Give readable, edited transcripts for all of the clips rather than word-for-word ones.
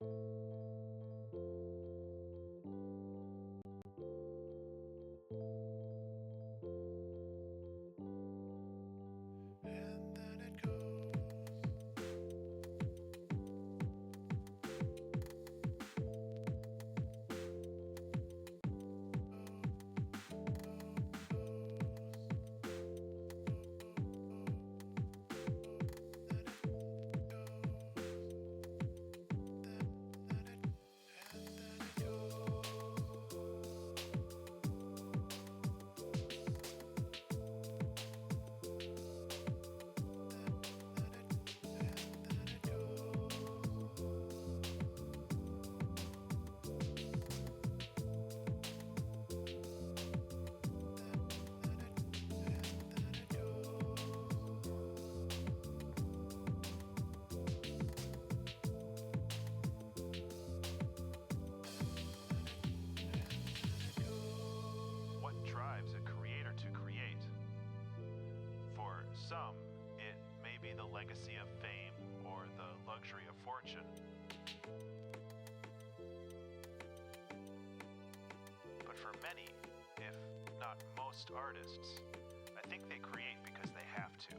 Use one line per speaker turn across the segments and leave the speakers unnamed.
And then it goes.
What drives a creator to create? For some, it may be the legacy of fame or the luxury of fortune. But for many, if not most artists, I think they create because they have to.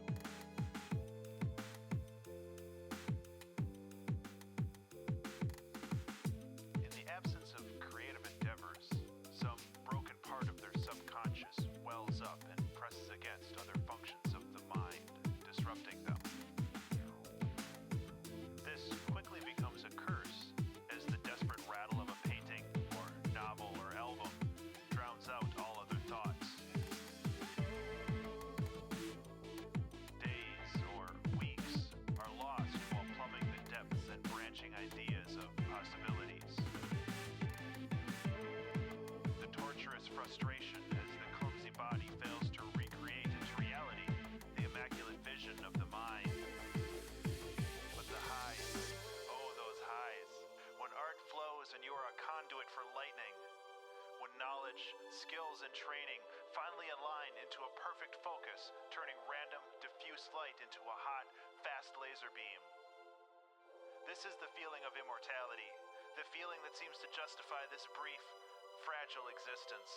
In the absence of creative endeavors, some broken part of their subconscious wells up and presses against other functions of the mind, disrupting them. This quickly becomes a curse as the desperate rattle of a painting or novel or album drowns out all other thoughts. Days or weeks are lost while plumbing the depths and branching ideas of possibilities. Torturous frustration as the clumsy body fails to recreate into reality the immaculate vision of the mind. But the highs, oh those highs, when art flows and you are a conduit for lightning, when knowledge, skills, and training finally align into a perfect focus, turning random, diffuse light into a hot, fast laser beam. This is the feeling of immortality, the feeling that seems to justify this brief, fragile existence.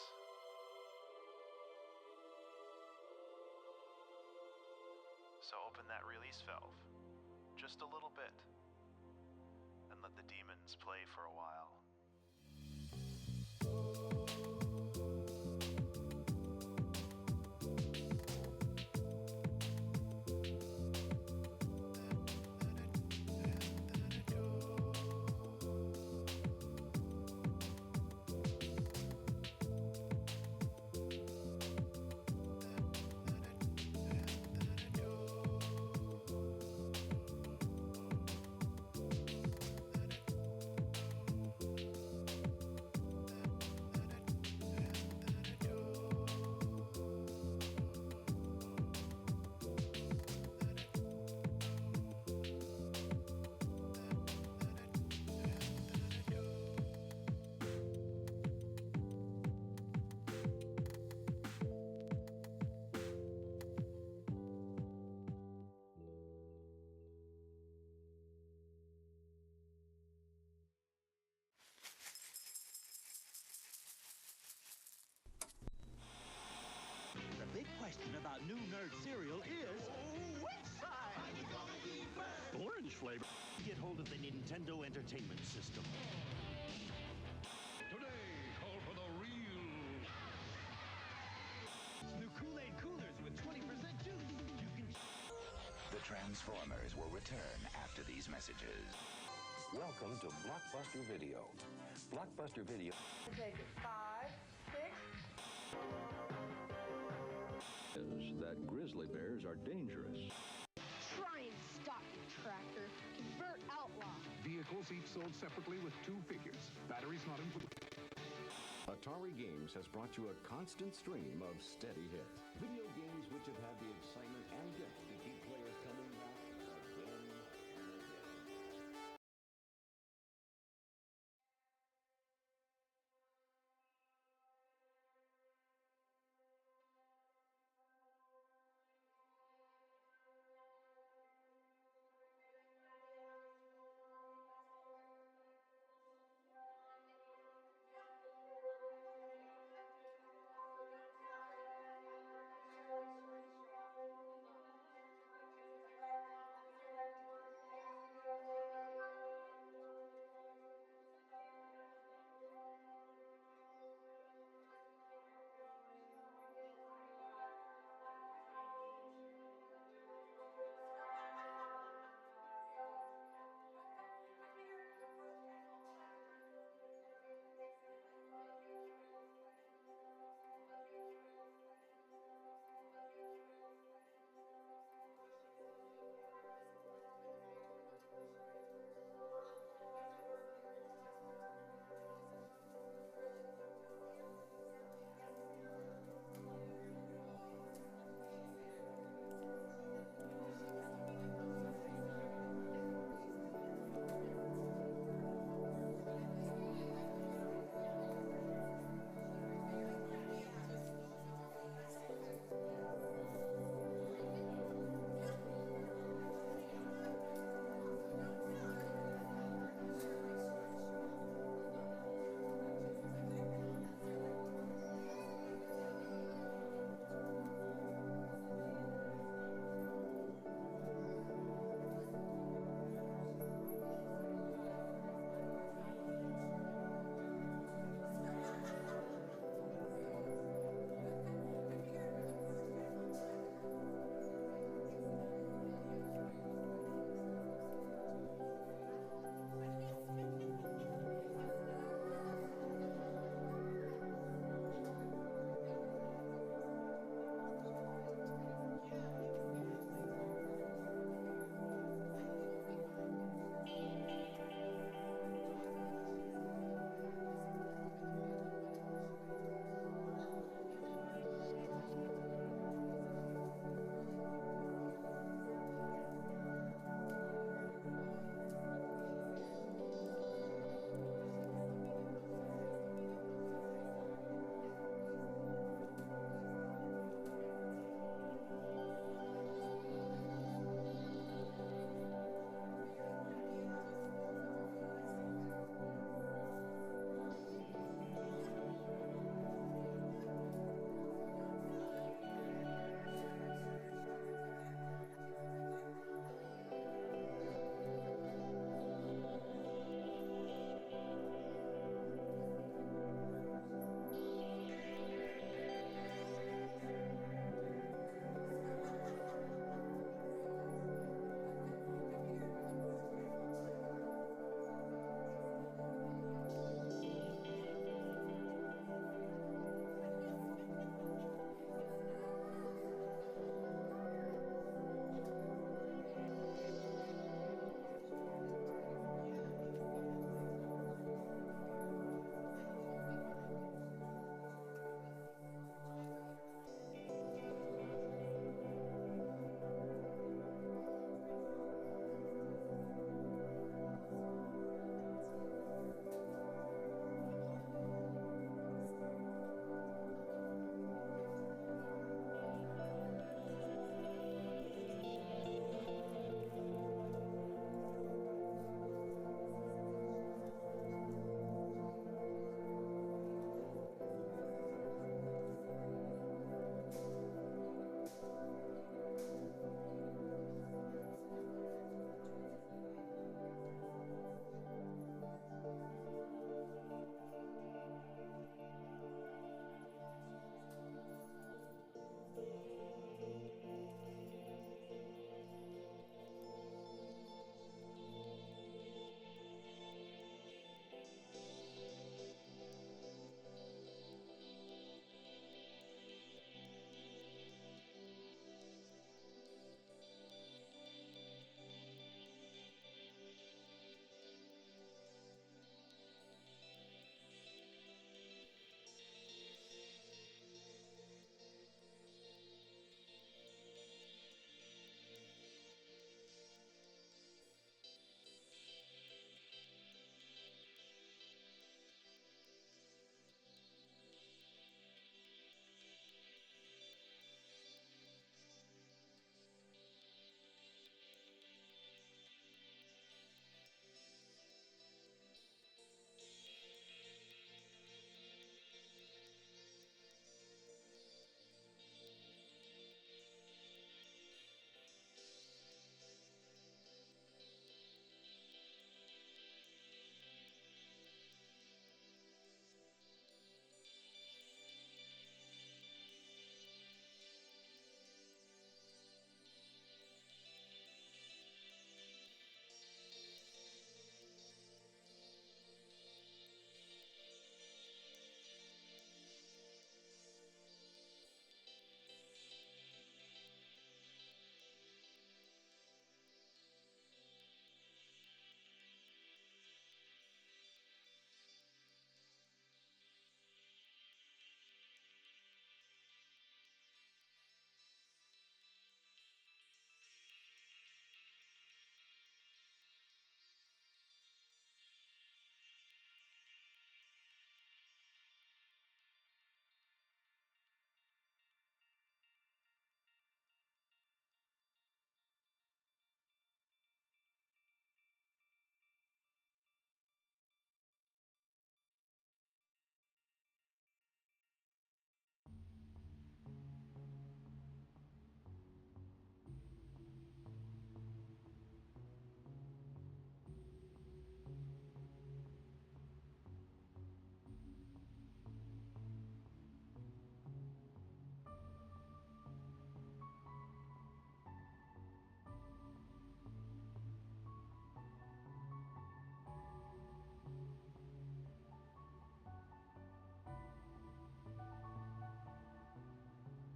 So open that release valve, just a little bit, and let the demons play for a while.
The big question about new nerd cereal is, which side?
Are you gonna be first?
Orange flavor. Get hold of the Nintendo Entertainment System.
Today, call for the real.
New Kool-Aid coolers with 20% juice. You can...
The Transformers will return after these messages.
Welcome to Blockbuster Video. Blockbuster Video.
Take it 5, 6.
Is that grizzly bears are dangerous.
Try and stop your tractor. Convert outlaw.
Vehicles each sold separately with 2 figures. Batteries not included.
Atari Games has brought you a constant stream of steady hits. Video games which have had the excitement and depth to keep players coming back again and again.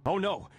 Oh no!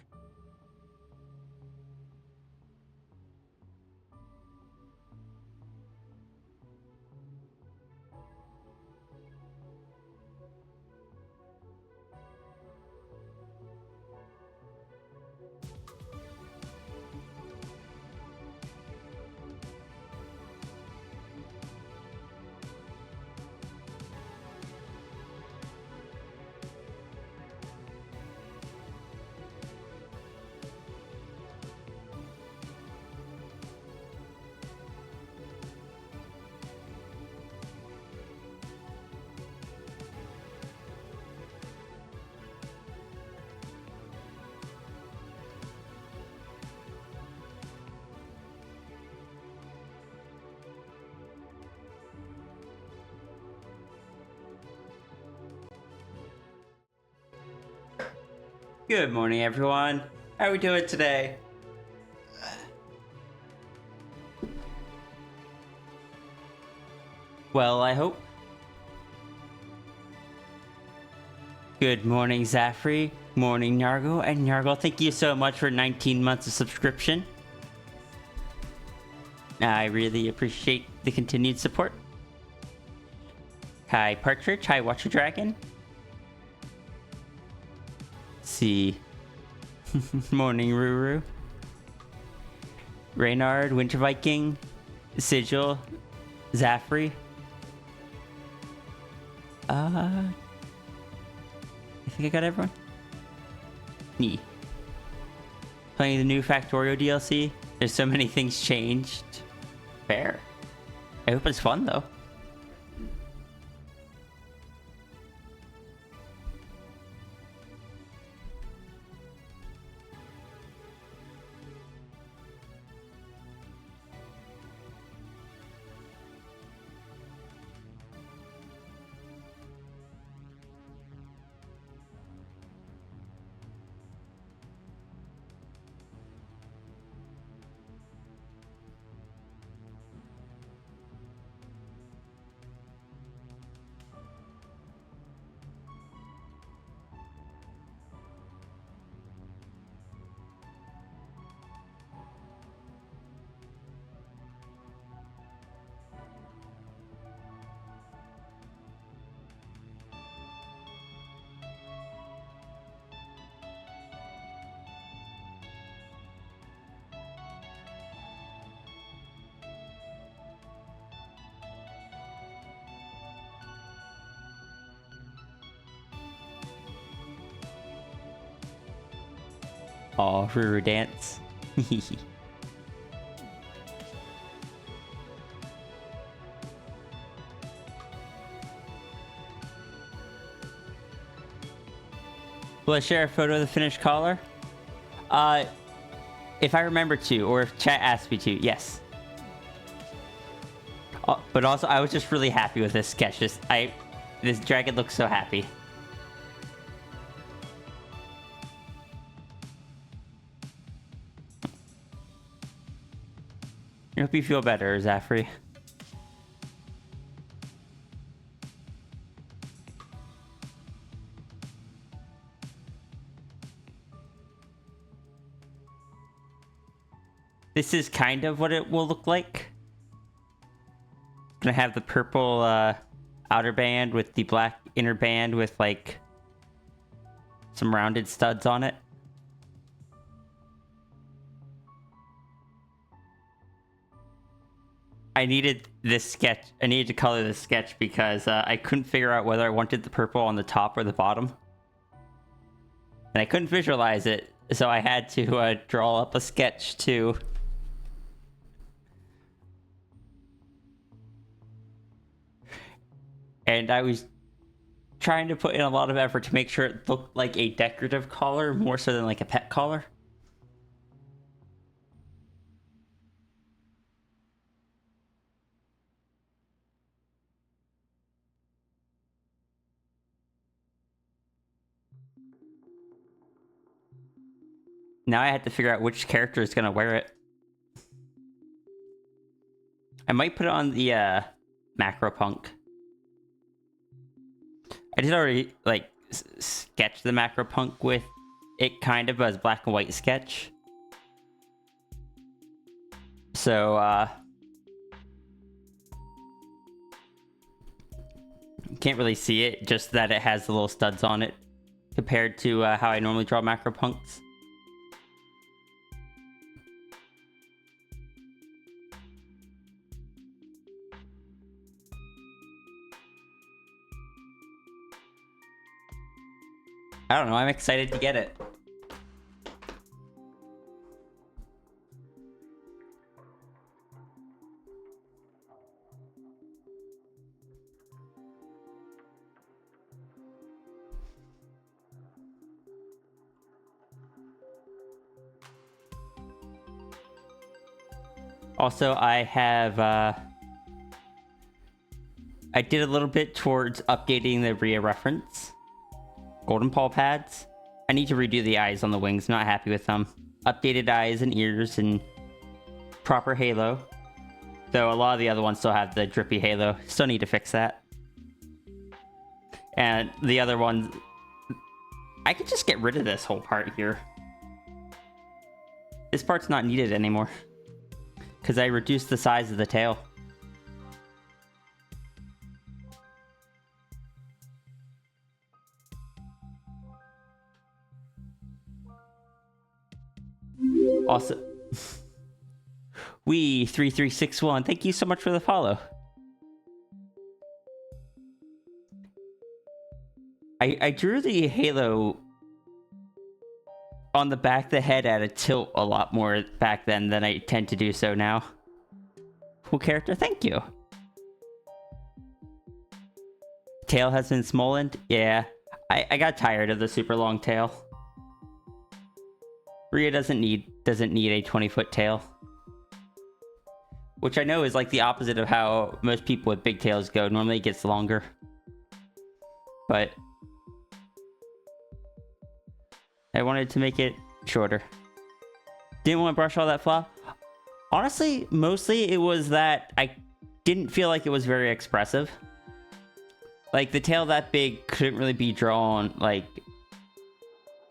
Good morning, everyone. How are we doing today? Well, I hope. Good morning, Zafri. Morning, Nargo. And Nargo, thank you so much for 19 months of subscription. I really appreciate the continued support. Hi, Partridge. Hi, Watcher Dragon. See. Morning, Ruru. Reynard, Winter Viking, Sigil, Zafri. I think I got everyone. Nee. Playing the new Factorio DLC. There's so many things changed. Fair. I hope it's fun though. Aw, Ruru dance. Will I share a photo of the finished collar? If I remember to, or if chat asks me to, yes. But also, I was just really happy with this sketch. This dragon looks so happy. I hope you feel better, Zafri. This is kind of what it will look like. Gonna have the purple outer band with the black inner band with like some rounded studs on it. I needed this sketch. I needed to color this sketch because I couldn't figure out whether I wanted the purple on the top or the bottom. And I couldn't visualize it, so I had to draw up a sketch too. And I was trying to put in a lot of effort to make sure it looked like a decorative collar more so than like a pet collar. Now I had to figure out which character is gonna wear it. I might put it on the Macro Punk. I did already like sketch the Macro Punk with it kind of as black and white sketch. So, can't really see it, just that it has the little studs on it compared to how I normally draw Macropunks. I don't know, I'm excited to get it. Also, I did a little bit towards updating the Rhea reference. Golden Paw pads. I need to redo the eyes on the wings, not happy with them. Updated eyes and ears and proper halo. Though a lot of the other ones still have the drippy halo. Still need to fix that. And the other ones, I could just get rid of this whole part here. This part's not needed anymore, because I reduced the size of the tail. Also, we3361, thank you so much for the follow. I drew the halo on the back of the head at a tilt a lot more back then than I tend to do so now. Cool character, thank you. Tail has been smollened? Yeah, I got tired of the super long tail. Rhea doesn't need a 20-foot tail. Which I know is like the opposite of how most people with big tails go. Normally it gets longer. But I wanted to make it shorter. Didn't want to brush all that fluff. Honestly, mostly it was that I didn't feel like it was very expressive. Like, the tail that big couldn't really be drawn, like,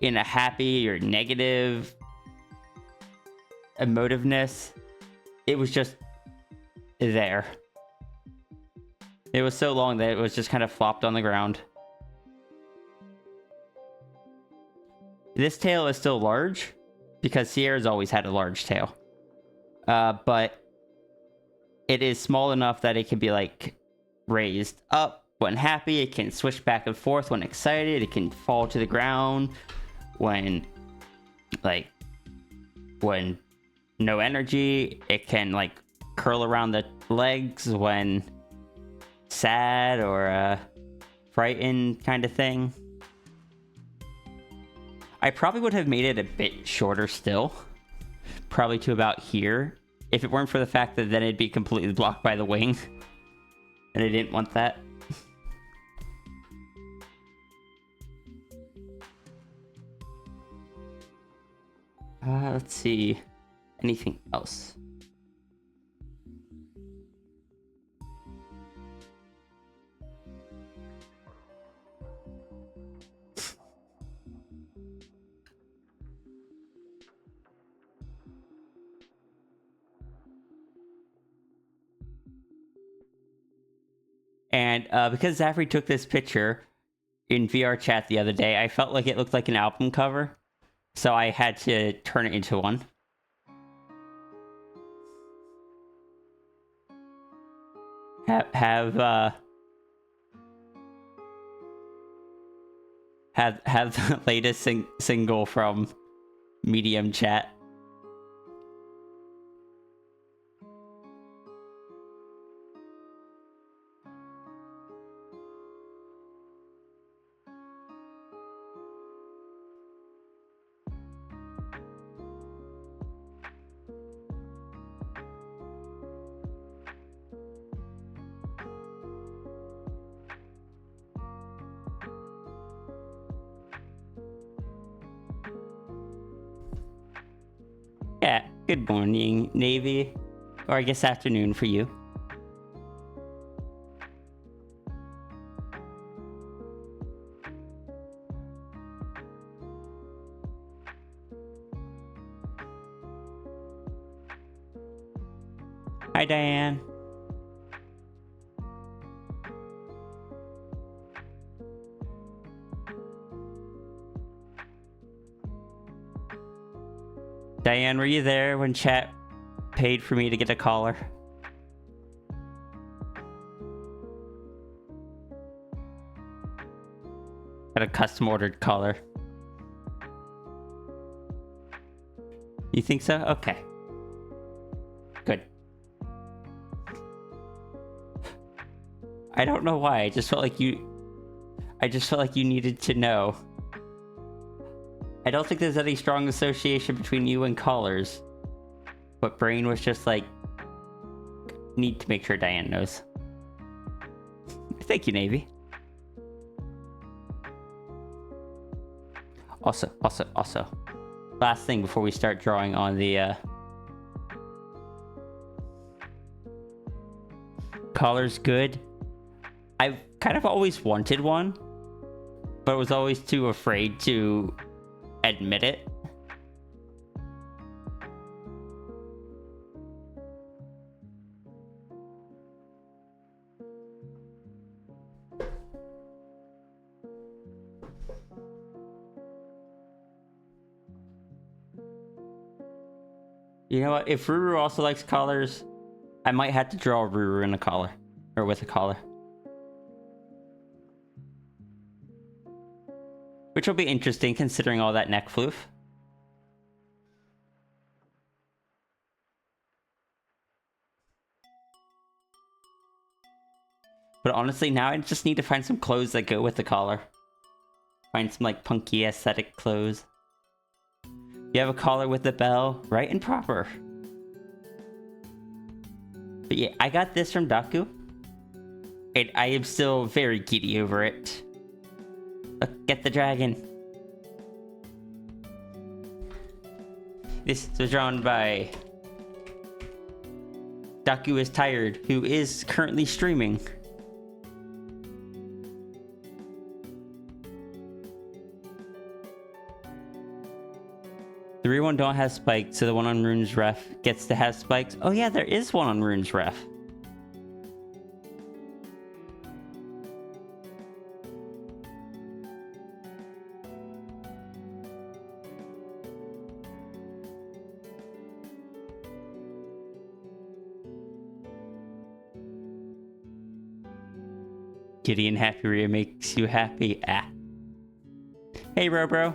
in a happy or negative emotiveness. It was just there. It was so long that it was just kind of flopped on the ground. This tail is still large, because Sierra's always had a large tail. But it is small enough that it can be, like, raised up when happy. It can switch back and forth when excited. It can fall to the ground when no energy. It can, like, curl around the legs when sad or frightened kind of thing. I probably would have made it a bit shorter still. Probably to about here. If it weren't for the fact that then it'd be completely blocked by the wing. And I didn't want that. Let's see. Anything else? And because Zafri took this picture in VR chat the other day, I felt like it looked like an album cover. So I had to turn it into one. Have the latest single from Medium chat. Yeah, good morning, Navy. Or I guess afternoon for you. Hi, Diane. Diane, were you there when chat paid for me to get a collar? Got a custom ordered collar. You think so? Okay. Good. I don't know why. I just felt like you needed to know. I don't think there's any strong association between you and collars. But Brain was just like, need to make sure Diane knows. Thank you, Navy. Also. Last thing before we start drawing on the collar's good. I've kind of always wanted one, but was always too afraid to admit it. You know what? If Ruru also likes collars, I might have to draw Ruru in a collar. Or with a collar. Which will be interesting considering all that neck floof. But honestly, now I just need to find some clothes that go with the collar. Find some like punky aesthetic clothes. You have a collar with a bell, right and proper. But yeah, I got this from Daku. And I am still very giddy over it. Look, get the dragon. This was drawn by Daku is Tired, who is currently streaming. The real one don't have spikes, so the one on Rune's Ref gets to have spikes. Oh yeah, there is one on Rune's Ref. Gideon Happy Ria makes you happy. Ah. Hey, Robro.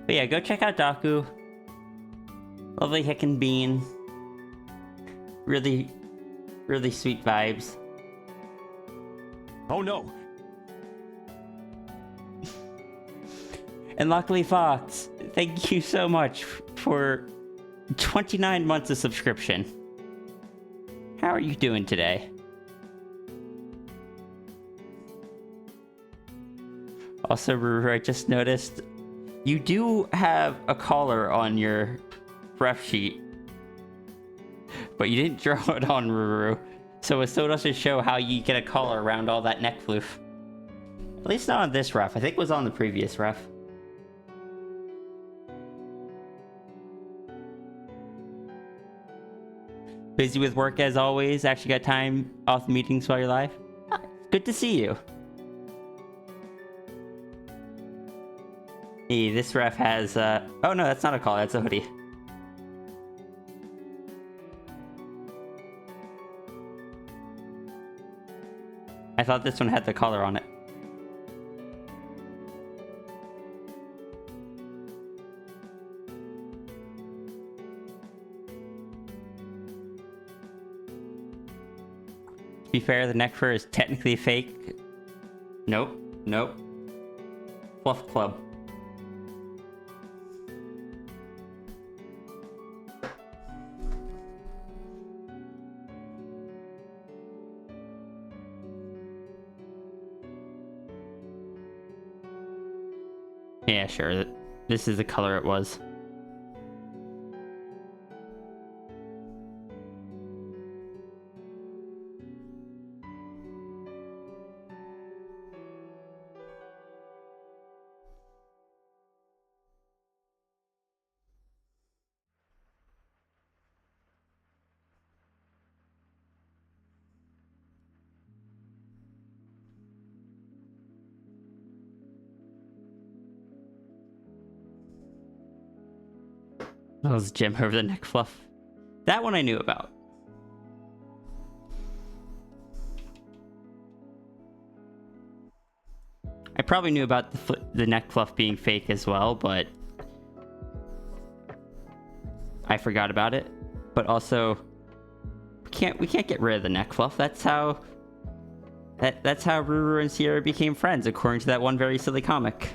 But yeah, go check out Daku. Lovely hickin' bean. Really, really sweet vibes.
Oh no!
And luckily Fox, thank you so much for 29 months of subscription. How are you doing today? Also, Ruru, I just noticed you do have a collar on your ref sheet, but you didn't draw it on Ruru, so it still doesn't show how you get a collar around all that neck floof. At least not on this ref. I think it was on the previous ref. Busy with work as always. Actually got time off meetings while you're live. Ah, good to see you. Hey, this ref has, oh no, that's not a collar, that's a hoodie. I thought this one had the collar on it. To be fair, the neck fur is technically fake. Nope, nope. Fluff Club. Yeah, sure. This is the color it was. That was gem over the neck fluff. That one I knew about. I probably knew about the neck fluff being fake as well, but I forgot about it. But also, we can't get rid of the neck fluff. That's how Ruru and Sierra became friends, according to that one very silly comic.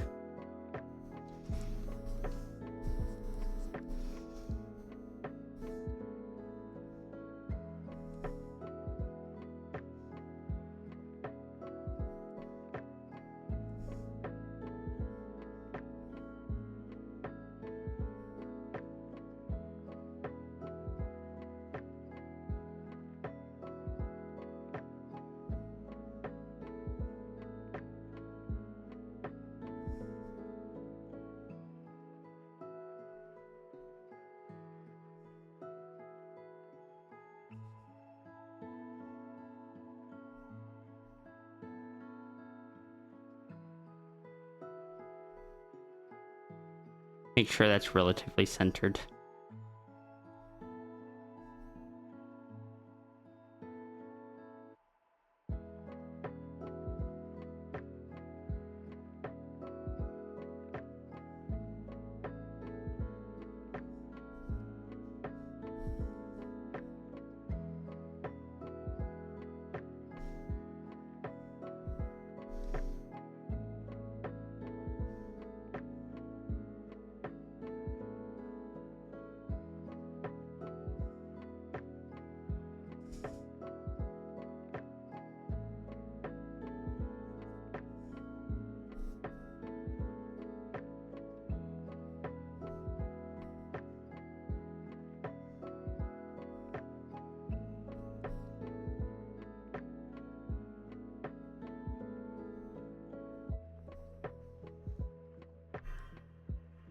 Make sure that's relatively centered.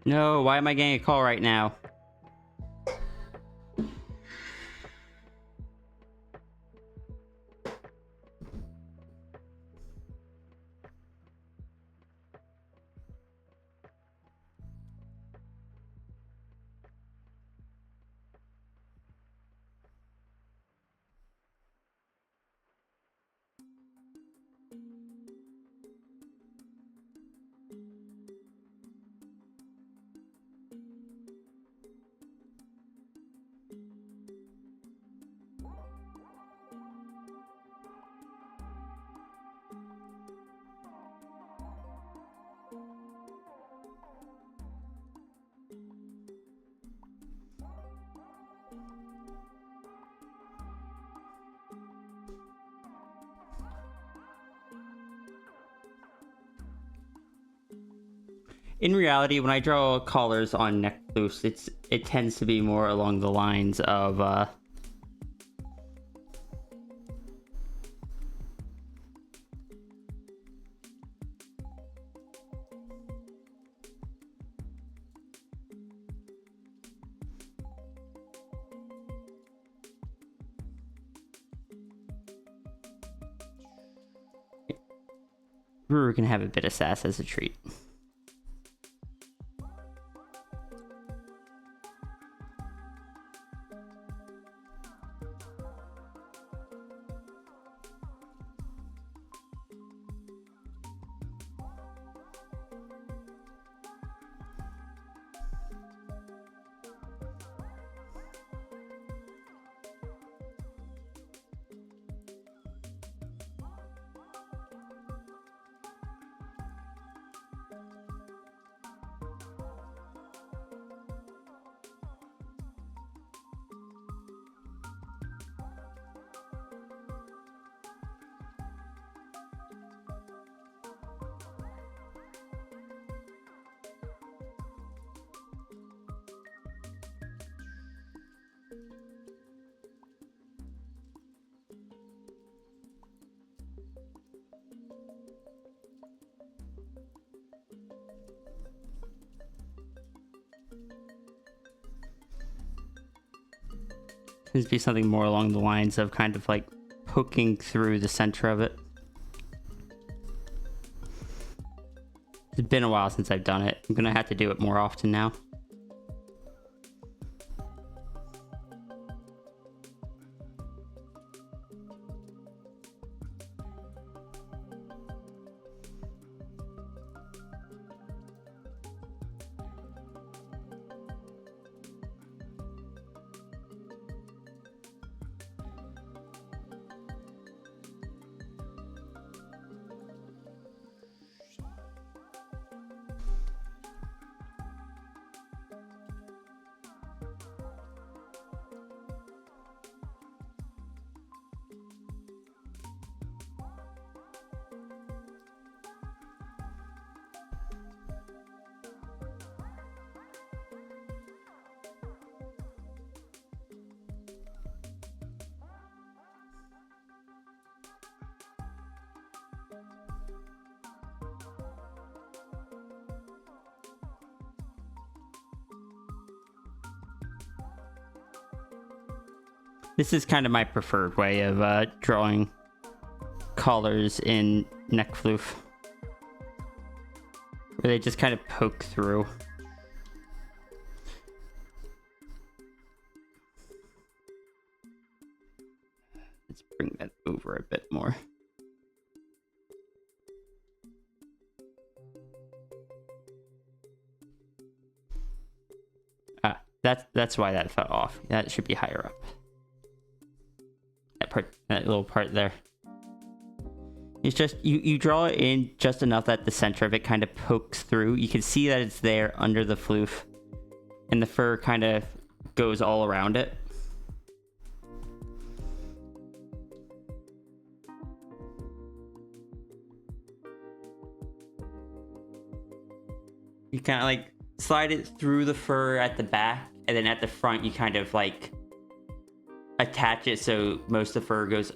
No, why am I getting a call right now? In reality, when I draw collars on neck loose, it tends to be more along the lines of Ruru can have a bit of sass as a treat. Seems to be something more along the lines of kind of like poking through the center of it. It's been a while since I've done it. I'm gonna have to do it more often now. This is kind of my preferred way of drawing collars in neck floof, where they just kind of poke through. Let's bring that over a bit more. That's why that fell off. That should be higher up. That little part there. It's just, you draw it in just enough that the center of it kind of pokes through. You can see that it's there under the floof, and the fur kind of goes all around it. You kind of like slide it through the fur at the back, and then at the front you kind of like attach it so most of the fur goes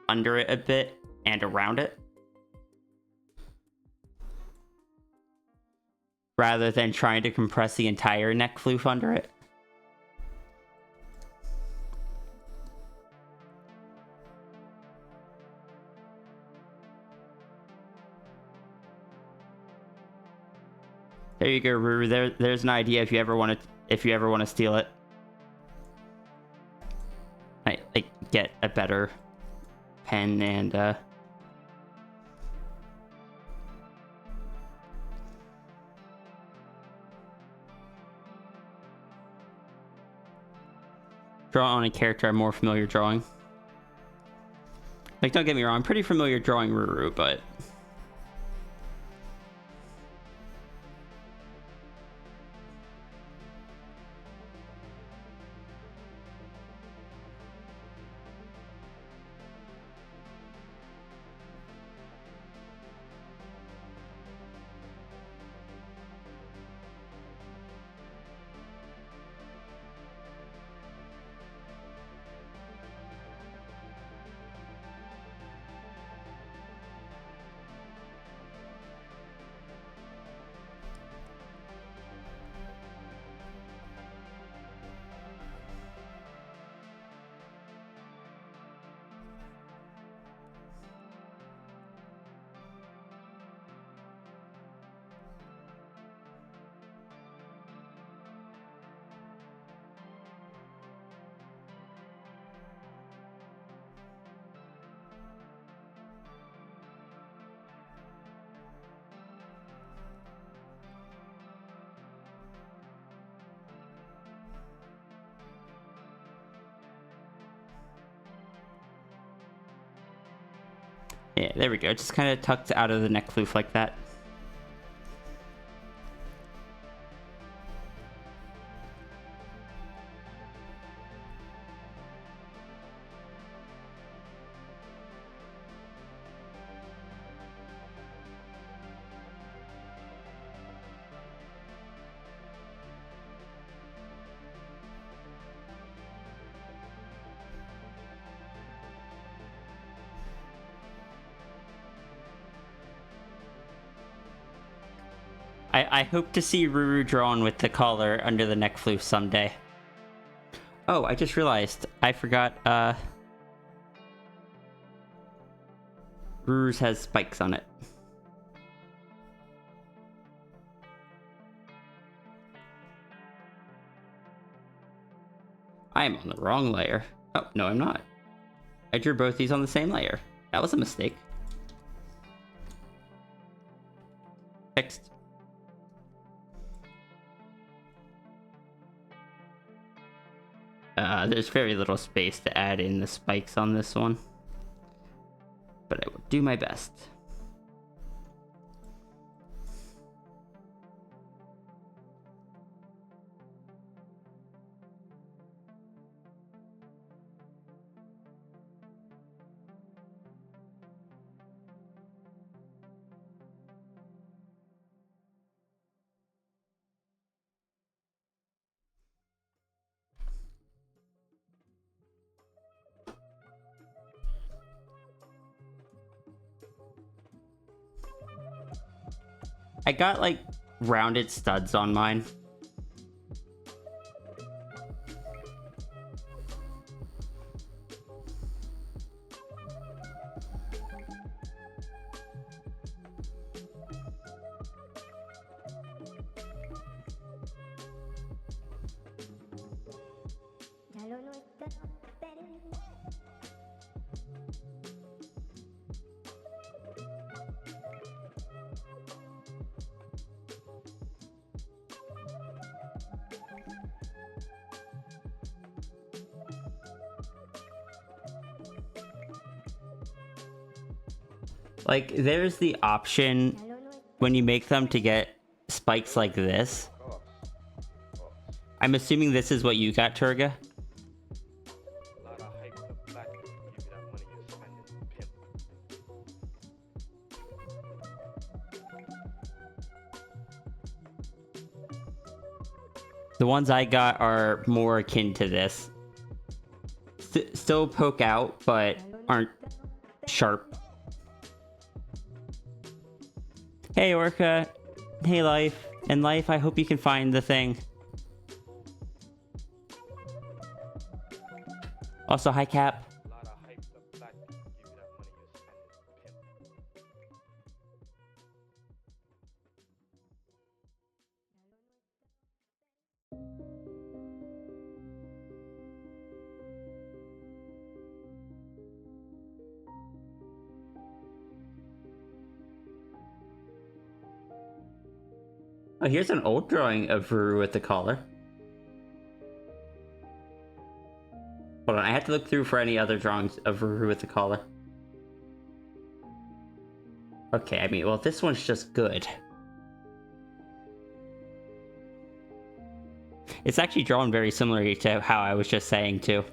under it a bit and around it, rather than trying to compress the entire neck floof under it. There you go, Ruru. There's an idea if you ever want to steal it. Like get a better pen and draw on a character I'm more familiar drawing. Like, don't get me wrong, I'm pretty familiar drawing Ruru, but yeah, there we go. Just kind of tucked out of the neck floof like that. I hope to see Ruru drawn with the collar under the neck floof someday. Oh, I just realized. I forgot, Ruru's has spikes on it. I am on the wrong layer. Oh, no, I'm not. I drew both these on the same layer. That was a mistake. Fixed. There's very little space to add in the spikes on this one, but I will do my best. I got like rounded studs on mine. Like, there's the option when you make them to get spikes like this. I'm assuming this is what you got, Turga. The ones I got are more akin to this. Still poke out, but aren't sharp. Hey, Orca. Hey, Life. And Life, I hope you can find the thing. Also, hi, Cap. Oh, here's an old drawing of Ruru with the collar. Hold on, I have to look through for any other drawings of Ruru with the collar. Okay, I mean, well, this one's just good. It's actually drawn very similarly to how I was just saying, too.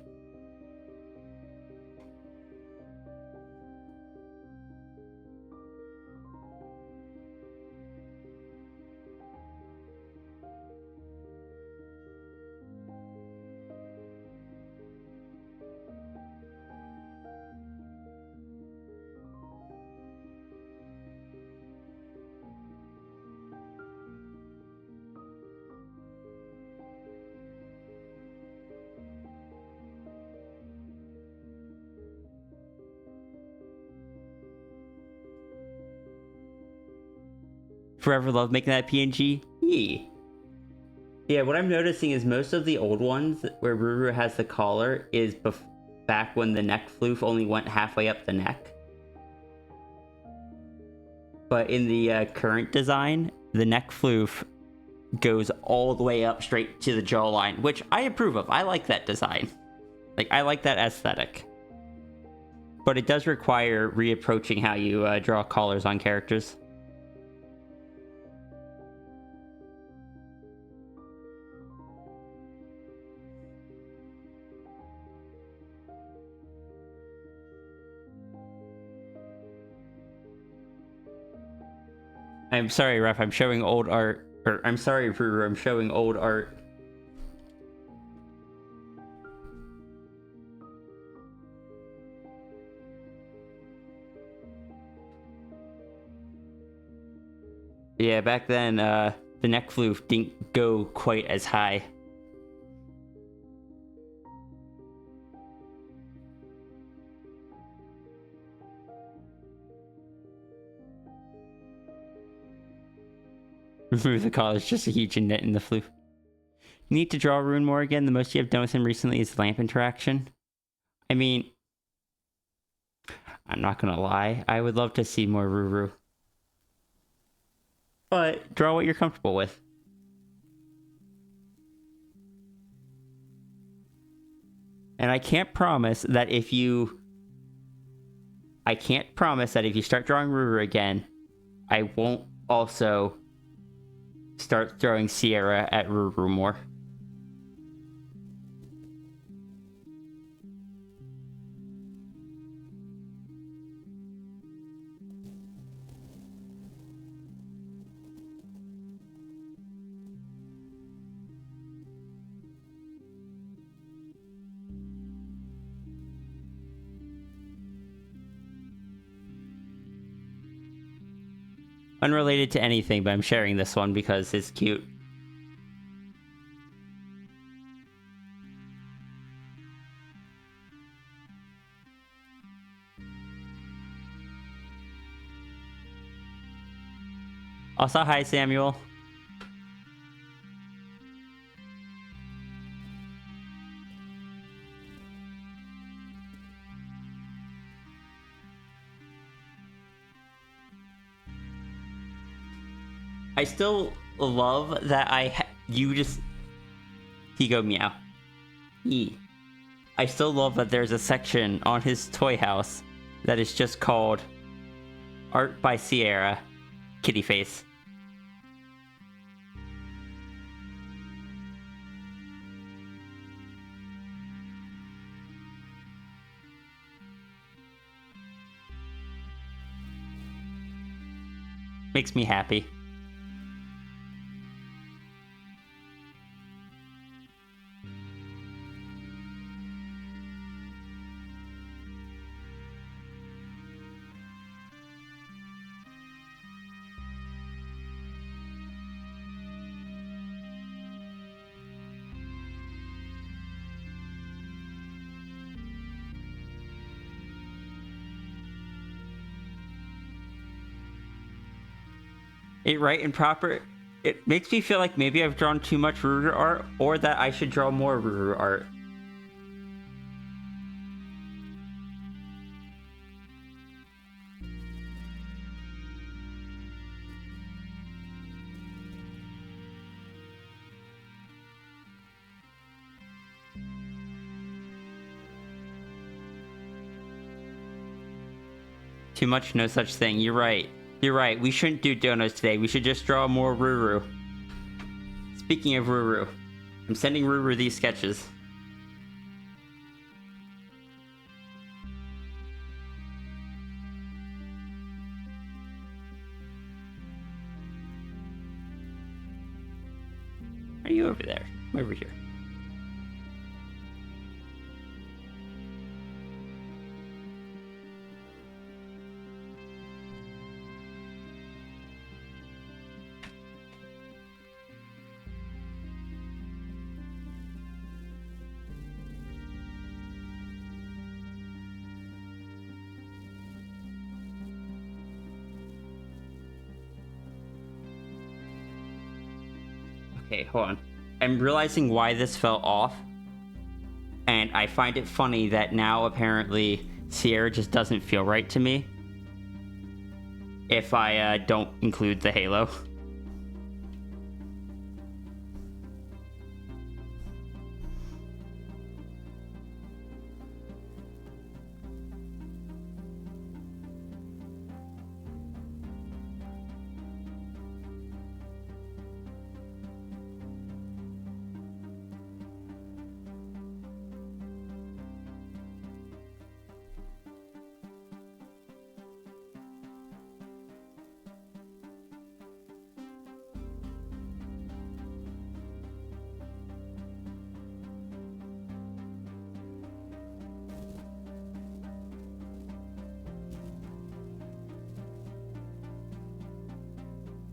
Forever love making that PNG? Yeah, what I'm noticing is most of the old ones where Ruru has the collar is back when the neck floof only went halfway up the neck. But in the current design, the neck floof goes all the way up straight to the jawline, which I approve of. I like that design. Like, I like that aesthetic. But it does require reapproaching how you draw collars on characters. I'm sorry, Ref, I'm showing old art. Or, I'm sorry, Ruru, I'm showing old art. Yeah, back then, the neck floof didn't go quite as high. Remove the collar, it's just a huge indent in the floof. Need to draw Rune more again. The most you have done with him recently is lamp interaction. I mean, I'm not gonna lie, I would love to see more Ruru. But draw what you're comfortable with. And I can't promise that if you start drawing Ruru again, I won't also start throwing Sierra at Ruru more. Unrelated to anything, but I'm sharing this one because it's cute. Also, hi, Samuel. I still love that he go meow. I still love that there's a section on his toy house that is just called Art by Sierra. Kitty face. Makes me happy. It right and proper. It makes me feel like maybe I've drawn too much Ruru art, or that I should draw more Ruru art. Too much, no such thing. You're right. You're right. We shouldn't do donos today. We should just draw more Ruru. Speaking of Ruru, I'm sending Ruru these sketches. Are you over there? I'm over here. Okay, hold on. I'm realizing why this fell off. And I find it funny that now apparently Sierra just doesn't feel right to me if I don't include the halo.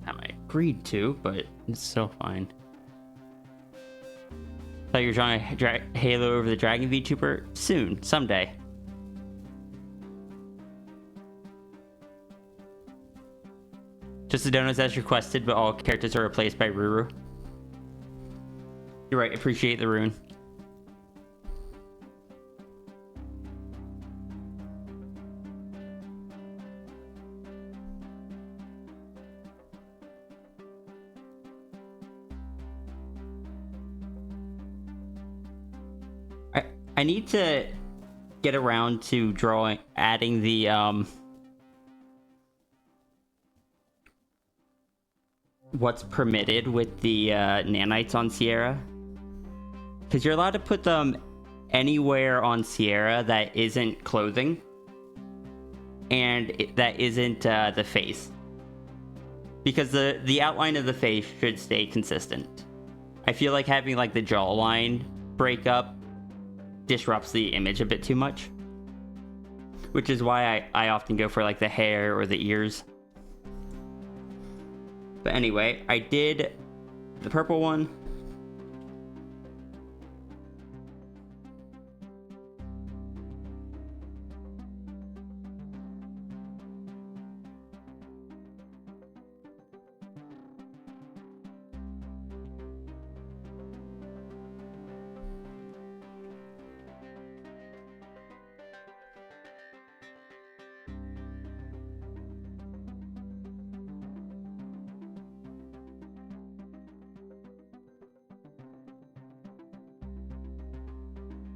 I agreed to, but it's still fine. Thought you were drawing a halo over the Dragon VTuber? Soon, someday. Just the donuts as requested, but all characters are replaced by Ruru. You're right, appreciate the rune. I need to get around to adding the what's permitted with the nanites on Sierra, because you're allowed to put them anywhere on Sierra that isn't clothing and that isn't the face, because the outline of the face should stay consistent. I feel like having like the jawline break up disrupts the image a bit too much, which is why I often go for like the hair or the ears. But anyway, I did the purple one.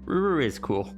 Ruru is cool.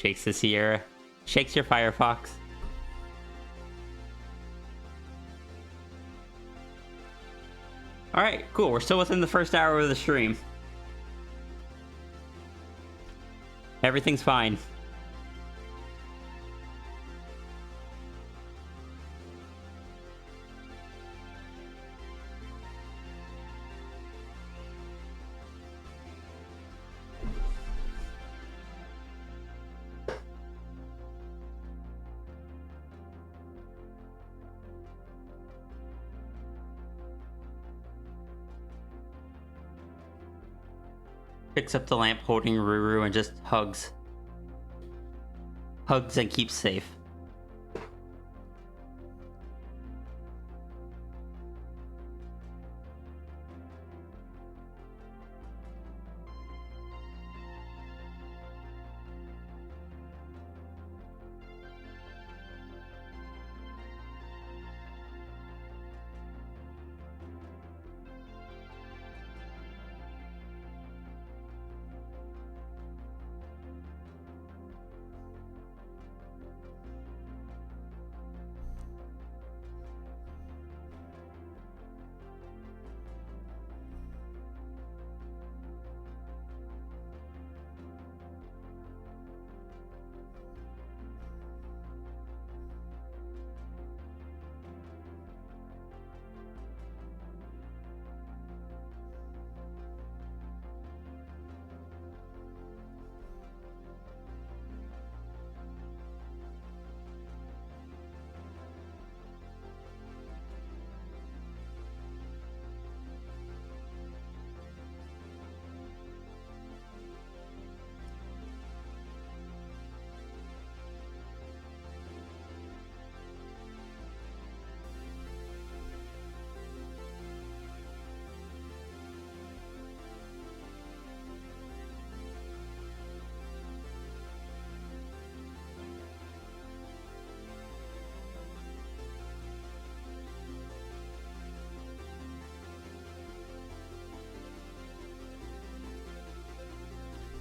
Shakes the Sierra. Shakes your Firefox. Alright, cool. We're still within the first hour of the stream. Everything's fine. Picks up the lamp holding Ruru and just hugs. Hugs and keeps safe.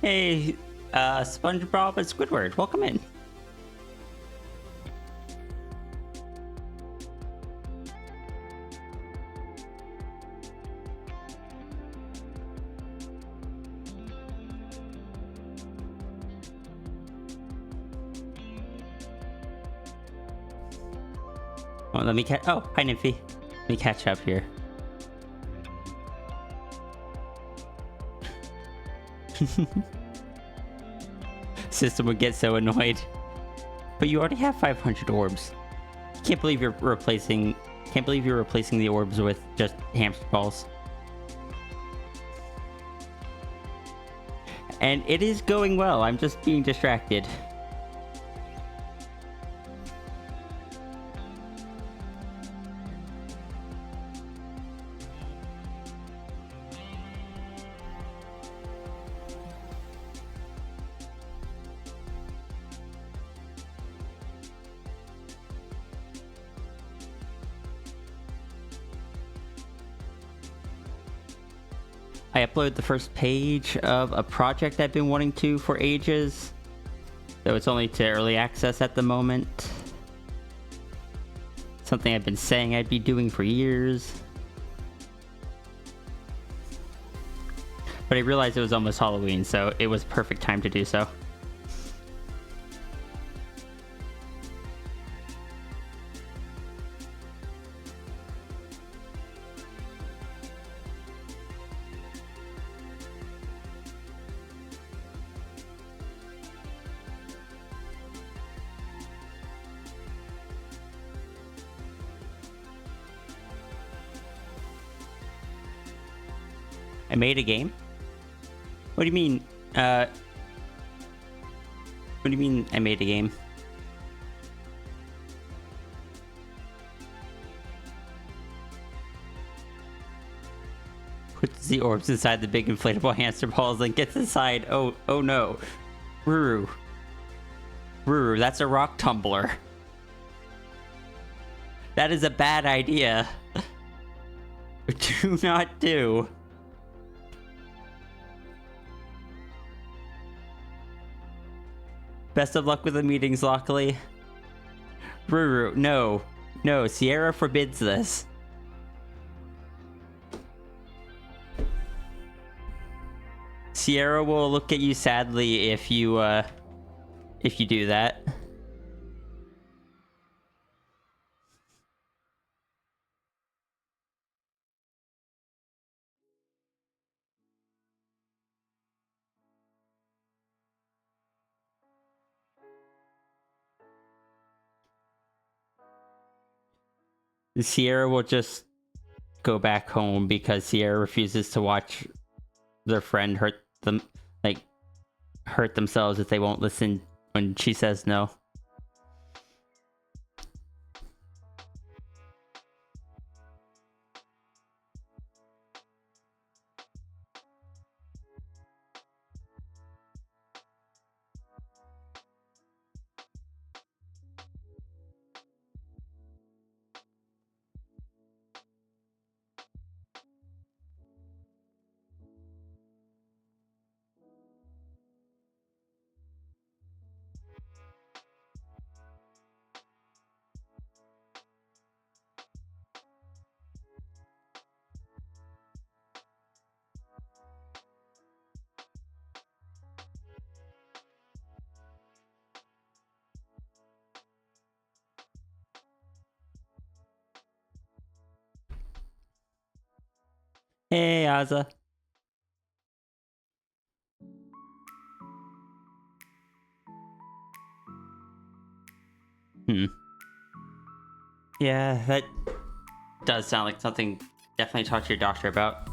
Hey, SpongeBob and Squidward, welcome in. Oh, let me catch. Oh, hi, Nymphy. Let me catch up here. System would get so annoyed. But you already have 500 orbs. Can't believe you're replacing the orbs with just hamster balls. And it is going well. I'm just being distracted. I uploaded the first page of a project I've been wanting to for ages, though it's only to early access at the moment. Something I've been saying I'd be doing for years. But I realized it was almost Halloween, so it was perfect time to do so. I made a game? What do you mean, what do you mean I made a game? Puts the orbs inside the big inflatable hamster balls and gets inside. Oh no. Ruru. Ruru, that's a rock tumbler. That is a bad idea. Do not do. Best of luck with the meetings, Lockley. Ruru, no. No, Sierra forbids this. Sierra will look at you sadly if you do that. Sierra will just go back home because Sierra refuses to watch their friend hurt themselves if they won't listen when she says no. Hey, Aza. Yeah, that does sound like something definitely talk to your doctor about.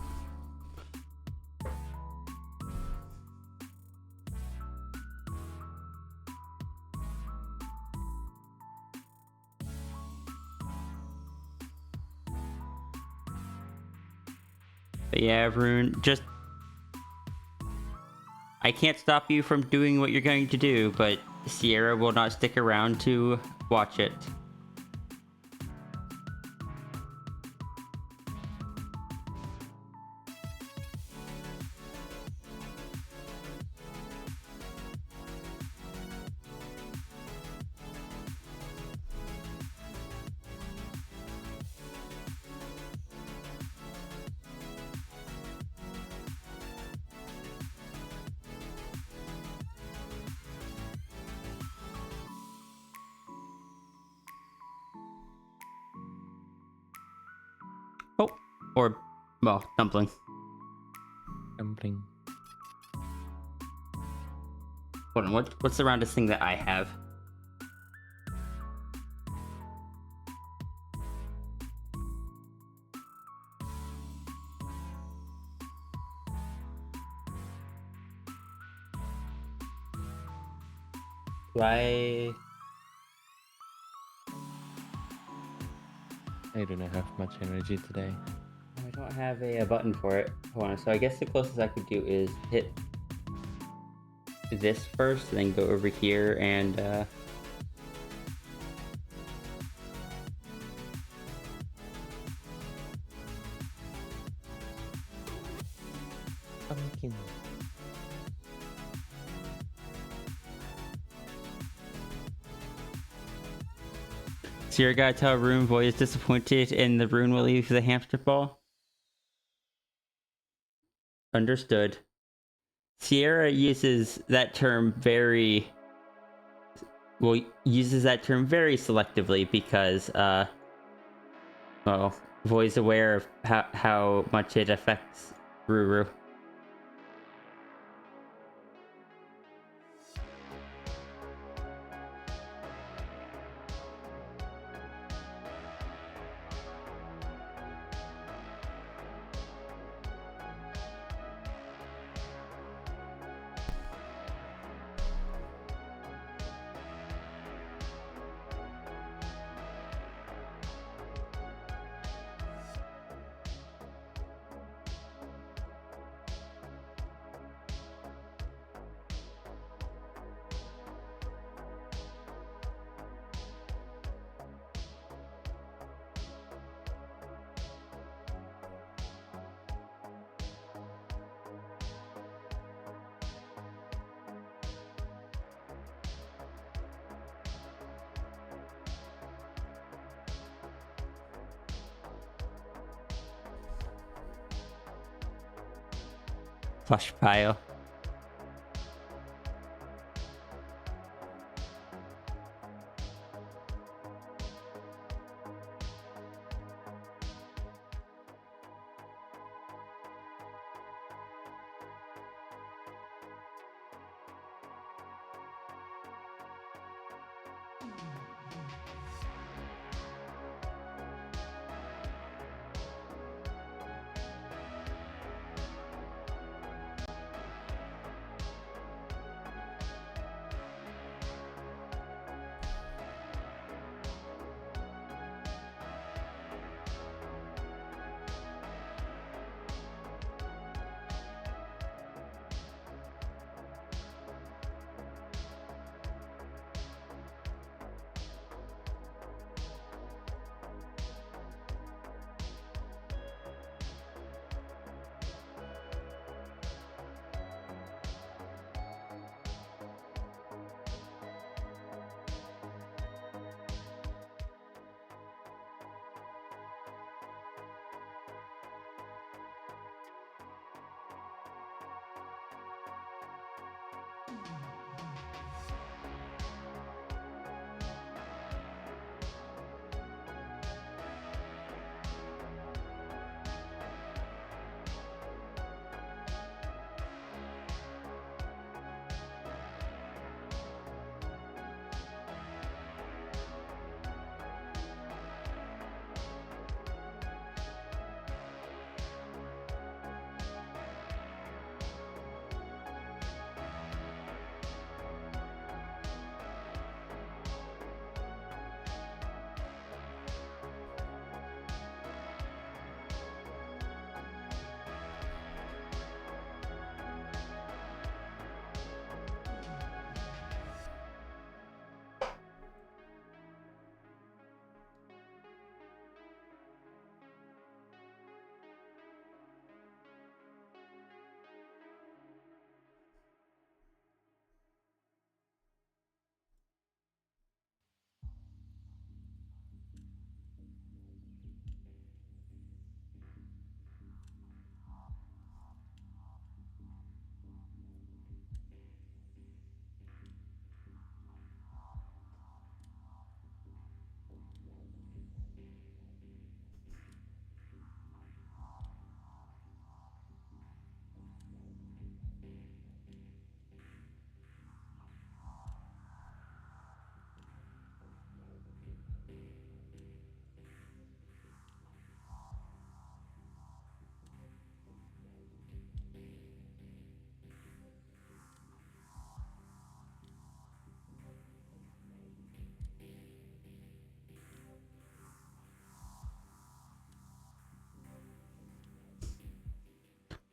But yeah, Rune, just... I can't stop you from doing what you're going to do, but Sierra will not stick around to watch it. Oh, or, well, dumpling.
Dumpling.
Hold on, what's the roundest thing that I have?
I do not have much energy today.
I don't have a button for it. Hold on, so I guess the closest I could do is hit this first, and then go over here and
Pumpkin.
So you're gonna tell Rune Boy is disappointed and the Rune will leave the hamster ball? Understood. Sierra uses that term very selectively because well, Voy's aware of how much it affects Ruru. Plush pile.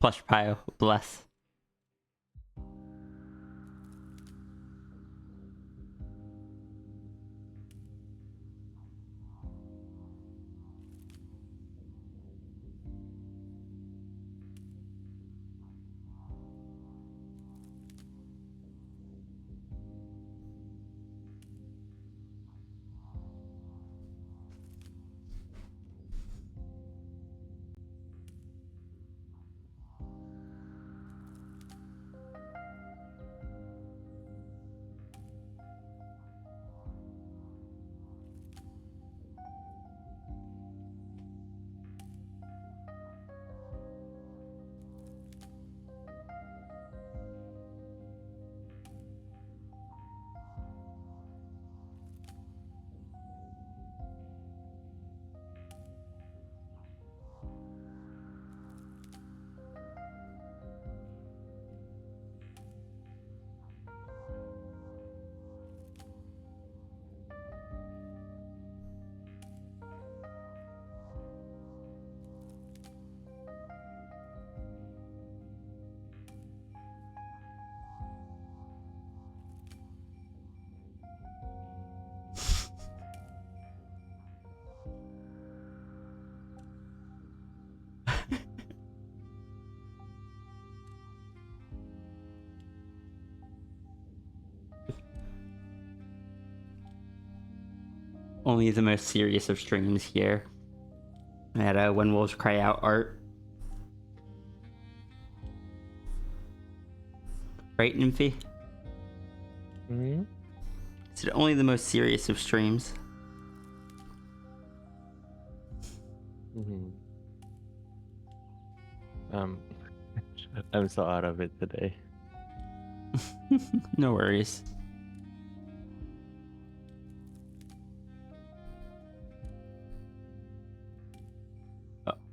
Plush pile. Bless. Only the most serious of streams here at When Wolves Cry Out art. Right, Nymphy?
Hmm?
Is it only the most serious of streams?
Mm-hmm. I'm so out of it today.
No worries.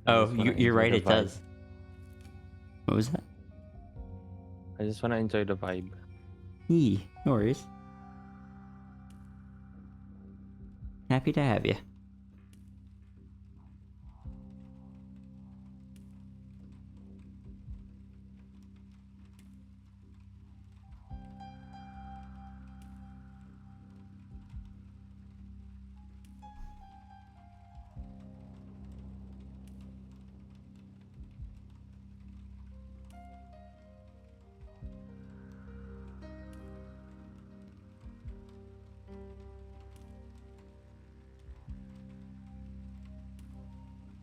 Oh, you're right, it does. What was that?
I just want to enjoy the vibe.
Yee, no worries. Happy to have you.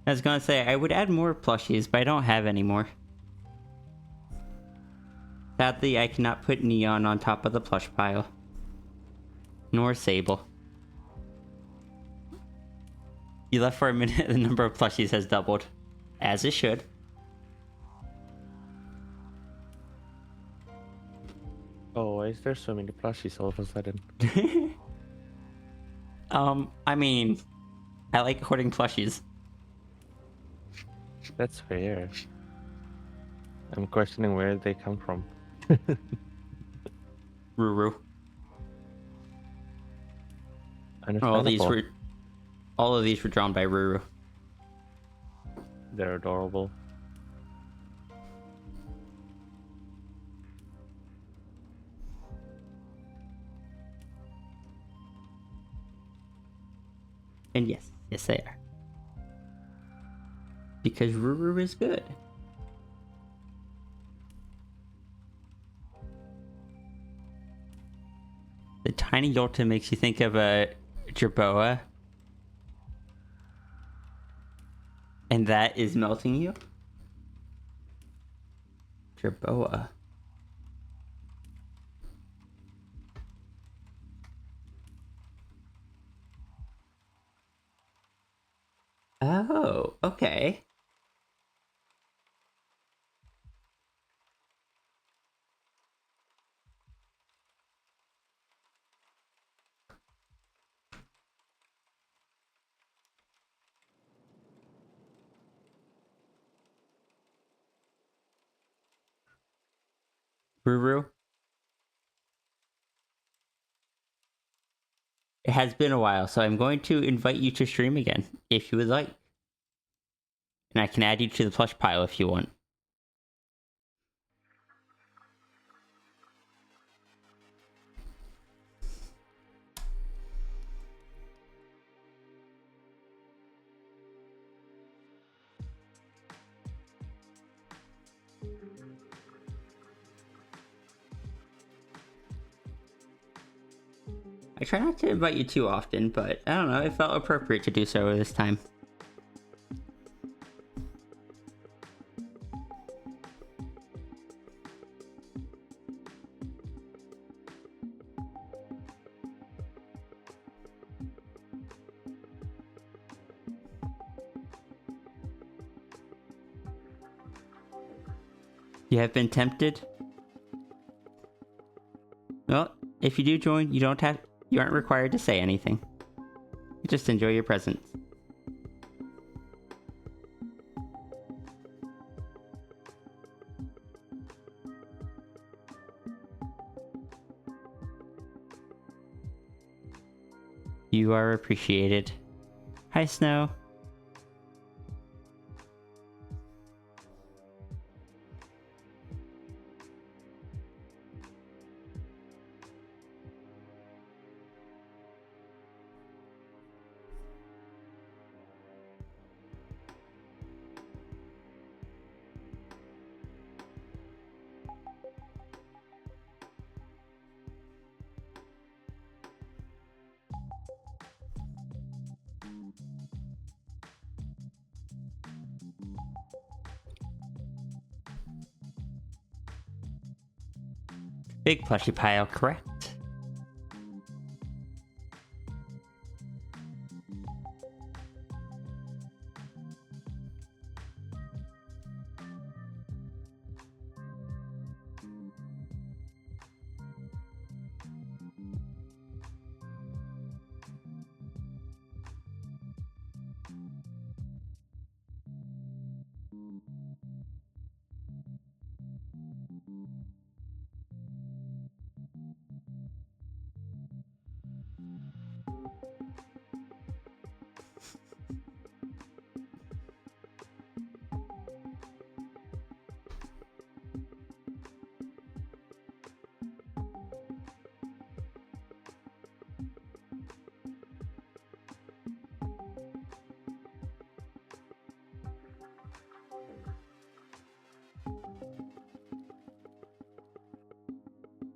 I was gonna say, I would add more plushies, but I don't have any more. Sadly, I cannot put Neon on top of the plush pile. Nor Sable. You left for a minute, the number of plushies has doubled. As it should.
Oh, why is there so many plushies all of a sudden?
I mean, I like hoarding plushies.
That's fair. I'm questioning where they come from.
Ruru.
Understandable.
All of these were drawn by Ruru.
They're adorable.
And yes, they are. Because Ruru is good. The tiny Yolta makes you think of a Jerboa. And that is melting you? Jerboa. Oh, okay. Ruru. It has been a while, so I'm going to invite you to stream again, if you would like. And I can add you to the plush pile if you want. I try not to invite you too often, but I don't know, it felt appropriate to do so this time. You have been tempted? Well, if you do join, you aren't required to say anything. Just enjoy your presence. You are appreciated. Hi, Snow. Big plushie pile, correct.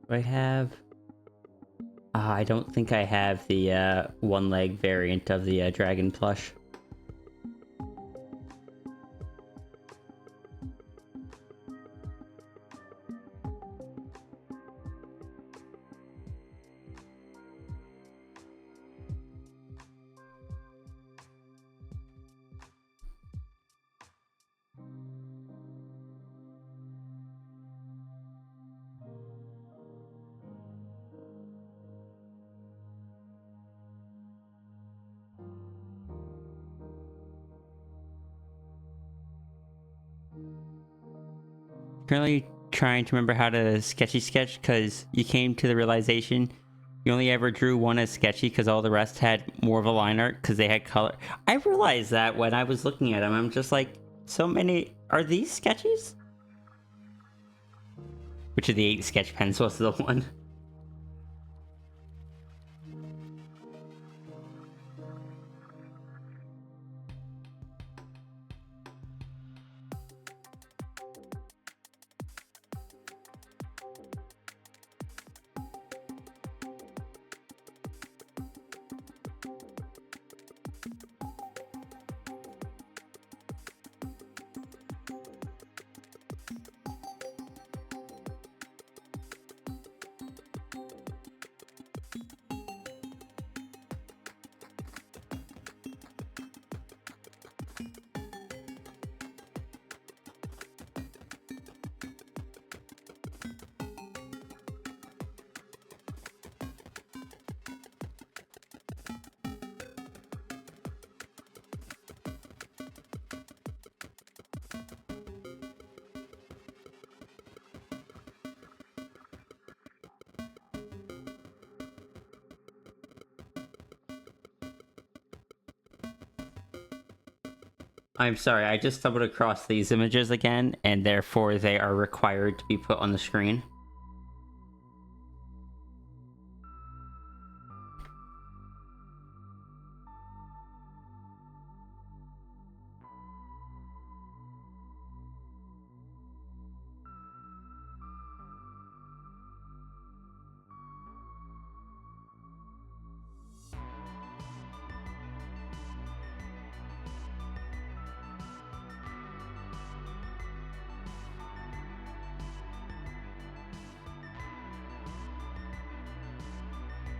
Do I have... I don't think I have the one-leg variant of the dragon plush. Currently trying to remember how to sketchy sketch because you came to the realization you only ever drew one as sketchy because all the rest had more of a line art because they had color. I realized that when I was looking at them. I'm just like, so many... Are these sketches? Which of the 8 sketch pens was the one? I'm sorry, I just stumbled across these images again, and therefore they are required to be put on the screen.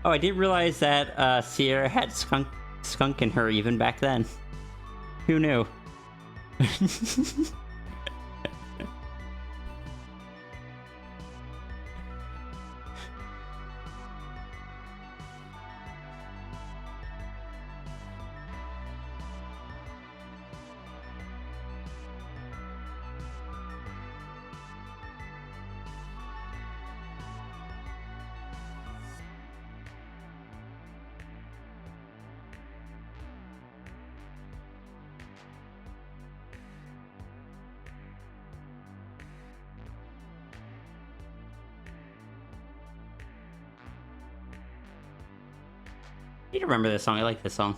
Oh, I didn't realize that Sierra had skunk in her even back then. Who knew? You remember this song? I like this song.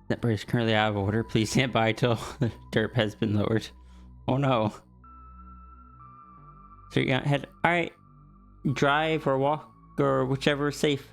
That bridge is currently out of order. Please stand by till the derp has been lowered. Oh no. So you're gonna head. Alright. Drive or walk or whichever is safe.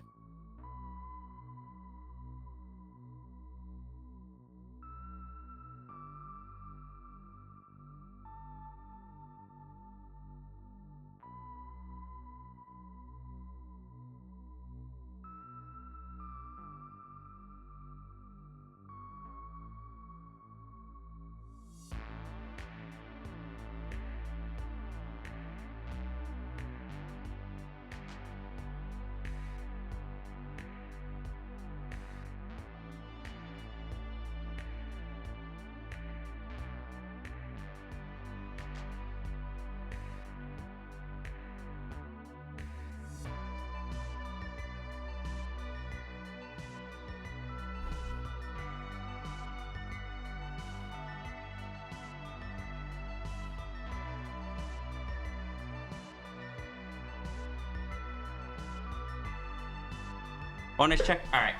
Bonus check? Alright.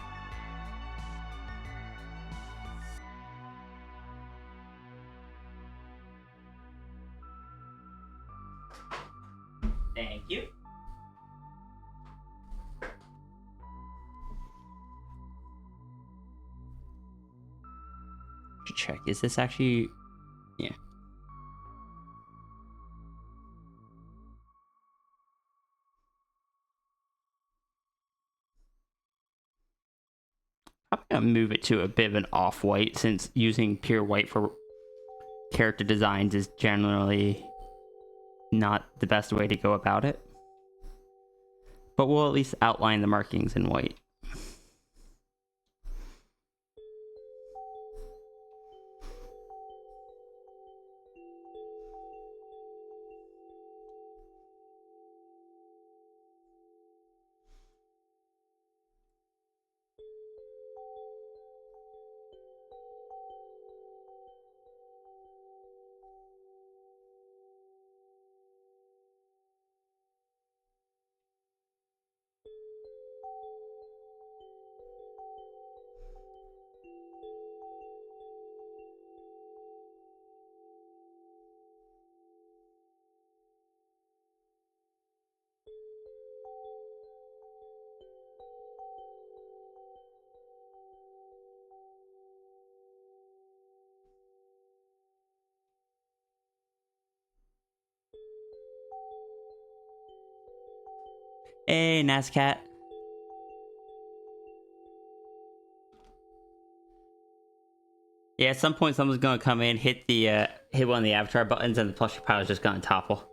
Thank you. To check. Is this actually... Yeah. I'm gonna move it to a bit of an off-white since using pure white for character designs is generally not the best way to go about it. But we'll at least outline the markings in white. Hey, Nazcat. Yeah, at some point someone's gonna come in, hit one of the avatar buttons, and the plushie pile is just gonna topple.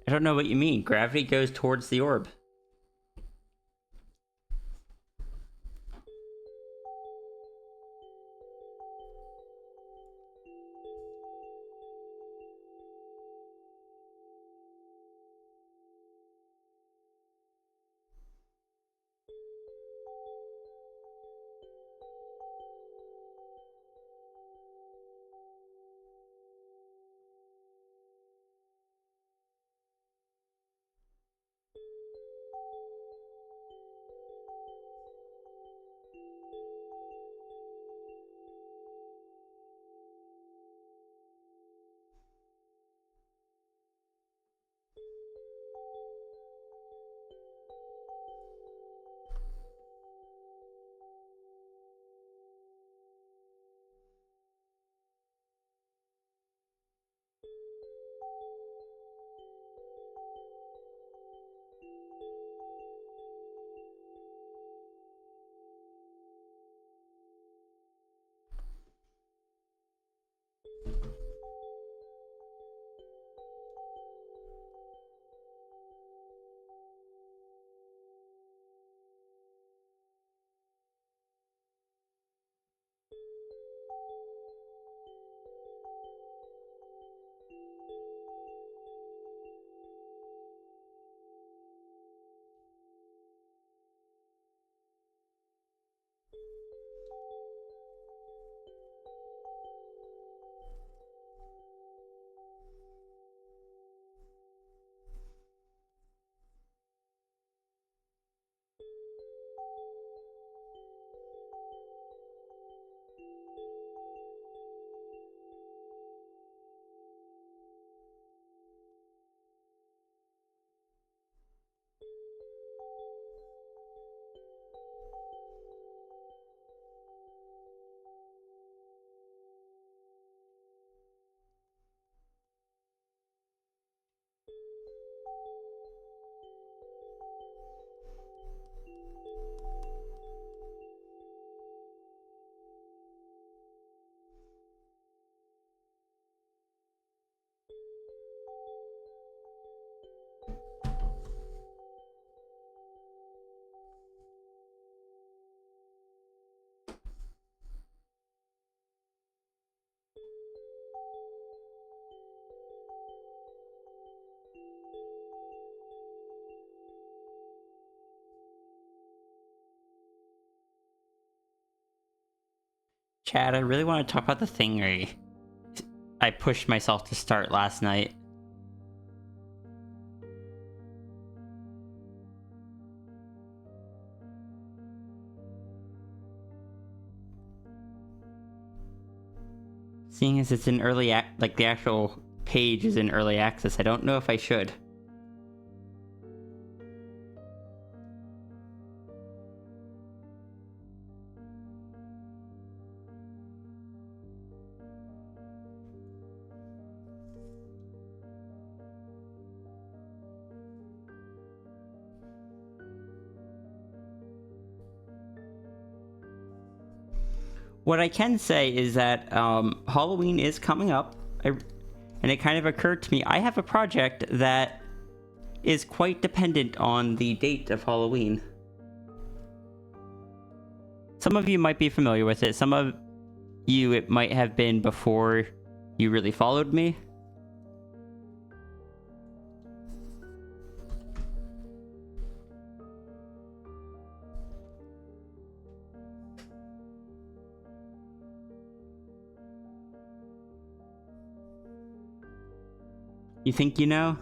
I don't know what you mean. Gravity goes towards the orb. chat. I really want to talk about the thing I pushed myself to start last night. Seeing as it's in like the actual page is in early access, I don't know if I should. What I can say is that Halloween is coming up, and it kind of occurred to me, I have a project that is quite dependent on the date of Halloween. Some of you might be familiar with it. Some of you, it might have been before you really followed me. You think you know?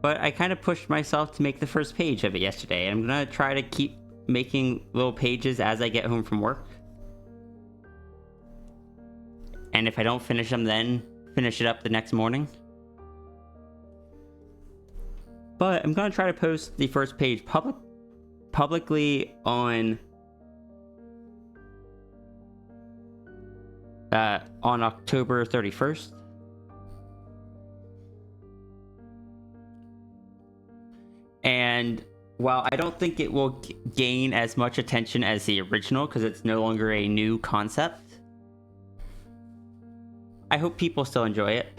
But I kind of pushed myself to make the first page of it yesterday. I'm gonna try to keep making little pages as I get home from work. And if I don't finish them then, finish it up the next morning. But I'm gonna try to post the first page publicly on October 31st. And while I don't think it will gain as much attention as the original because it's no longer a new concept, I hope people still enjoy it.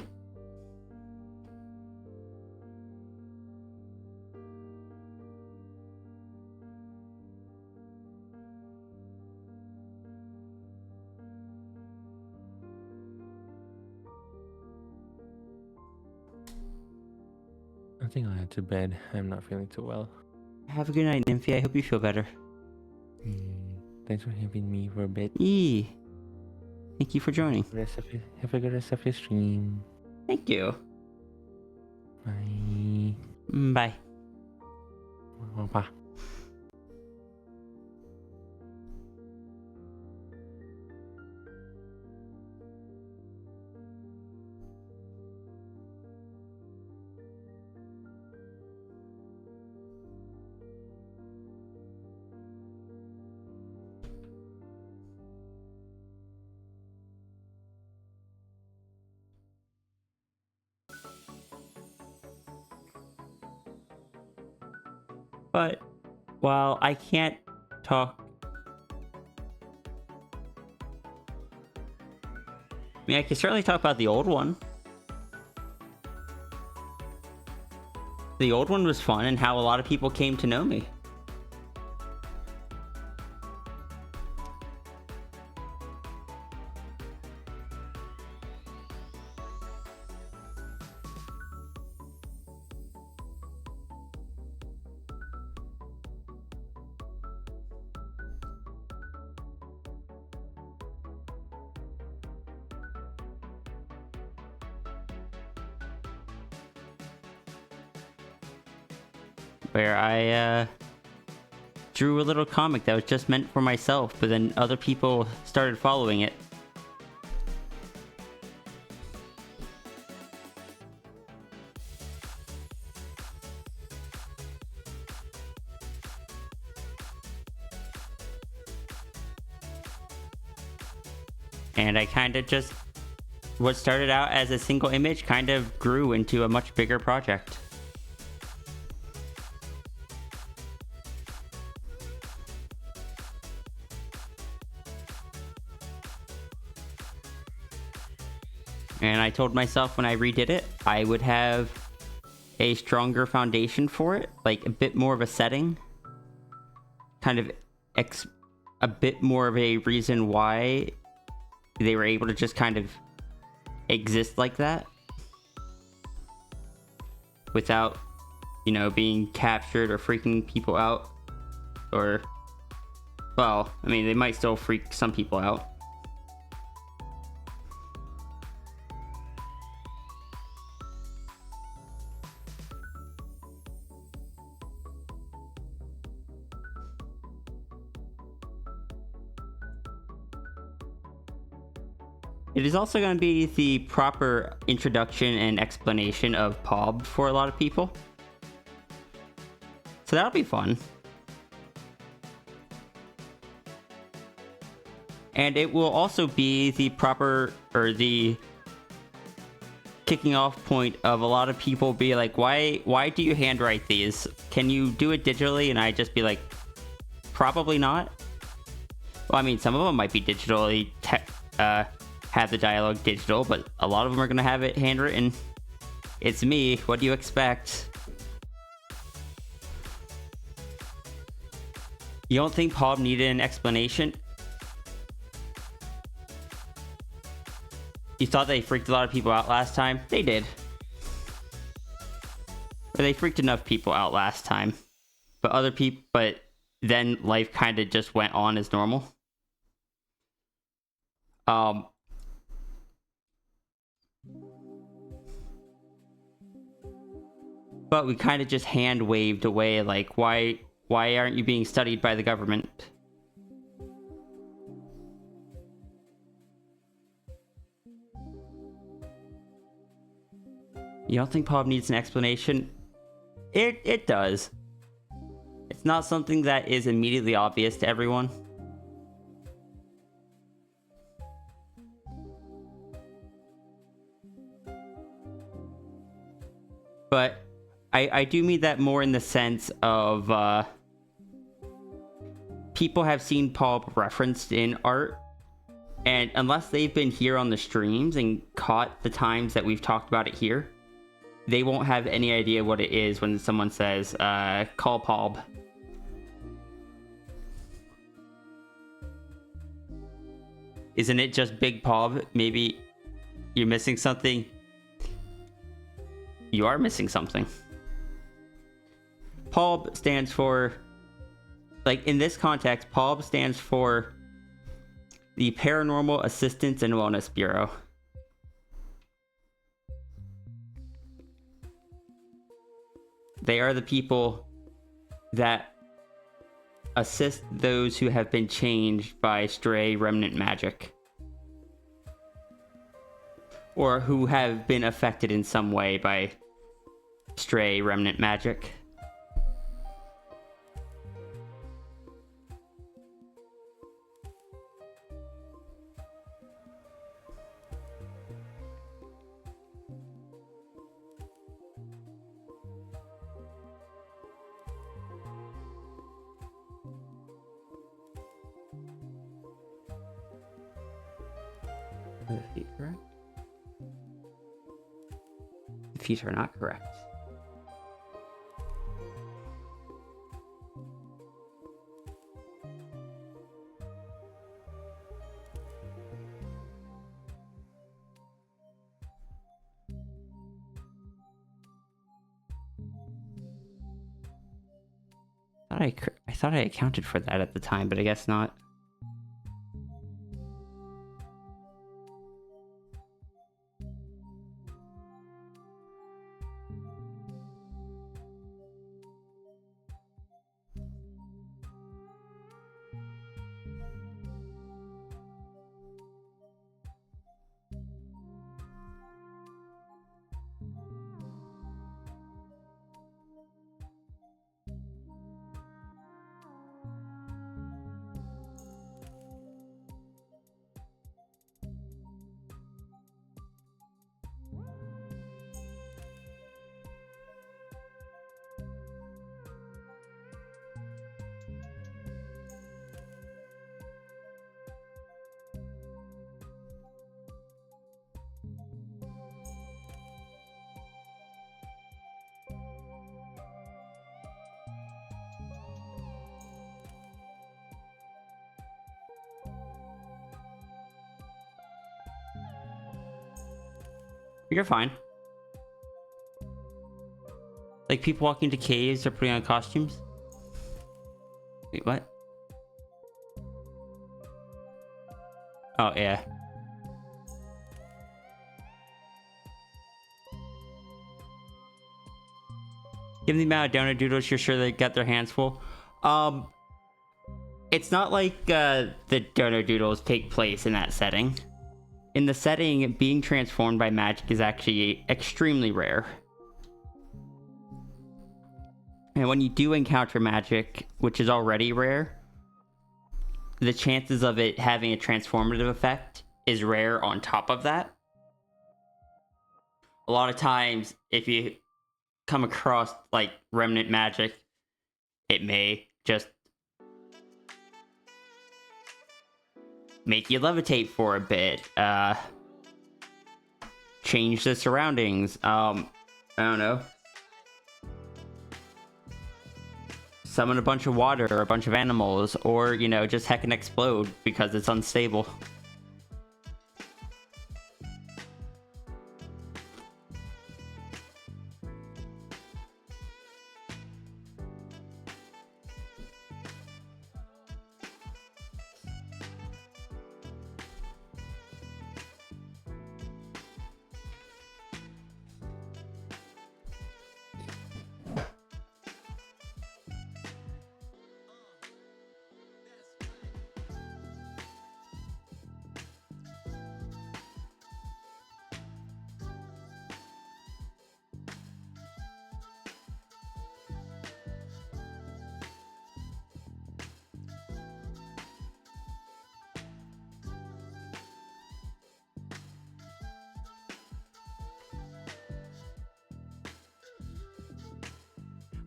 I think I'll head to bed. I'm not feeling too well.
Have a good night, Nymphy. I hope you feel better.
Thanks for having me for a bit.
Thank you for joining.
Have a good rest of your stream.
Thank you.
Bye.
Bye.
Bye.
But while I can't talk, I mean, I can certainly talk about the old one. The old one was fun and how a lot of people came to know me. Where I drew a little comic that was just meant for myself, but then other people started following it. And I kind of just, what started out as a single image kind of grew into a much bigger project. And I told myself when I redid it, I would have a stronger foundation for it, like a bit more of a setting, kind of a bit more of a reason why they were able to just kind of exist like that without, you know, being captured or freaking people out or Well, I mean, they might still freak some people out. It is also going to be the proper introduction and explanation of POB for a lot of people. So that'll be fun. And it will also be the proper, or the kicking off point of a lot of people be like, why do you handwrite these? Can you do it digitally? And I just be like, probably not. Well, I mean, some of them might be digitally, have the dialogue digital, but a lot of them are going to have it handwritten. It's me. What do you expect? You don't think POB needed an explanation? You thought they freaked a lot of people out last time? They did. Or they freaked enough people out last time. But then life kind of just went on as normal. But we kind of just hand waved away, like, why aren't you being studied by the government? You don't think POB needs an explanation? It does. It's not something that is immediately obvious to everyone. But I do mean that more in the sense of people have seen POB referenced in art, and unless they've been here on the streams and caught the times that we've talked about it here, they won't have any idea what it is when someone says, call POB. Isn't it just Big POB? Maybe you're missing something. You are missing something. POB stands for, like in this context, POB stands for the Paranormal Assistance and Wellness Bureau. They are the people that assist those who have been changed by stray remnant magic, or who have been affected in some way by stray remnant magic. Are the feet correct? The feet are not correct. I thought I accounted for that at the time, but I guess not. You're fine. Like people walking into caves or putting on costumes. Wait, what? Oh, yeah. Given the amount of donor doodles, you're sure they got their hands full. It's not like the donor doodles take place in that setting. In the setting, being transformed by magic is actually extremely rare. And when you do encounter magic, which is already rare, the chances of it having a transformative effect is rare on top of that. A lot of times, if you come across like remnant magic, it may just make you levitate for a bit, change the surroundings, I don't know, summon a bunch of water or a bunch of animals, or, you know, just heckin' explode because it's unstable.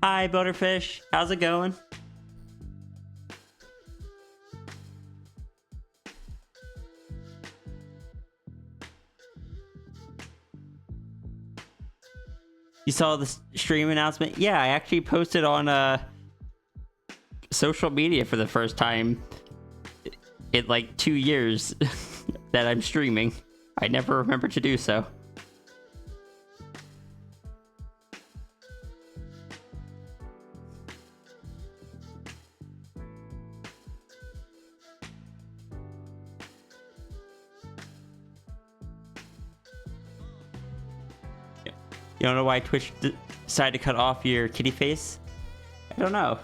Hi, Butterfish. How's it going? You saw the stream announcement? Yeah, I actually posted on social media for the first time in like 2 years that I'm streaming. I never remember to do so. You don't know why Twitch decided to cut off your kitty face? I don't know.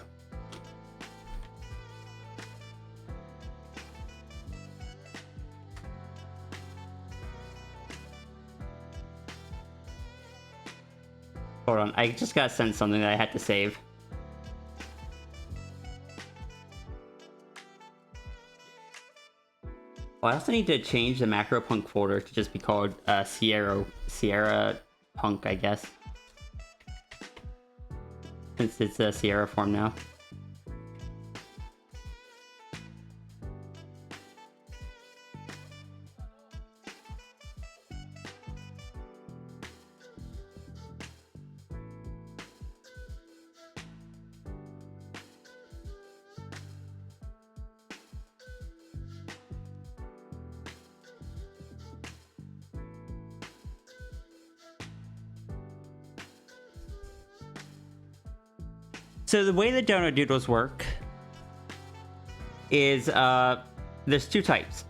Hold on, I just got sent something that I had to save. Well, I also need to change the macro punk folder to just be called Sierra Punk, I guess. Since it's a Sierra form now. So the way the donor doodles work is there's two types.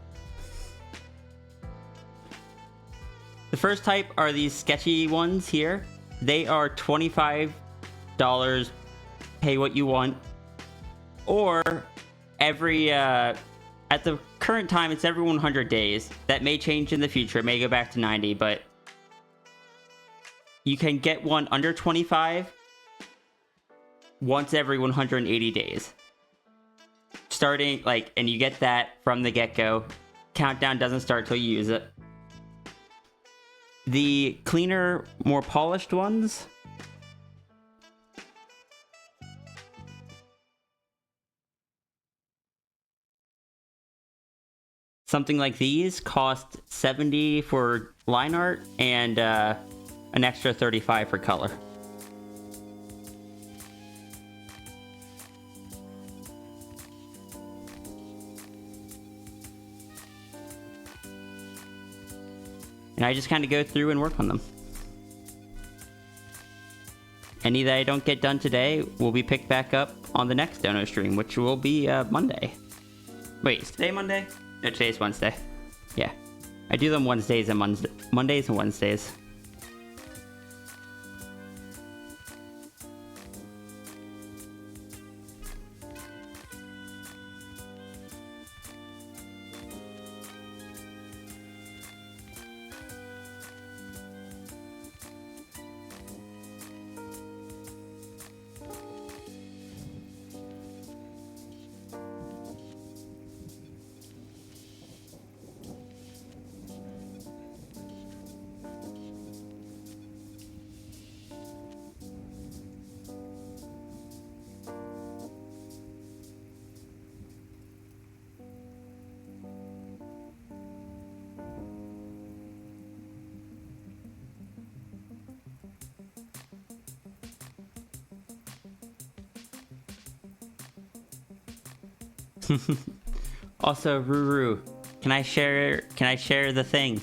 The first type are these sketchy ones here. They are $25, pay what you want, or every at the current time it's every 100 days. That may change in the future. It may go back to 90, but you can get one under 25 once every 180 days. Starting, like, and you get that from the get-go. Countdown doesn't start till you use it. The cleaner, more polished ones, something like these, cost $70 for line art and an extra $35 for color. And I just kind of go through and work on them. Any that I don't get done today will be picked back up on the next dono stream, which will be Monday. Wait, is today Monday? No, today's Wednesday. Yeah. I do them Mondays and Wednesdays. Also, Ruru, can I share the thing?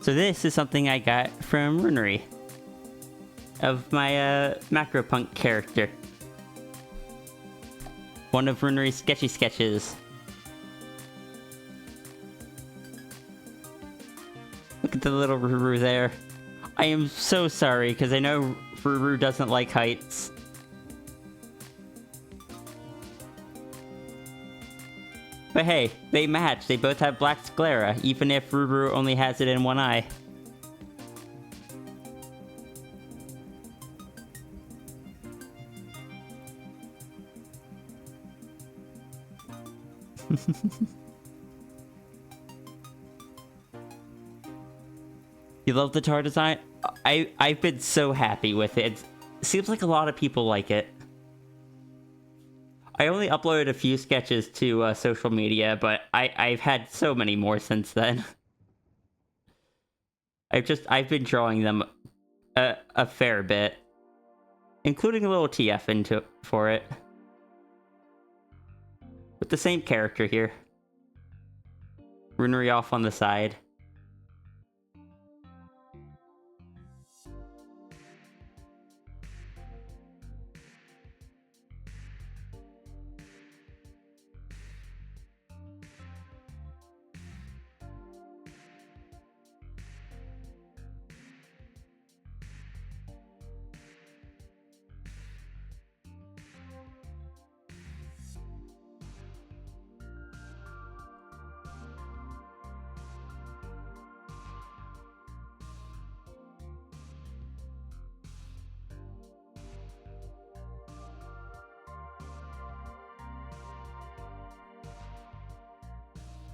So this is something I got from Runery of my Macropunk character. One of Runery's sketchy sketches. Look at the little Ruru there. I am so sorry because I know Ruru doesn't like heights. But hey, they match. They both have black sclera, even if Ruru only has it in one eye. You love the tar design? I've been so happy with it. It seems like a lot of people like it. I only uploaded a few sketches to social media, but I've had so many more since then. I've been drawing them a fair bit, including a little TF for it. With the same character here. Runery off on the side.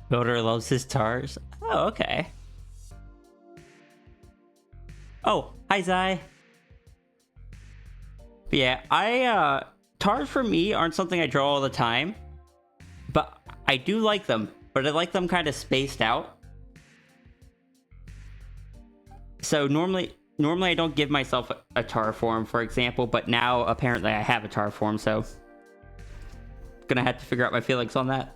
Builder loves his tars. Oh, okay. Oh, hi Zai. But yeah, tars for me aren't something I draw all the time, but I do like them. But I like them kind of spaced out. So normally I don't give myself a tar form, for example, but now apparently I have a tar form, so gonna have to figure out my feelings on that.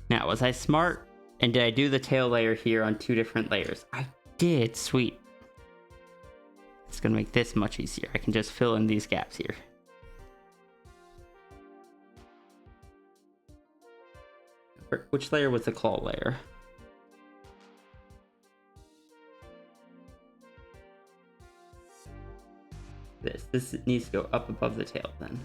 Now, was I smart? And did I do the tail layer here on 2 different layers? I did, sweet. It's gonna make this much easier. I can just fill in these gaps here. Which layer was the claw layer? This This needs to go up above the tail then.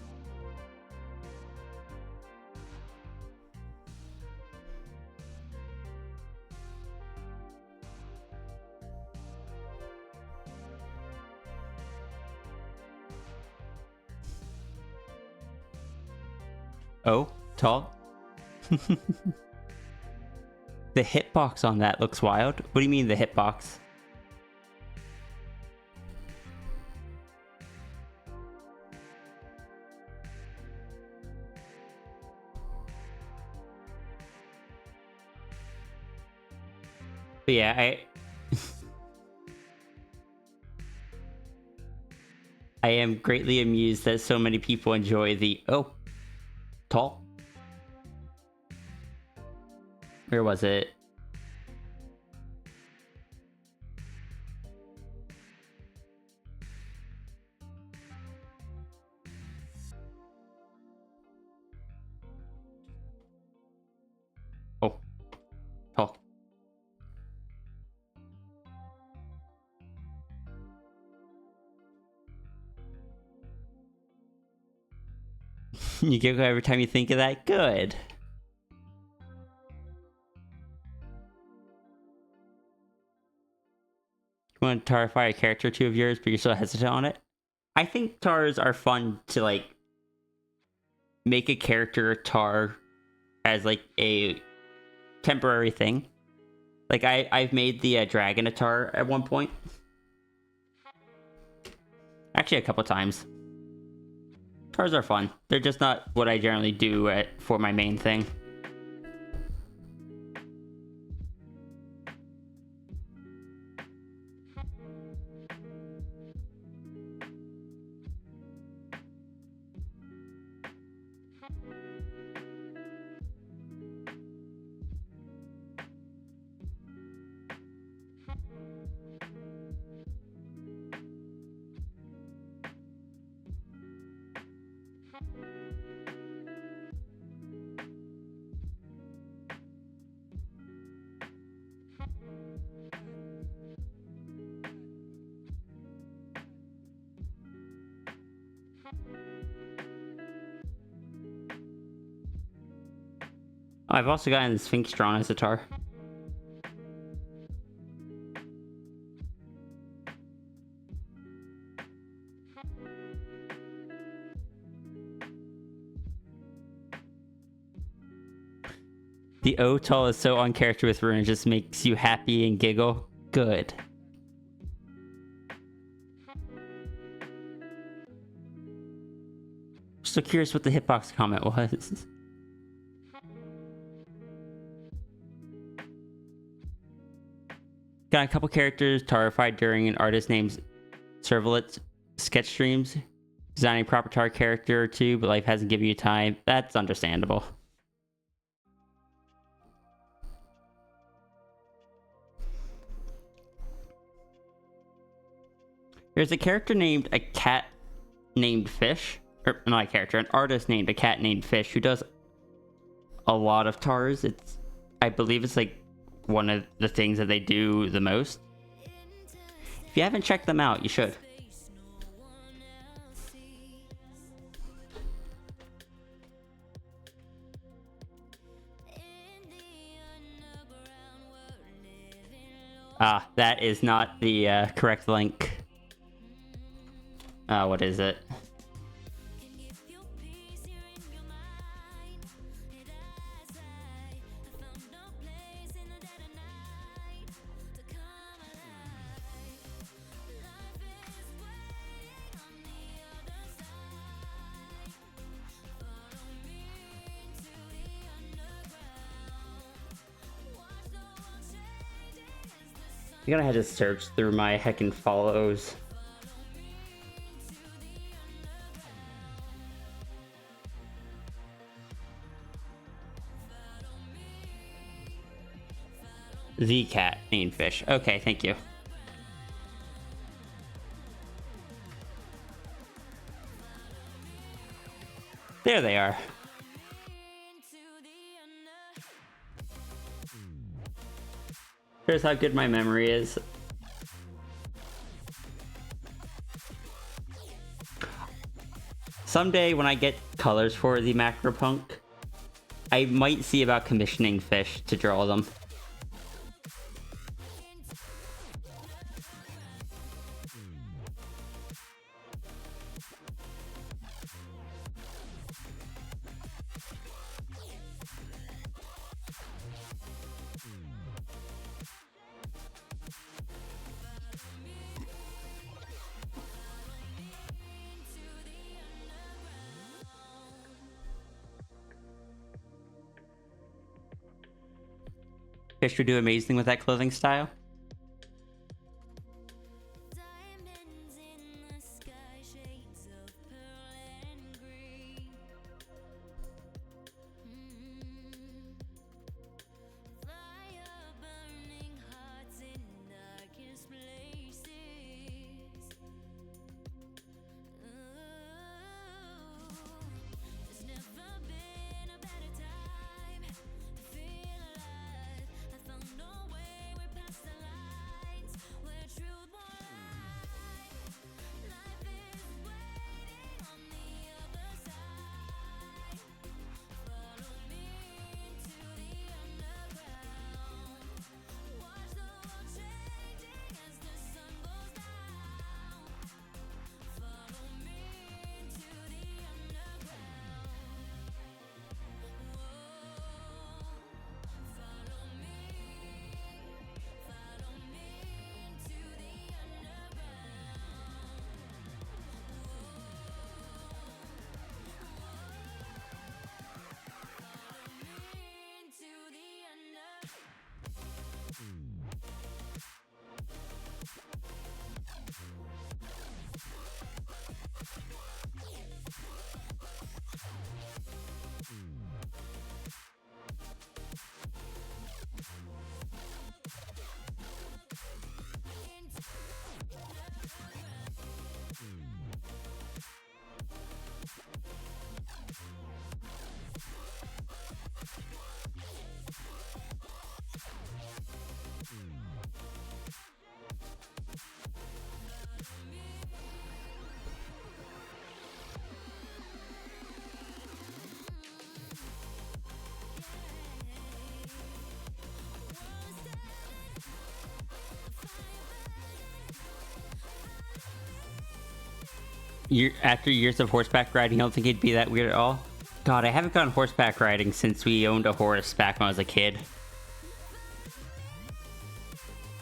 Oh, tall. The hitbox on that looks wild. What do you mean the hitbox? But yeah, I am greatly amused that so many people enjoy the tall. Where was it? Oh, tall. You giggle every time you think of that? Good. You want to tarify a character or two of yours, but you're so hesitant on it? I think tars are fun to, like, make a character tar as, like, a temporary thing. Like, I've made the dragon a tar at one point. Actually, a couple times. Tars are fun. They're just not what I generally do for my main thing. Oh, I've also gotten Sphinx drawn as a tar. The O-Tall is so on character with Rune, it just makes you happy and giggle. Good. So curious what the hitbox comment was. Got a couple characters tarified during an artist named Servlet's sketch streams. Designing proper tar character or two, but life hasn't given you time. That's understandable. There's a character named a cat named Fish. Or not a character, an artist named a cat named Fish who does a lot of tars. I believe it's like one of the things that they do the most. If you haven't checked them out, you should. Ah, that is not the correct link. What is it? I'm gonna have to search through my heckin' follows. The cat named Fish. Okay, thank you. There they are. Here's how good my memory is. Someday when I get colors for the Macropunk, I might see about commissioning fish to draw them. Fish would do amazing with that clothing style. After years of horseback riding, I don't think it'd be that weird at all. God, I haven't gone horseback riding since we owned a horse back when I was a kid.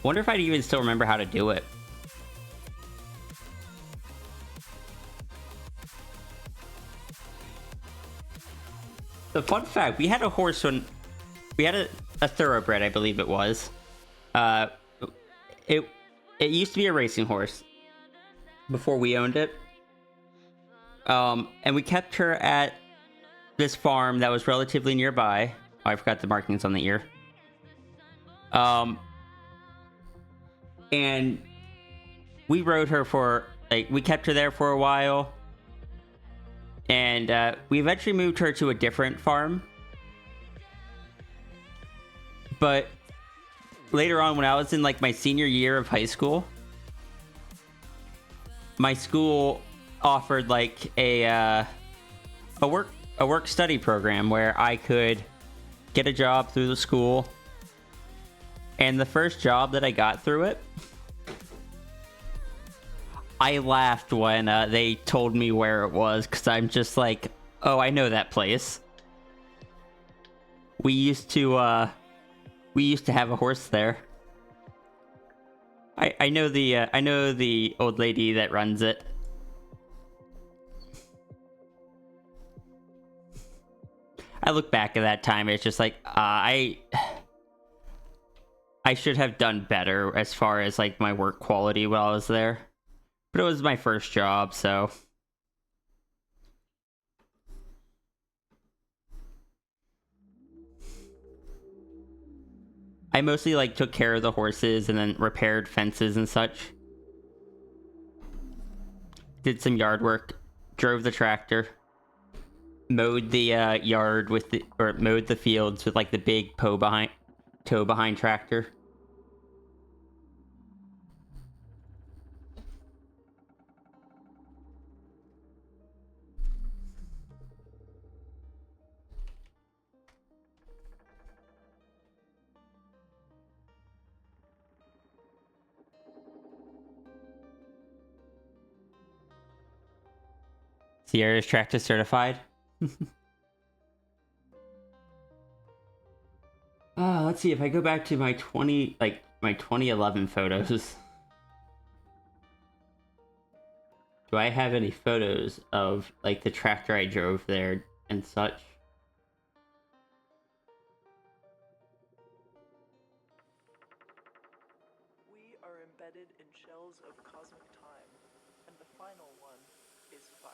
Wonder if I'd even still remember how to do it. The fun fact, we had a horse when... We had a thoroughbred, I believe it was. It used to be a racing horse before we owned it. And we kept her at this farm that was relatively nearby. Oh, I forgot the markings on the ear. And we rode her for, like, we kept her there for a while. And we eventually moved her to a different farm. But later on, when I was in, like, my senior year of high school, my school offered, like, a work study program where I could get a job through the school. And the first job that I got through it, I laughed when they told me where it was, because I'm just like, oh, I know that place. We used to have a horse there. I know the old lady that runs it. I look back at that time, it's just like, I should have done better as far as, like, my work quality while I was there. But it was my first job, so... I mostly, like, took care of the horses and then repaired fences and such. Did some yard work. Drove the tractor. Mowed the yard with the... Or mowed the fields with, like, the big toe behind tractor. Sierra's tractor certified. Let's see if I go back to my 2011 photos. Do I have any photos of like the tractor I drove there and such?
We are embedded in shells of cosmic time, and the final one is fire.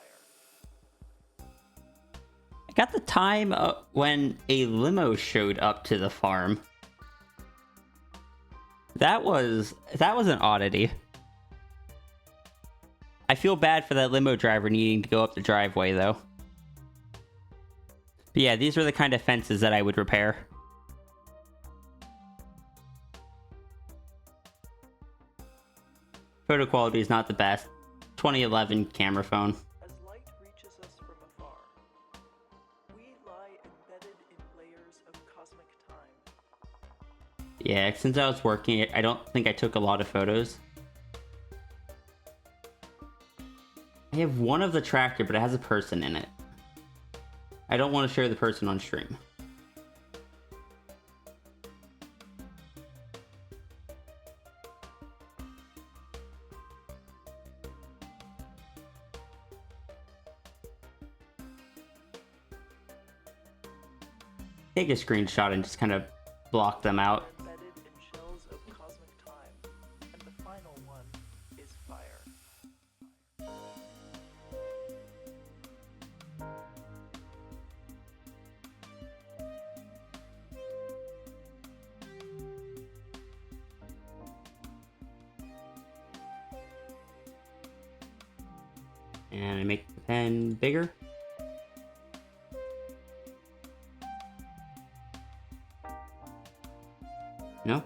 I got the time when a limo showed up to the farm. That was an oddity. I feel bad for that limo driver needing to go up the driveway, though. But yeah, these were the kind of fences that I would repair. Photo quality is not the best. 2011 camera phone.
As light reaches us from afar, we lie embedded in layers of cosmic time.
Yeah, since I was working, I don't think I took a lot of photos. I have one of the tractor, but it has a person in it. I don't want to show the person on stream. Take a screenshot and just kind of block them out.
Embedded in shells of cosmic time, and the final one is fire.
And I make the pen bigger. No?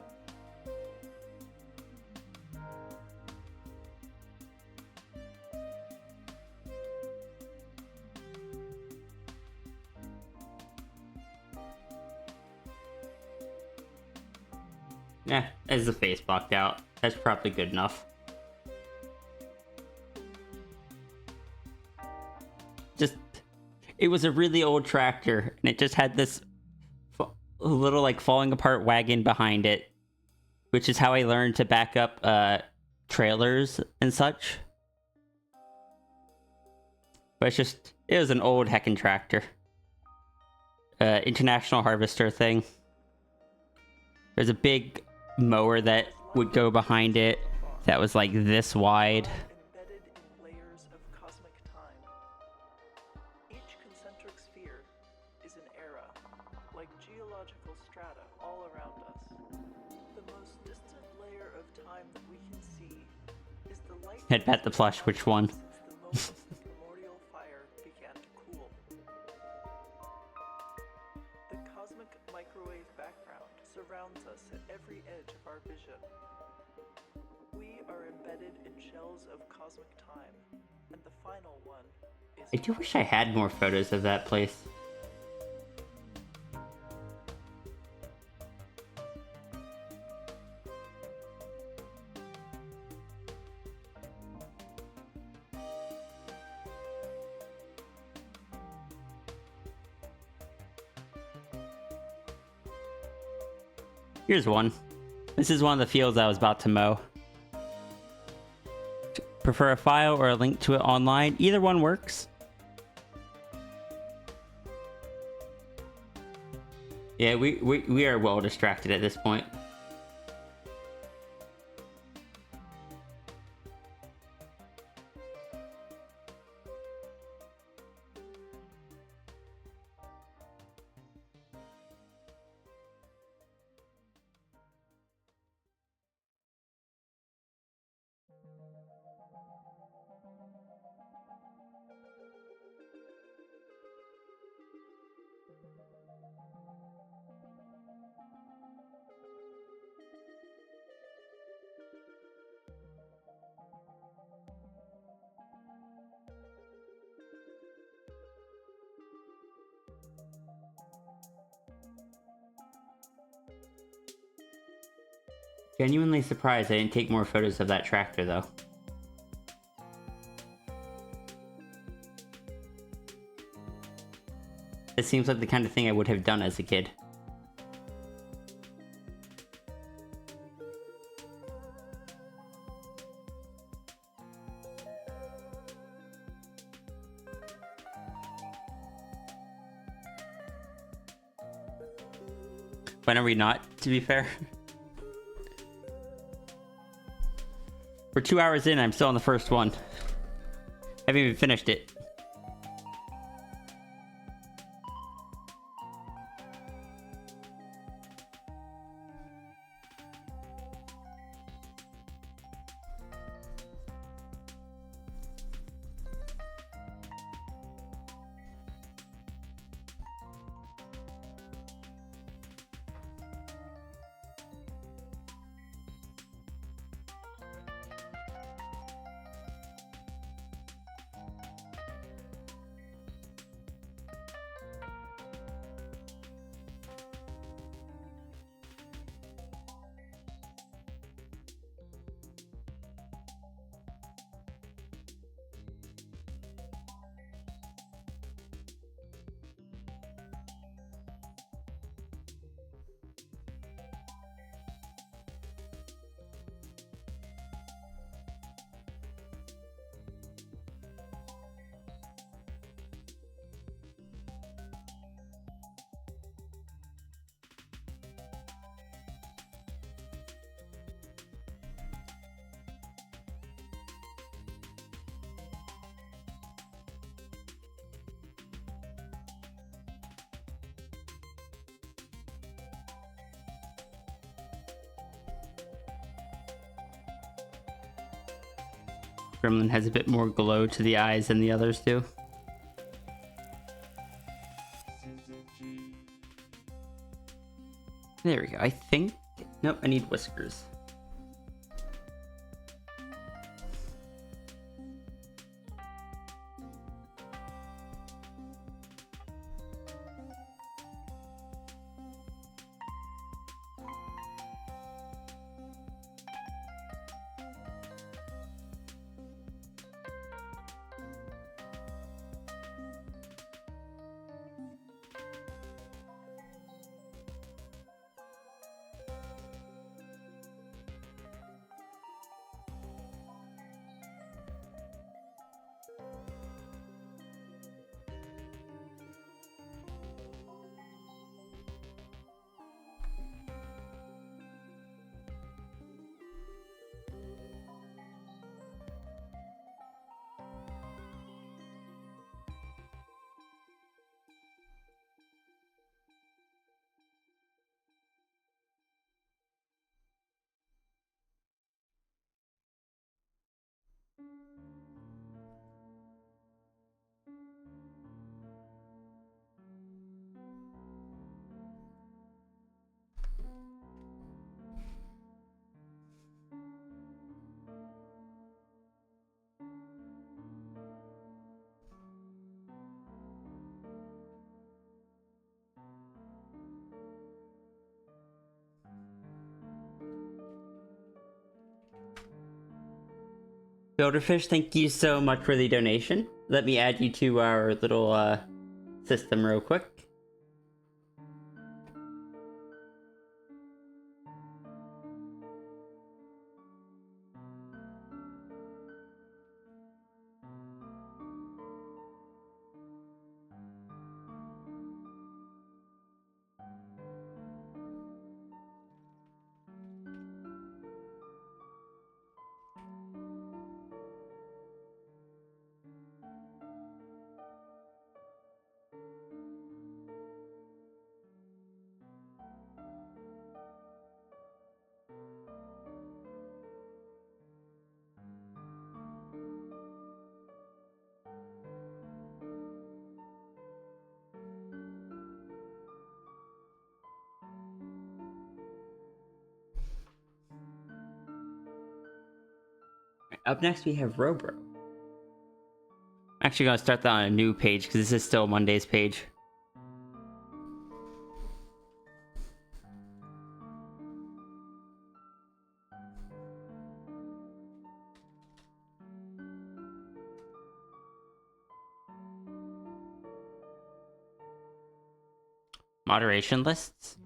Yeah, as the face blocked out. That's probably good enough. Just, it was a really old tractor, and it just had this little like falling apart wagon behind it, which is how I learned to back up trailers and such. But it's just, it was an old heckin' tractor. International Harvester thing. There's a big mower that would go behind it that was like this wide.
Embedded in layers of cosmic time. Each concentric sphere is an era, like geological strata all around us. The most distant layer of time that we can see is the light.
I'd bet the plush which one.
Since the moment the primordial fire began to cool. The cosmic microwave background surrounds us at every edge of our vision. We are embedded in shells of cosmic time, and the final one is.
I do wish I had more photos of that place. Here's one. This is one of the fields I was about to mow. Prefer a file or a link to it online? Either one works. Yeah, we are well distracted at this point. Genuinely surprised I didn't take more photos of that tractor, though. It seems like the kind of thing I would have done as a kid. When are we not, to be fair? We're 2 hours in, I'm still on the first one. Haven't even finished it. Gremlin has a bit more glow to the eyes than the others do. There we go. I think... Nope, I need whiskers. Builderfish, thank you so much for the donation. Let me add you to our little system real quick. Up next, we have Robro. I'm actually going to start that on a new page because this is still Monday's page. Moderation lists?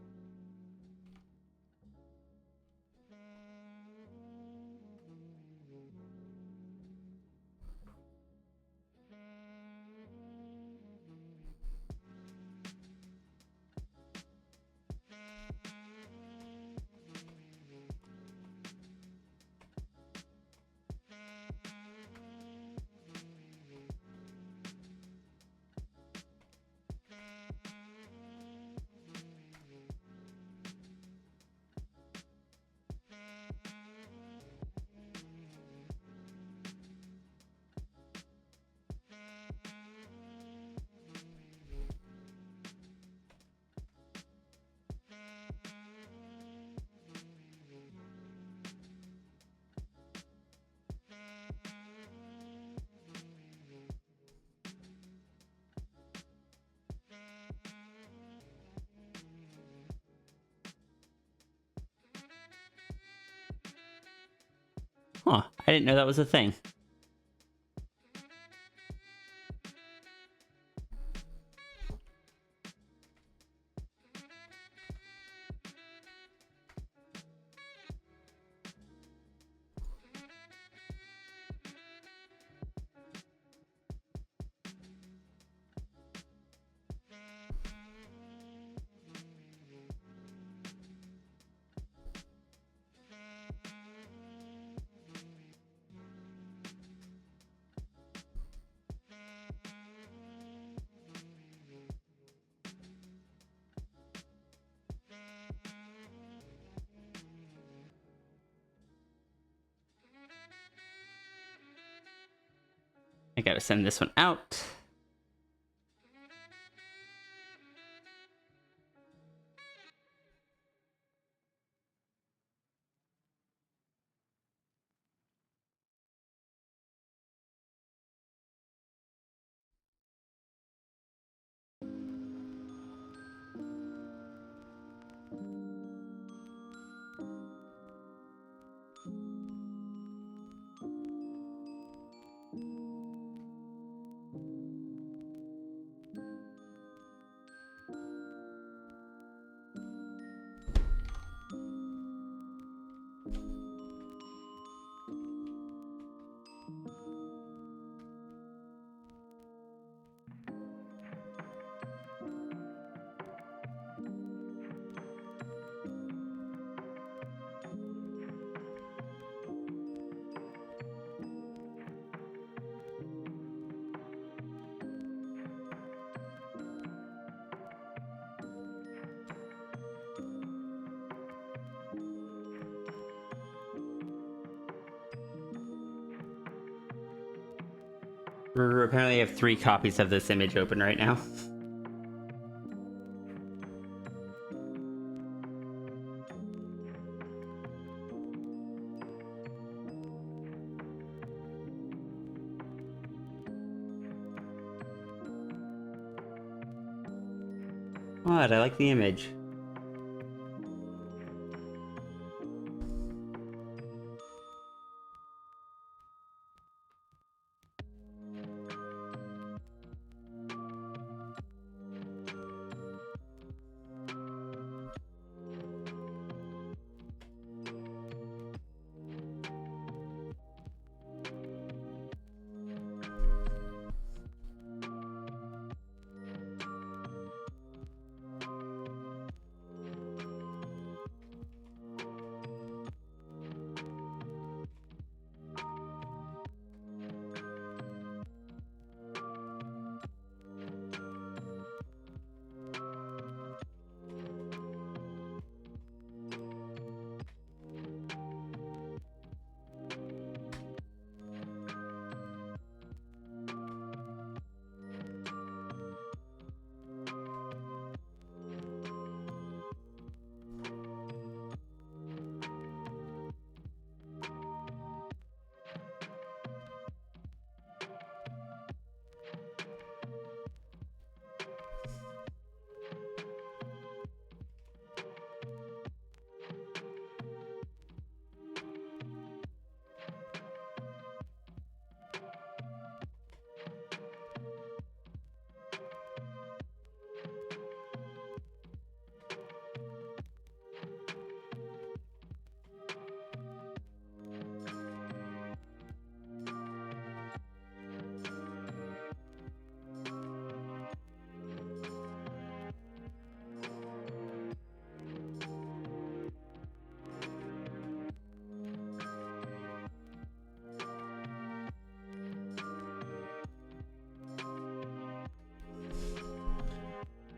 Huh, I didn't know that was a thing. I gotta send this one out. We apparently have 3 copies of this image open right now. What? I like the image.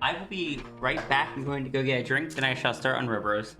I will be right back. I'm going to go get a drink, then I shall start on Ribros.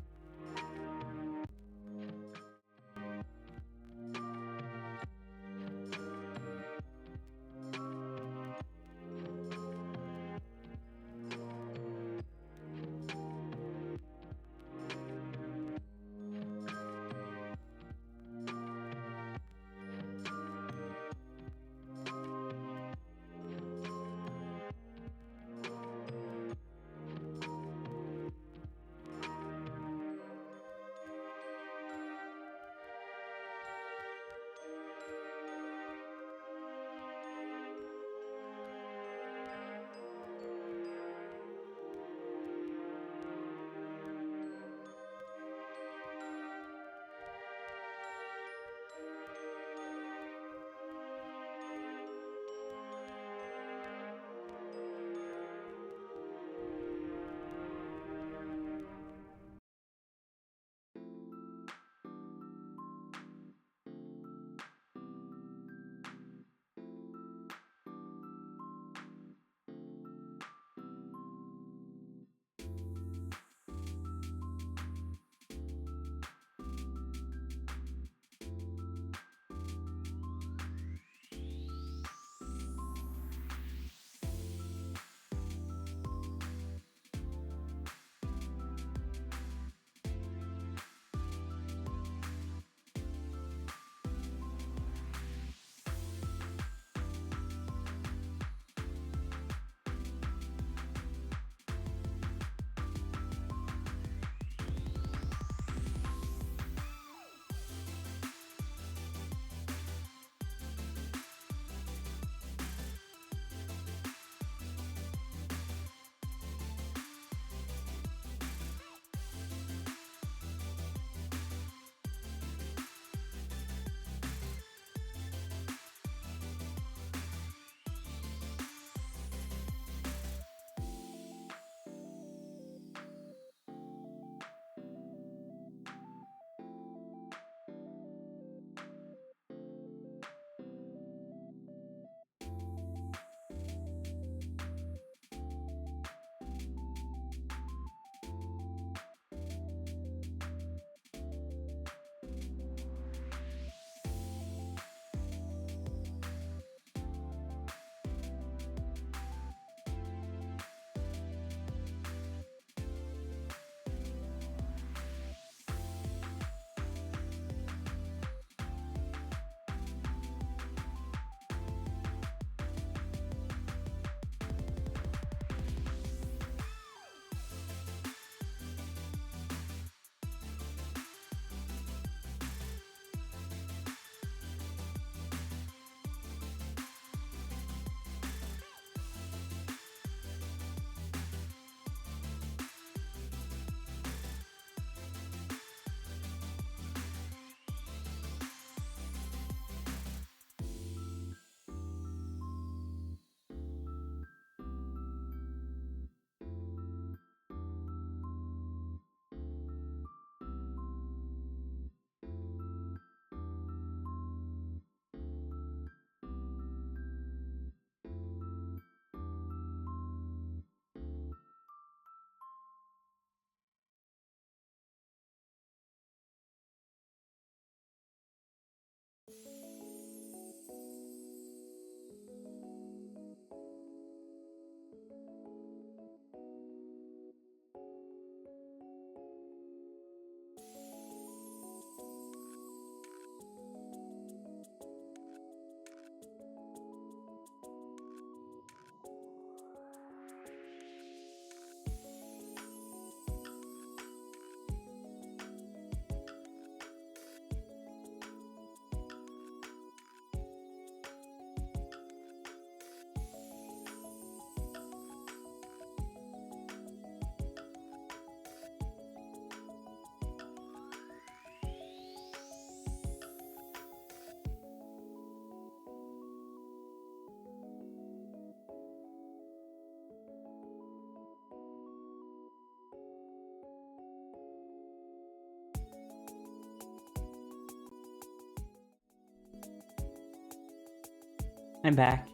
I'm back.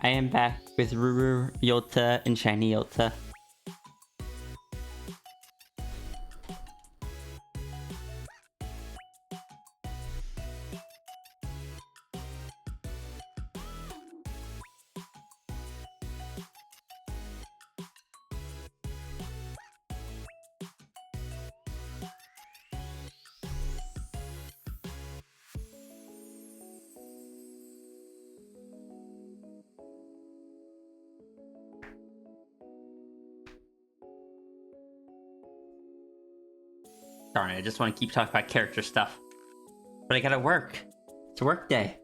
I am back. with Ruru, Yolta, and Shiny Yolta. Darn it, I just want to keep talking about character stuff. But I gotta work. It's a work day.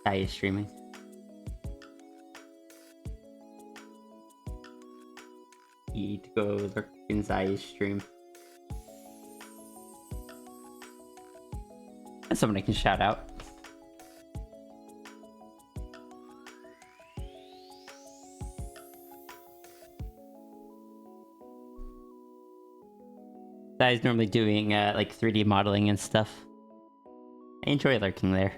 Zai is streaming. Need to go lurk in Zai's stream. And someone I can shout out. Zai's normally doing like 3D modeling and stuff. I enjoy lurking there.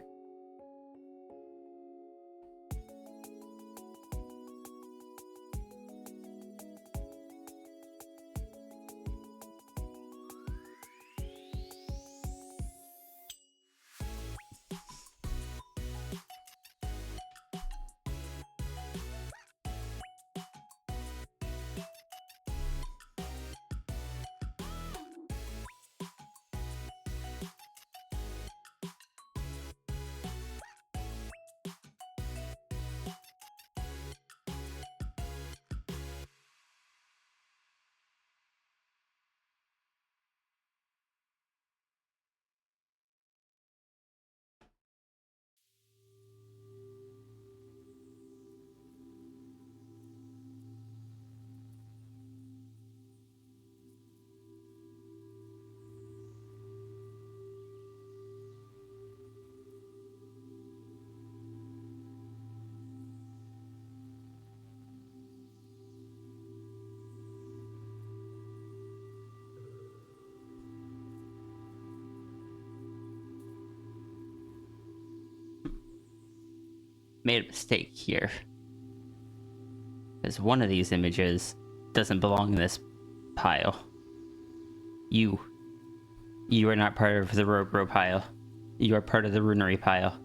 Made a mistake here. Because one of these images doesn't belong in this pile. You are not part of the Robro pile. You are part of the Runary pile.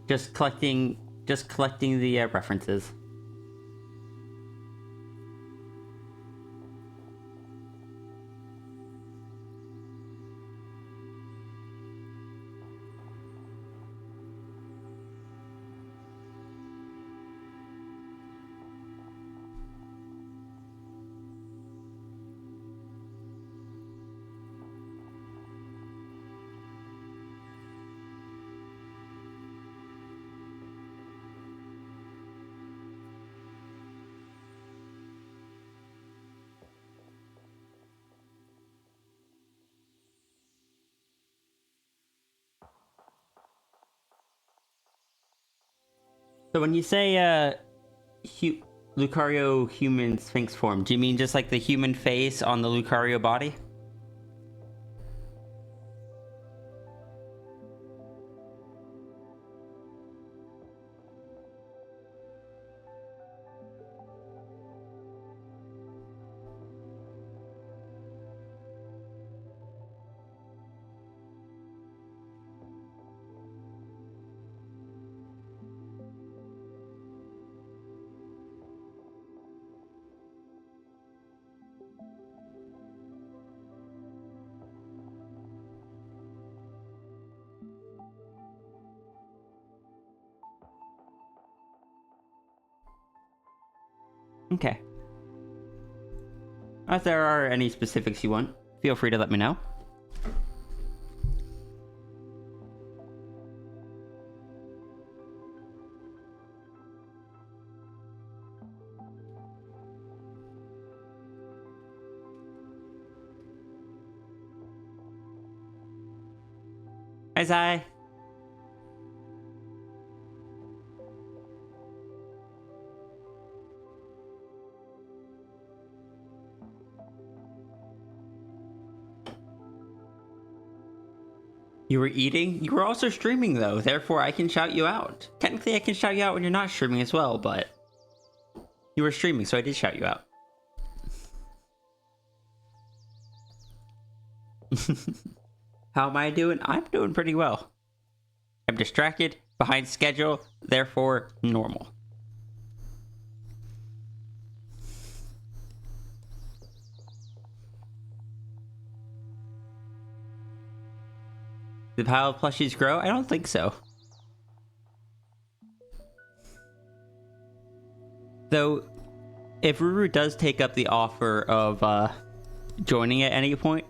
Just collecting the references. So when you say Lucario human sphinx form, do you mean just like the human face on the Lucario body? Okay. If there are any specifics you want, feel free to let me know. Hi, Zai. You were eating? You were also streaming, though. Therefore, I can shout you out. Technically, I can shout you out when you're not streaming as well, but... You were streaming, so I did shout you out. How am I doing? I'm doing pretty well. I'm distracted, behind schedule, therefore, normal. Did the pile of plushies grow? I don't think so. Though, if Ruru does take up the offer of joining at any point,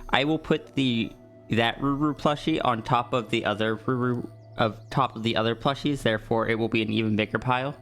I will put that Ruru plushie on top of the other Ruru top of the other plushies. Therefore, it will be an even bigger pile.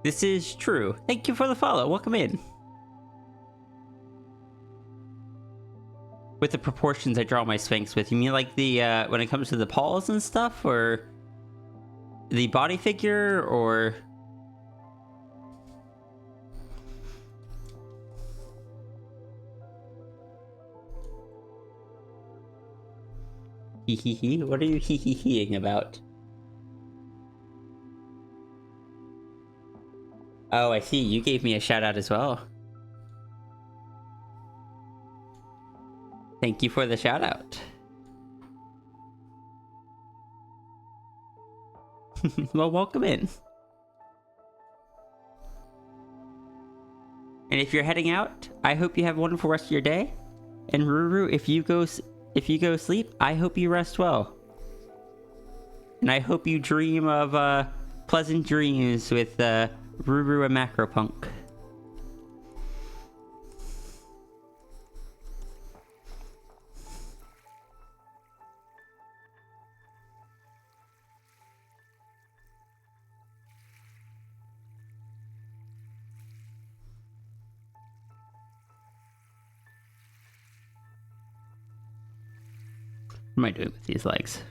This is true. Thank you for the follow. Welcome in. With the proportions I draw my Sphinx with, you mean like the when it comes to the paws and stuff, or the body figure, or hee hee hee? What are you hee hee heeing about? Oh, I see. You gave me a shout out as well. Thank you for the shout out. Well, welcome in. And if you're heading out, I hope you have a wonderful rest of your day. And Ruru, if you go sleep, I hope you rest well. And I hope you dream of pleasant dreams with Ruru and Macropunk. What am I doing with these legs?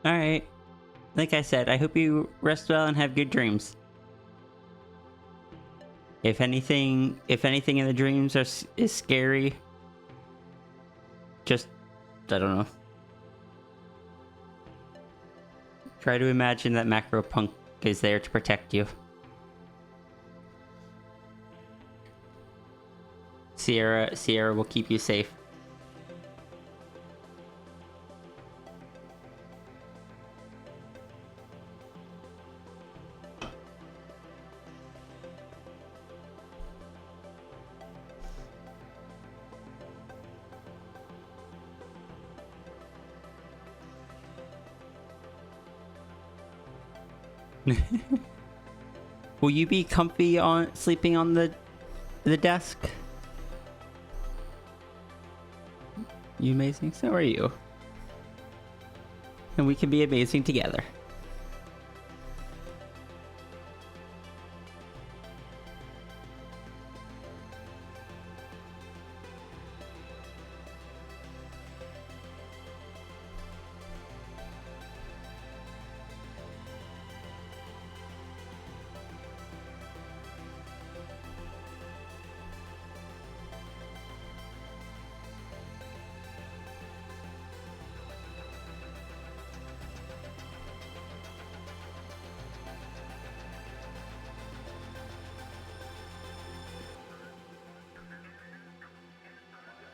Alright. Like I said, I hope you rest well and have good dreams. If anything in the dreams is scary, just, I don't know. Try to imagine that Macropunk is there to protect you. Sierra will keep you safe. Will you be comfy on sleeping on the desk? You amazing? So are you. And we can be amazing together.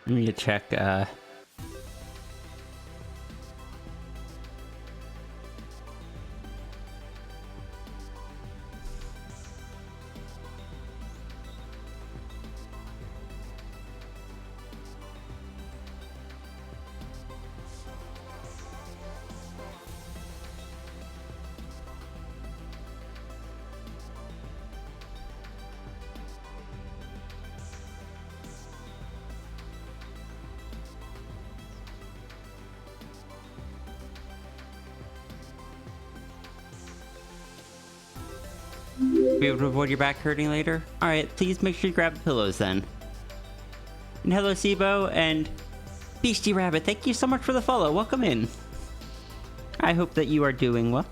I need to check, be able to avoid your back hurting later? Alright, please make sure you grab the pillows then. And hello, Sibo, and Beastie Rabbit, thank you so much for the follow. Welcome in. I hope that you are doing well.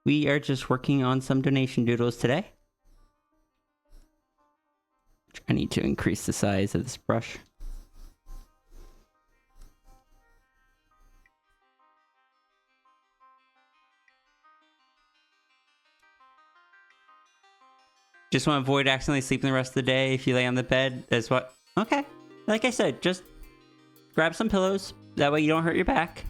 We are just working on some donation doodles today. I need to increase the size of this brush. Just want to avoid accidentally sleeping the rest of the day if you lay on the bed. That's what... Okay. Like I said, just grab some pillows. That way you don't hurt your back.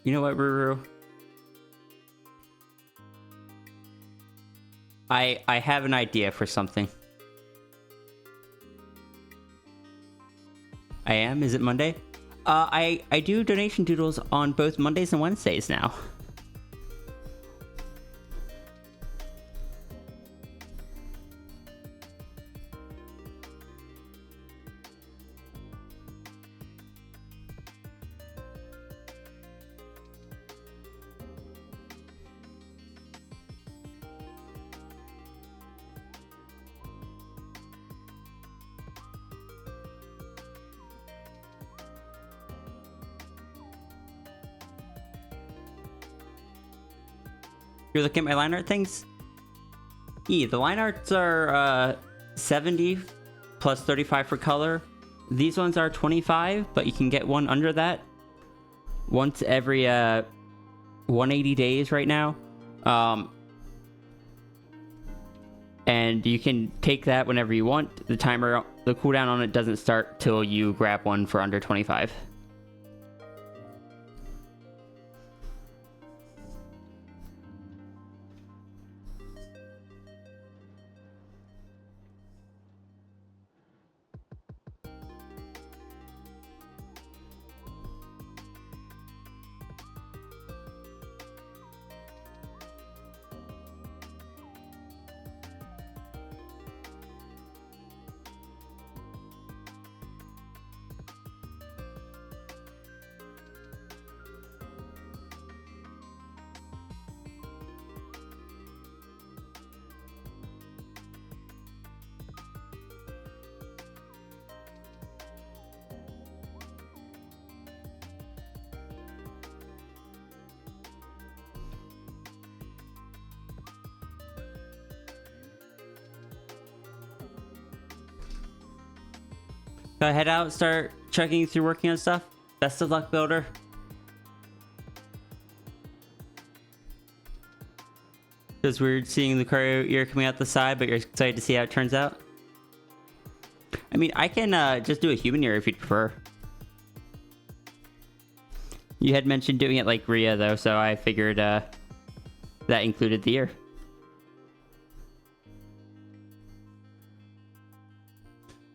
You know what, Ruru? I have an idea for something. I am? Is it Monday? I do donation doodles on both Mondays and Wednesdays now. You're looking at my line art things? The line arts are 70 plus 35 for color. These ones are 25, but you can get one under that once every 180 days right now. And you can take that whenever you want. The timer, the cooldown on it doesn't start till you grab one for under 25. Go head out, start checking through working on stuff. Best of luck, Builder. Feels weird seeing the cryo ear coming out the side, but you're excited to see how it turns out. I mean, I can just do a human ear if you'd prefer. You had mentioned doing it like Rhea, though, so I figured that included the ear.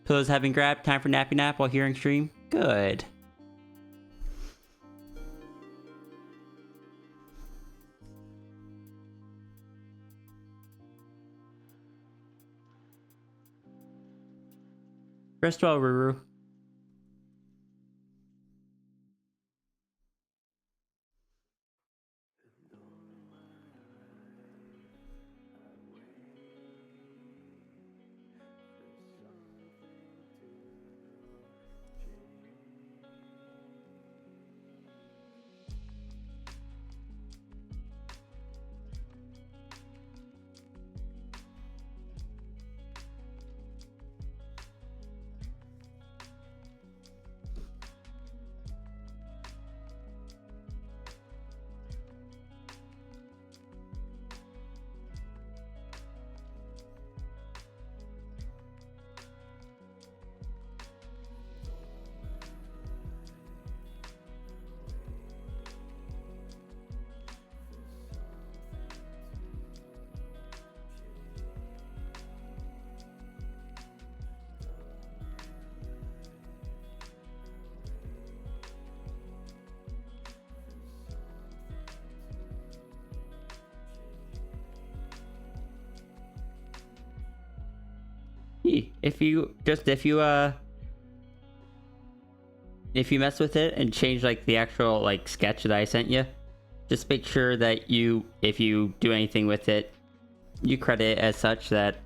Pillows having grabbed. Time for nappy nap while hearing stream. Good. Rest well, Ruru. If you mess with it and change like the actual like sketch that I sent you, just make sure that if you do anything with it, you credit it as such that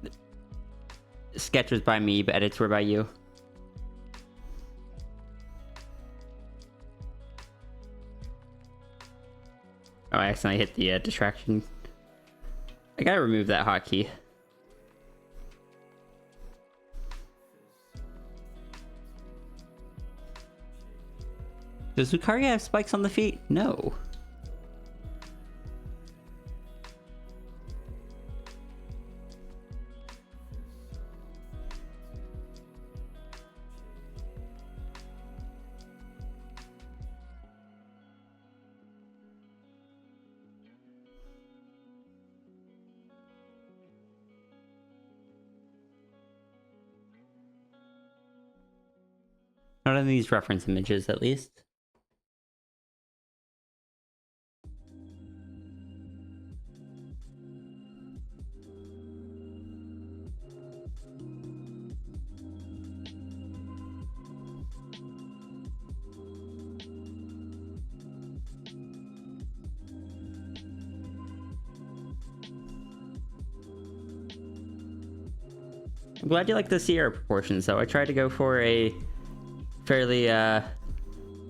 sketch was by me but edits were by you. Oh, I accidentally hit the distraction. I gotta remove that hotkey. Does Lucaria have spikes on the feet? No. Not in these reference images, at least. I'm glad you like the Sierra proportions, though. I tried to go for a fairly,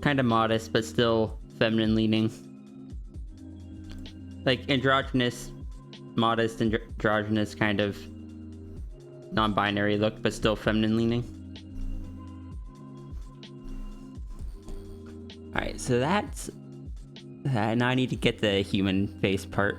kind of modest, but still feminine leaning. Like, androgynous, modest, androgynous, kind of non-binary look, but still feminine leaning. Alright, so that's... now I need to get the human face part.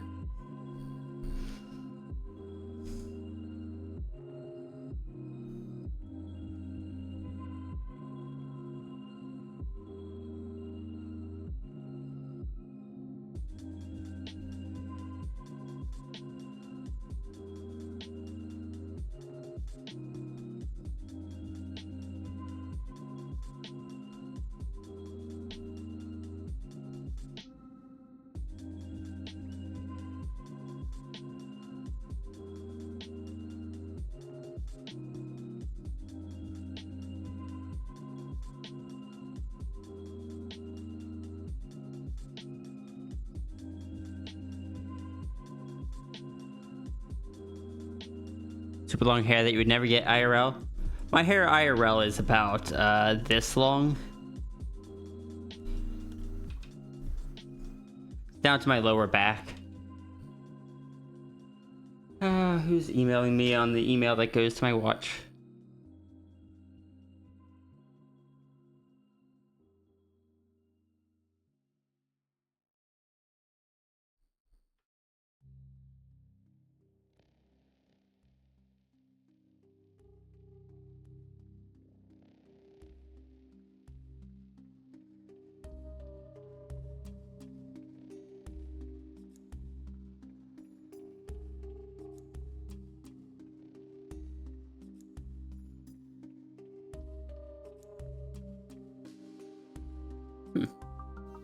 Super long hair that you would never get IRL. My hair IRL is about this long. Down to my lower back. Who's emailing me on the email that goes to my watch?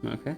Okay.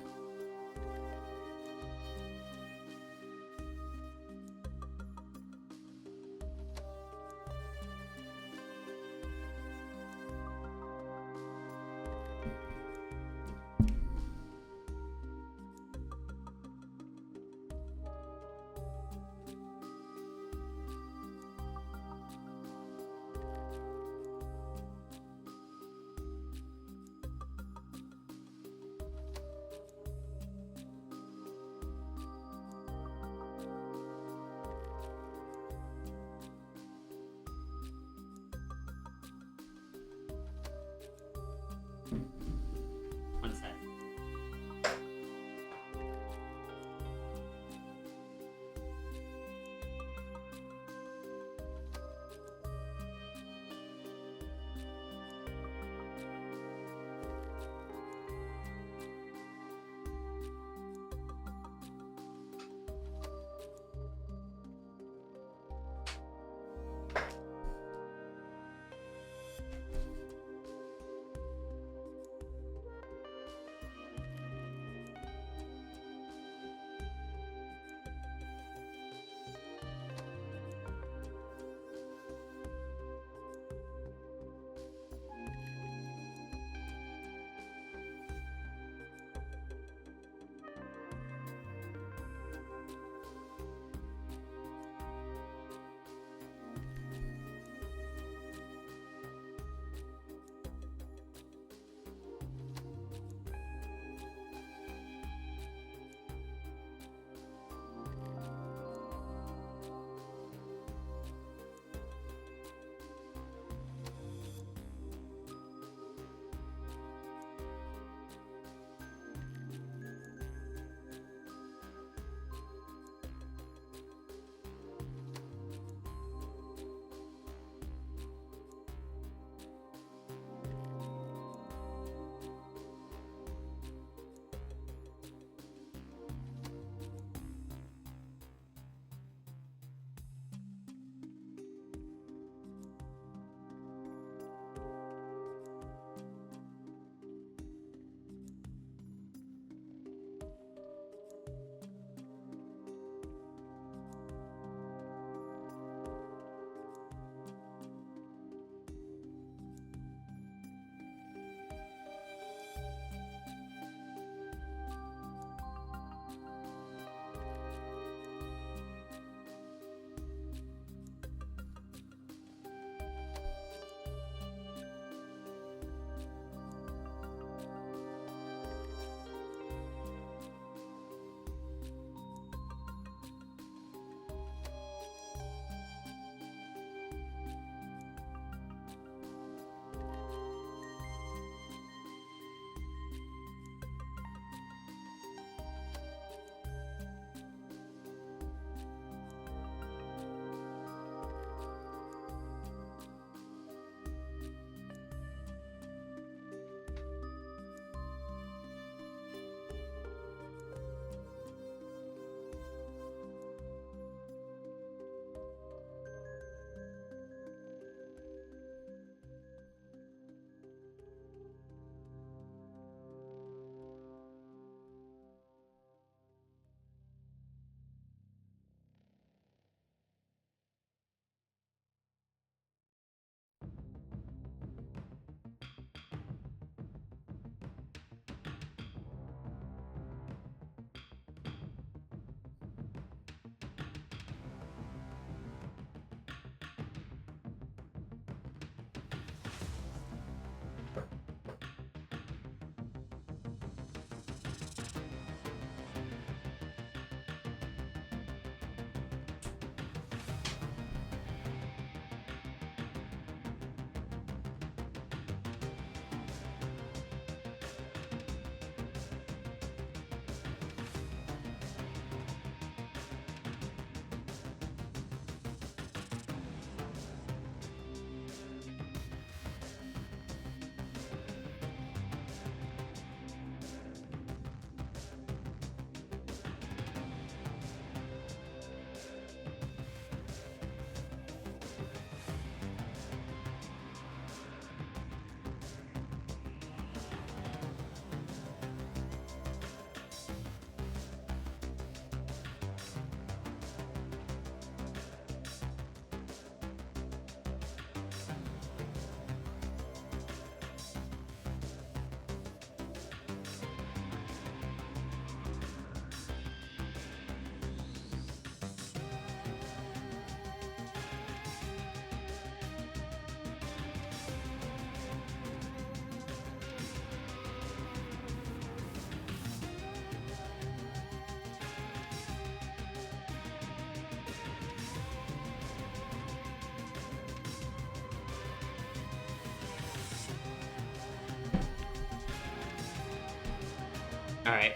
All right.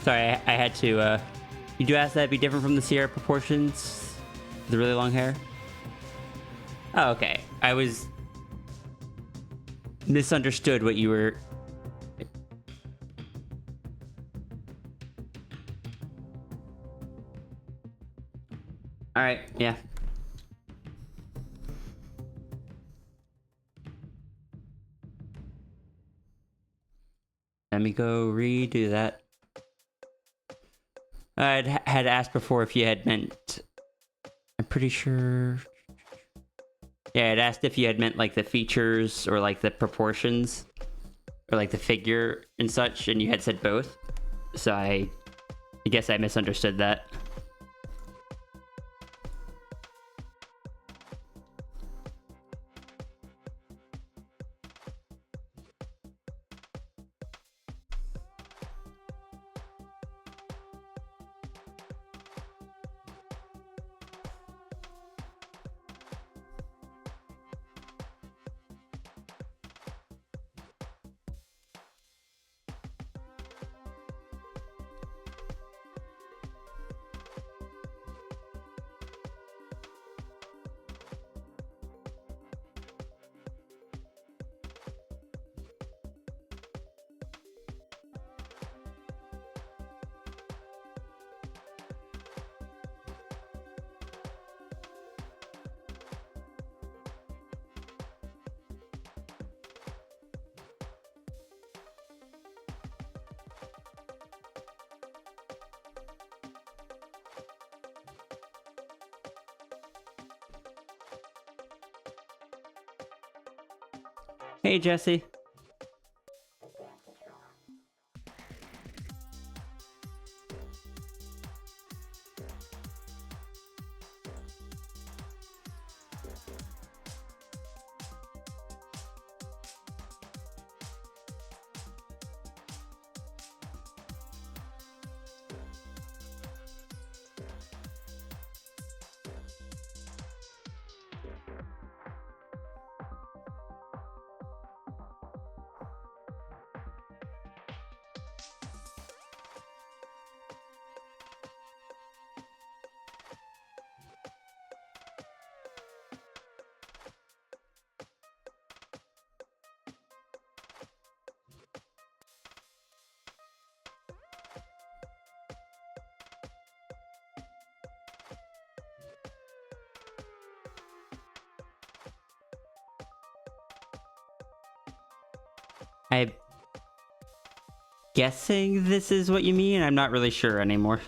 Sorry, I had to, you do ask that be different from the Sierra proportions? The really long hair? Oh, okay. I was misunderstood what you were... Alright, yeah. Let me go redo that. I had asked before if you had meant... I'm pretty sure... Yeah, I'd asked if you had meant like the features or like the proportions or like the figure and such, and you had said both. So I guess I misunderstood that. Hey, Jesse. I'm guessing this is what you mean. I'm not really sure anymore.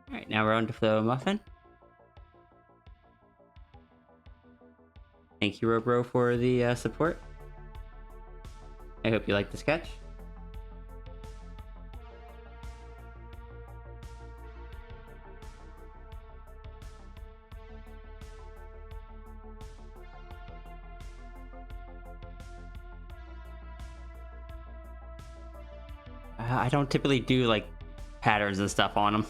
Alright, now we're on to Flow Muffin. Thank you, Robro, for the support. I hope you like the sketch. I don't typically do like patterns and stuff on them.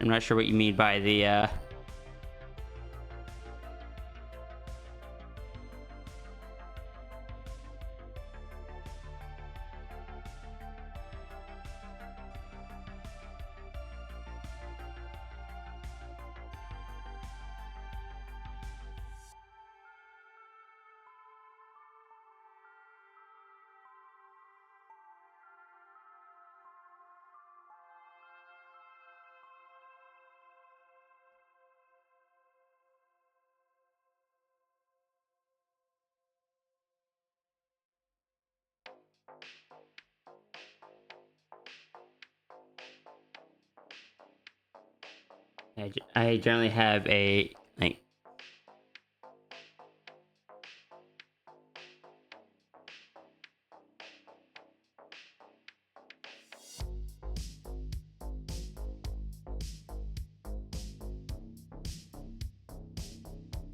I'm not sure what you mean by the I generally have a like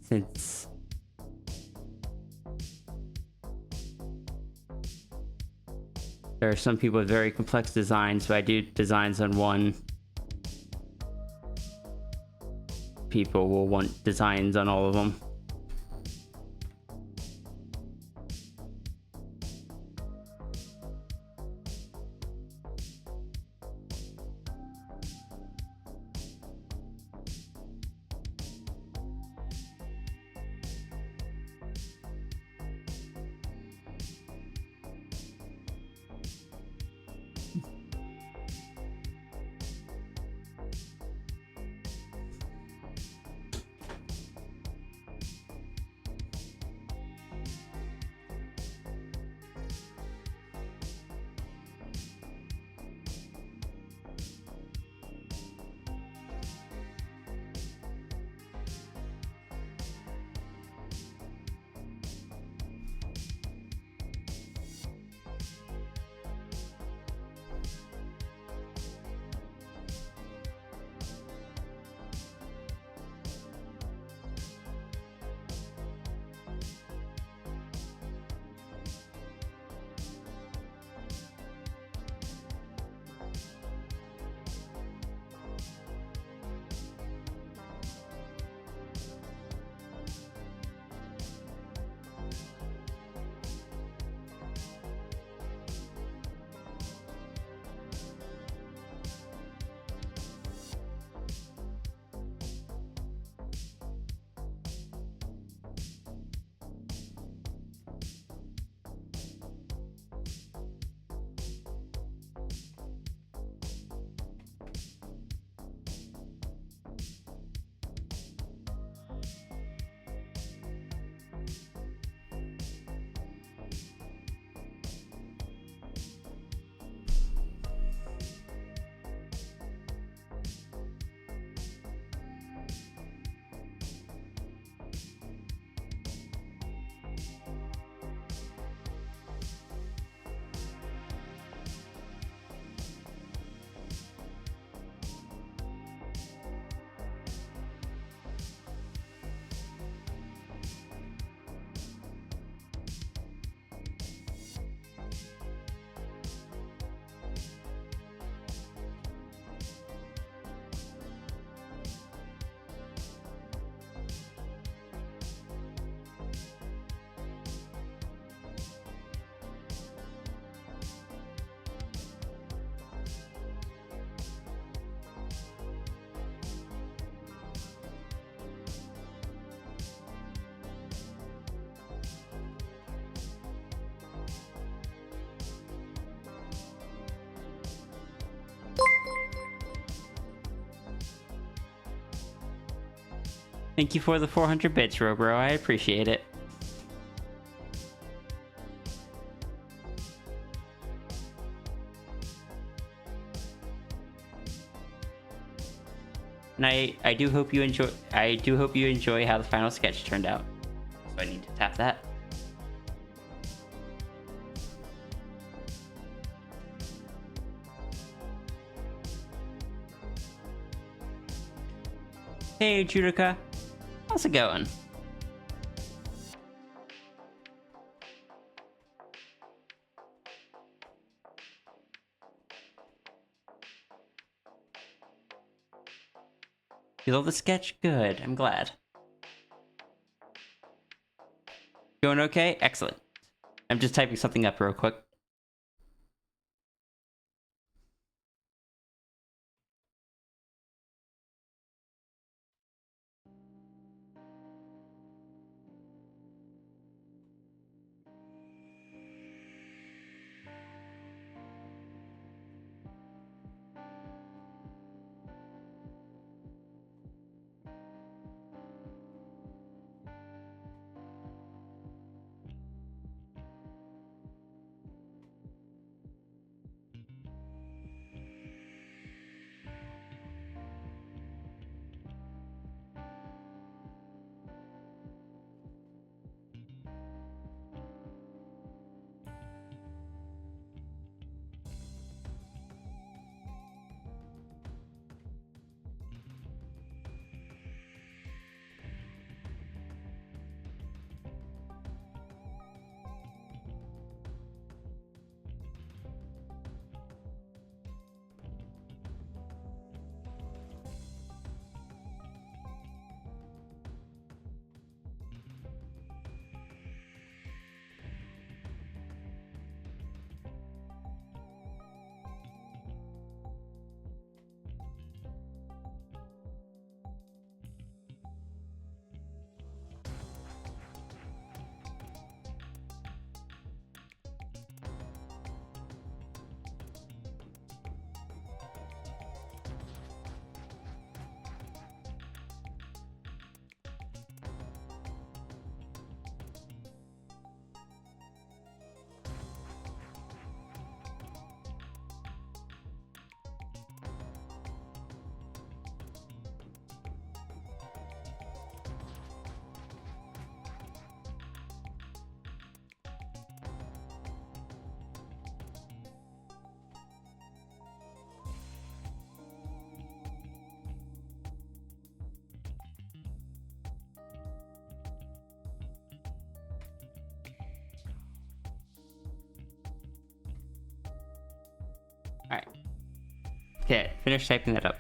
since there are some people with very complex designs, so I do designs on one. People will want designs on all of them. Thank you for the 400 bits, Robro. I appreciate it. And I do hope you enjoy how the final sketch turned out. So I need to tap that. Hey Judica, how's it going? You love the sketch? Good, I'm glad. Going okay? Excellent. I'm just typing something up real quick. Alright. Okay, finish typing that up.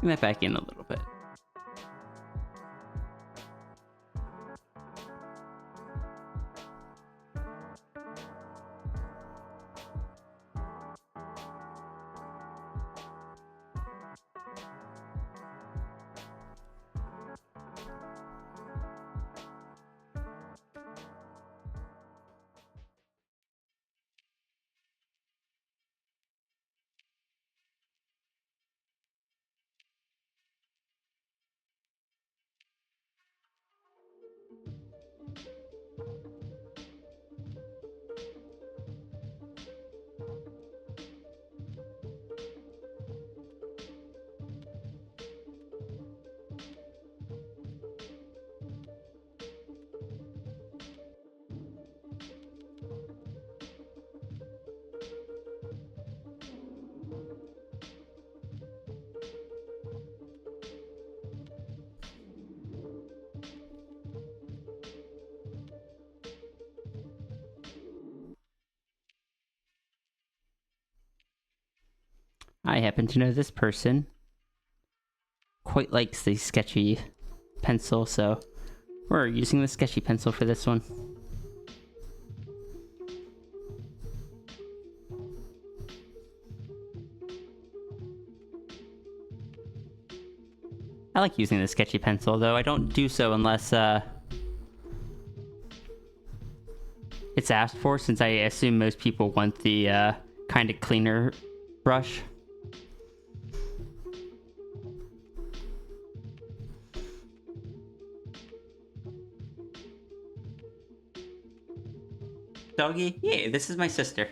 Bring that back in a little bit. I happen to know this person quite likes the sketchy pencil, so we're using the sketchy pencil for this one. I like using the sketchy pencil, though I don't do so unless it's asked for, since I assume most people want the kind of cleaner brush. Doggy? Yeah, this is my sister.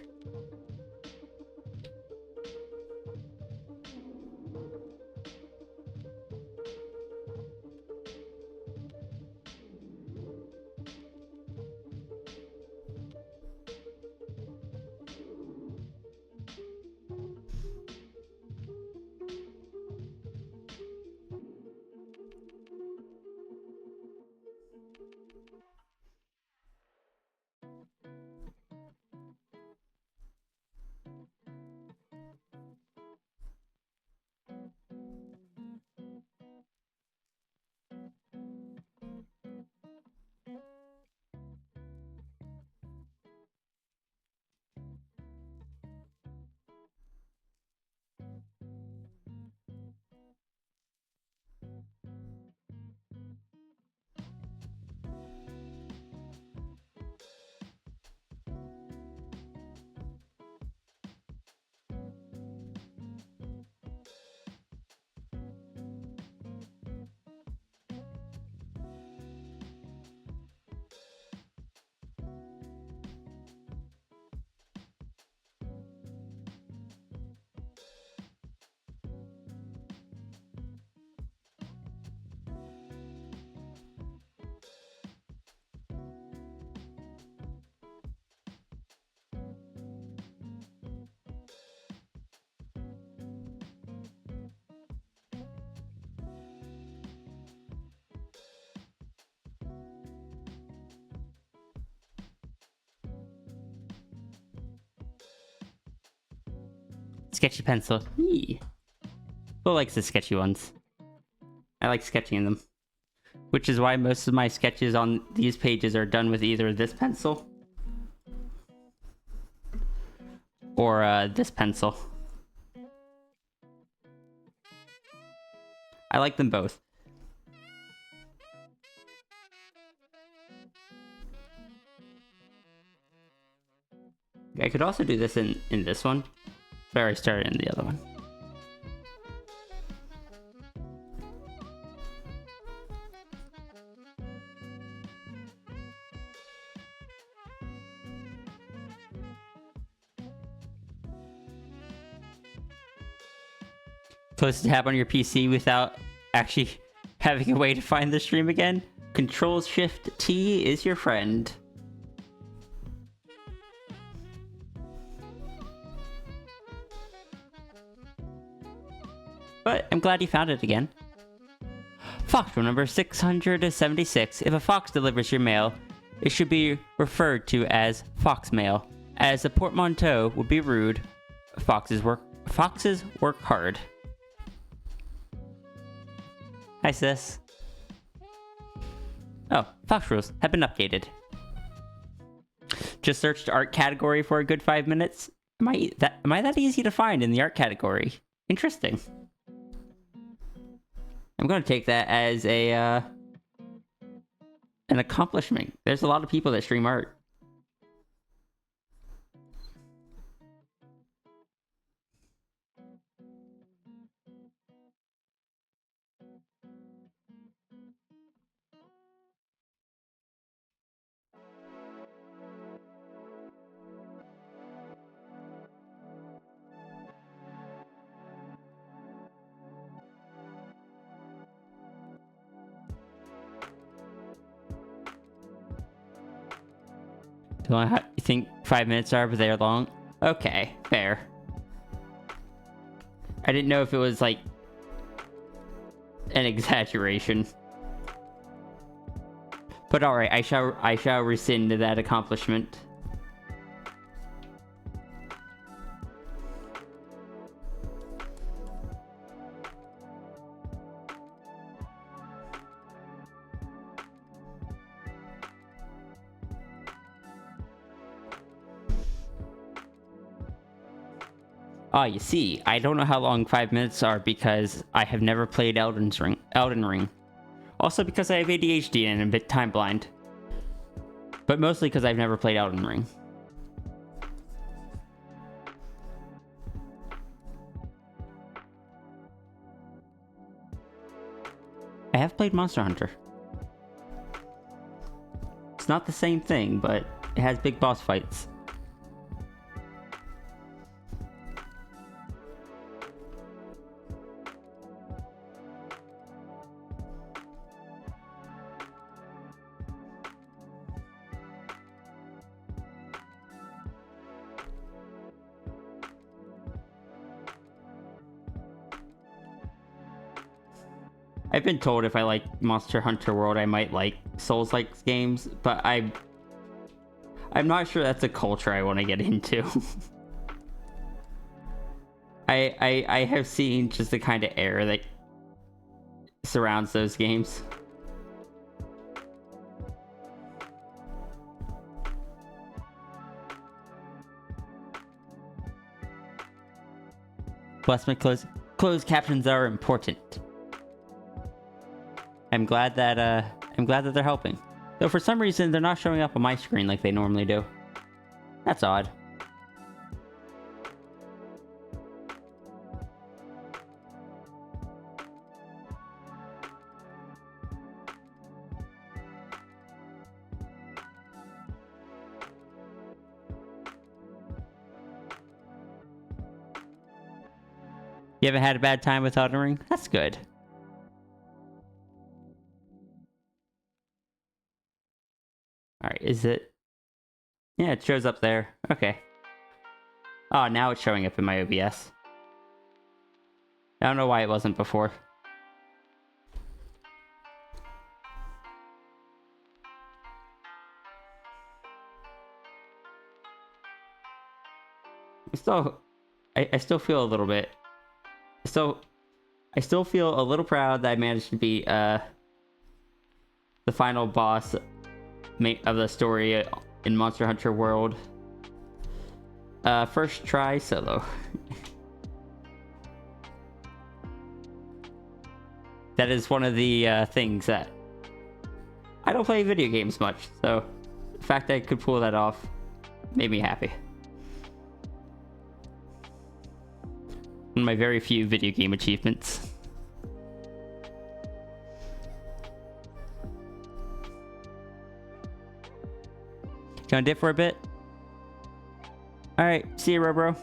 Sketchy pencil. Yee. Who likes the sketchy ones? I like sketching them. Which is why most of my sketches on these pages are done with either this pencil or this pencil. I like them both. I could also do this in this one, but I already started in the other one. Close tab on your PC without actually having a way to find the stream again. Control-Shift-T is your friend. But I'm glad you found it again. Fox rule number 676. If a fox delivers your mail, it should be referred to as fox mail, as a portmanteau would be rude. Foxes work hard. Hi, sis. Oh, Fox rules have been updated. Just searched art category for a good 5 minutes. Am I that easy to find in the art category? Interesting. I'm gonna take that as a an accomplishment. There's a lot of people that stream art. Do I you think 5 minutes are, but they're long? Okay, fair. I didn't know if it was like an exaggeration. But alright, I shall rescind that accomplishment. Ah, you see, I don't know how long 5 minutes are because I have never played Elden Ring. Also because I have ADHD and I'm a bit time blind. But mostly because I've never played Elden Ring. I have played Monster Hunter. It's not the same thing, but it has big boss fights. I've been told if I like Monster Hunter World, I might like Souls-like games, but I'm not sure that's a culture I want to get into. I have seen just the kind of air that surrounds those games. Bless my closed captions are important. I'm glad that they're helping. Though for some reason they're not showing up on my screen like they normally do. That's odd. You haven't had a bad time with Elden Ring? That's good. Alright, is it? Yeah, it shows up there. Okay. Oh, now it's showing up in my OBS. I don't know why it wasn't before. I still feel a little bit. I still feel a little proud that I managed to beat the final boss of the story in Monster Hunter World. First try solo. That is one of the things that I don't play video games much, so the fact that I could pull that off made me happy. One of my very few video game achievements. Gonna dip for a bit? Alright, see you, bro.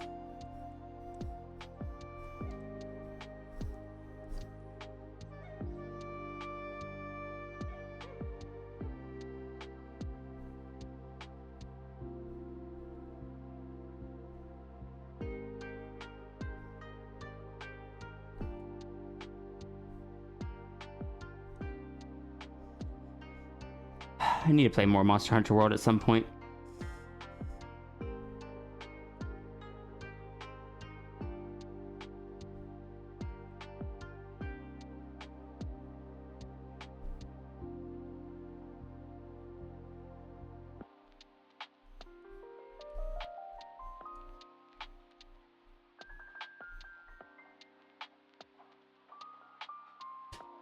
I need to play more Monster Hunter World at some point.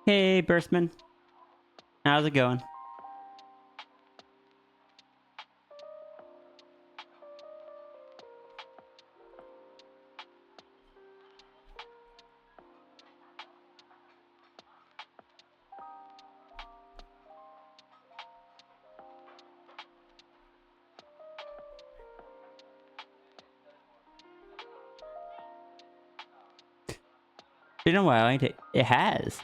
Hey, Burstman. How's it going? Been a while, ain't it? It has.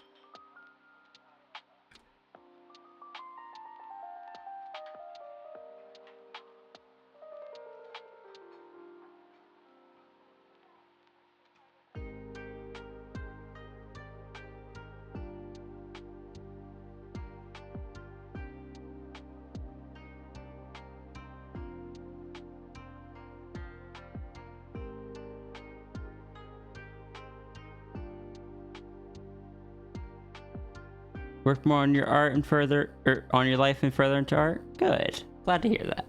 Work more on your art and further, or on your life and further into art? Good. Glad to hear that.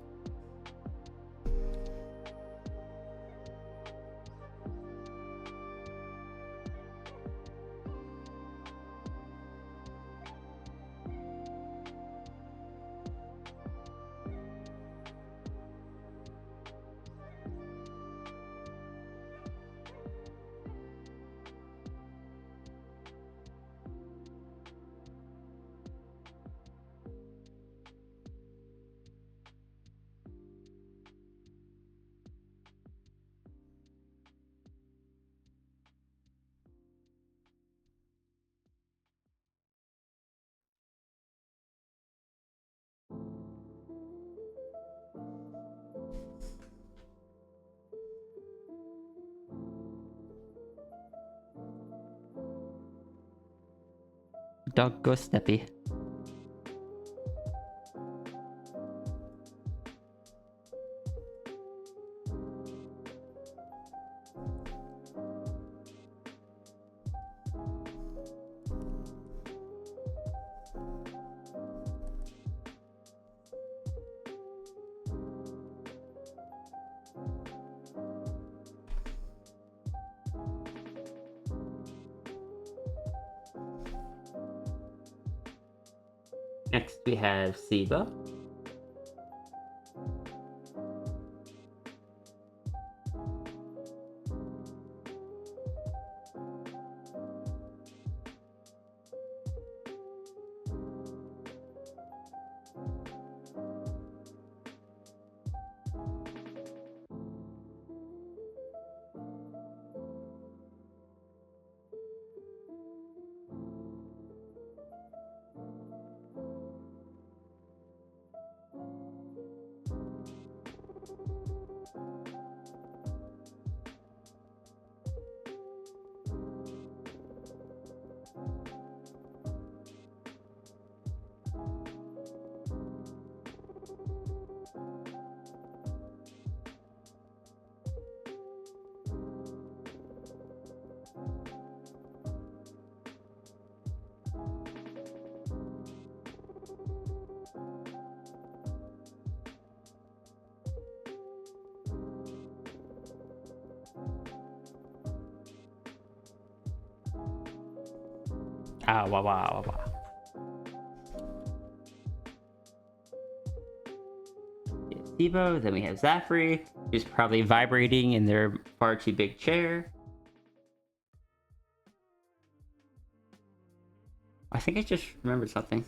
Dog go steppy. Next we have Siba. Ah, wow, wow, wow. Sibo, then we have Zafri, who's probably vibrating in their far too big chair. I think I just remembered something.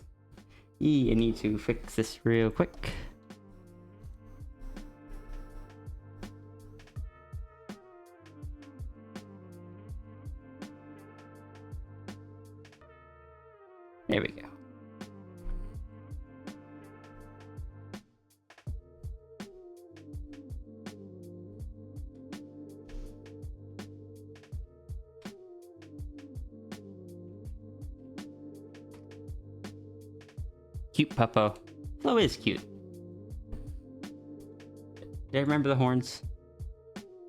I need to fix this real quick. There we go. Cute puppo. Flo is cute. Did I remember the horns?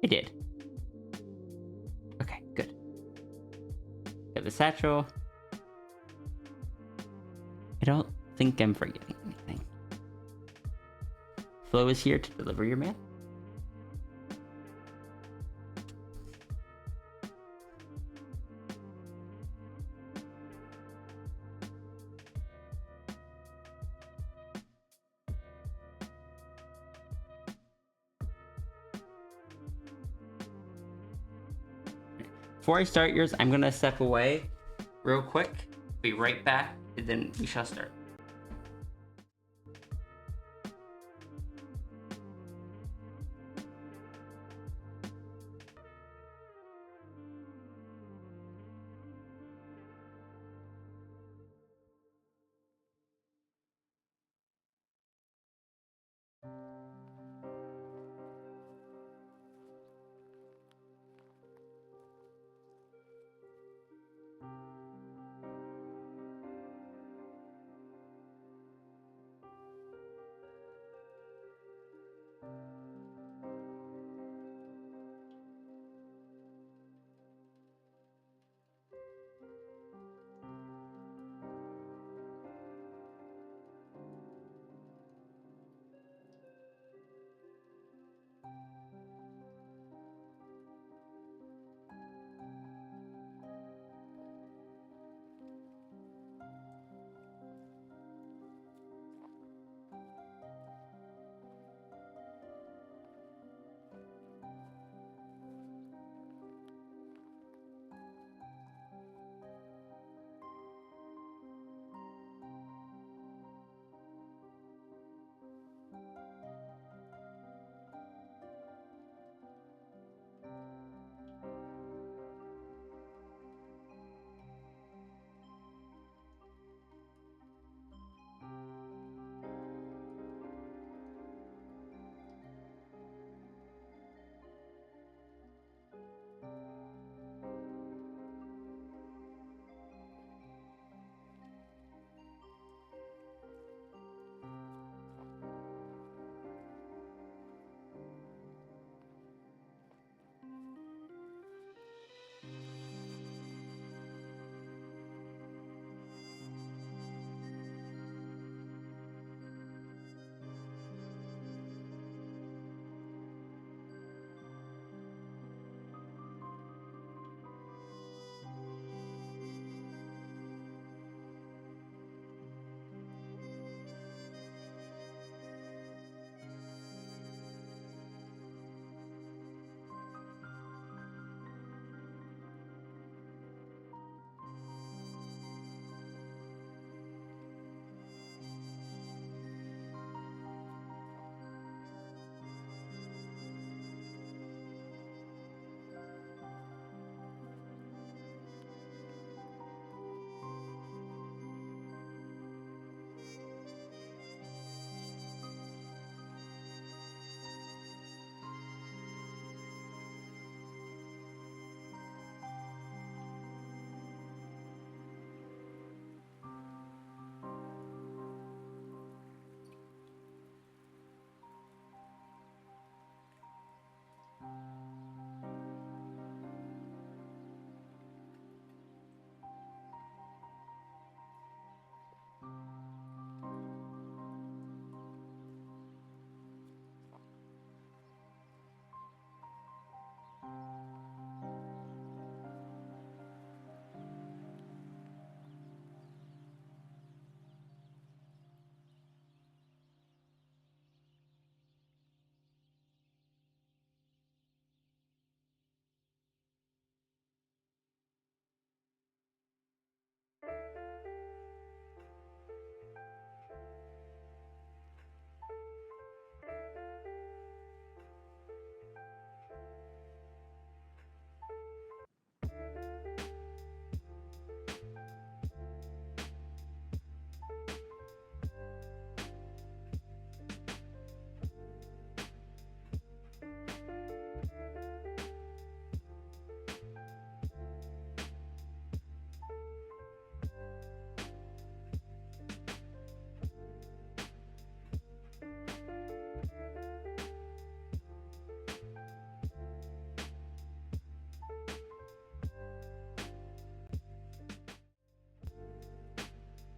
I did. Okay, good. Got the satchel. I don't think I'm forgetting anything. Flo is here to deliver your mail. Before I start yours, I'm gonna step away real quick. Be right back, and then we shall start.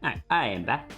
Alright, I am back.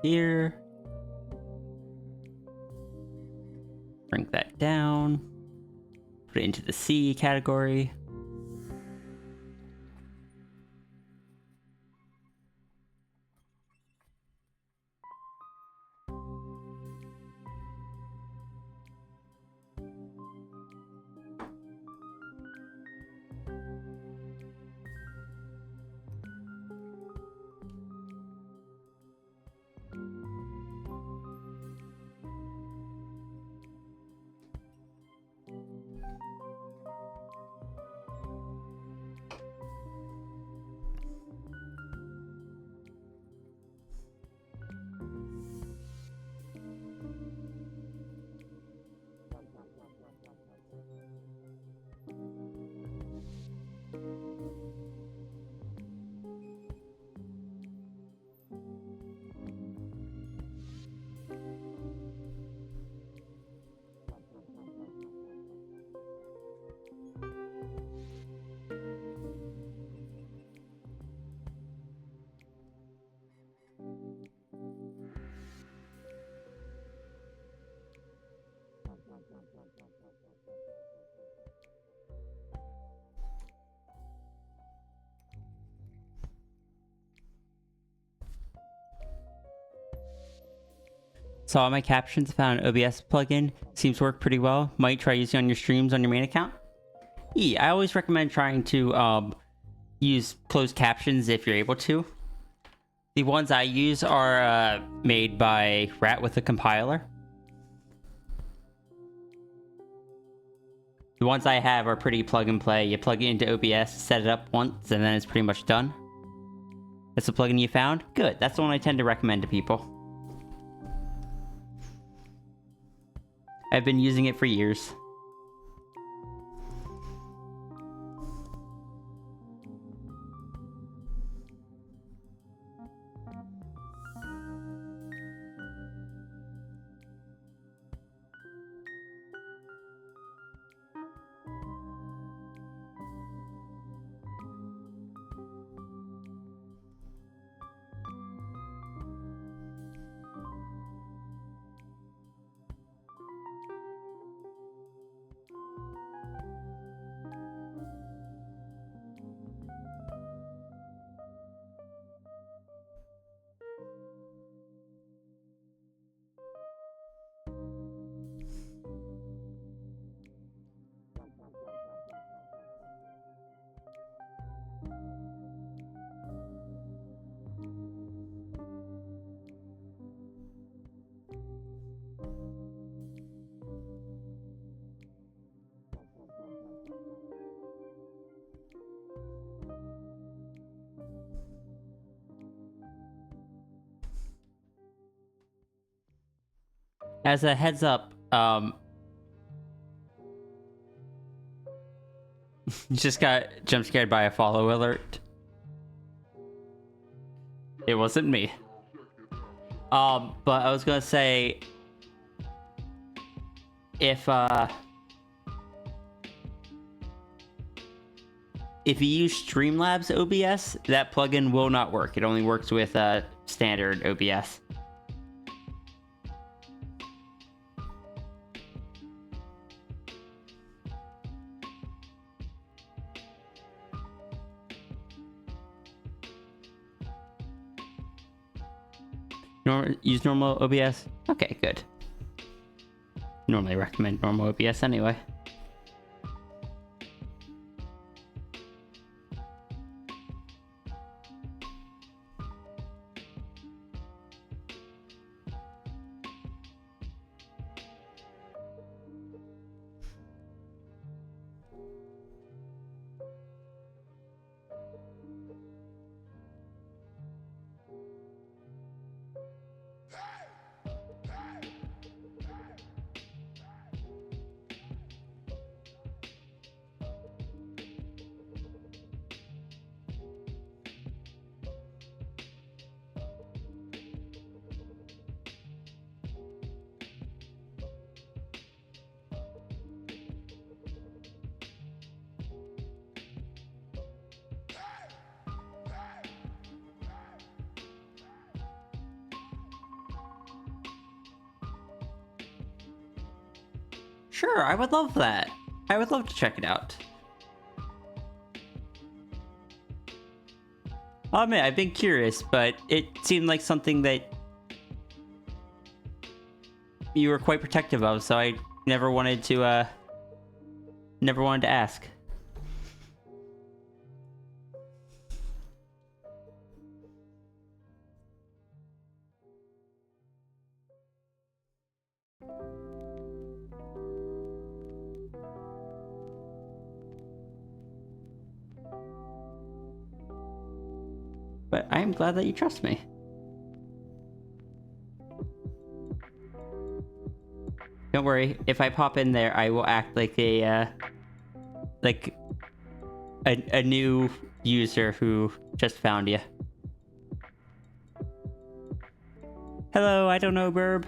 here. Bring that down. Put it into the C category. So all my captions found an OBS plugin. Seems to work pretty well. Might try using on your streams on your main account. I always recommend trying to use closed captions if you're able to. The ones I use are made by Rat with a compiler. The ones I have are pretty plug and play. You plug it into OBS, set it up once, and then it's pretty much done. That's the plugin you found? Good. That's the one I tend to recommend to people. I've been using it for years. As a heads up, just got jump scared by a follow alert. It wasn't me. But I was gonna say, if you use Streamlabs OBS, that plugin will not work. It only works with standard OBS. Use normal OBS? Okay, good. Normally recommend normal OBS anyway. Sure, I would love that. I would love to check it out. I'll admit, I've been curious, but it seemed like something that you were quite protective of, so I never wanted to ask. But I am glad that you trust me. Don't worry, if I pop in there, I will act like a new user who just found you. Hello, I don't know, Burb.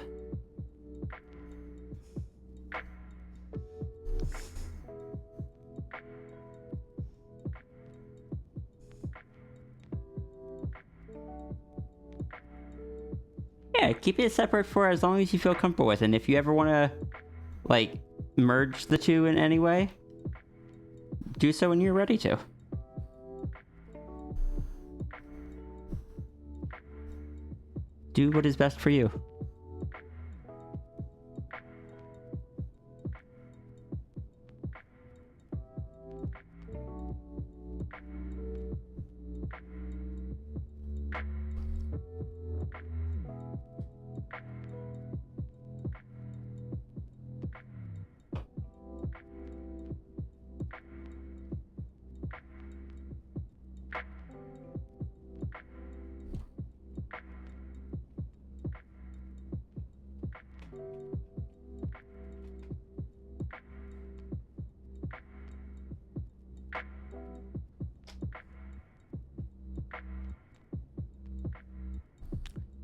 Yeah, keep it separate for as long as you feel comfortable with, and if you ever want to, like, merge the two in any way, do so when you're ready to. Do what is best for you.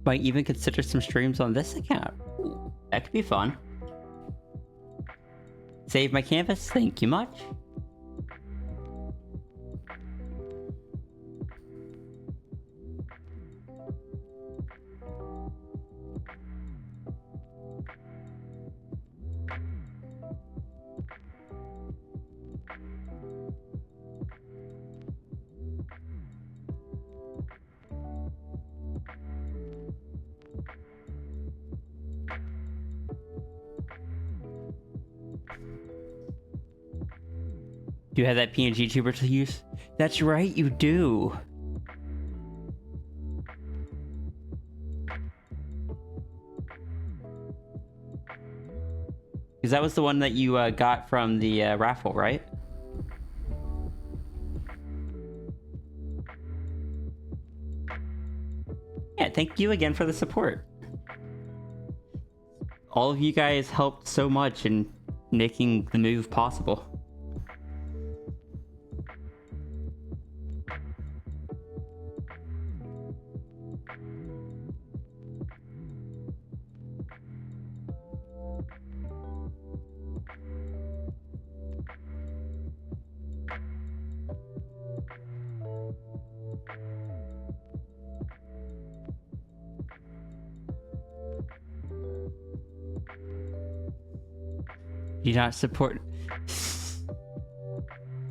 Might even consider some streams on this account. Ooh, that could be fun. Save my canvas, thank you much. Do you have that PNG tuber to use? That's right, you do. Because that was the one that you got from the raffle, right? Yeah, thank you again for the support. All of you guys helped so much in making the move possible. Do not support...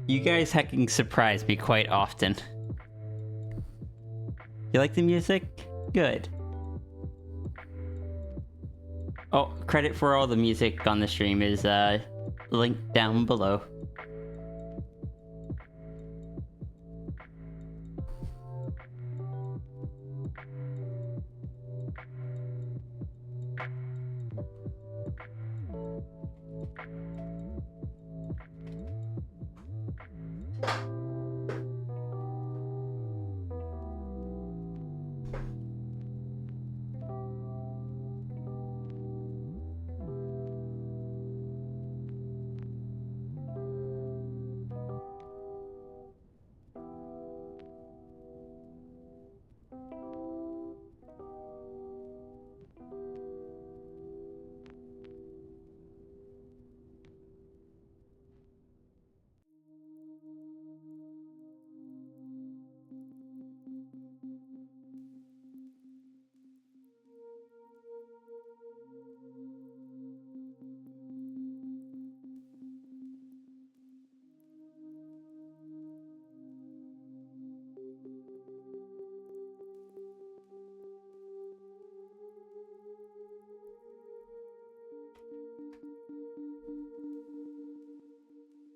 You guys hecking surprise me quite often. You like the music? Good. Oh, credit for all the music on the stream is linked down below.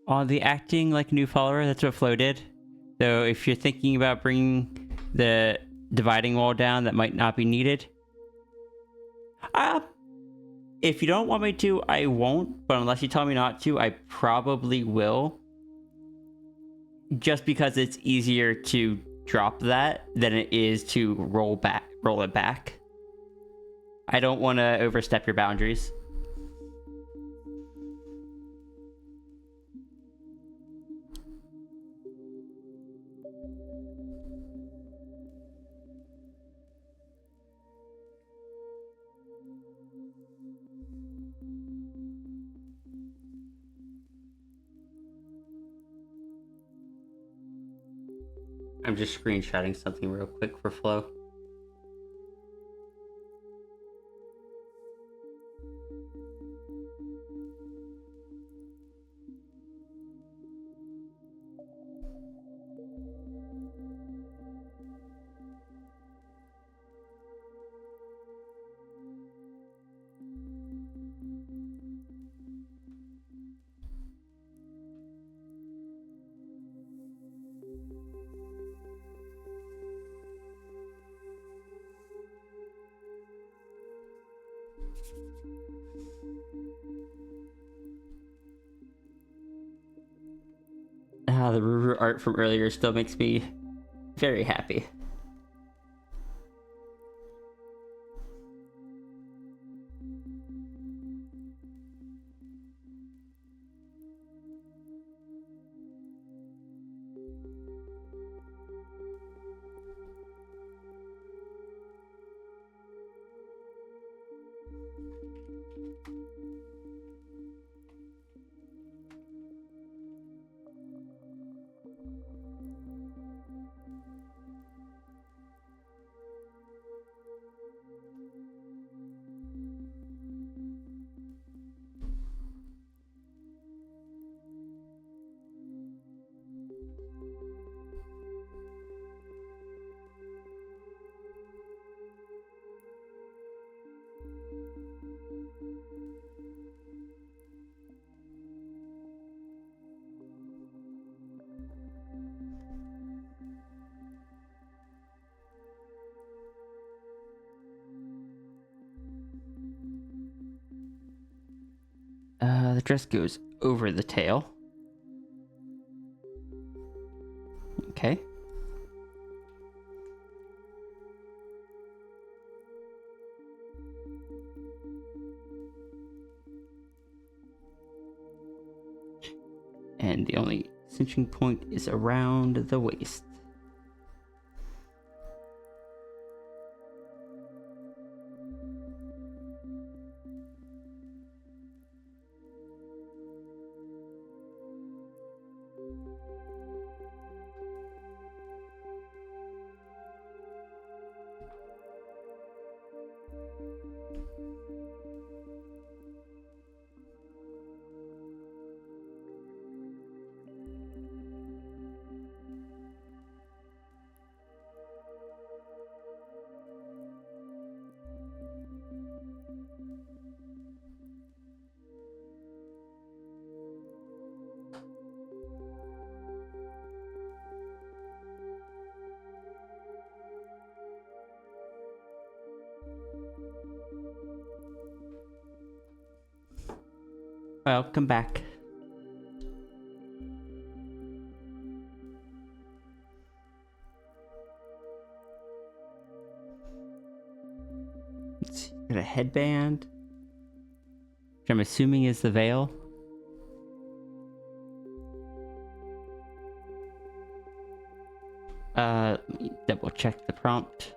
On the acting like a new follower, that's what Flo did. So if you're thinking about bringing the dividing wall down, that might not be needed. If you don't want me to, I won't. But unless you tell me not to, I probably will. Just because it's easier to drop that than it is to roll it back. I don't want to overstep your boundaries. I'm just screenshotting something real quick for Flo. The Ruru art from earlier still makes me very happy. The dress goes over the tail. Okay. And the only cinching point is around the waist. Welcome back. Let's see, got a headband, which I'm assuming is the veil. Let me double check the prompt.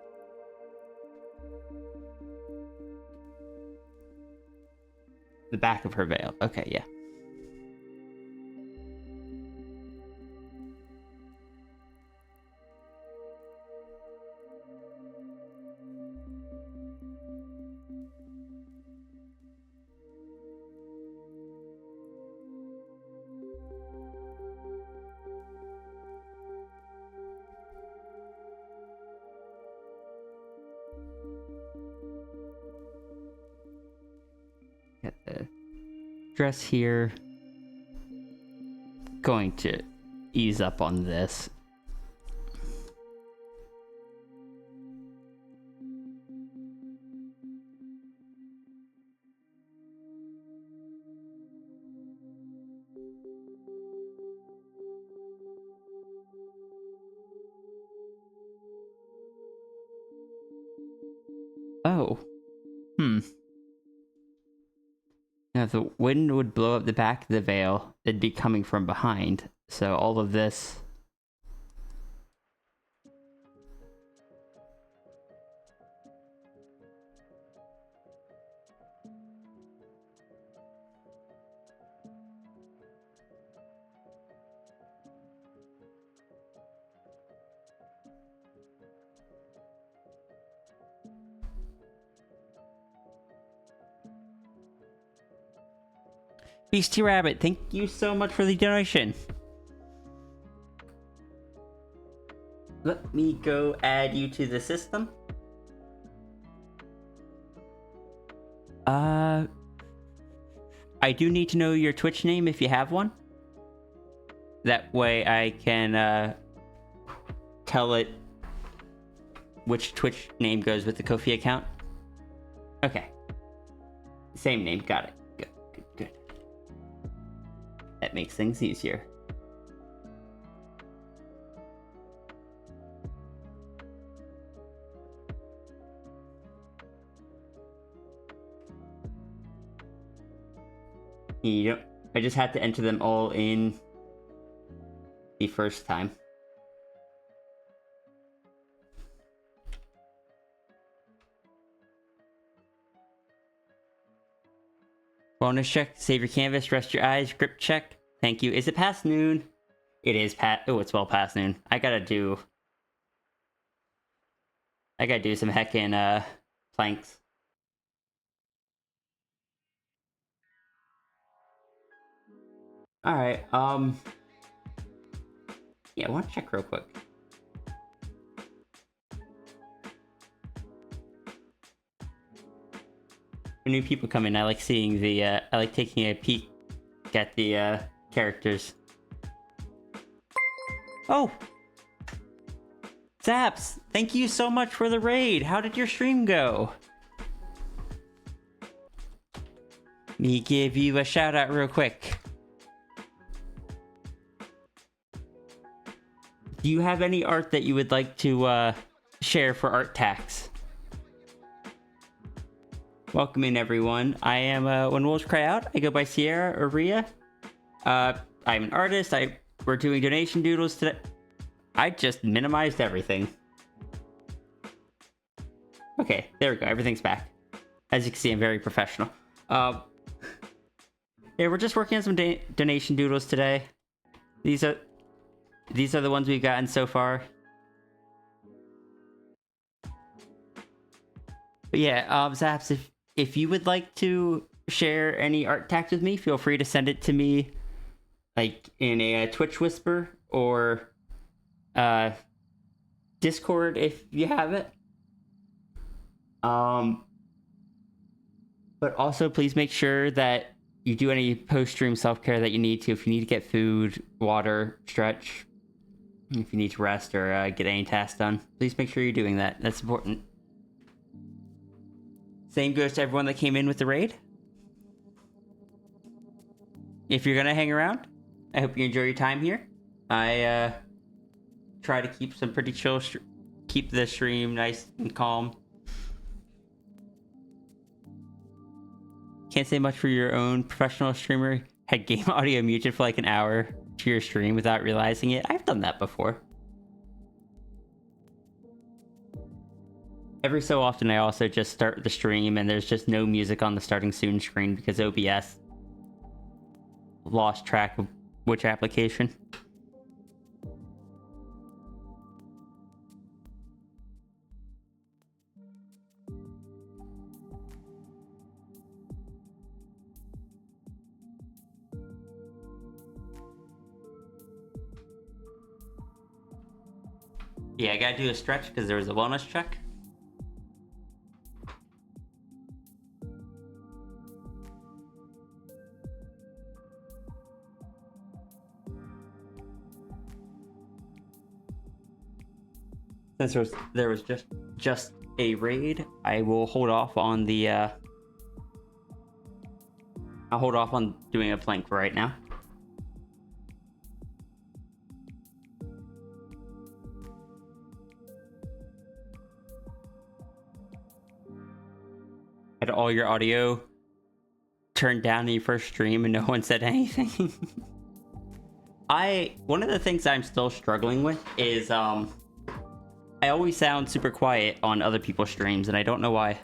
The back of her veil. Okay, yeah. Got the dress here. going to ease up on this. Oh. Now, if the wind would blow up the back of the veil, it'd be coming from behind. So all of this... Beastie Rabbit, thank you so much for the donation. Let me go add you to the system. I do need to know your Twitch name if you have one. That way I can tell it which Twitch name goes with the Ko-fi account. Okay. Same name, got it. Good. That makes things easier. Yep. I just had to enter them all in the first time. Bonus check, save your canvas, rest your eyes, grip check. Thank you. Is it past noon? It is oh, it's well past noon. I gotta do some heckin' planks. Alright, yeah, I wanna check real quick. When new people come in, I like seeing the, I like taking a peek at the, characters. Oh! Zaps, thank you so much for the raid! How did your stream go? Me give you a shout out real quick. Do you have any art that you would like to share for Art Tax? Welcome in, everyone. I am When Wolves Cry Out. I go by Sierra or Ria. I'm an artist. We're doing donation doodles today. I just minimized everything. Okay, there we go. Everything's back. As you can see, I'm very professional. Yeah, we're just working on some donation doodles today. These are the ones we've gotten so far. But yeah, Zaps, if you would like to share any art tax with me, feel free to send it to me, like in a Twitch Whisper or Discord if you have it. But also please make sure that you do any post-stream self-care that you need to. If you need to get food, water, stretch, if you need to rest or get any tasks done, please make sure you're doing that. That's important. Same goes to everyone that came in with the raid. If you're gonna hang around, I hope you enjoy your time here. I try to keep some pretty chill, keep the stream nice and calm. Can't say much for your own professional streamer. Had game audio muted for like an hour to your stream without realizing it. I've done that before. Every so often I also just start the stream and there's just no music on the starting soon screen because OBS lost track of which application. Yeah, I gotta do a stretch because there was a wellness check. since there was just a raid, I will hold off on the I'll hold off on doing a plank for right now. Had all your audio turned down in your first stream and no one said anything. One of the things I'm still struggling with is I always sound super quiet on other people's streams and I don't know why.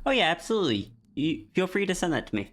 Oh yeah, absolutely. You feel free to send that to me.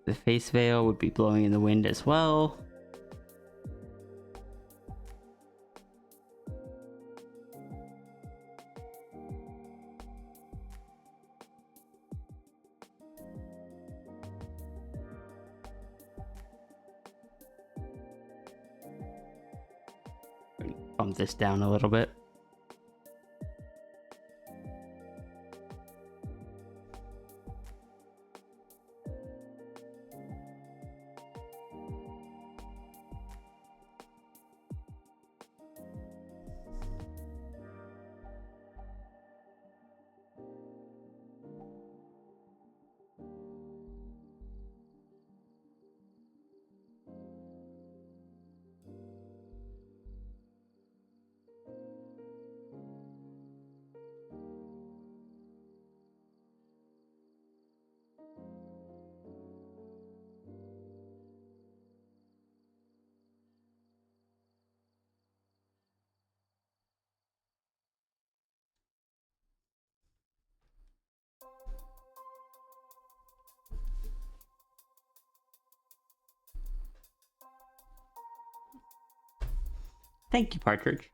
The face veil would be blowing in the wind as well. Bump this down a little bit. Thank you, Partridge.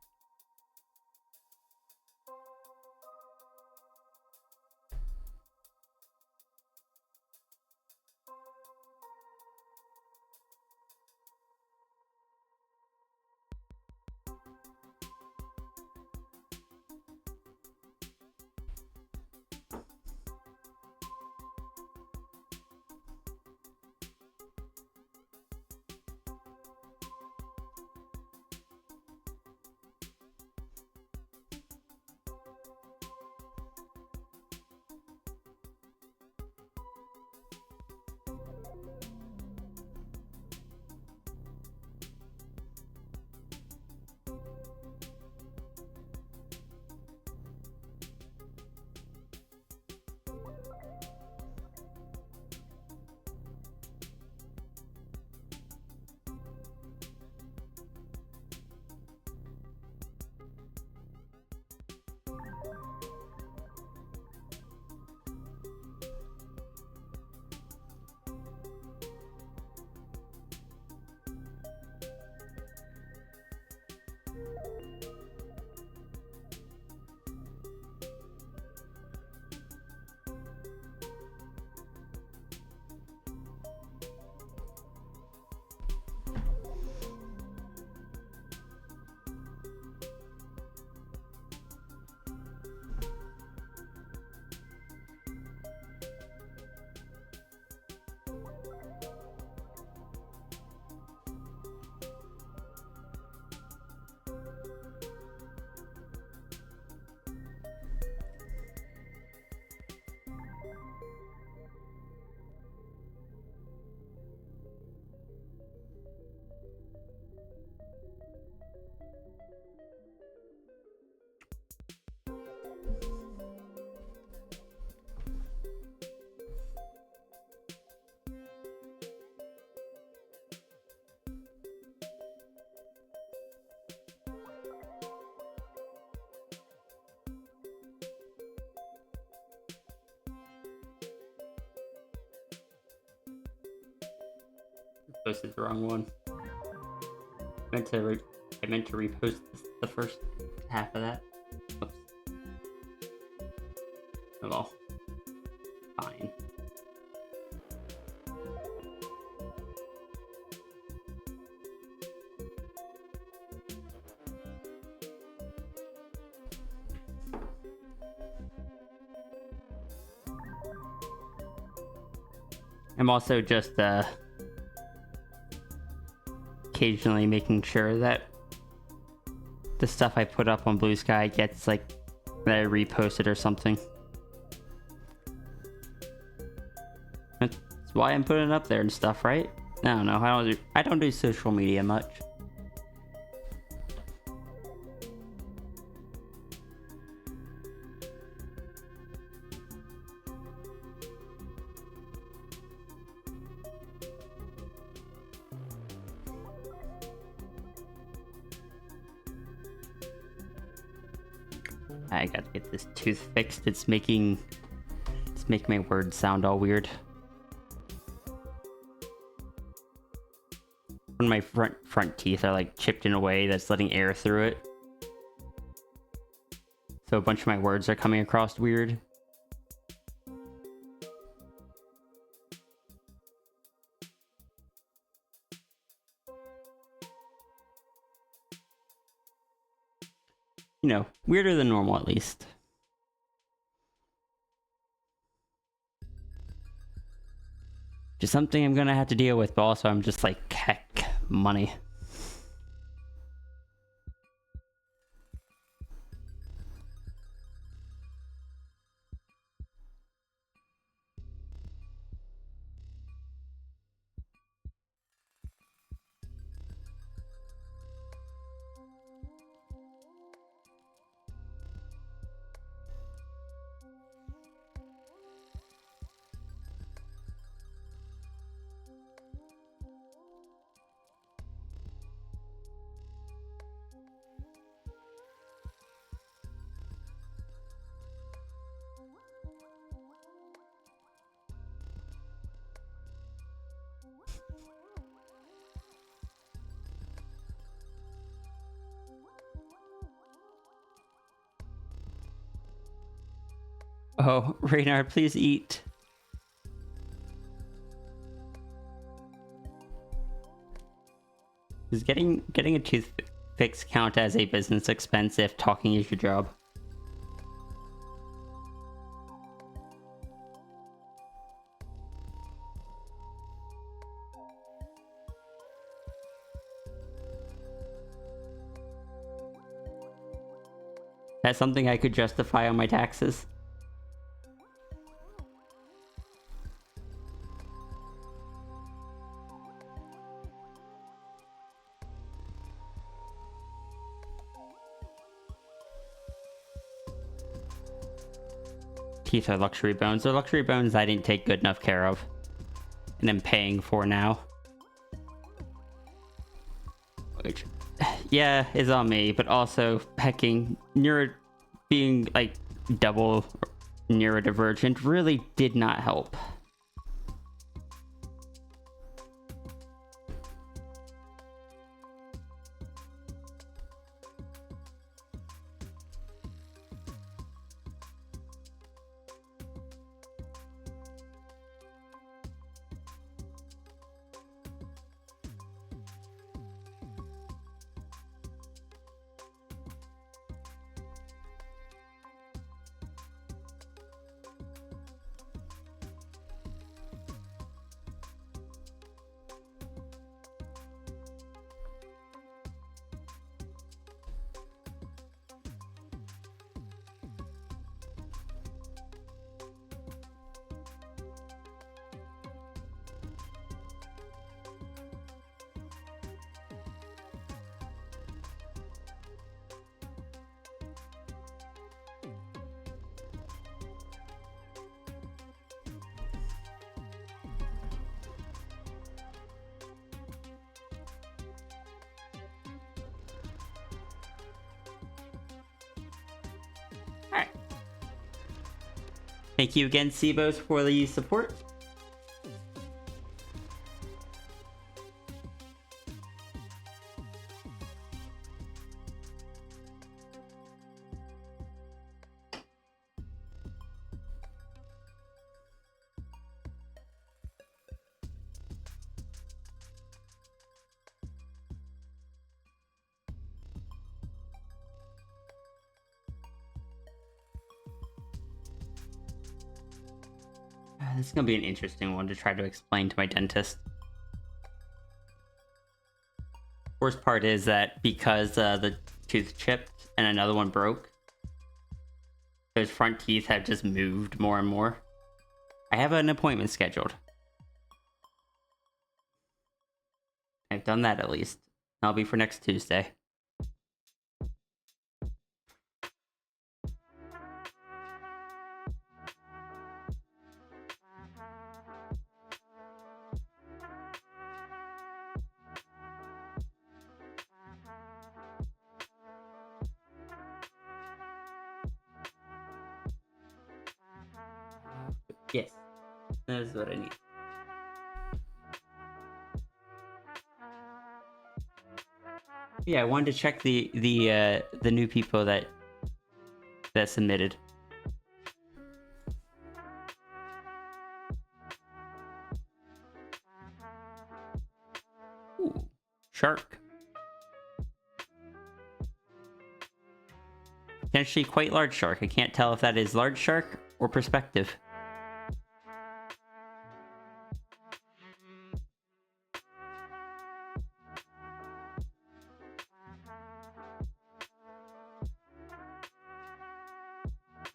Posted the wrong one. I meant to repost the first half of that. Oops. Oh well. Fine. I'm also just occasionally making sure that the stuff I put up on Blue Sky gets like that I repost it or something. That's why I'm putting it up there and stuff, right? I don't know. I don't do social media much. I gotta get this tooth fixed. It's making my words sound all weird. One of my front teeth are like chipped in a way that's letting air through it. So a bunch of my words are coming across weird. You know, weirder than normal at least. Just something I'm gonna have to deal with, but also I'm just like, heck, money. Oh, Raynard, please eat. Does getting a tooth fix count as a business expense if talking is your job? That's something I could justify on my taxes. Teeth are luxury bones. They're luxury bones I didn't take good enough care of. And I'm paying for now. Which, yeah, is on me, but also hacking being like double neurodivergent really did not help. Thank you again, Sebos, for the support. This is gonna be an interesting one to try to explain to my dentist. Worst part is that because the tooth chipped and another one broke, those front teeth have just moved more and more. I have an appointment scheduled. I've done that at least. That'll be for next Tuesday. Yes, that is what I need. Yeah, I wanted to check the new people that submitted. Ooh, shark. Potentially quite large shark. I can't tell if that is large shark or perspective.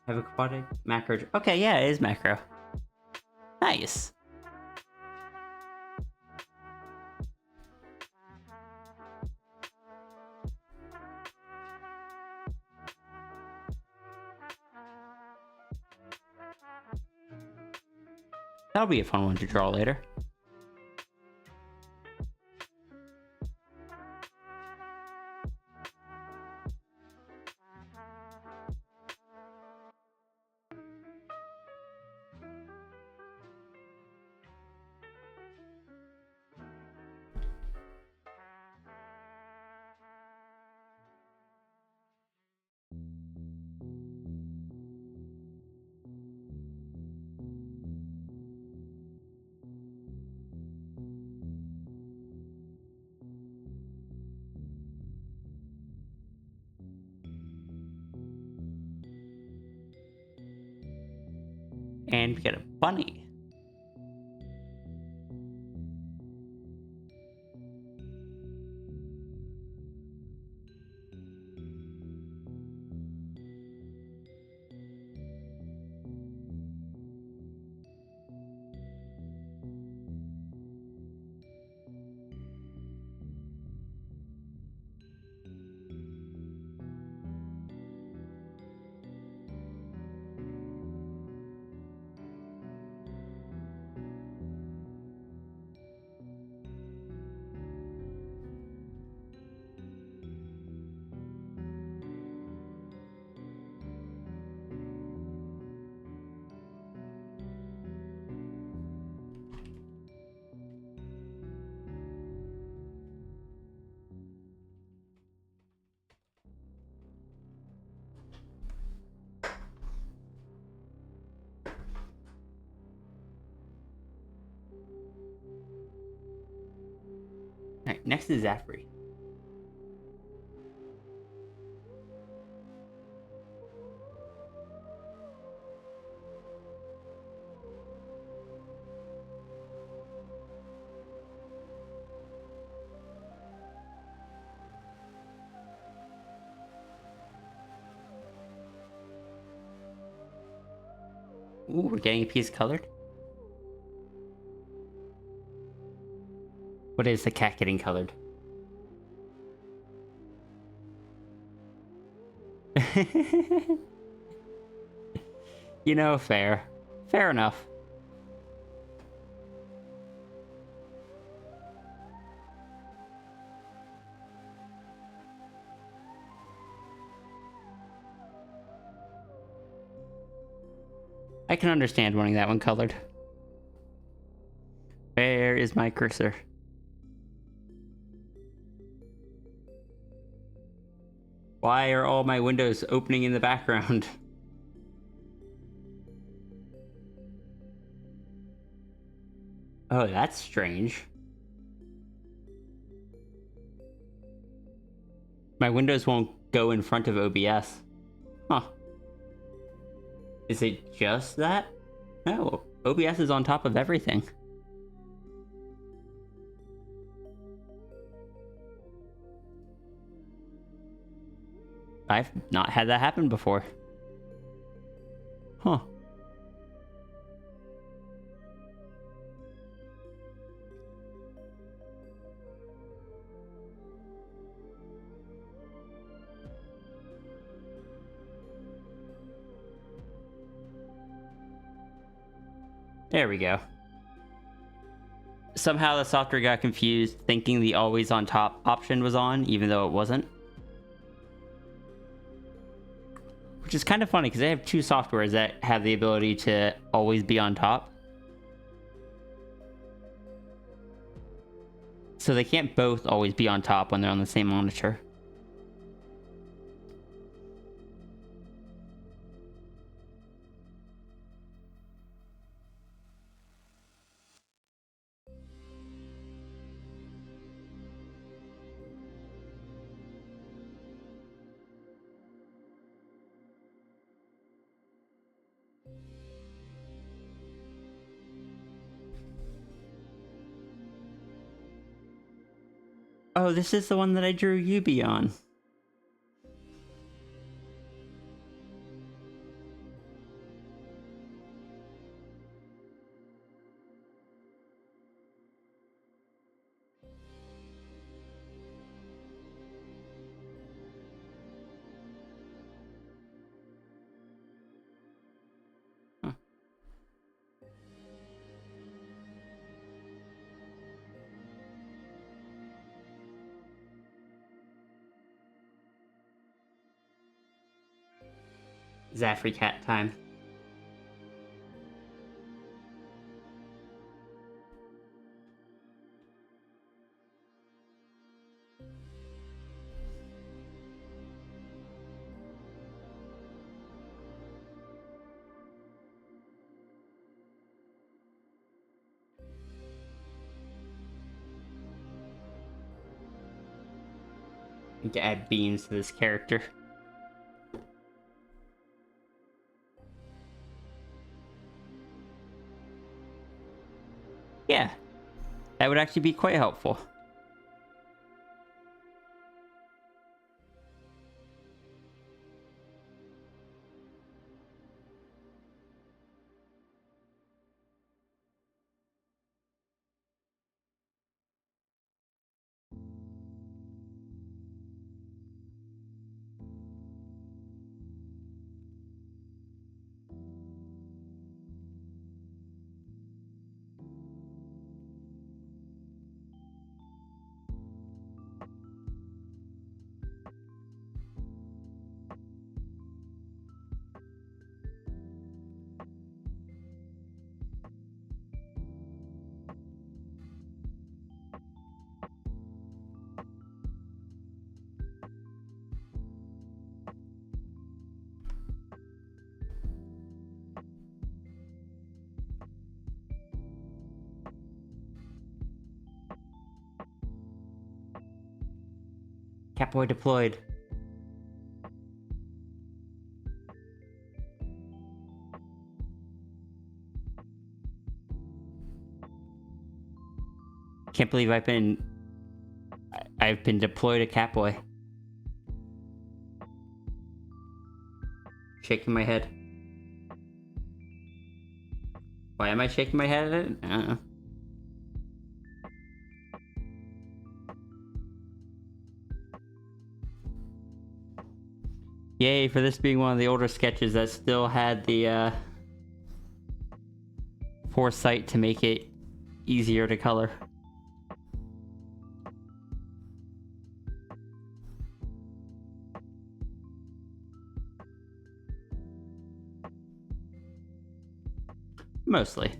Have aquatic macro. Okay, yeah, it is macro. Nice. That'll be a fun one to draw later. And we get a bunny. Alright, next is Zafri. Ooh, we're getting a piece colored. What is the cat getting colored? You know, fair. Fair enough. I can understand wanting that one colored. Where is my cursor? Why are all my windows opening in the background? Oh, that's strange. My windows won't go in front of OBS. Huh. Is it just that? Oh, OBS is on top of everything. I've not had that happen before. Huh. There we go. Somehow the software got confused, thinking the always on top option was on, even though it wasn't. Which is kind of funny, because they have two softwares that have the ability to always be on top. So they can't both always be on top when they're on the same monitor. Oh, this is the one that I drew Yubi on. Huh. Zafri cat time. Need to add beams to this character. Yeah, that would actually be quite helpful. Catboy deployed. Can't believe I've been deployed a Catboy. Shaking my head. Why am I shaking my head at it? I don't know. Yay for this being one of the older sketches that still had the foresight to make it easier to color. Mostly.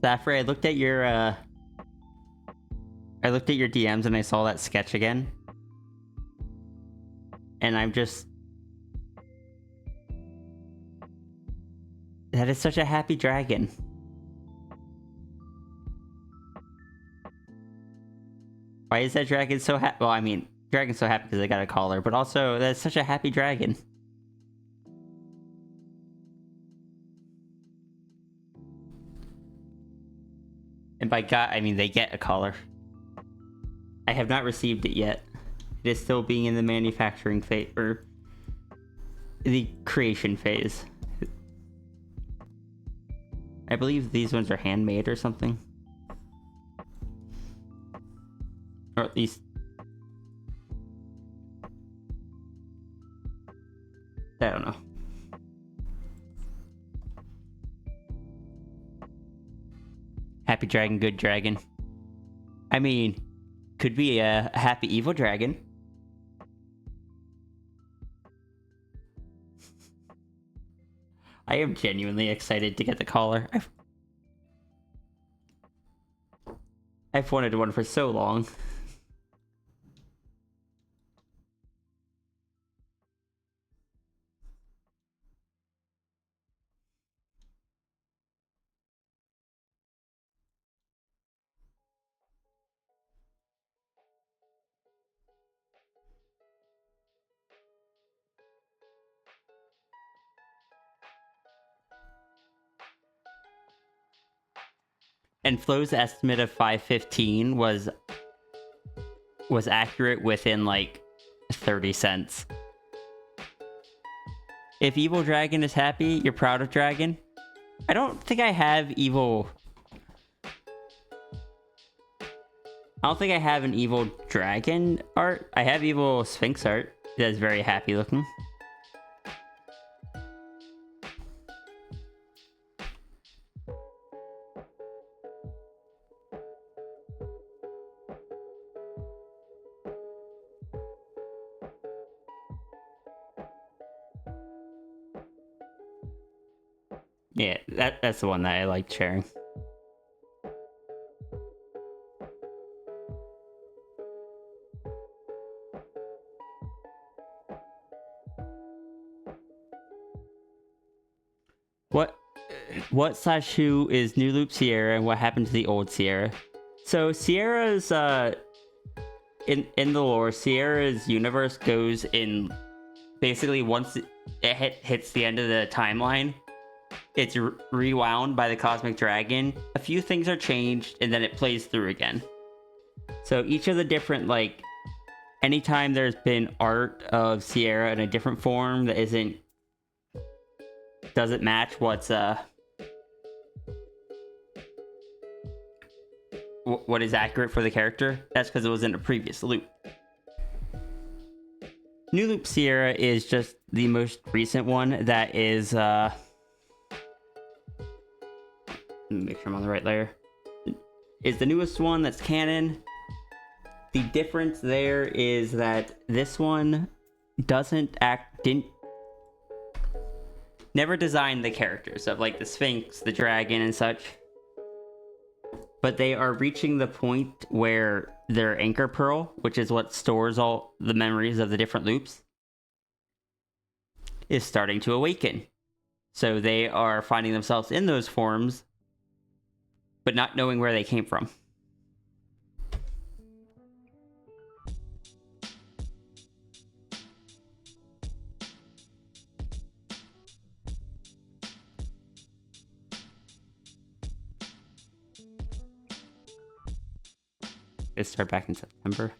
Zafre, I looked at your DMs and I saw that sketch again. And I'm just... That is such a happy dragon. Why is that dragon so happy? Well, I mean, dragon's so happy because they got a collar, but also that's such a happy dragon. And by God, I mean they get a collar. I have not received it yet. It is still being in the manufacturing phase, or the creation phase. I believe these ones are handmade or something. Or at least... I don't know. Happy dragon, good dragon. I mean, could be a happy evil dragon. I am genuinely excited to get the collar. I've wanted one for so long. And Flo's estimate of 515 was accurate within like 30 cents. If Evil Dragon is happy, you're proud of Dragon. I don't think I have evil... I don't think I have an Evil Dragon art. I have Evil Sphinx art. That's very happy looking. Yeah, that's the one that I like sharing. What slash who is New Loop Sierra and what happened to the old Sierra? So Sierra's in the lore, Sierra's universe goes in basically once it hits the end of the timeline. It's rewound by the Cosmic Dragon. A few things are changed, and then it plays through again. So each of the different, like, anytime there's been art of Sierra in a different form that doesn't match what's what is accurate for the character, that's because it was in a previous loop. New Loop Sierra is just the most recent one that is let me make sure I'm on the right layer. Is the newest one that's canon. The difference there is that this one never designed the characters of like the Sphinx, the dragon, and such. But they are reaching the point where their anchor pearl, which is what stores all the memories of the different loops, is starting to awaken. So they are finding themselves in those forms, but not knowing where they came from. It started back in September.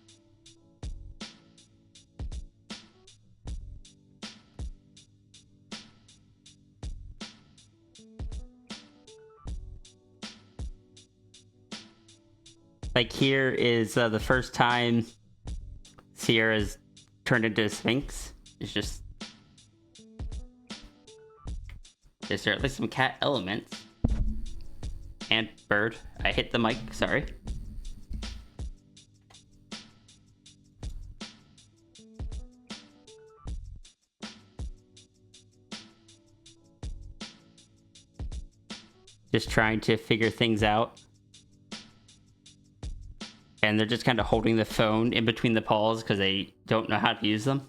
Like here is the first time Sierra's turned into a Sphinx. It's just... Is there at least some cat elements? And bird. I hit the mic, sorry. just trying to figure things out. And they're just kind of holding the phone in between the paws because they don't know how to use them.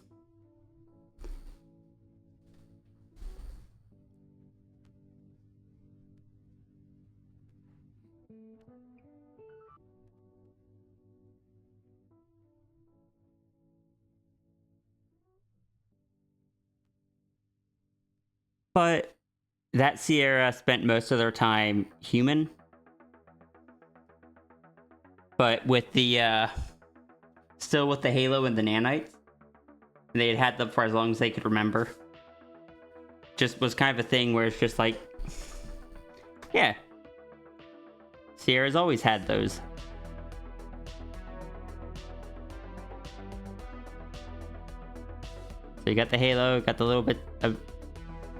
But that Sierra spent most of their time human. But with the, still with the halo and the nanites. They had had them for as long as they could remember. Just was kind of a thing where it's just like, yeah. Sierra's always had those. So you got the halo, got the little bit of,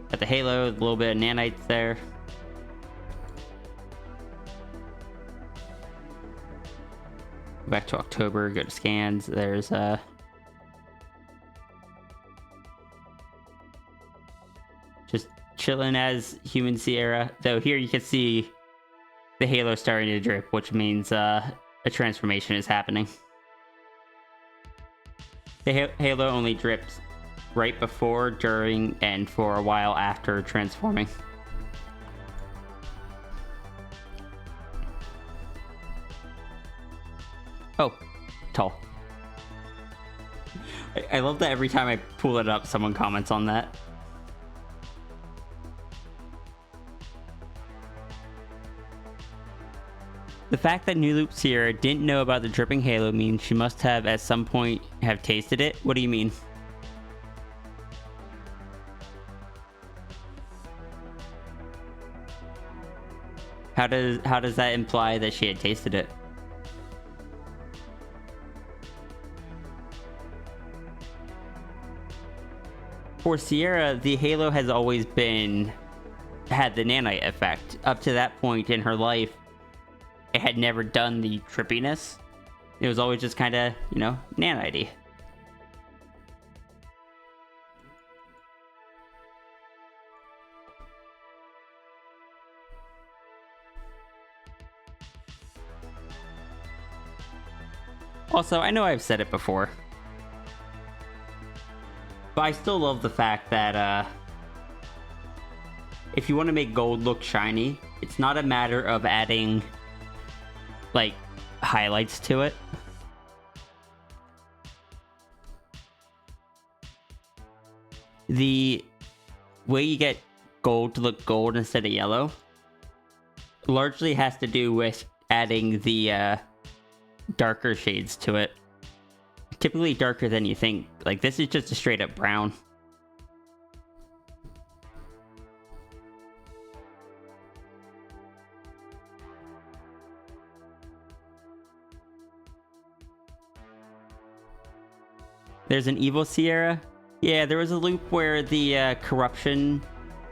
got the halo, a little bit of nanites there. Go back to October, go to scans. There's just chilling as human Sierra. Though here you can see the halo starting to drip, which means a transformation is happening. The halo only drips right before, during, and for a while after transforming. Oh, tall. I love that every time I pull it up, someone comments on that. The fact that New Loop Sierra didn't know about the dripping halo means she must have at some point have tasted it. What do you mean? How does that imply that she had tasted it? For Sierra, the halo has always had the nanite effect. Up to that point in her life, it had never done the trippiness. It was always just kind of, you know, nanite-y. Also, I know I've said it before, but I still love the fact that if you want to make gold look shiny, it's not a matter of adding like highlights to it. The way you get gold to look gold instead of yellow largely has to do with adding the darker shades to it. Typically darker than you think. Like, this is just a straight up brown. There's an evil Sierra. Yeah, there was a loop where the corruption,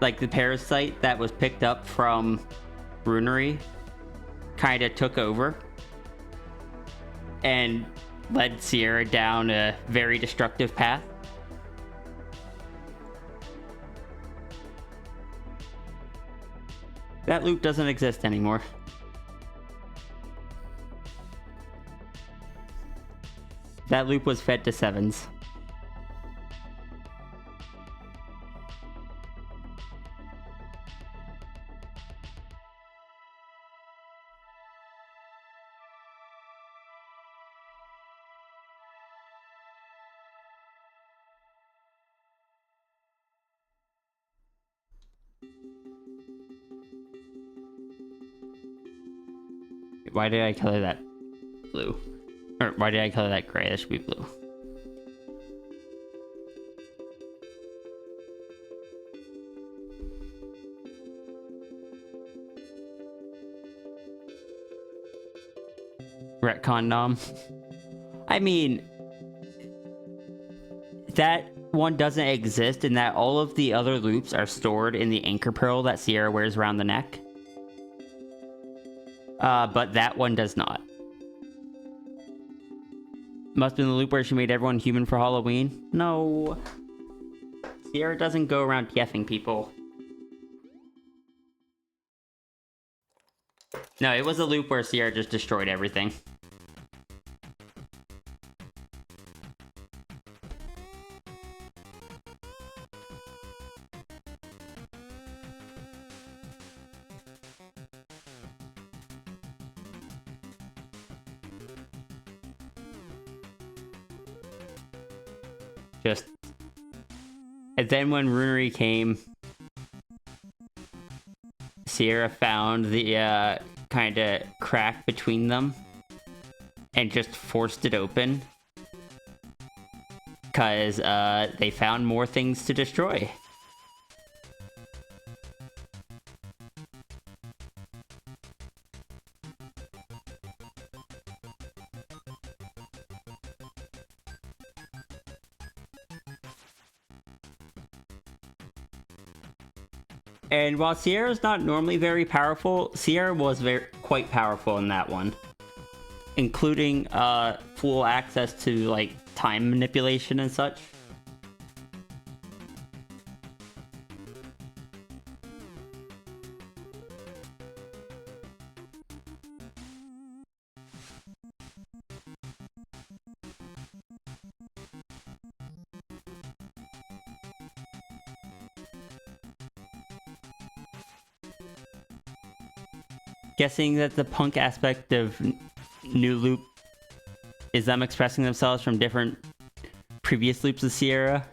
like the parasite that was picked up from Runery, kind of took over and led Sierra down a very destructive path. That loop doesn't exist anymore. That loop was fed to sevens. Why did I color that blue? Or why did I color that gray? That should be blue. Retcon nom. I mean, that one doesn't exist in that all of the other loops are stored in the anchor pearl that Sierra wears around the neck. But that one does not. Must have been the loop where she made everyone human for Halloween? No. Sierra doesn't go around TFing people. No, it was a loop where Sierra just destroyed everything. Just... And then when Runery came, Sierra found the kind of crack between them and just forced it open. Because they found more things to destroy. And while Sierra's not normally very powerful, Sierra was quite powerful in that one. Including full access to like time manipulation and such. Guessing that the punk aspect of New Loop is them expressing themselves from different previous loops of Sierra.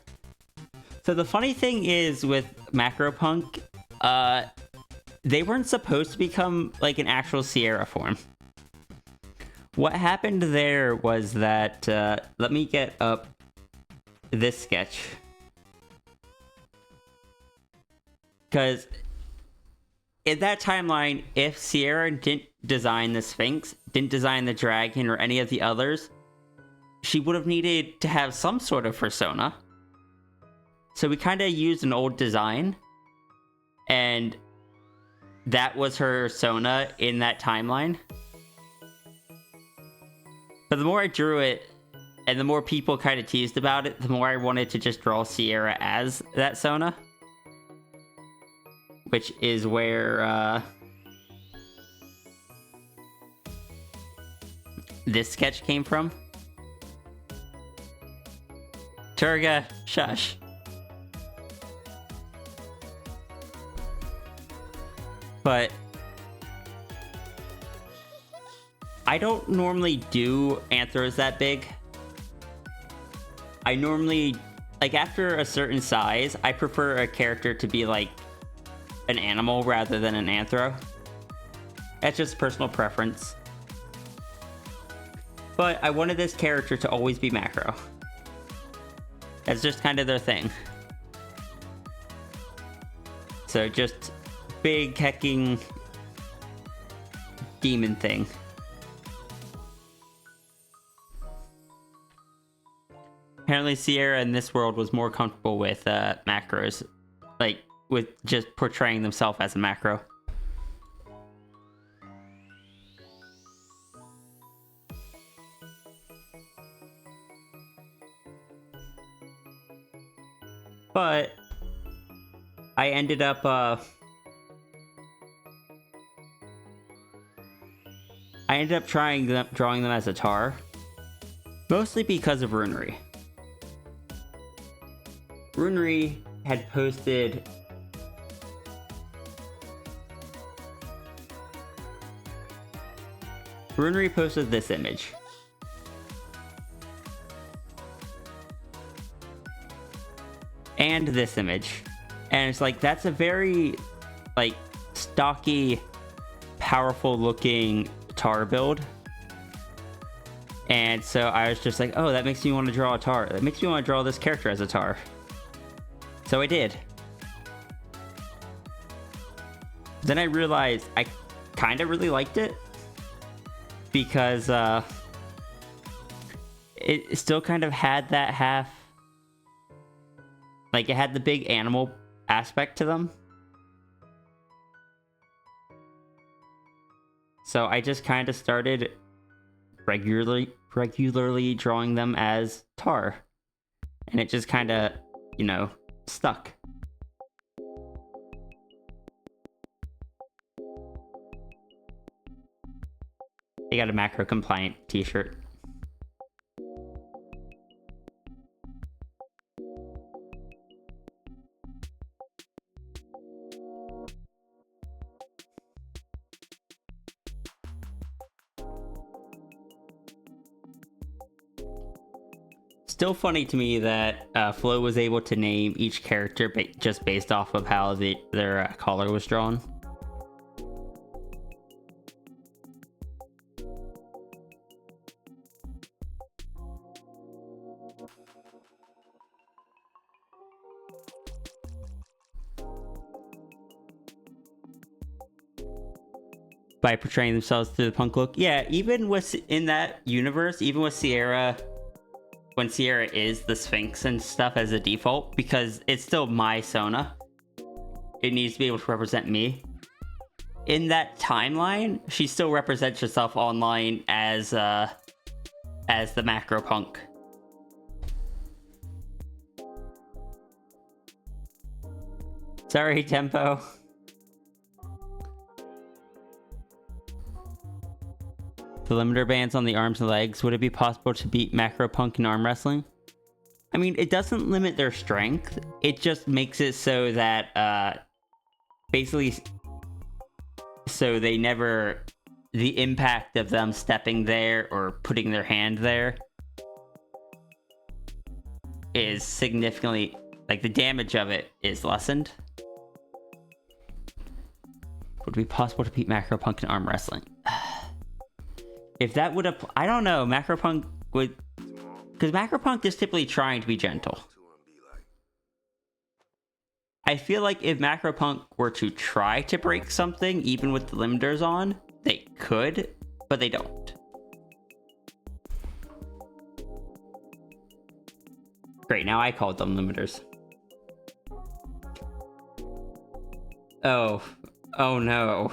So the funny thing is with Macro Punk, they weren't supposed to become like an actual Sierra form. What happened there was that, let me get up this sketch. Because in that timeline, if Sierra didn't design the Sphinx, didn't design the Dragon or any of the others, she would have needed to have some sort of persona. So we kind of used an old design, and that was her persona in that timeline. But the more I drew it, and the more people kind of teased about it, the more I wanted to just draw Sierra as that Sona. Which is where this sketch came from. Turga, shush. But I don't normally do anthros that big. I normally, like after a certain size, I prefer a character to be like an animal rather than an anthro. That's just personal preference. But I wanted this character to always be macro. That's just kind of their thing. So just big hecking demon thing. Apparently Sierra in this world was more comfortable with macros. Like, with just portraying themselves as a macro. But I ended up drawing them as a tar, mostly because of Runery. Runery had posted this image. And this image. And it's like, that's a very, like, stocky, powerful looking tar build. And so I was just like, oh, that makes me want to draw a tar. That makes me want to draw this character as a tar. So I did. Then I realized I kind of really liked it. Because it still kind of had that half, like it had the big animal aspect to them. So I just kind of started regularly drawing them as tar. And it just kind of, you know, stuck. They got a macro compliant t-shirt. Still funny to me that Flo was able to name each character just based off of how their collar was drawn. By portraying themselves through the punk look. Yeah, even with in that universe, even with Sierra, when Sierra is the Sphinx and stuff as a default, because it's still my Sona, it needs to be able to represent me. In that timeline, she still represents herself online as the macro punk. Sorry, Tempo. The limiter bands on the arms and legs. Would it be possible to beat macro punk in arm wrestling? I mean, it doesn't limit their strength. It just makes it so that basically, so they never, the impact of them stepping there or putting their hand there is significantly, like, the damage of it is lessened. Would it be possible to beat macro punk in arm wrestling? If that would apply, I don't know. Macropunk would, because Macropunk is typically trying to be gentle. I feel like if Macropunk were to try to break something, even with the limiters on, they could, but they don't. Great, now I called them limiters. Oh no.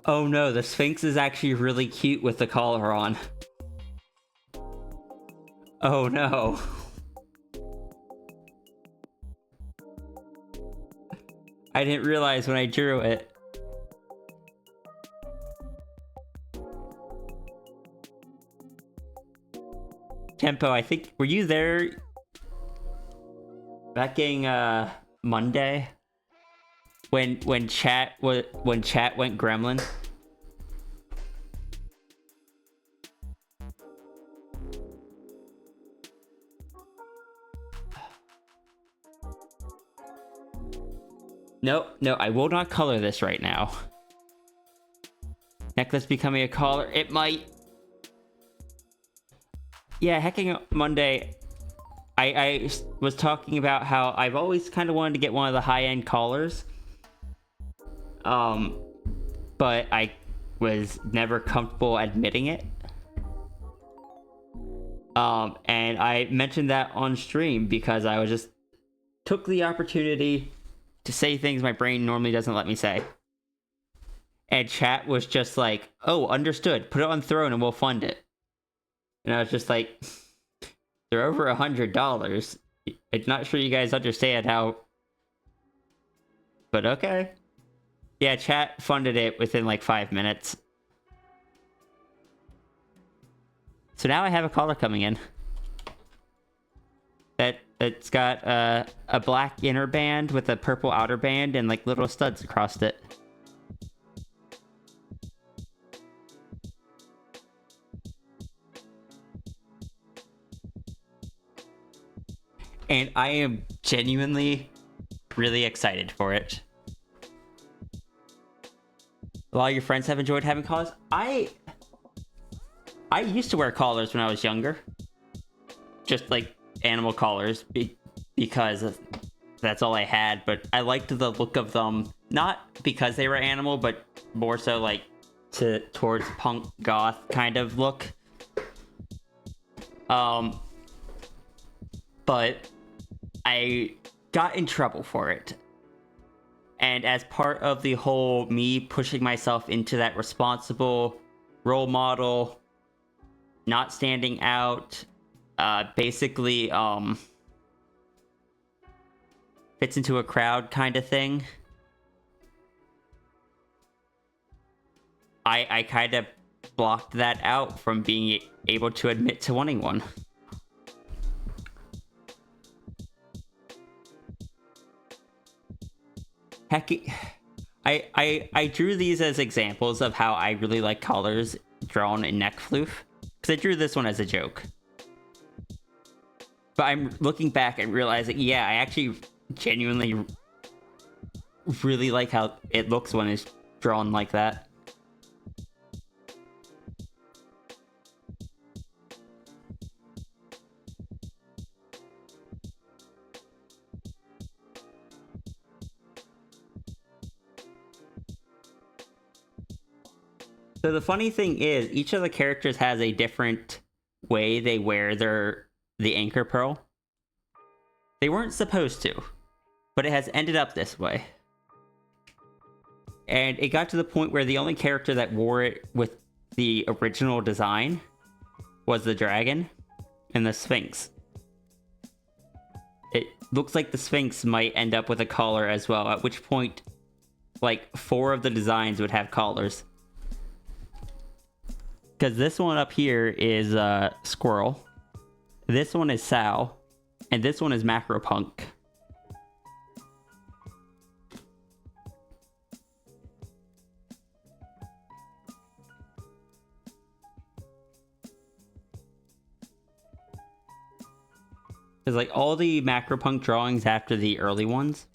Oh no, the Sphinx is actually really cute with the collar on. Oh no. I didn't realize when I drew it. Tempo, I think, were you there back in Monday? When chat went gremlin. No, I will not color this right now. Necklace becoming a collar. It might. Yeah, Hecking Monday. I was talking about how I've always kind of wanted to get one of the high-end collars. But I was never comfortable admitting it. And I mentioned that on stream because I was just took the opportunity to say things my brain normally doesn't let me say. And chat was just like, oh, understood. Put it on Throne and we'll fund it. And I was just like, they're over $100. I'm not sure you guys understand how... But okay. Yeah, chat funded it within like 5 minutes. So now I have a collar coming in. It's got a black inner band with a purple outer band and like little studs across it. And I am genuinely really excited for it. A lot of your friends have enjoyed having collars. I used to wear collars when I was younger. Just like animal collars because that's all I had, but I liked the look of them, not because they were animal, but more so like towards punk goth kind of look. But I got in trouble for it. And as part of the whole me pushing myself into that responsible role model, not standing out, basically fits into a crowd kind of thing. I kind of blocked that out from being able to admit to wanting one. Heck, I drew these as examples of how I really like collars drawn in neck floof, because I drew this one as a joke. But I'm looking back and realizing, yeah, I actually genuinely really like how it looks when it's drawn like that. So the funny thing is, each of the characters has a different way they wear the anchor pearl. They weren't supposed to, but it has ended up this way. And it got to the point where the only character that wore it with the original design was the dragon and the Sphinx. It looks like the Sphinx might end up with a collar as well, at which point, like, 4 of the designs would have collars. Because this one up here is Squirrel, this one is Sal, and this one is Macropunk. Because like all the Macropunk drawings after the early ones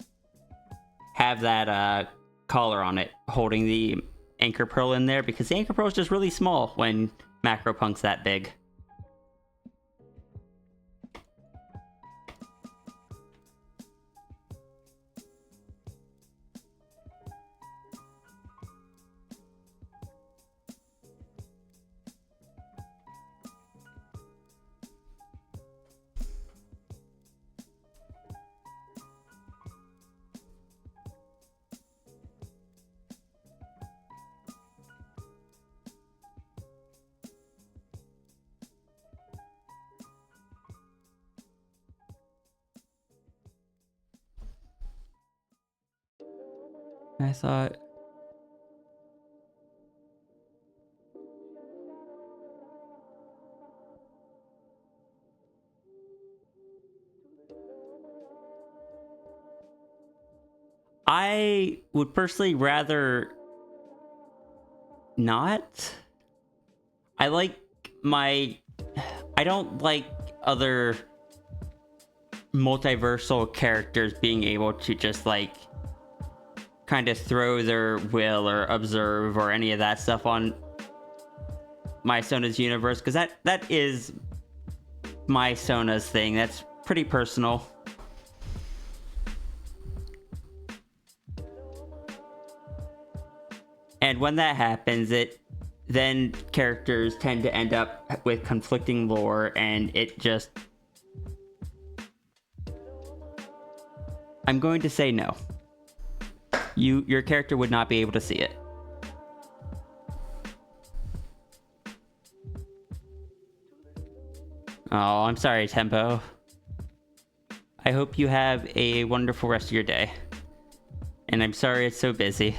have that collar on it holding the anchor pearl in there, because the anchor pearl is just really small when Macropunk's that big. I thought... I would personally rather not. I don't like other multiversal characters being able to just like kind of throw their will or observe or any of that stuff on my Sona's universe, because that is my Sona's thing. That's pretty personal. And when that happens, then characters tend to end up with conflicting lore, and it just... I'm going to say no. Your character would not be able to see it. Oh, I'm sorry, Tempo. I hope you have a wonderful rest of your day. And I'm sorry it's so busy.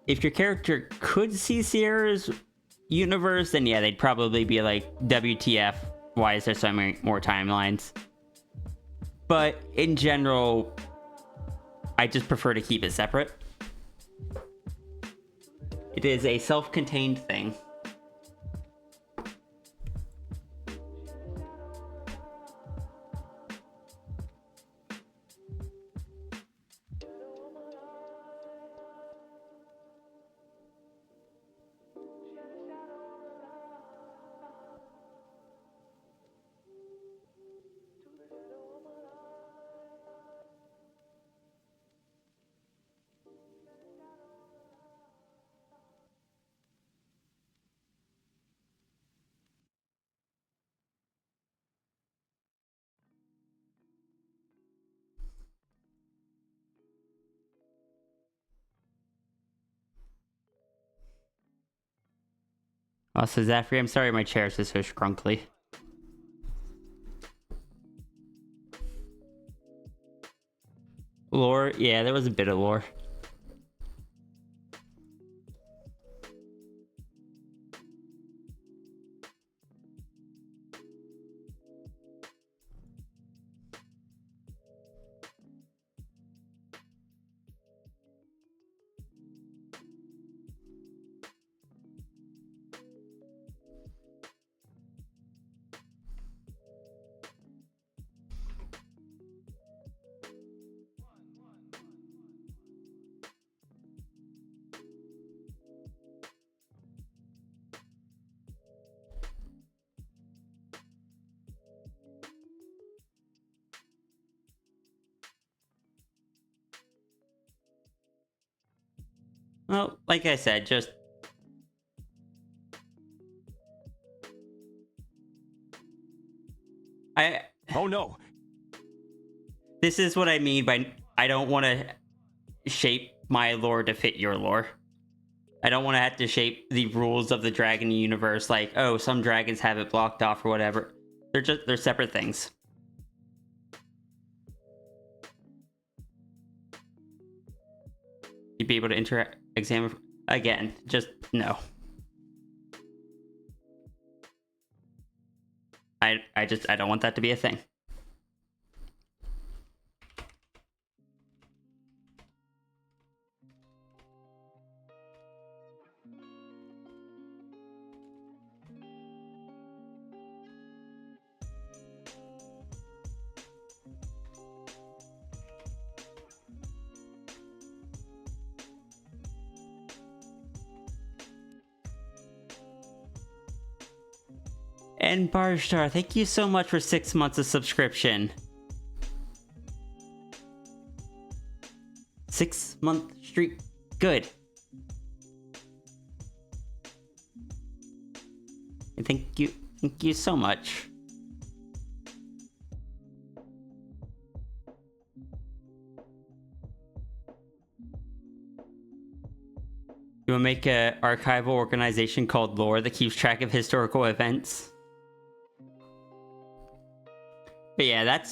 If your character could see Sierra's universe, then yeah, they'd probably be like, WTF, why is there so many more timelines? But in general, I just prefer to keep it separate. It is a self-contained thing. Also, Zafri, I'm sorry my chairs are so scrunkly. Lore? Yeah, there was a bit of lore. Well, like I said, just...
Oh no!
This is what I mean by I don't want to shape my lore to fit your lore. I don't want to have to shape the rules of the dragon universe like, oh, some dragons have it blocked off or whatever. They're separate things. You'd be able to examine again, just no. I don't want that to be a thing. And Barstar, thank you so much for 6 months of subscription. 6-month streak. Good. And thank you so much. You want to make an archival organization called Lore that keeps track of historical events? But yeah, that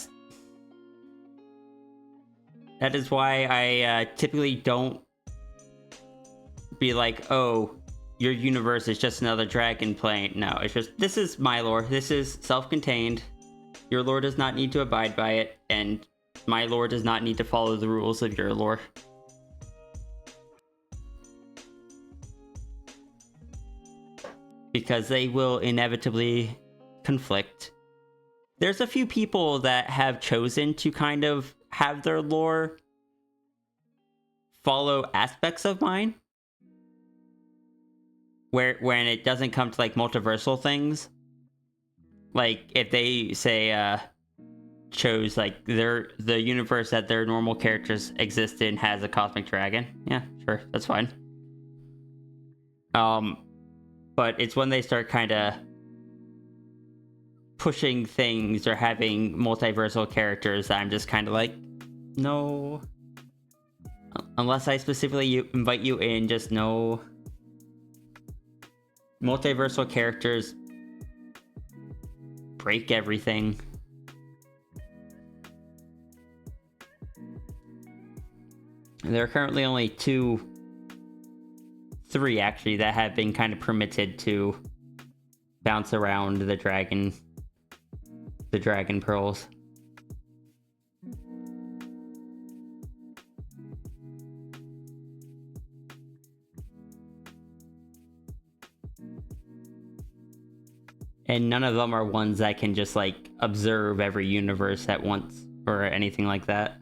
is why I typically don't be like, oh, your universe is just another dragon plane. No, it's just, this is my lore. This is self-contained. Your lore does not need to abide by it, and my lore does not need to follow the rules of your lore. Because they will inevitably conflict. There's a few people that have chosen to kind of have their lore follow aspects of mine. When it doesn't come to like multiversal things. Like if they say chose like the universe that their normal characters exist in has a cosmic dragon. Yeah, sure, that's fine. But it's when they start kind of pushing things or having multiversal characters that I'm just kind of like, no. Unless I specifically invite you in, just no. Multiversal characters break everything. There are currently only 3 actually that have been kind of permitted to bounce around the dragon pearls. And none of them are ones that can just like observe every universe at once or anything like that.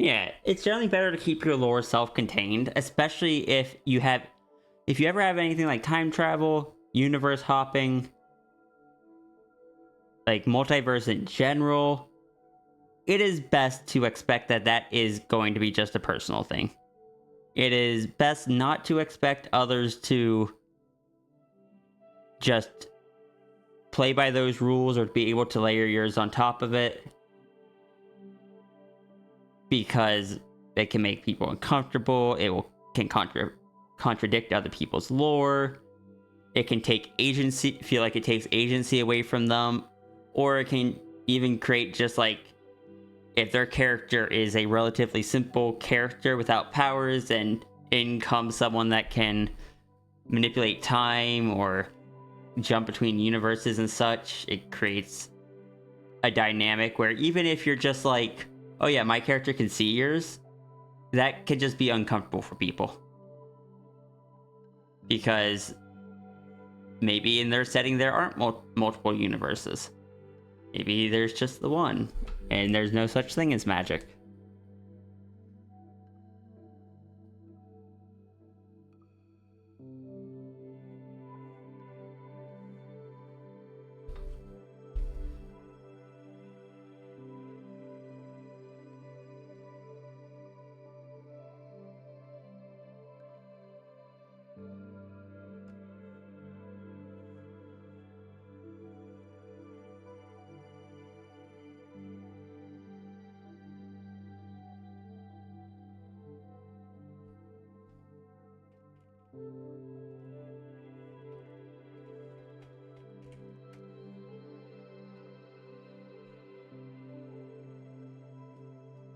Yeah, it's generally better to keep your lore self-contained, especially if you ever have anything like time travel, universe hopping, like multiverse in general. It is best to expect that that is going to be just a personal thing. It is best not to expect others to just play by those rules or be able to layer yours on top of it, because it can make people uncomfortable. Can contradict other people's lore. It can feel like it takes agency away from them, or it can even create just like, if their character is a relatively simple character without powers, and in comes someone that can manipulate time or jump between universes and such, it creates a dynamic where even if you're just like, oh yeah, my character can see yours, that could just be uncomfortable for people. Because maybe in their setting there aren't multiple universes. Maybe there's just the one, and there's no such thing as magic.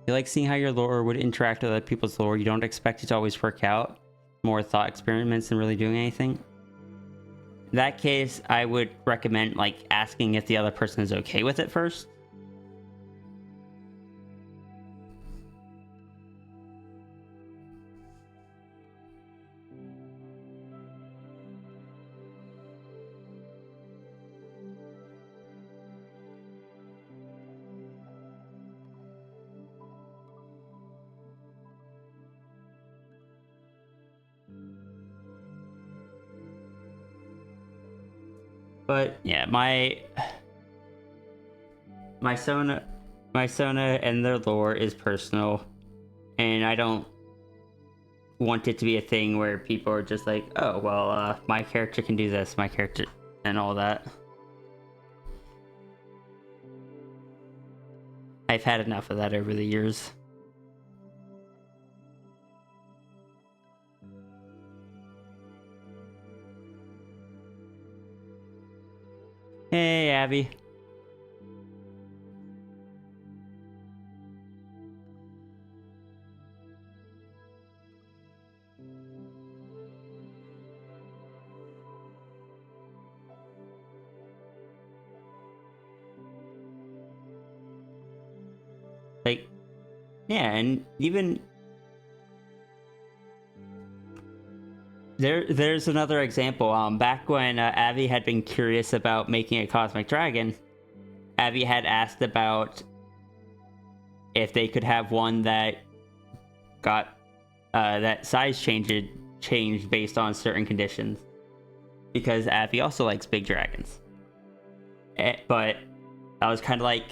You like seeing how your lore would interact with other people's lore. You don't expect it to always work out. More thought experiments than really doing anything. In that case, I would recommend like asking if the other person is okay with it first. But yeah, my Sona and their lore is personal, and I don't want it to be a thing where people are just like, oh well, my character can do this, my character, and all that. I've had enough of that over the years. Hey, Abby. Like, yeah, and even there's another example. Back when Abby had been curious about making a cosmic dragon, Abby had asked about if they could have one that got that size changed based on certain conditions, because Abby also likes big dragons. But I was kind of like,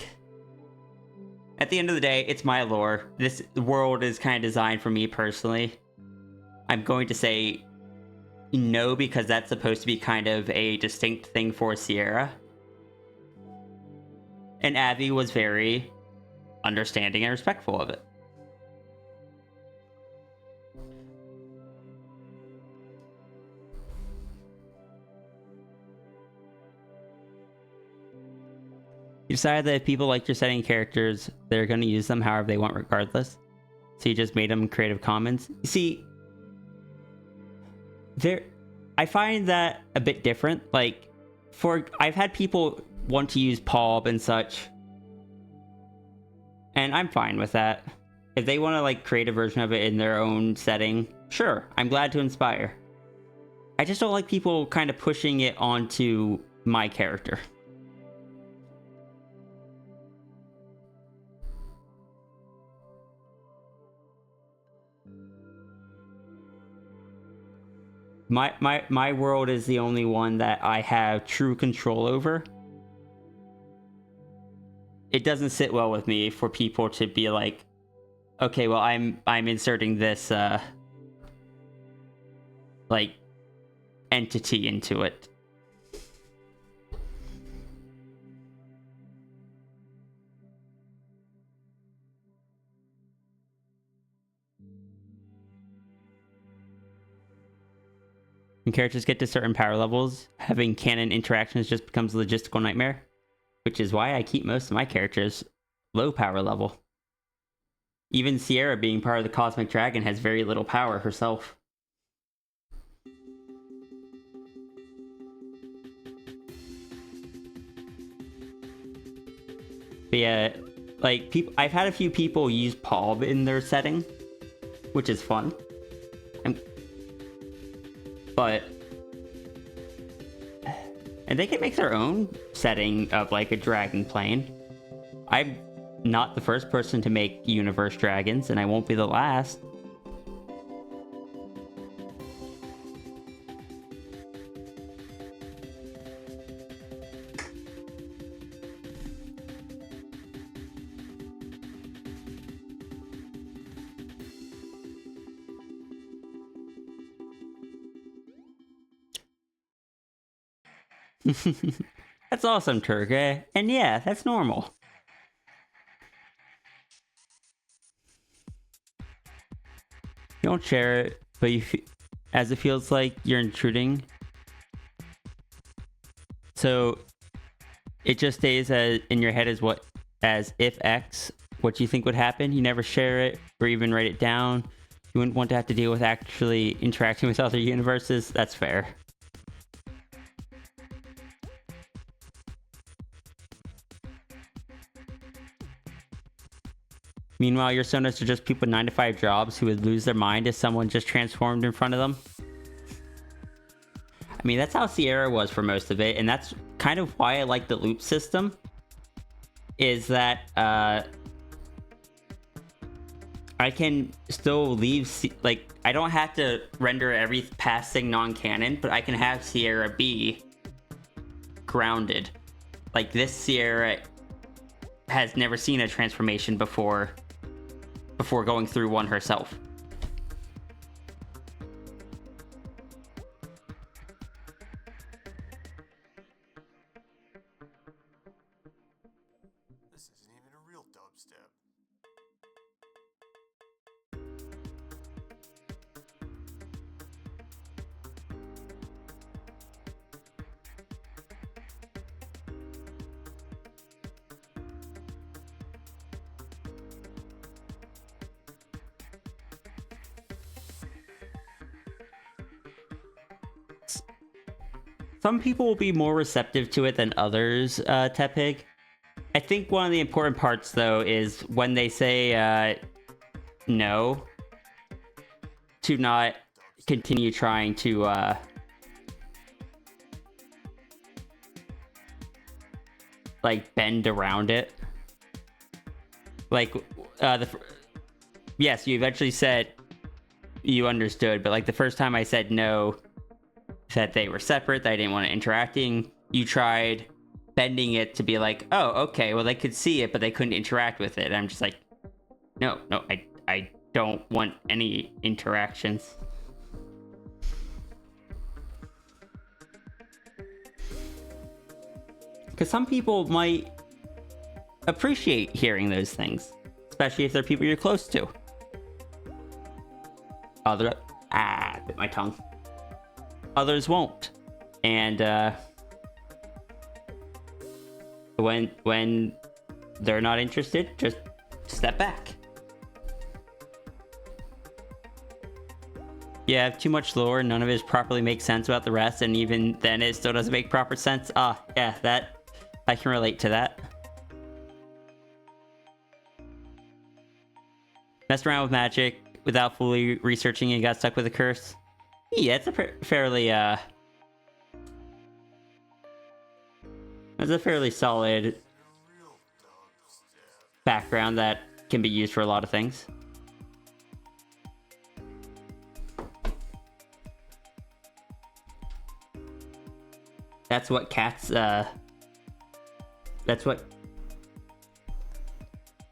at the end of the day, it's my lore. This world is kind of designed for me personally. I'm going to say no, because that's supposed to be kind of a distinct thing for Sierra. And Abby was very understanding and respectful of it. You decided that if people like your setting characters, they're going to use them however they want regardless. So you just made them Creative Commons. You see, I find that a bit different. Like, I've had people want to use Pulp and such, and I'm fine with that. If they want to like create a version of it in their own setting, sure, I'm glad to inspire. I just don't like people kind of pushing it onto my character. My world is the only one that I have true control over. It doesn't sit well with me for people to be like, okay, well, I'm inserting this like entity into it. When characters get to certain power levels, having canon interactions just becomes a logistical nightmare, which is why I keep most of my characters low power level. Even Sierra, being part of the Cosmic Dragon, has very little power herself. But yeah, like, I've had a few people use Palb in their setting, which is fun. And they can make their own setting of like a dragon plane. I'm not the first person to make universe dragons, and I won't be the last. That's awesome, Turga. And yeah, that's normal. You don't share it, but as it feels like you're intruding. So it just stays in your head as if X, what you think would happen. You never share it or even write it down. You wouldn't want to have to deal with actually interacting with other universes. That's fair. Meanwhile, your sonas are just people with 9-to-5 jobs who would lose their mind if someone just transformed in front of them. I mean, that's how Sierra was for most of it, and that's kind of why I like the loop system. Is that I can still leave, like, I don't have to render every past thing non-canon, but I can have Sierra be grounded. Like, this Sierra has never seen a transformation before going through one herself.
This isn't even a real dubstep.
Some people will be more receptive to it than others, Tepig. I think one of the important parts, though, is when they say no, to not continue trying to like bend around it. Like yes, you eventually said you understood, but like the first time I said no, that they were separate, that I didn't want it interacting, you tried bending it to be like, oh, okay, well, they could see it, but they couldn't interact with it. And I'm just like, no, I don't want any interactions. Because some people might appreciate hearing those things, especially if they're people you're close to. Bit my tongue. Others won't. And when they're not interested, just step back. Yeah, I have too much lore, none of it properly makes sense about the rest, and even then it still doesn't make proper sense. Yeah, that I can relate to that. Messed around with magic without fully researching and got stuck with a curse. Yeah, it's a fairly it's a fairly solid background that can be used for a lot of things. That's what Cat's, that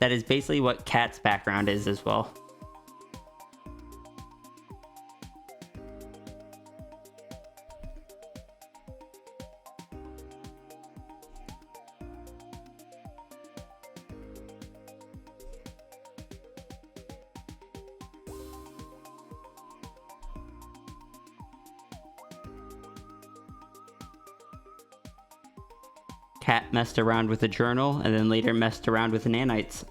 is basically what Cat's background is as well. Cat messed around with a journal and then later messed around with nanites.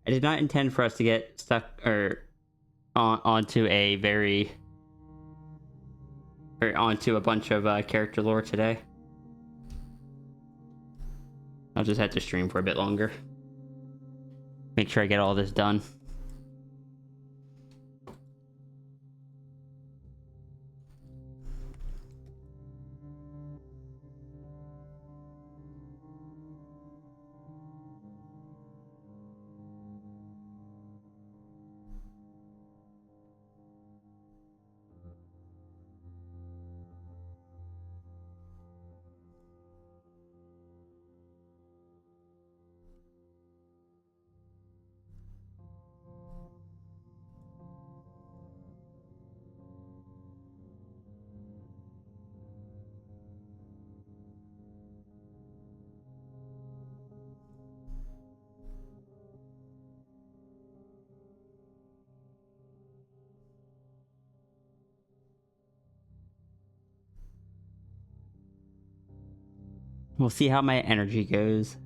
I did not intend for us to get stuck onto onto a bunch of character lore today. I'll just have to stream for a bit longer. Make sure I get all this done. We'll see how my energy goes.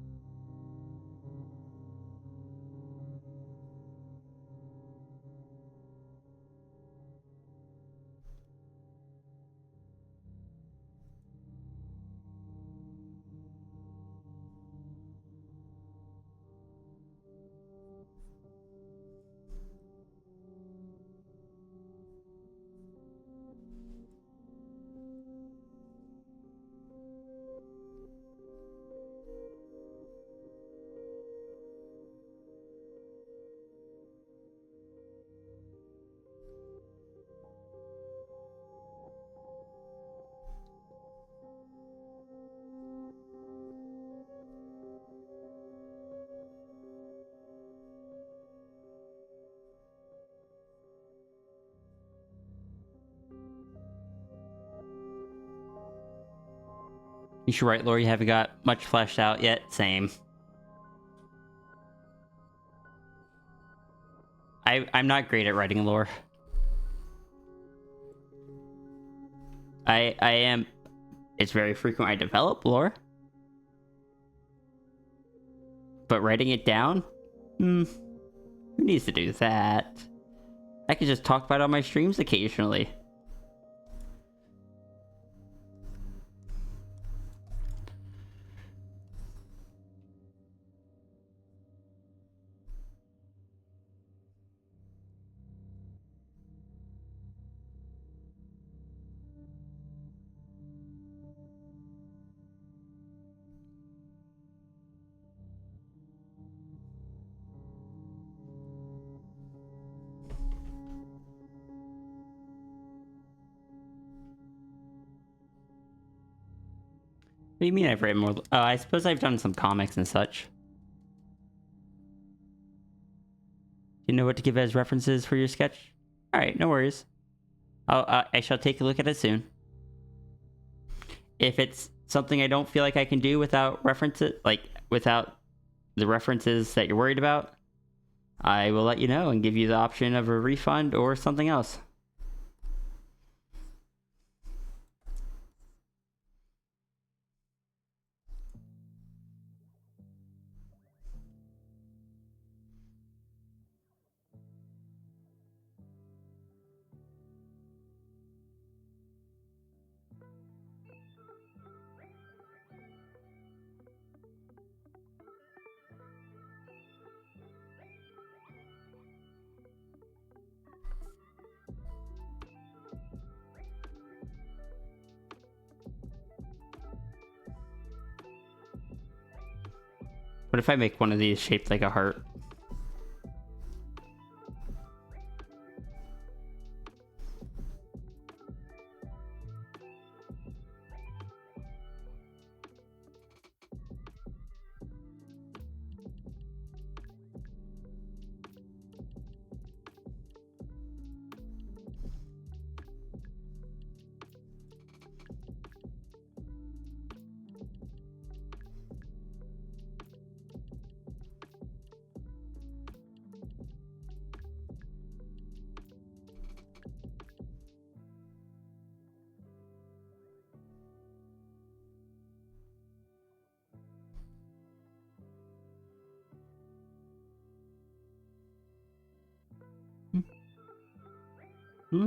You should write lore you haven't got much fleshed out yet. Same. I'm not great at writing lore. I am. It's very frequent I develop lore. But writing it down? Who needs to do that? I could just talk about it on my streams occasionally. What do you mean I've written more? Oh, I suppose I've done some comics and such. You know what to give as references for your sketch? Alright, no worries. I shall take a look at it soon. If it's something I don't feel like I can do without references, like without the references that you're worried about, I will let you know and give you the option of a refund or something else. What if I make one of these shaped like a heart?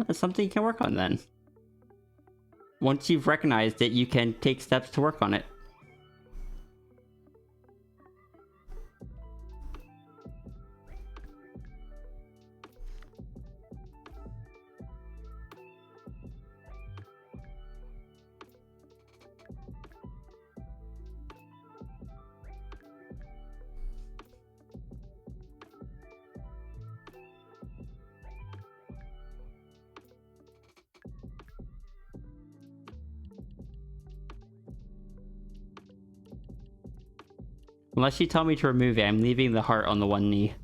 That's something you can work on then. Once you've recognized it, you can take steps to work on it. Unless you tell me to remove it, I'm leaving the heart on the one knee.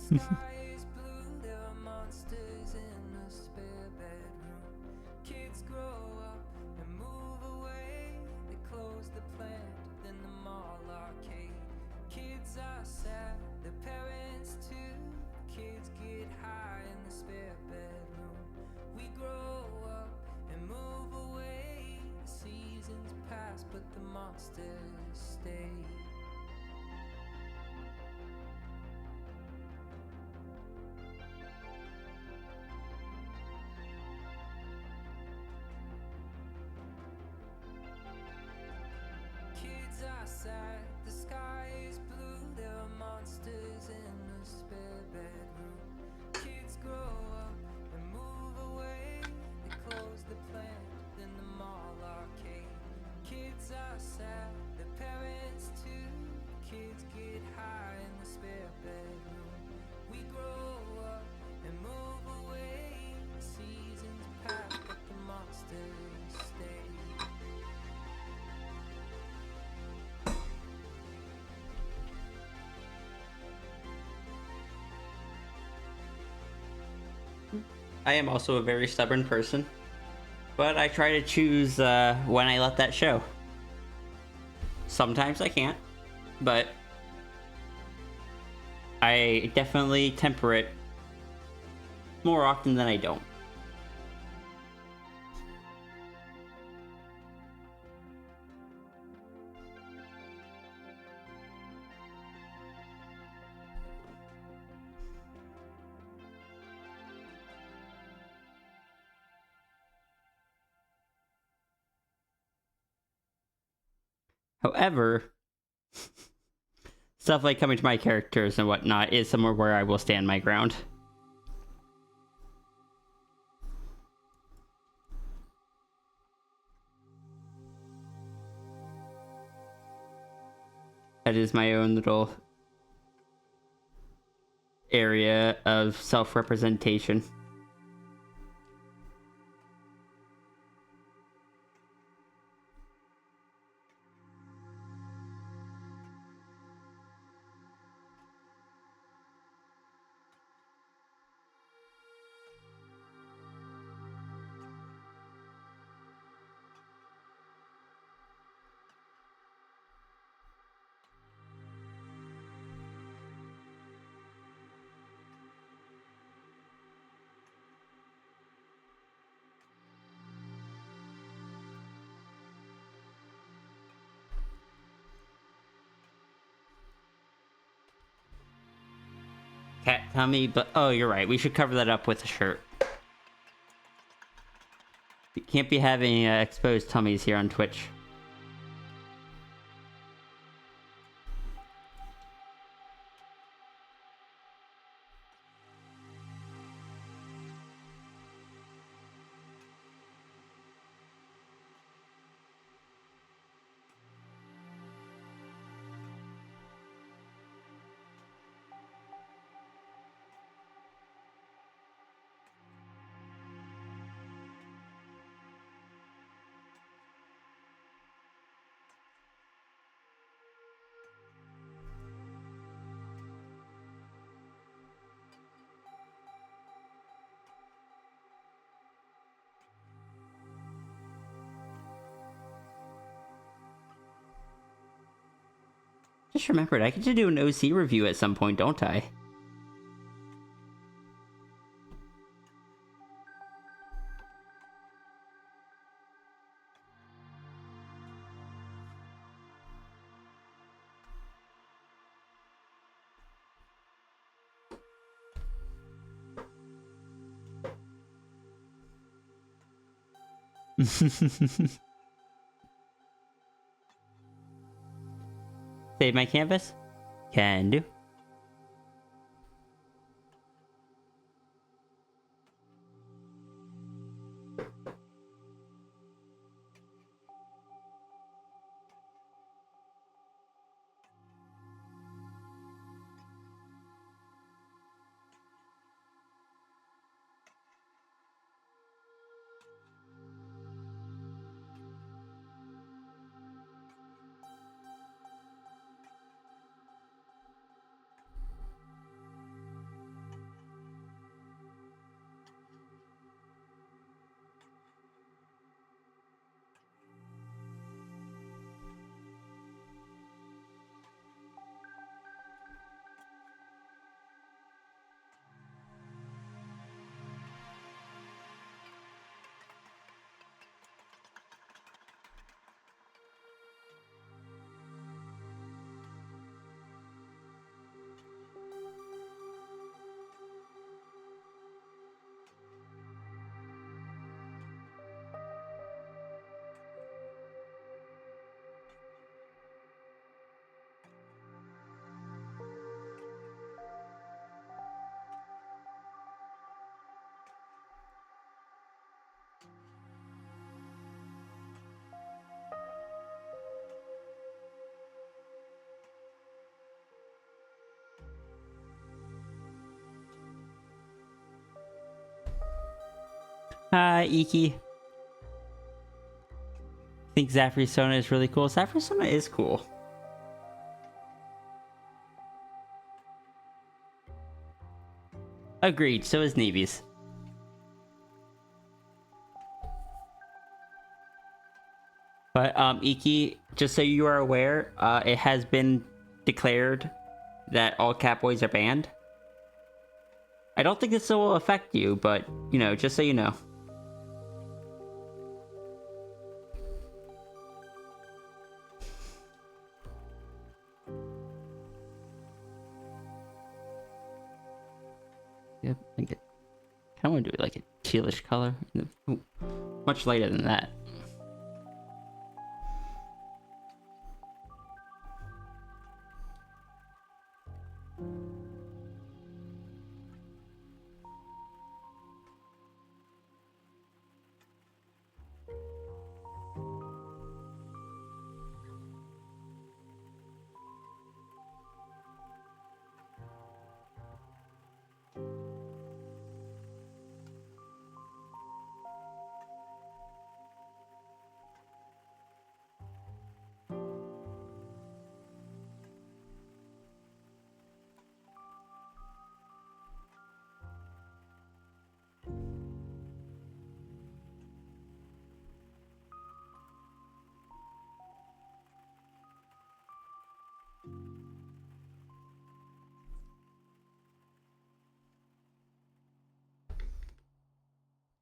The sky is blue, there are monsters in a spare bedroom. Kids grow up and move away. They close the plant, then the mall arcade. Kids are sad, their parents too. Kids get high in the spare bedroom. We grow up and move away. The seasons pass, but the monsters stay. The sky is blue, there are monsters in a spare bedroom. Kids grow up and move away. They close the plant, then the mall arcade. Kids are sad, their parents too. Kids get high in the spare bedroom. We grow up and move away. The seasons pass, but the monsters stay.
I am also a very stubborn person, but I try to choose when I let that show. Sometimes I can't, but I definitely temper it more often than I don't. However, stuff like coming to my characters and whatnot is somewhere where I will stand my ground. That is my own little area of self-representation. cat tummy, but oh, you're right. We should cover that up with a shirt. We can't be having exposed tummies here on Twitch. Just remembered, I get to do an OC review at some point, don't I? Save my canvas? Can do. Hi, Iki. I think Zafri Sona is really cool. Zafri Sona is cool. Agreed, so is Navy's. But, Iki, just so you are aware, it has been declared that all Catboys are banned. I don't think this will affect you, but, you know, just so you know. Yep, I think it. I kind of want to do it like a tealish color. Ooh, much lighter than that.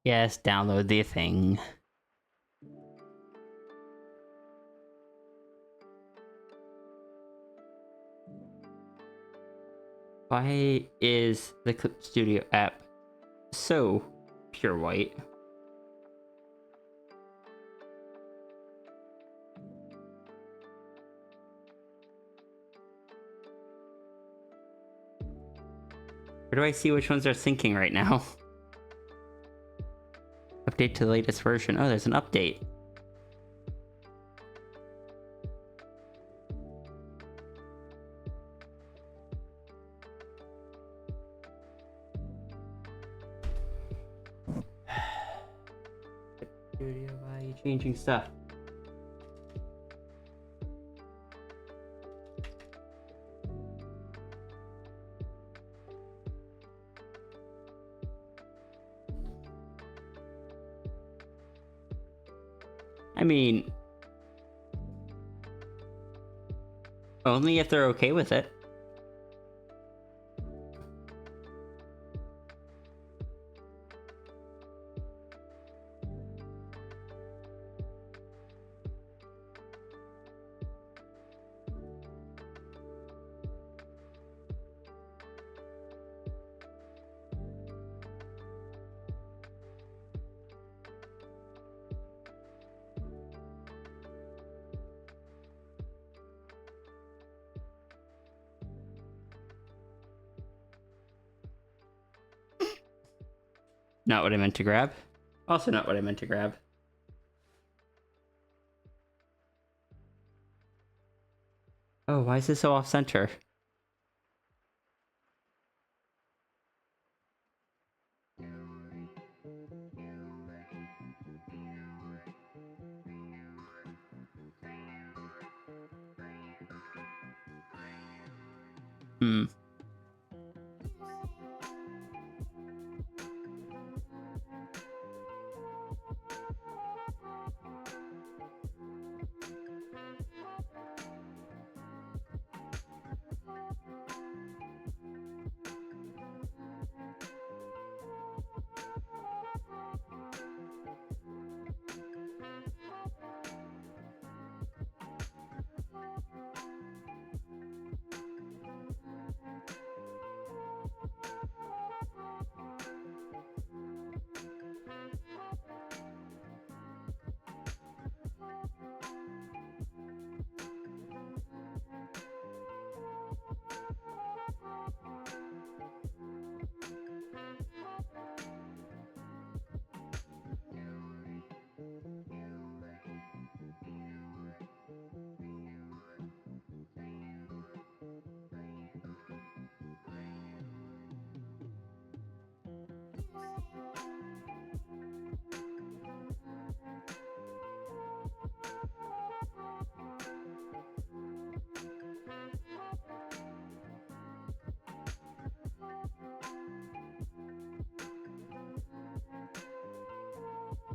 Yes, download the thing. Why is the Clip Studio app so pure white? Where do I see which ones are syncing right now? Update to the latest version. Oh, there's an update. Studio, why are you changing stuff? I mean, only if they're okay with it. Not what I meant to grab. Also not what I meant to grab. Oh, why is this so off-center? Hmm.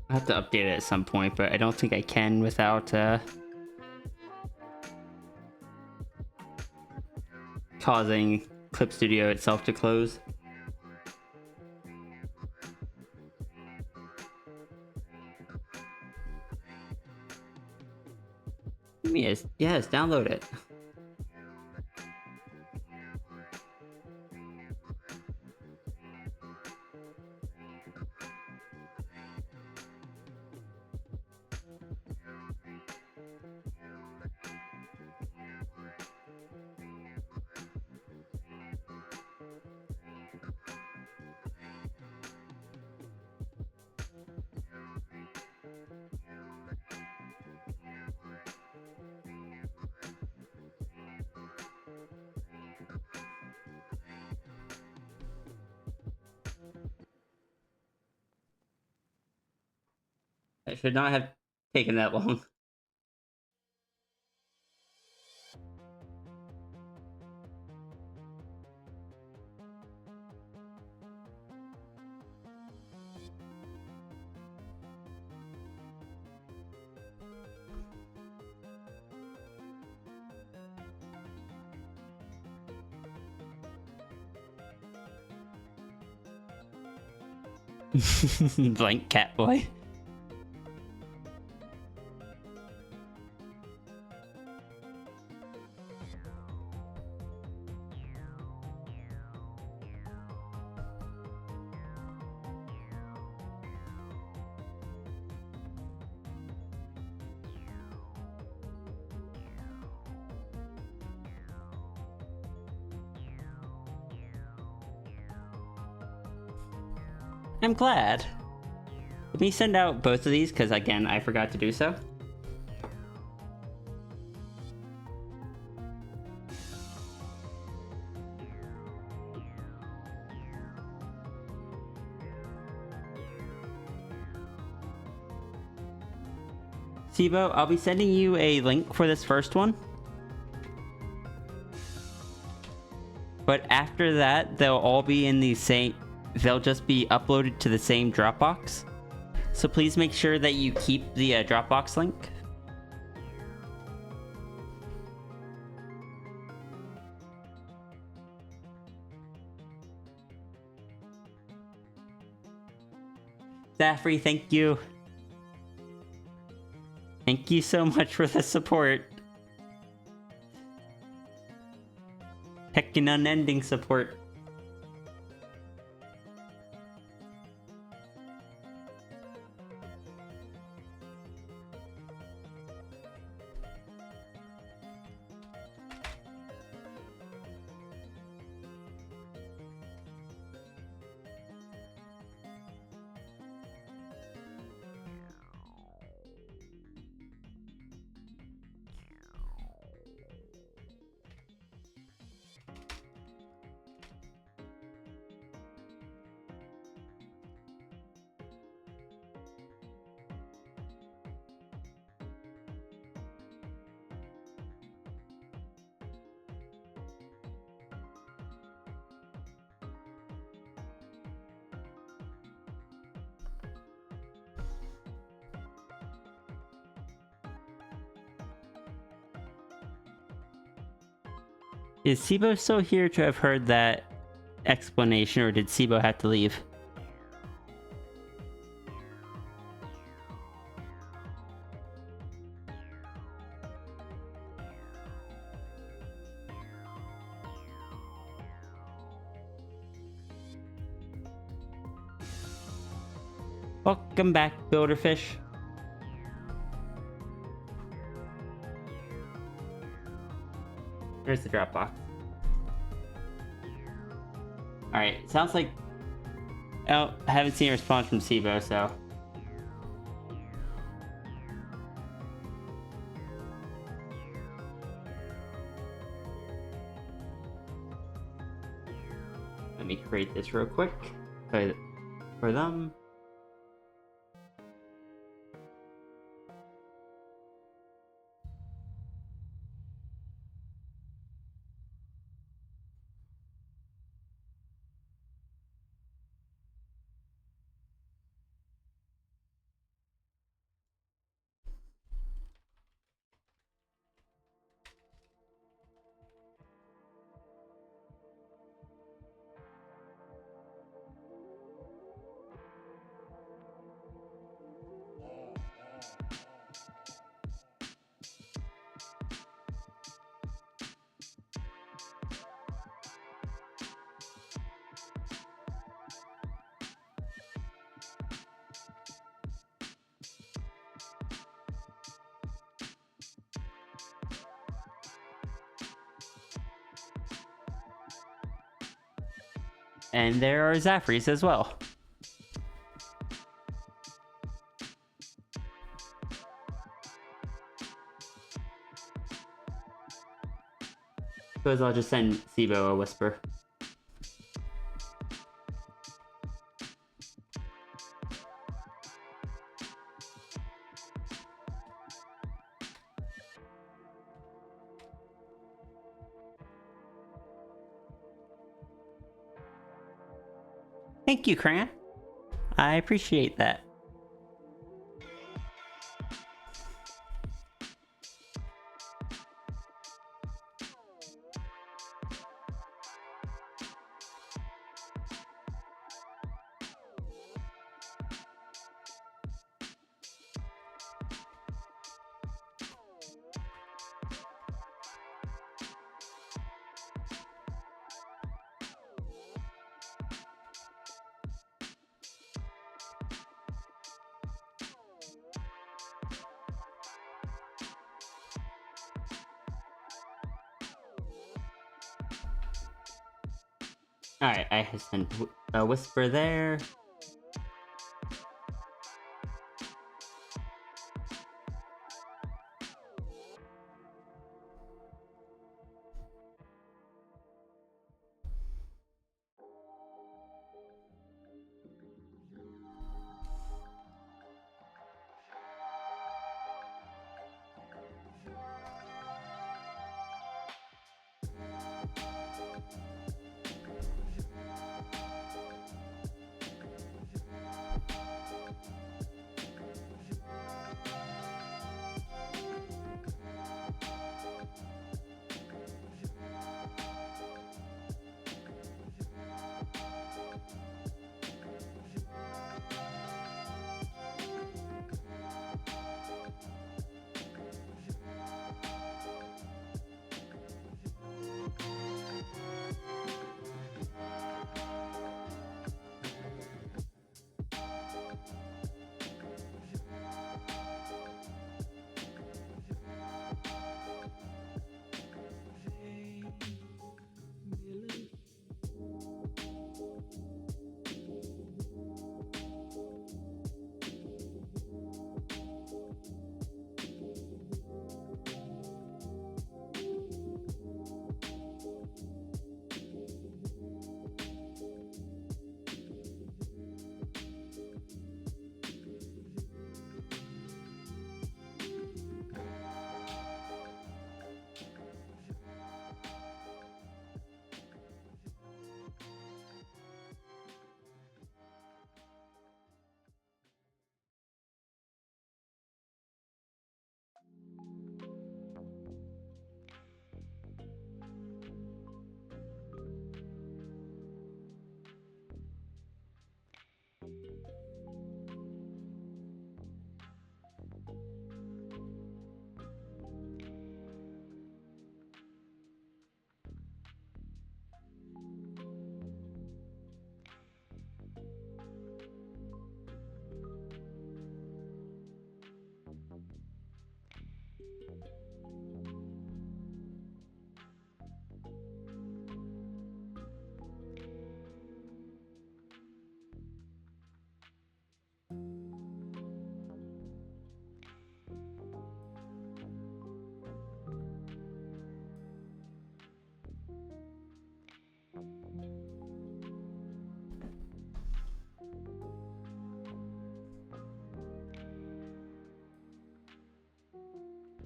I'll have to update it at some point, but I don't think I can without causing Clip Studio itself to close. Yes, download it. It should not have taken that long. Blank cat boy. I'm glad. Let me send out both of these, because again, I forgot to do so. Sibo, I'll be sending you a link for this first one. But after that, they'll all be in the same... They'll just be uploaded to the same Dropbox. So please make sure that you keep the Dropbox link. Zafri, thank you. Thank you so much for the support. Heckin' unending support. Is Sibo still here to have heard that explanation, or did Sibo have to leave? Welcome back, Builderfish. There's the Dropbox. Alright, sounds like... Oh, I haven't seen a response from Sibo, so... Let me create this real quick for them. And there are Zafries as well. Suppose I'll just send Sibo a whisper. Thank you, Cran. I appreciate that. Alright, I have sent a whisper there.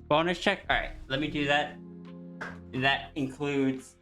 Bonus check? Alright, let me do that. That includes...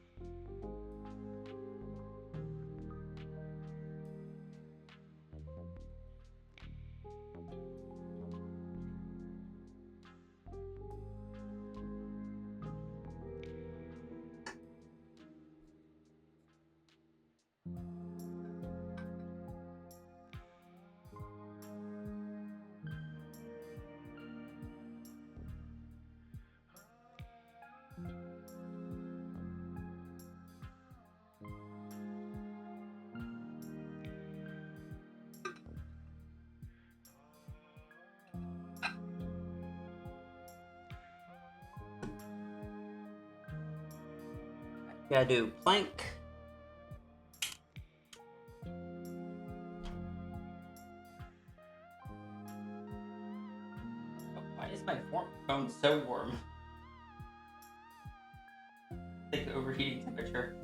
Gotta do plank. Why is my phone so warm? Like the overheating temperature.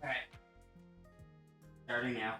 Alright. Starting now.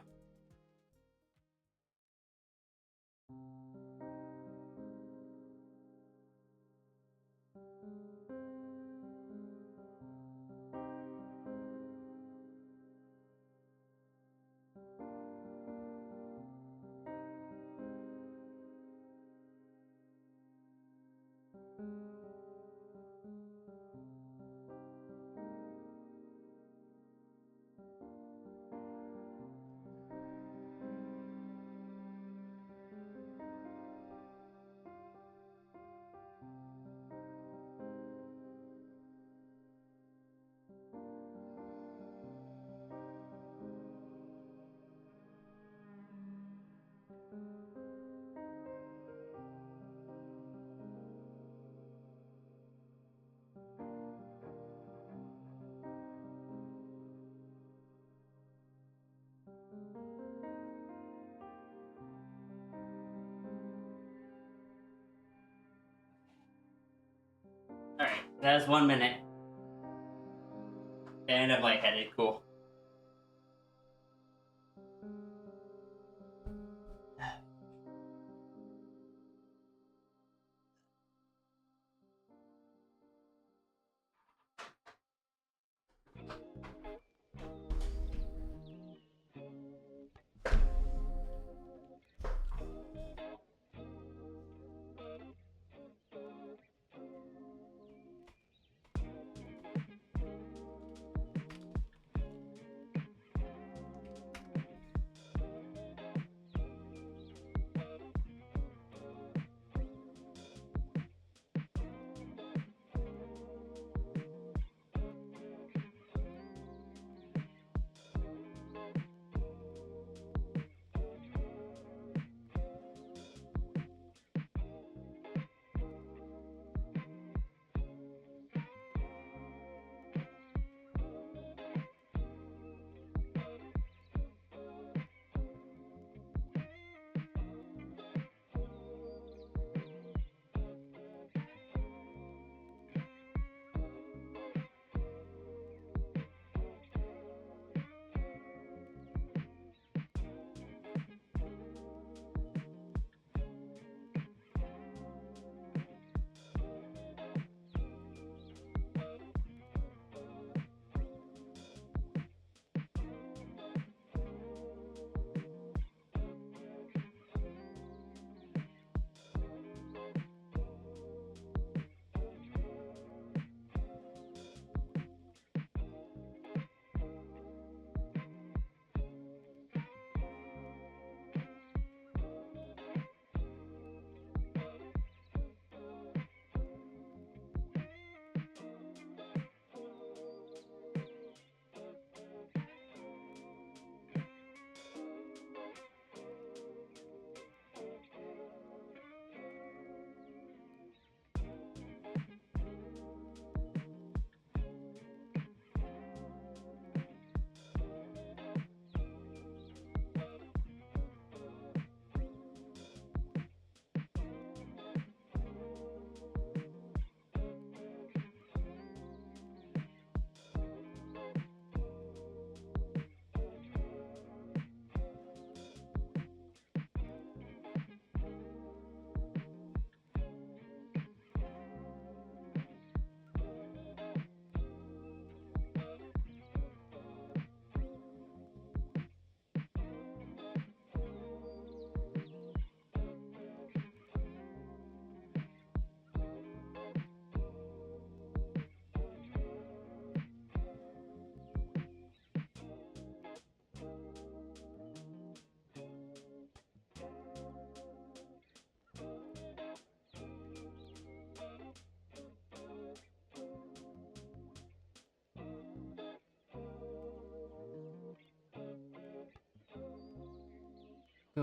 Alright, that was 1 minute. And I'm lightheaded, cool.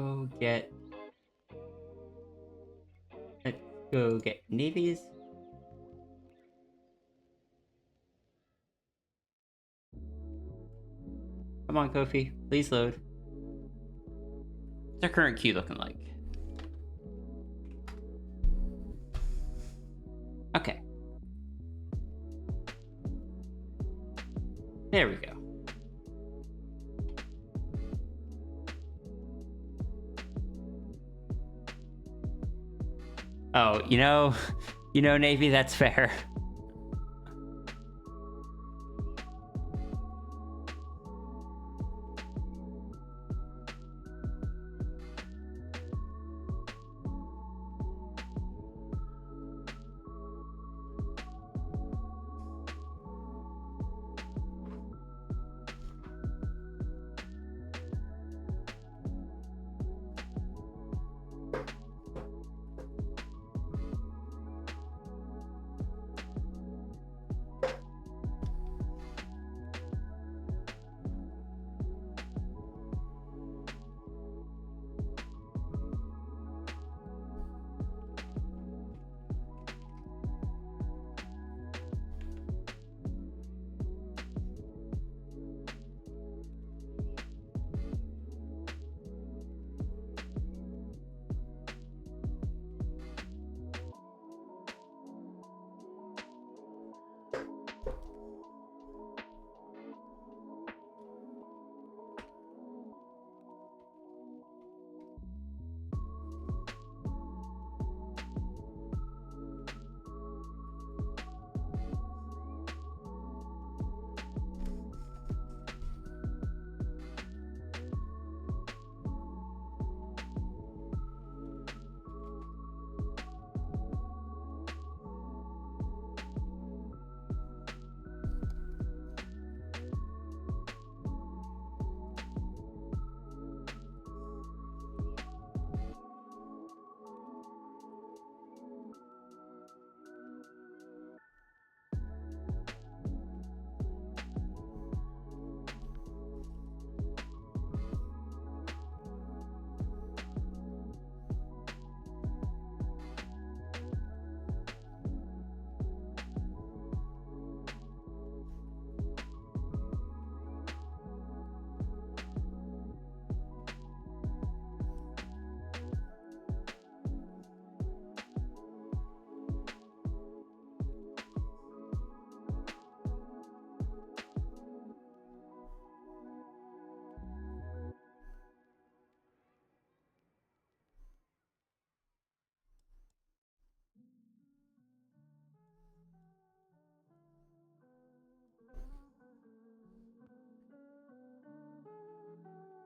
go get... Let's go get navies. Come on, Kofi. Please load. What's our current queue looking like? Okay. There we go. Oh, Navy, that's fair.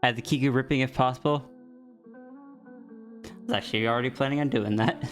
Add the Kiku ripping if possible. I was actually already planning on doing that.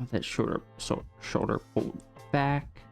With that shoulder pulled back.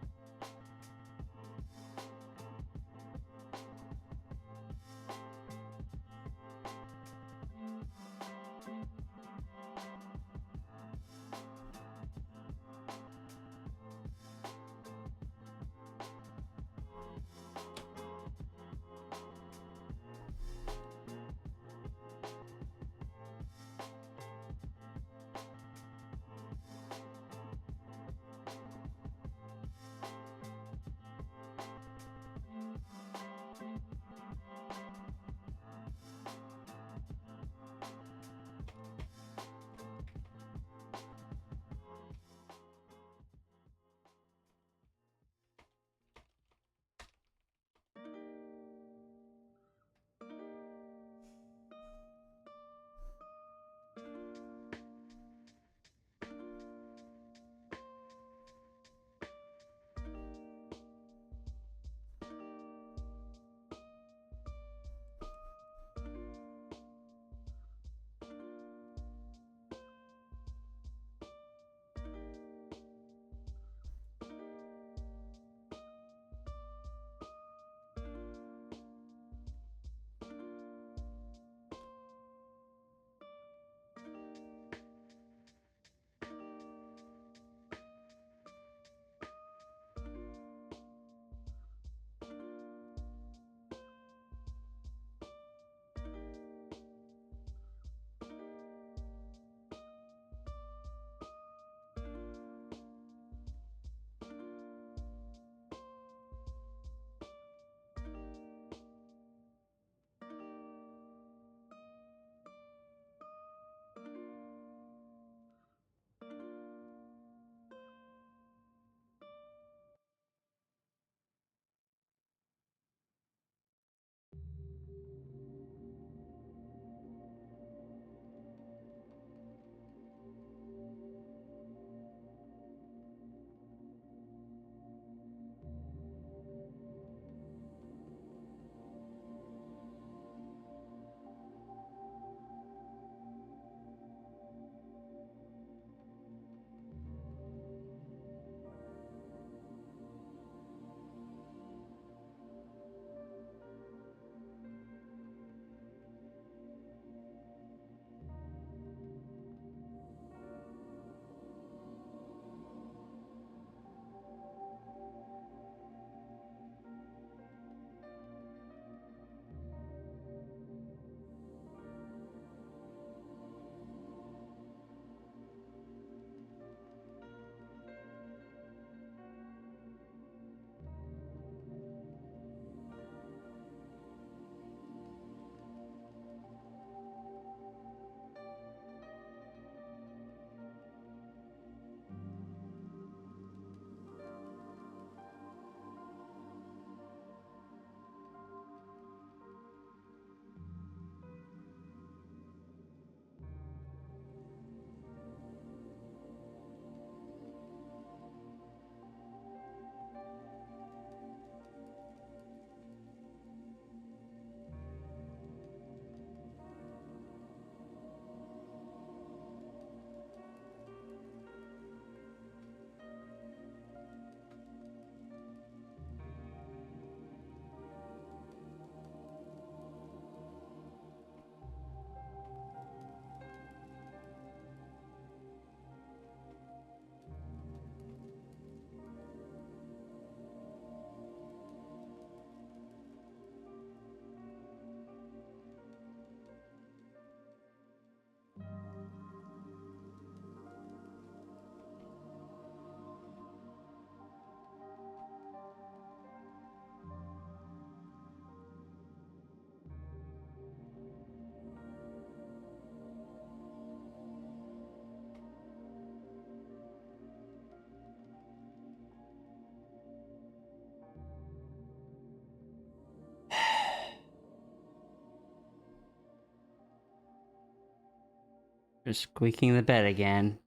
You're squeaking the bed again.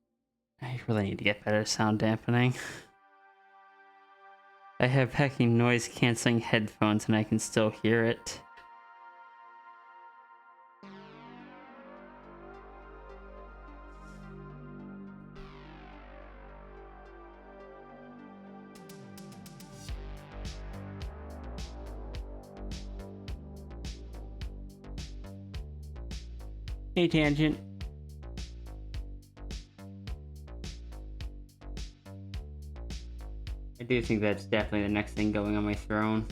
I really need to get better sound dampening. I have packing noise canceling headphones and I can still hear it. Hey, Tangent. I do think that's definitely the next thing going on my throne.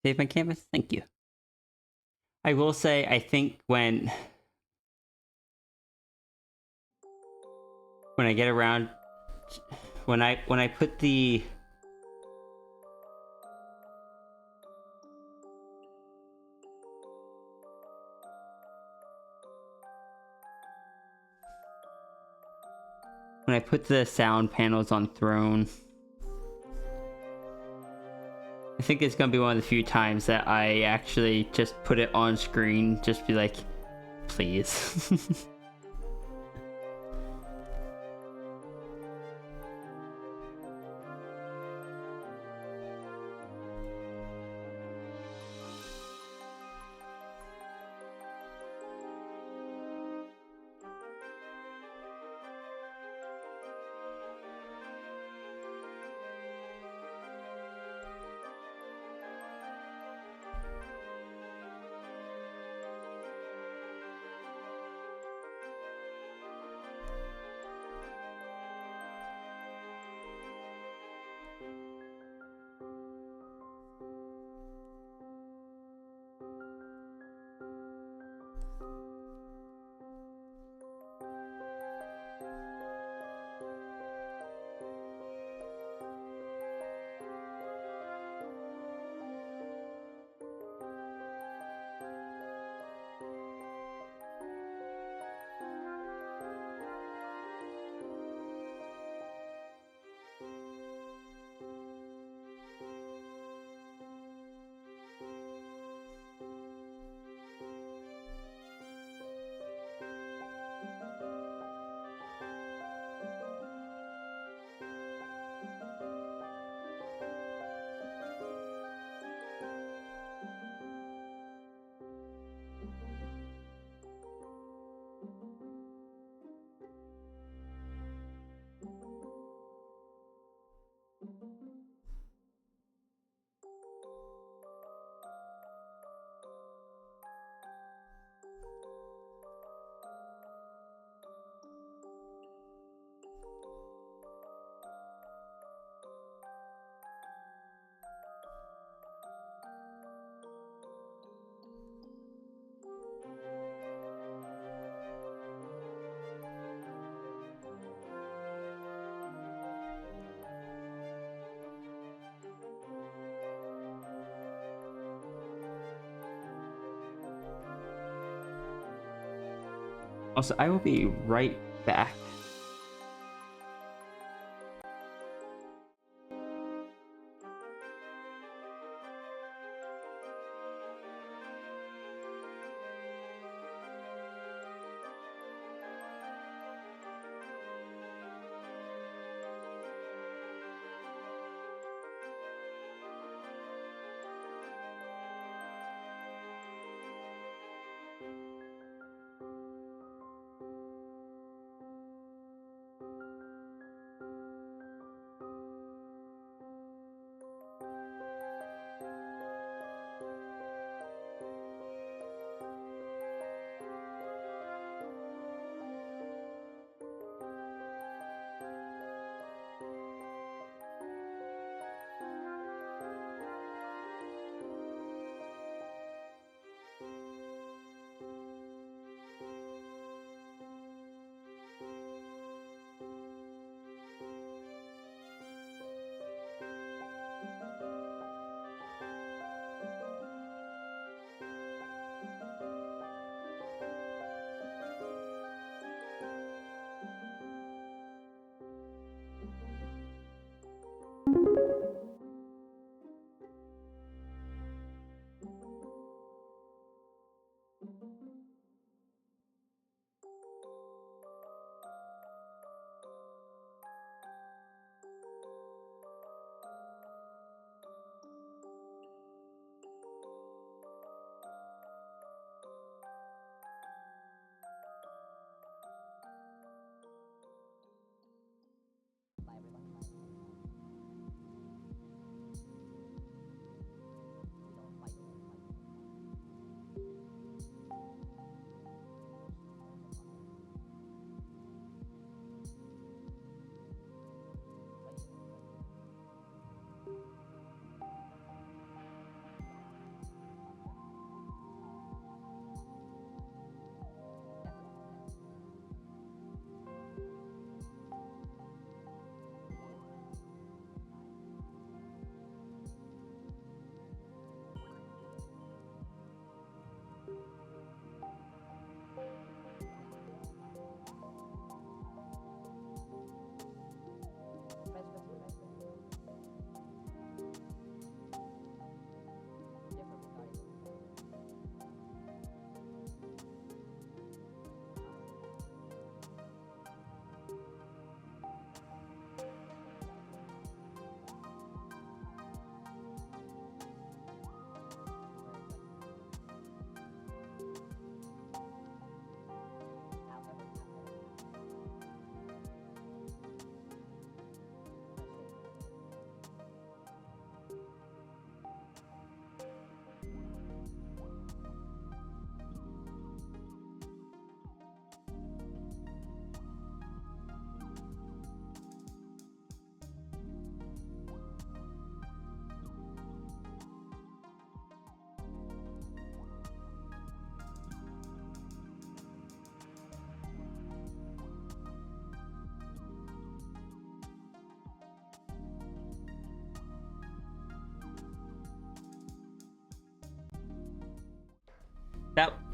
Save my canvas? Thank you. I will say, I think when I get around, when I put the sound panels on Throne, I think it's gonna be one of the few times that I actually just put it on screen, just be like, please. Also, I will be right back.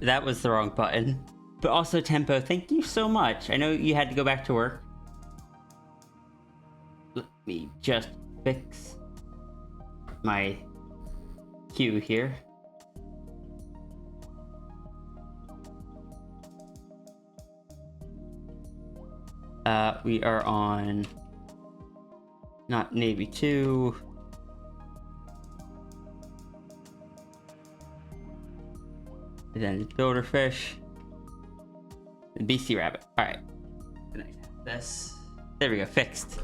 That was the wrong button. But also, Tempo, thank you so much. I know you had to go back to work. Let me just fix my queue here. We are on not Navy 2. And then Builderfish. And BC Rabbit. Alright. This. There we go, fixed.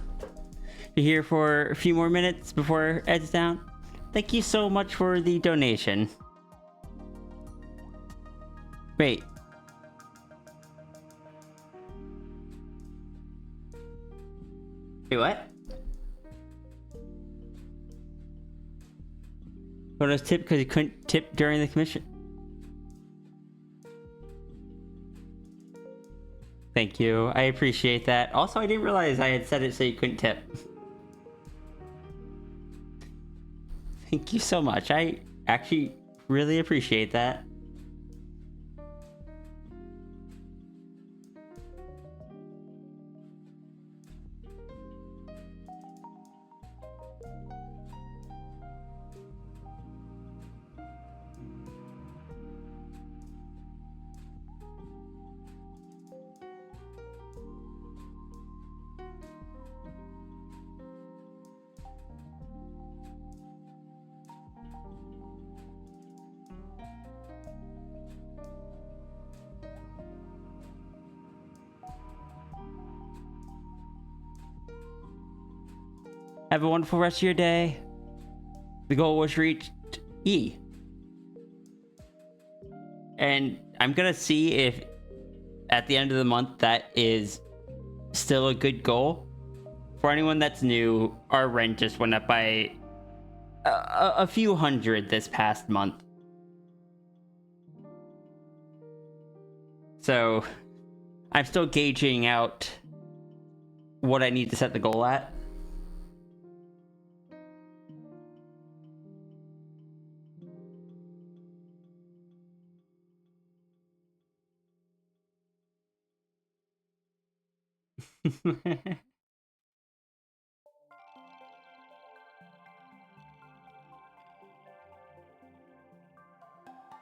You're here for a few more minutes before Ed's down. Thank you so much for the donation. Wait. Wait, what? Bonus tip because he couldn't tip during the commission. Thank you. I appreciate that. Also, I didn't realize I had said it so you couldn't tip. Thank you so much. I actually really appreciate that. Have a wonderful rest of your day. The goal was reached. E. And I'm gonna see if at the end of the month that is still a good goal. For anyone that's new, our rent just went up by a few hundred this past month. So I'm still gauging out what I need to set the goal at.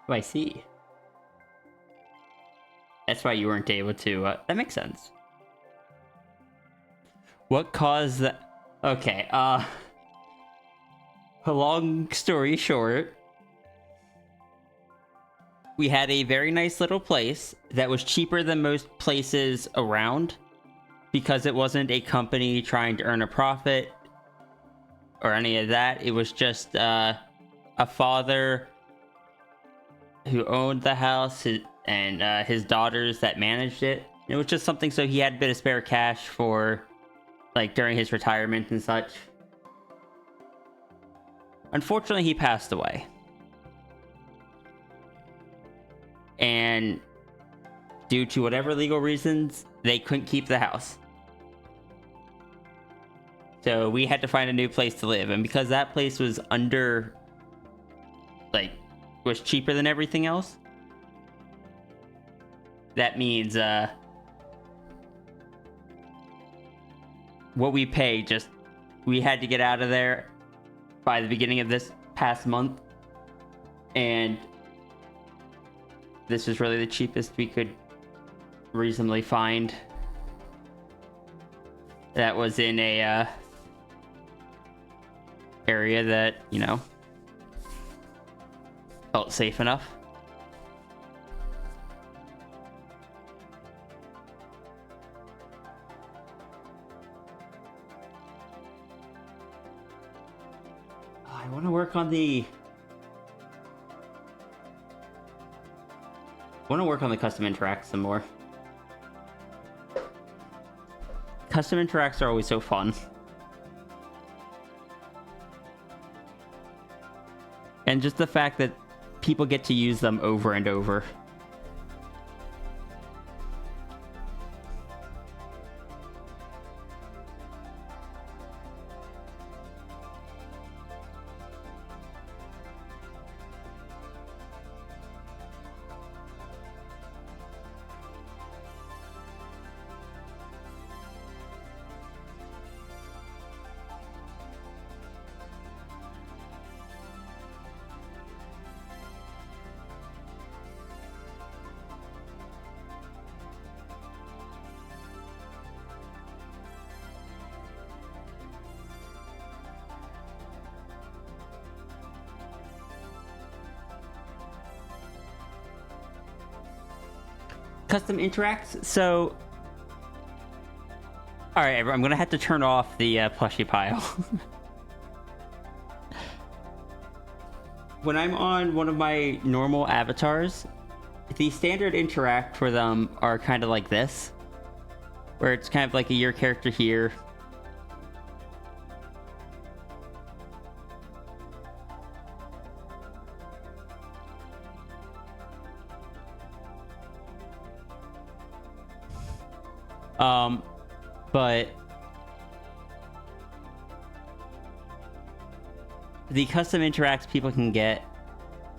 Oh, I see. That's why you weren't able to. That makes sense. What caused that? Okay. Long story short, we had a very nice little place that was cheaper than most places around because it wasn't a company trying to earn a profit or any of that. It was just a father who owned the house and his daughters that managed it. It was just something so he had a bit of spare cash for, like, during his retirement and such. Unfortunately, he passed away. And due to whatever legal reasons, they couldn't keep the house. So we had to find a new place to live. And because that place was was cheaper than everything else, that means what we pay, we had to get out of there by the beginning of this past month. And this was really the cheapest we could reasonably find. That was in a area that, you know, felt safe enough. I want to work on the custom interacts some more. Custom interacts are always so fun. And just the fact that people get to use them over and over. Custom interacts. So, all right, I'm gonna have to turn off the plushie pile. When I'm on one of my normal avatars, the standard interact for them are kind of like this, where it's kind of like your character here. But the custom interacts people can get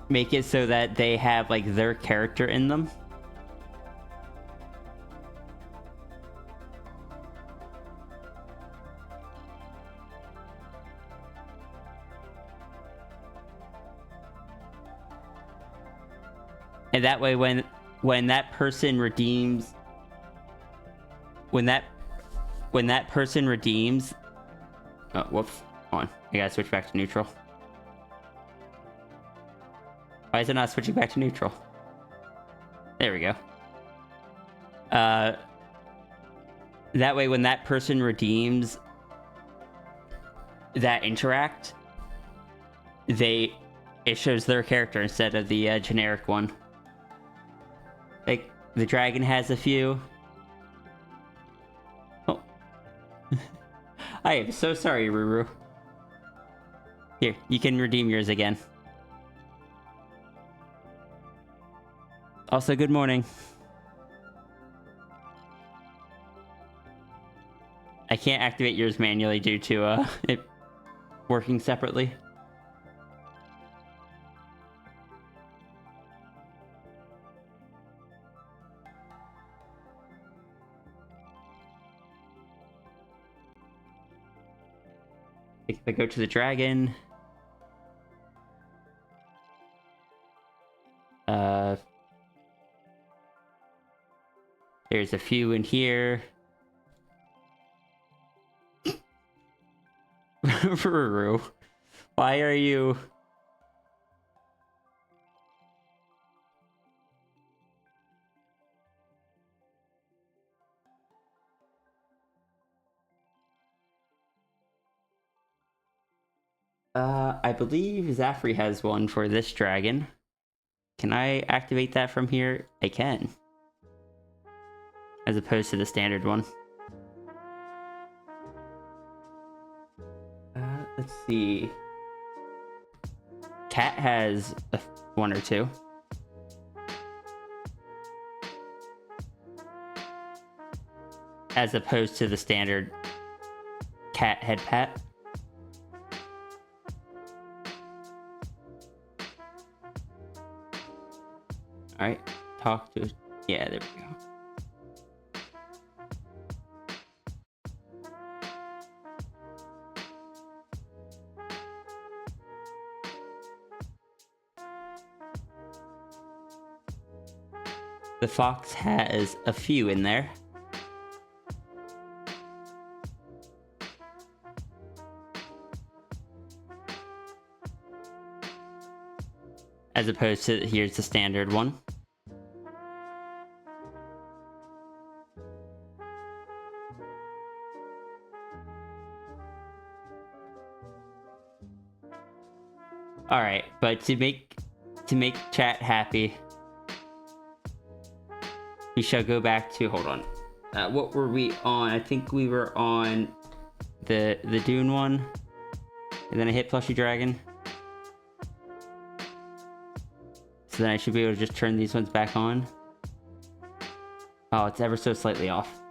make it so that they have like their character in them. And that way when that person redeems when that person redeems... Oh, whoops. Hold on. I gotta switch back to neutral. Why is it not switching back to neutral? There we go. That way, when that person redeems that interact, it shows their character instead of the generic one. Like, the dragon has a few. Oh. I am so sorry, Ruru. Here, you can redeem yours again. Also, good morning. I can't activate yours manually due to it working separately. If I go to the dragon, there's a few in here. Ruru, why are you? I believe Zafri has one for this dragon. Can I activate that from here? I can. As opposed to the standard one. Let's see. Cat has one or two. As opposed to the standard cat head pat. Alright, talk to... Yeah, there we go. The fox has a few in there. As opposed to, here's the standard one. Alright, but to make chat happy, we shall go back to, hold on. What were we on? I think we were on the Dune one. And then I hit Plushy Dragon. So then I should be able to just turn these ones back on. Oh, it's ever so slightly off.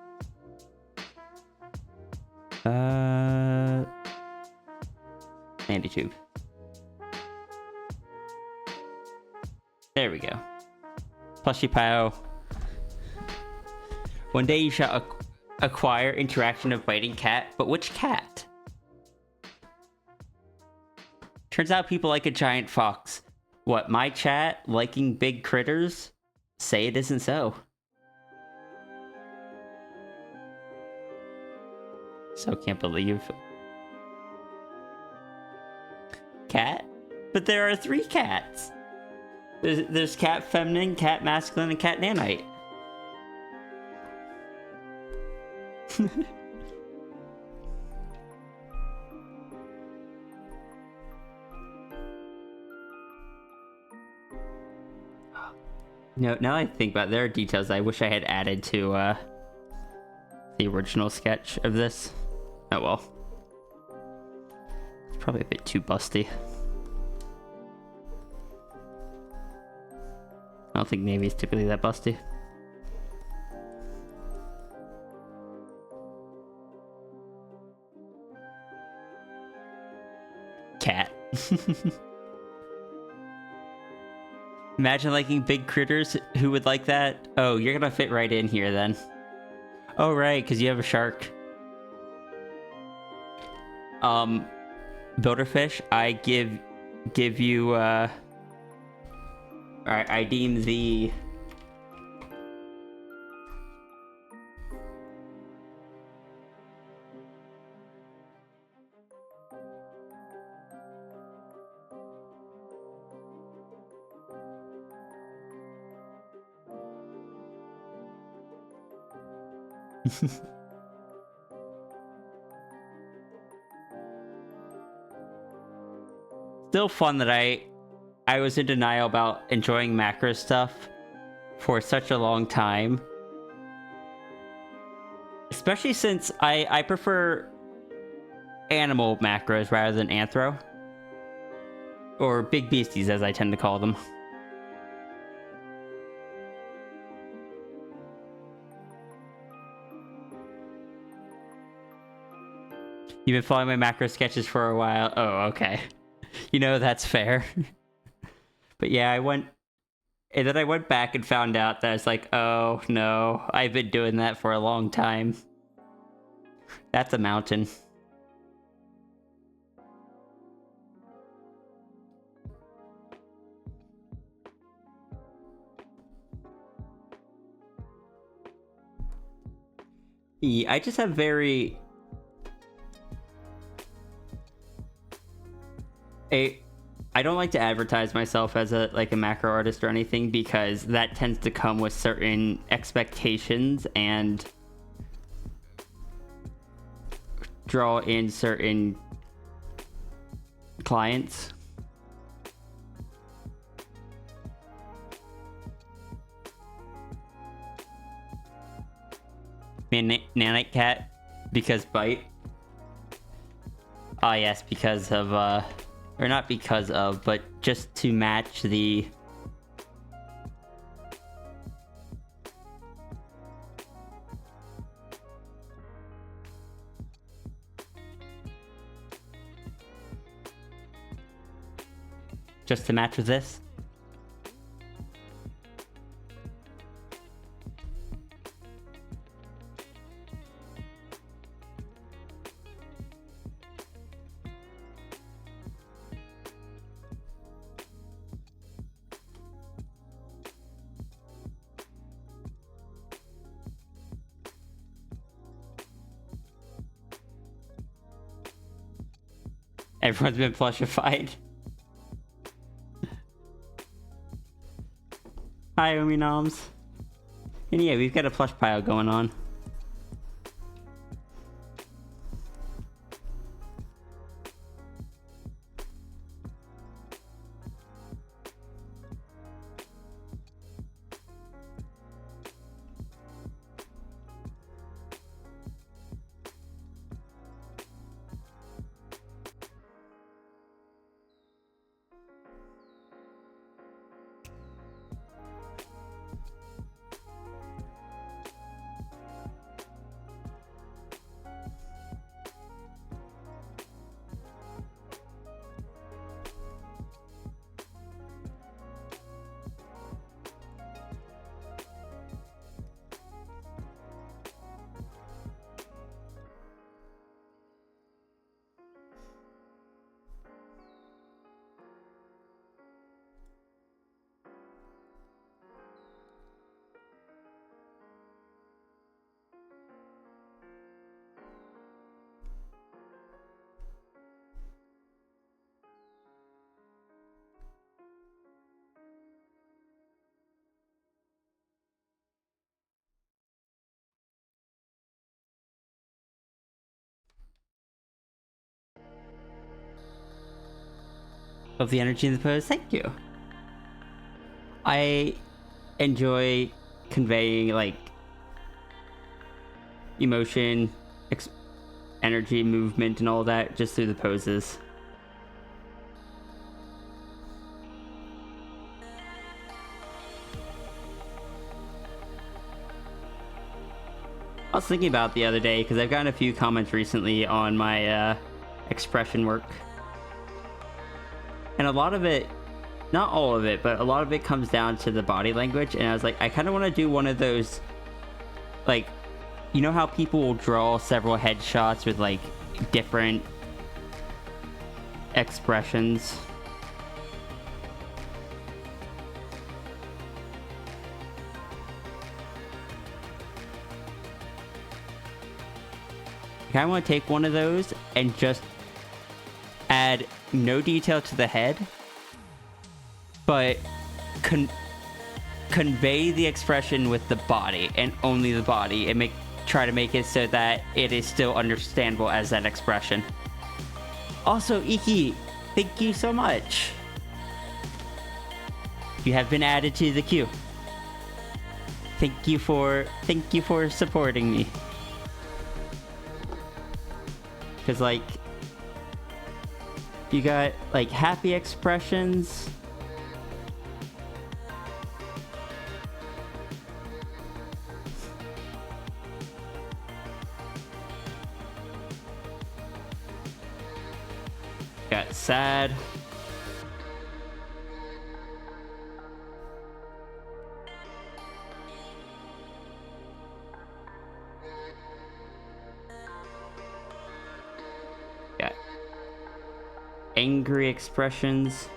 Andy Tube. There we go. Plushy Pow. One day you shall acquire interaction of biting cat, but which cat? Turns out people like a giant fox. What, my chat liking big critters? Say it isn't so. So can't believe. Cat? But there are 3 cats. There's cat feminine, cat masculine, and cat nanite. No, now I think about it, there are details I wish I had added to the original sketch of this. Oh well. It's probably a bit too busty. I don't think Navy's typically that busty. Cat. Imagine liking big critters. Who would like that? Oh, you're gonna fit right in here then. Oh, right, because you have a shark. Builderfish, I give you, alright, I deem the... still fun that I was in denial about enjoying macro stuff for such a long time. Especially since I prefer animal macros rather than anthro. Or big beasties, as I tend to call them. You've been following my macro sketches for a while. Oh, okay. You know, that's fair. But yeah, and then I went back and found out that it's like, oh no, I've been doing that for a long time. That's a mountain. Yeah, I just have very... I don't like to advertise myself as a macro artist or anything, because that tends to come with certain expectations and draw in certain clients. Nanite Cat, because bite. Ah, yes, because of or not because of, but just to match the with this. Everyone's been plushified. Hi, Umi Noms. And yeah, we've got a plush pile going on. Of the energy in the pose. Thank you. I enjoy conveying emotion, energy, movement, and all that just through the poses. I was thinking about it the other day because I've gotten a few comments recently on my expression work. And a lot of it, not all of it, but a lot of it comes down to the body language. And I was like, I kind of want to do one of those, you know how people will draw several headshots with different expressions? I want to take one of those and just add no detail to the head, but convey the expression with the body and only the body, and try to make it so that it is still understandable as that expression. Also, Iki, Thank you so much. You have been added to the queue. Thank you for supporting me. Cause like you got like happy expressions. Got sad. Got angry expressions.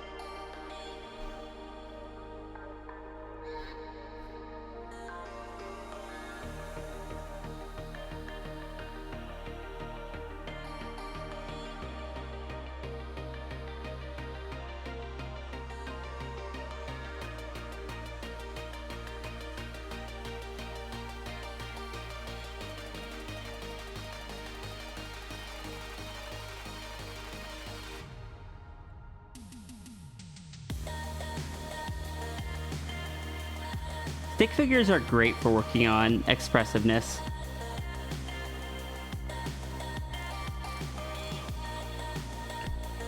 Stick figures are great for working on expressiveness.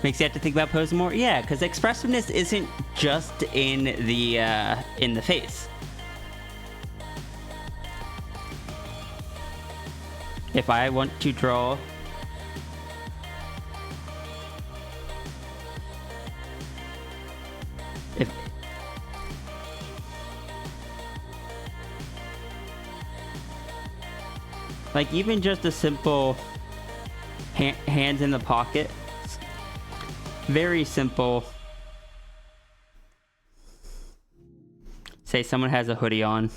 Makes you have to think about posing more. Yeah, because expressiveness isn't just in the face. If I want to draw like even just a simple hands in the pocket, very simple. Say someone has a hoodie on.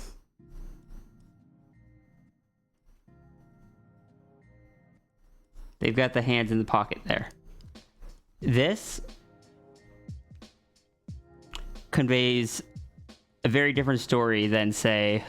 They've got the hands in the pocket there. This conveys a very different story than, say,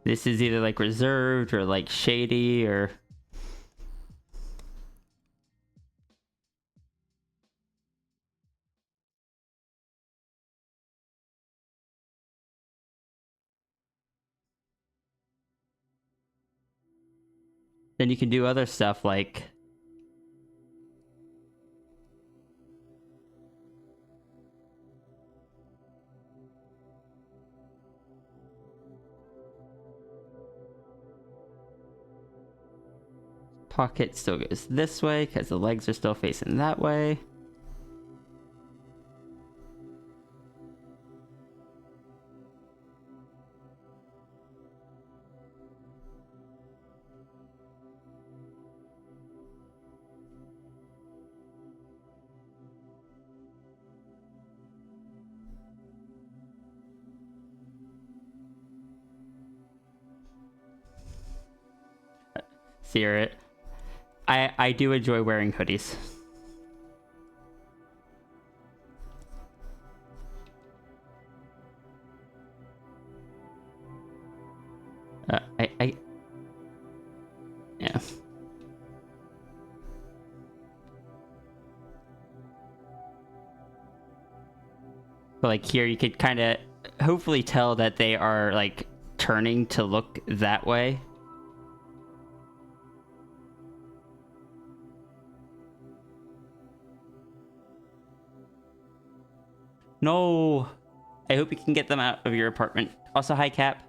this is either like reserved or like shady or then you can do other stuff like pocket still goes this way because the legs are still facing that way. Sear it. I do enjoy wearing hoodies. Yeah. But like here you could kind of hopefully tell that they are like turning to look that way. No. I hope you can get them out of your apartment. Also, hi, Cap.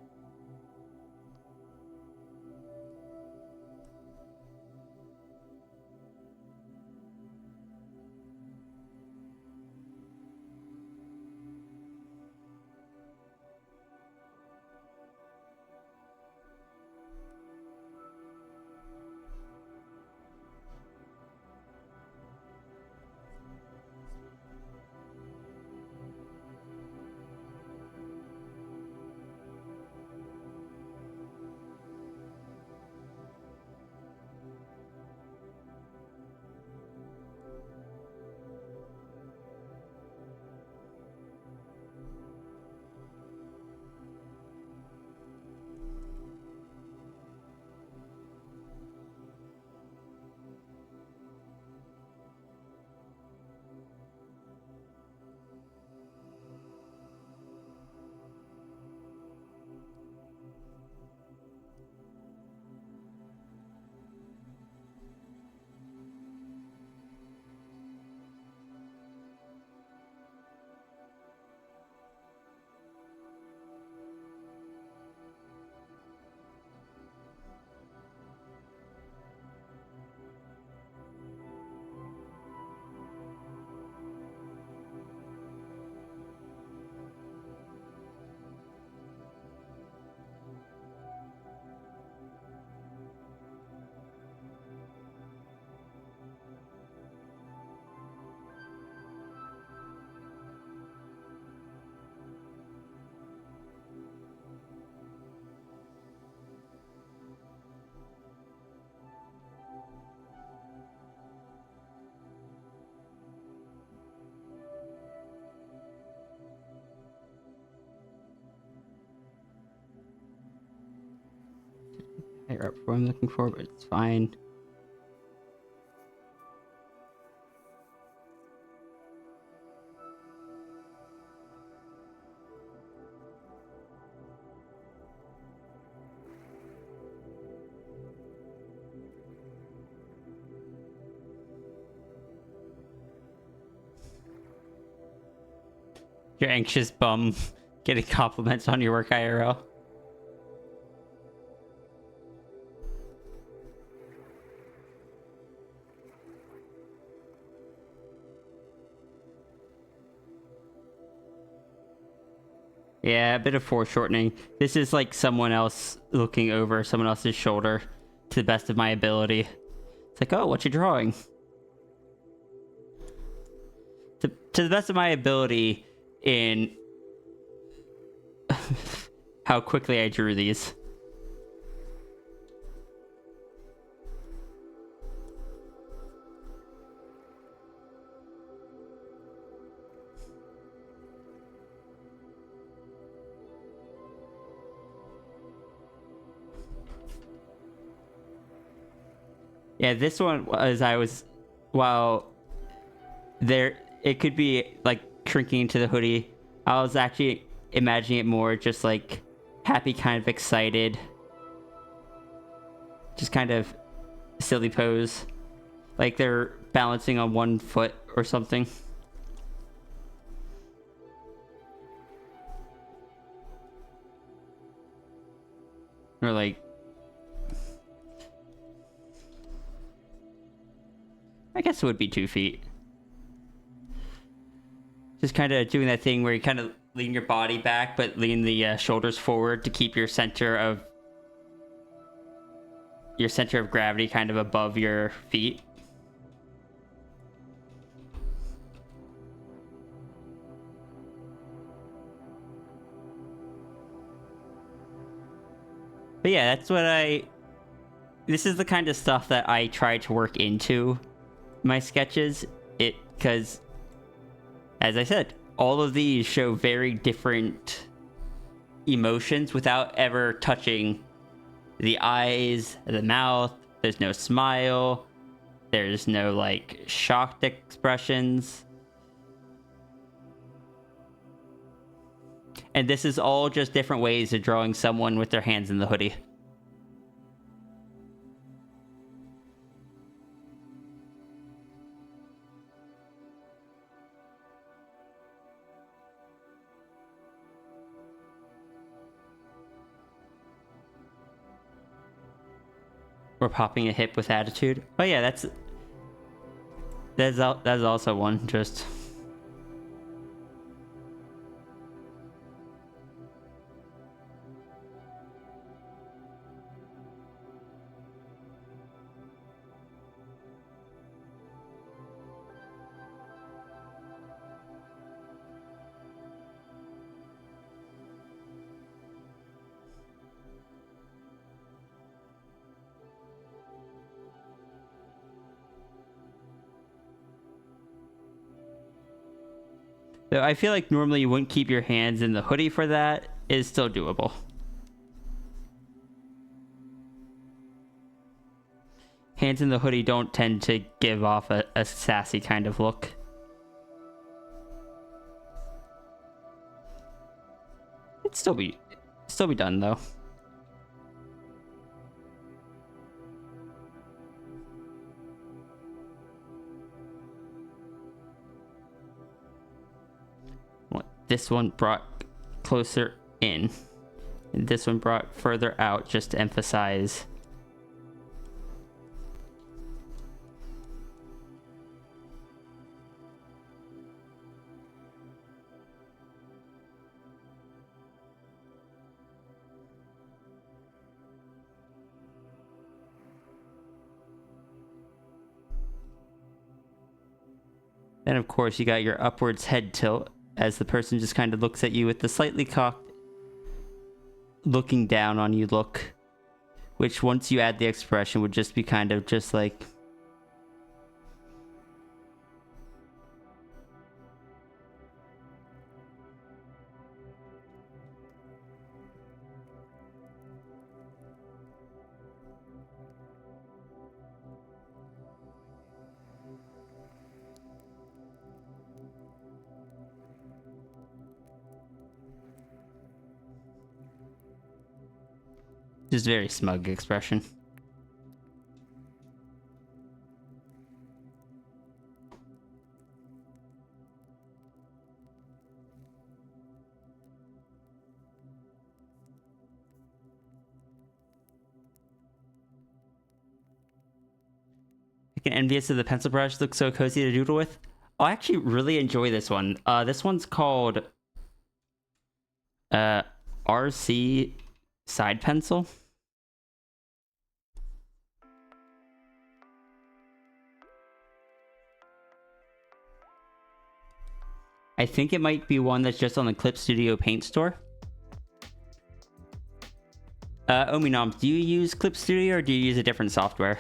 Higher up what I'm looking for, but it's fine. Your anxious bum getting compliments on your work IRL. Yeah, a bit of foreshortening. This is like someone else looking over someone else's shoulder to the best of my ability. It's like, oh, what you drawing? To the best of my ability in how quickly I drew these. Yeah, this one was while there it could be like shrinking into the hoodie. I was actually imagining it more just like happy, kind of excited. Just kind of silly pose. Like they're balancing on one foot or something. Or like, I guess it would be 2 feet. Just kind of doing that thing where you kind of lean your body back, but lean the shoulders forward to keep your center of gravity kind of above your feet. But yeah, that's what this is the kind of stuff that I try to work into my sketches. Because, as I said, all of these show very different emotions without ever touching the eyes, the mouth. There's no smile. There's no, like, shocked expressions. And this is all just different ways of drawing someone with their hands in the hoodie. We're popping a hip with attitude. Oh yeah, that's also one. Just though I feel like normally you wouldn't keep your hands in the hoodie for that. Is still doable. Hands in the hoodie don't tend to give off a sassy kind of look. It'd still be done though. This one brought closer in, and this one brought further out just to emphasize. Then of course you got your upwards head tilt, as the person just kind of looks at you with the slightly cocked, looking down on you look, which once you add the expression would just be kind of just like, just very smug expression. Envious of the pencil brush, looks so cozy to doodle with. I actually really enjoy this one. This one's called RC Side Pencil. I think it might be one that's just on the Clip Studio Paint store. Ominom, do you use Clip Studio or do you use a different software?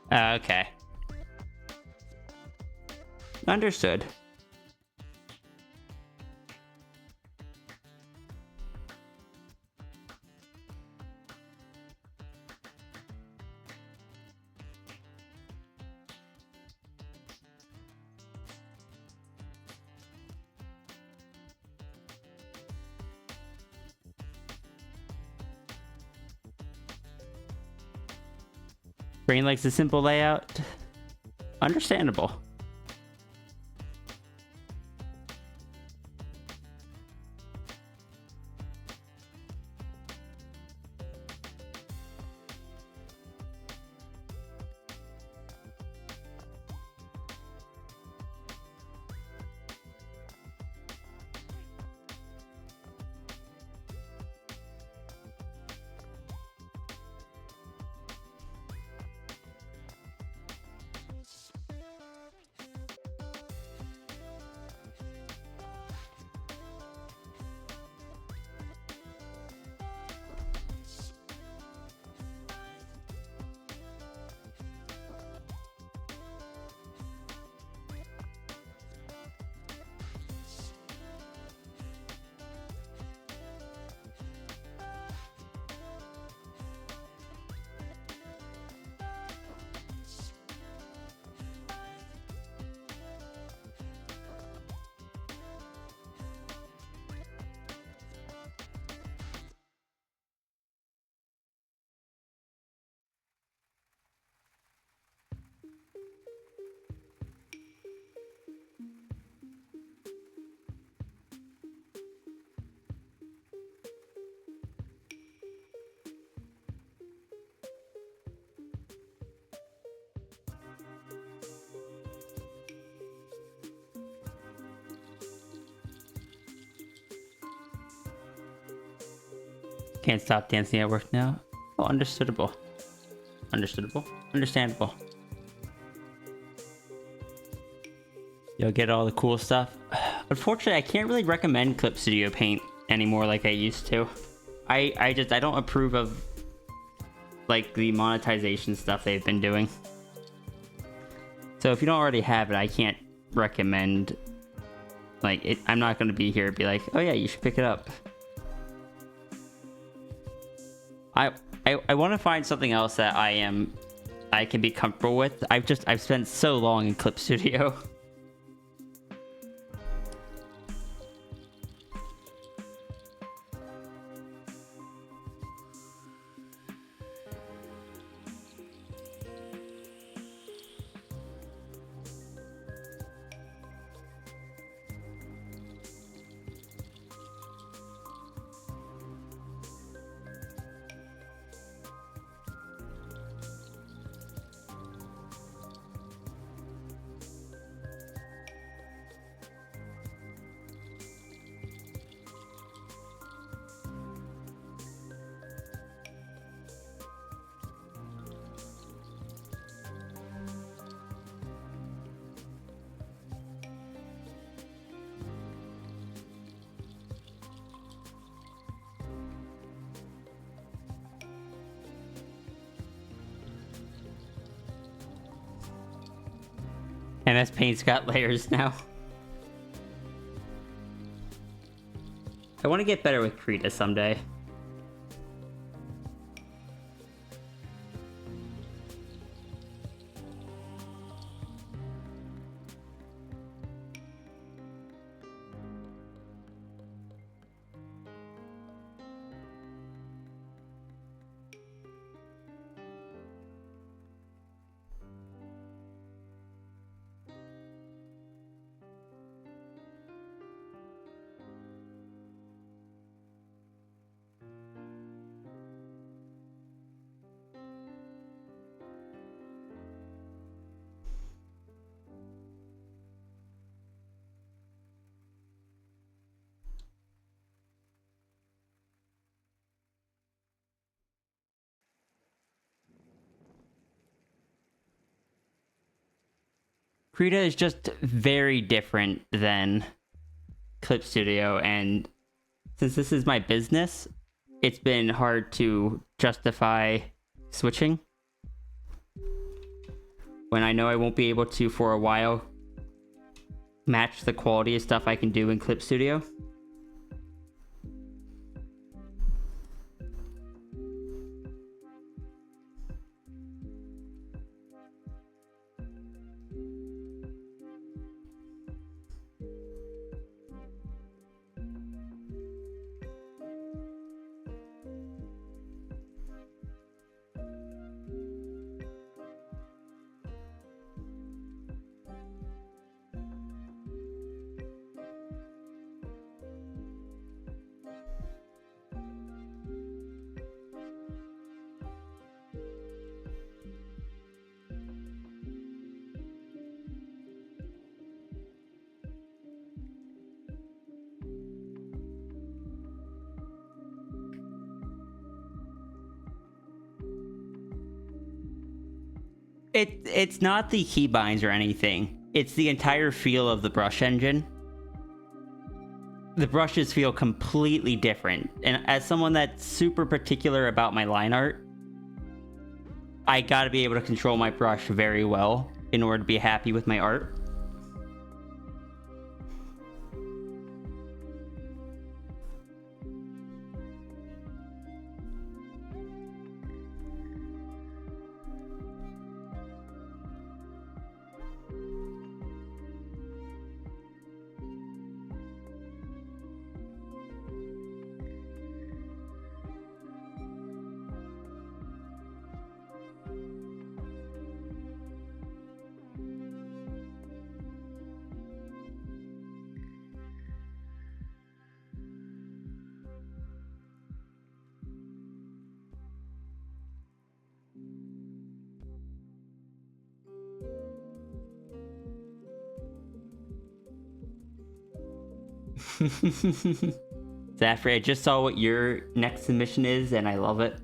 Okay. Understood. Brain likes a simple layout. Understandable. Can't stop dancing at work now. Oh, understandable. Understandable. Understandable. You'll get all the cool stuff. Unfortunately, I can't really recommend Clip Studio Paint anymore like I used to. I don't approve of like the monetization stuff they've been doing. So if you don't already have it, I can't recommend like it. I'm not going to be here and be like, oh yeah, you should pick it up. I want to find something else that I can be comfortable with. I've spent so long in Clip Studio. MS Paint's got layers now. I want to get better with Krita someday. Krita is just very different than Clip Studio, and since this is my business, it's been hard to justify switching when I know I won't be able to, for a while, match the quality of stuff I can do in Clip Studio. It's not the keybinds or anything. It's the entire feel of the brush engine. The brushes feel completely different. And as someone that's super particular about my line art, I gotta be able to control my brush very well in order to be happy with my art. Zafre, I just saw what your next submission is, and I love it.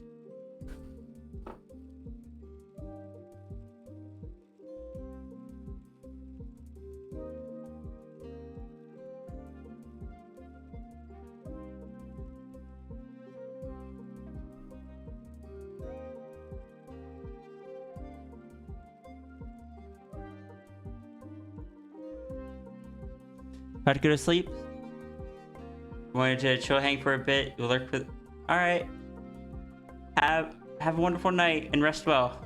About to go to sleep? Wanted to chill, hang for a bit. You lurk for. All right. Have a wonderful night and rest well.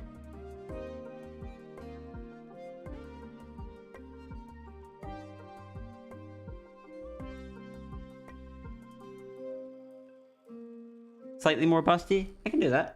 Slightly more busty? I can do that.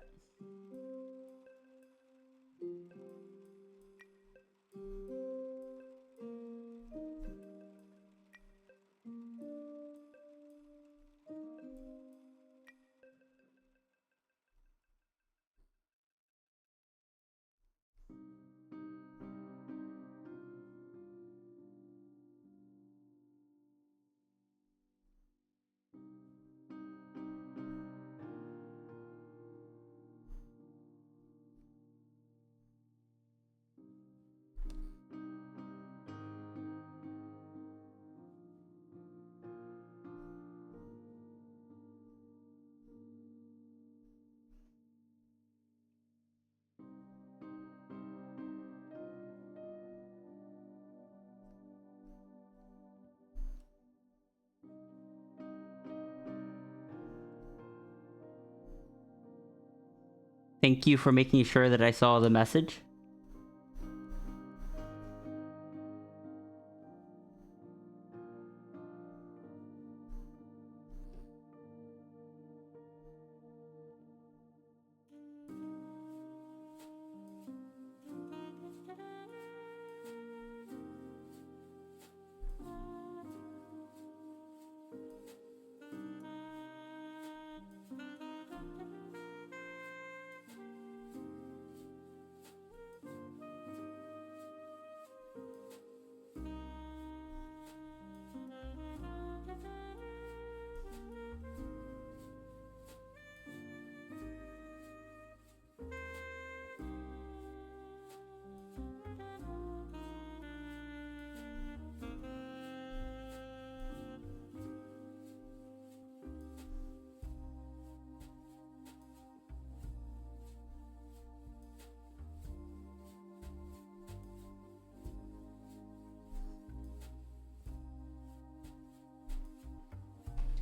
Thank you for making sure that I saw the message.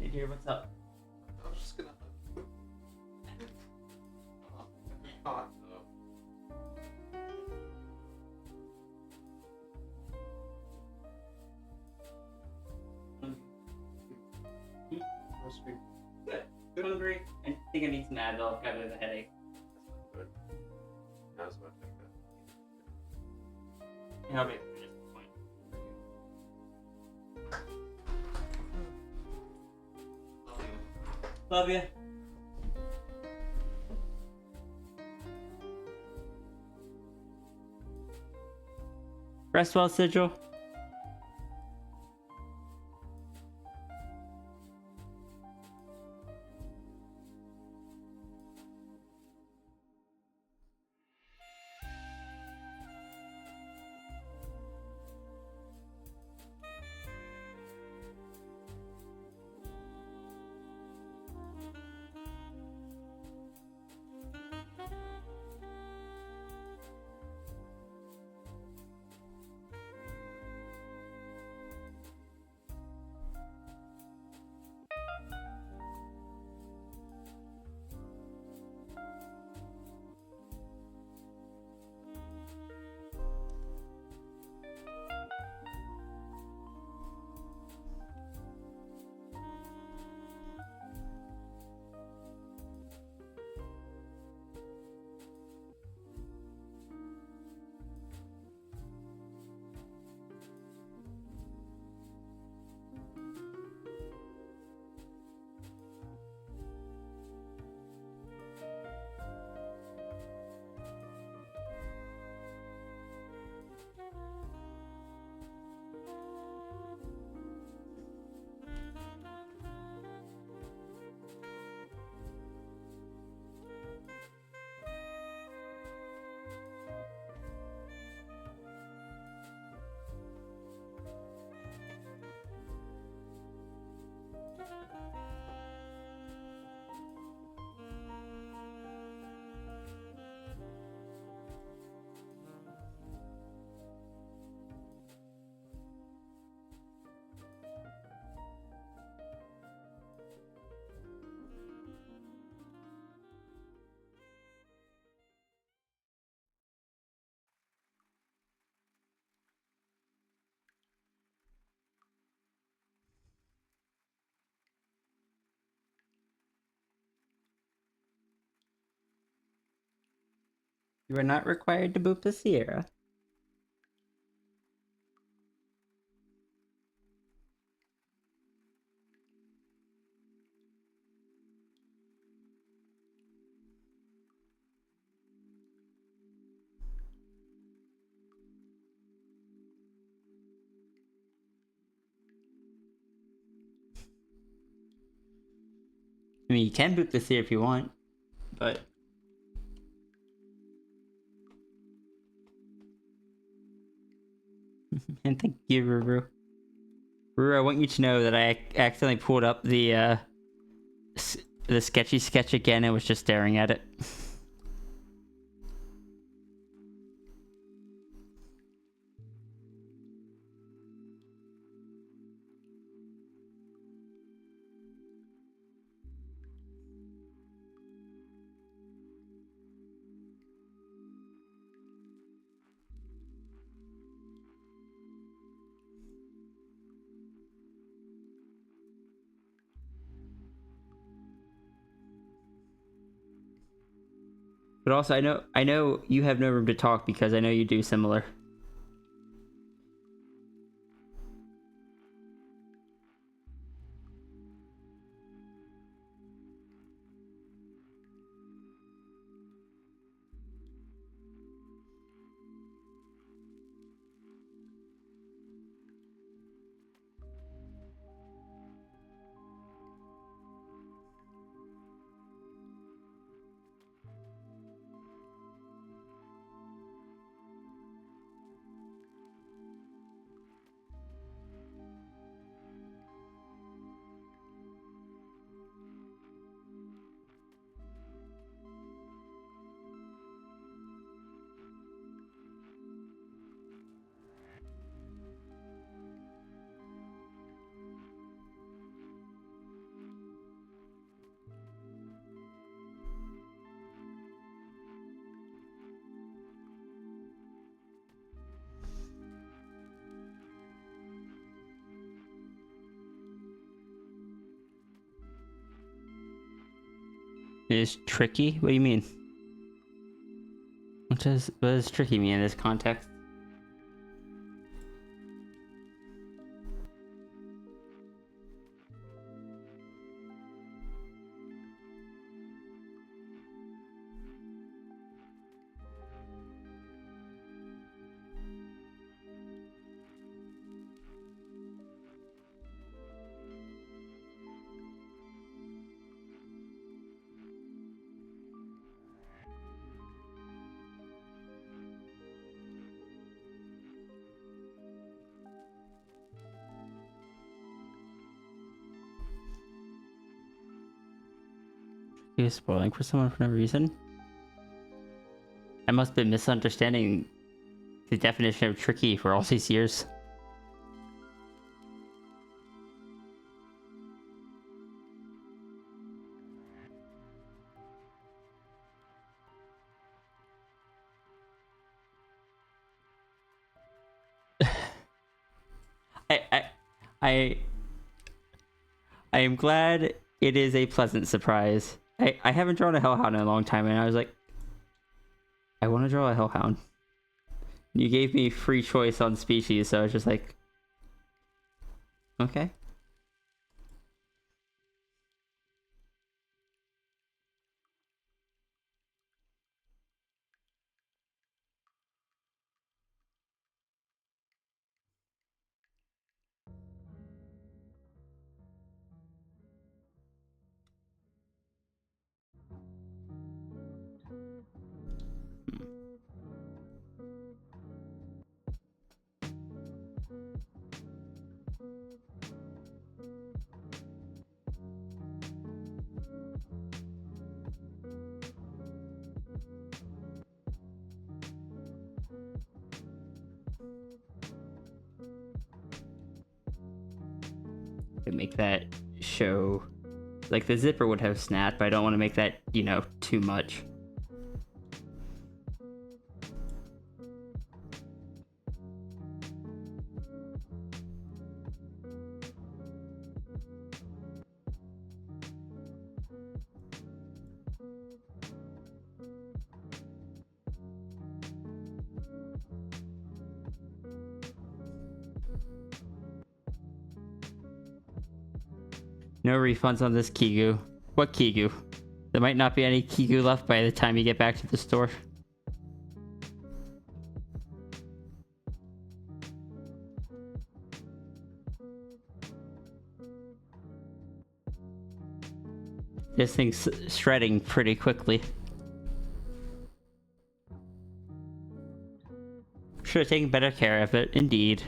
Hey dear, what's up?
I'm just gonna.
Good. Good. Hungry? I think I need some Advil. I've got a bit of a headache.
Good. I was about to take that.
Yeah, I'll be at this point. Love you. Rest well, Sigil. You are not required to boot the Sierra. I mean, you can boot the Sierra if you want, but... And thank you, Ruru. Ruru, I want you to know that I accidentally pulled up the sketchy sketch again and was just staring at it. But also, I know you have no room to talk because I know you do similar. It is tricky? What do you mean? What does tricky mean in this context? He was spoiling for someone for no reason? I must have been misunderstanding the definition of tricky for all these years. I am glad it is a pleasant surprise. I haven't drawn a Hellhound in a long time, and I was like, I want to draw a Hellhound. You gave me free choice on species, so I was just like, okay. Make that show like the zipper would have snapped, but I don't want to make that, you know, too much. No refunds on this Kigu. What Kigu? There might not be any Kigu left by the time you get back to the store. This thing's shredding pretty quickly. Should have taken better care of it, indeed.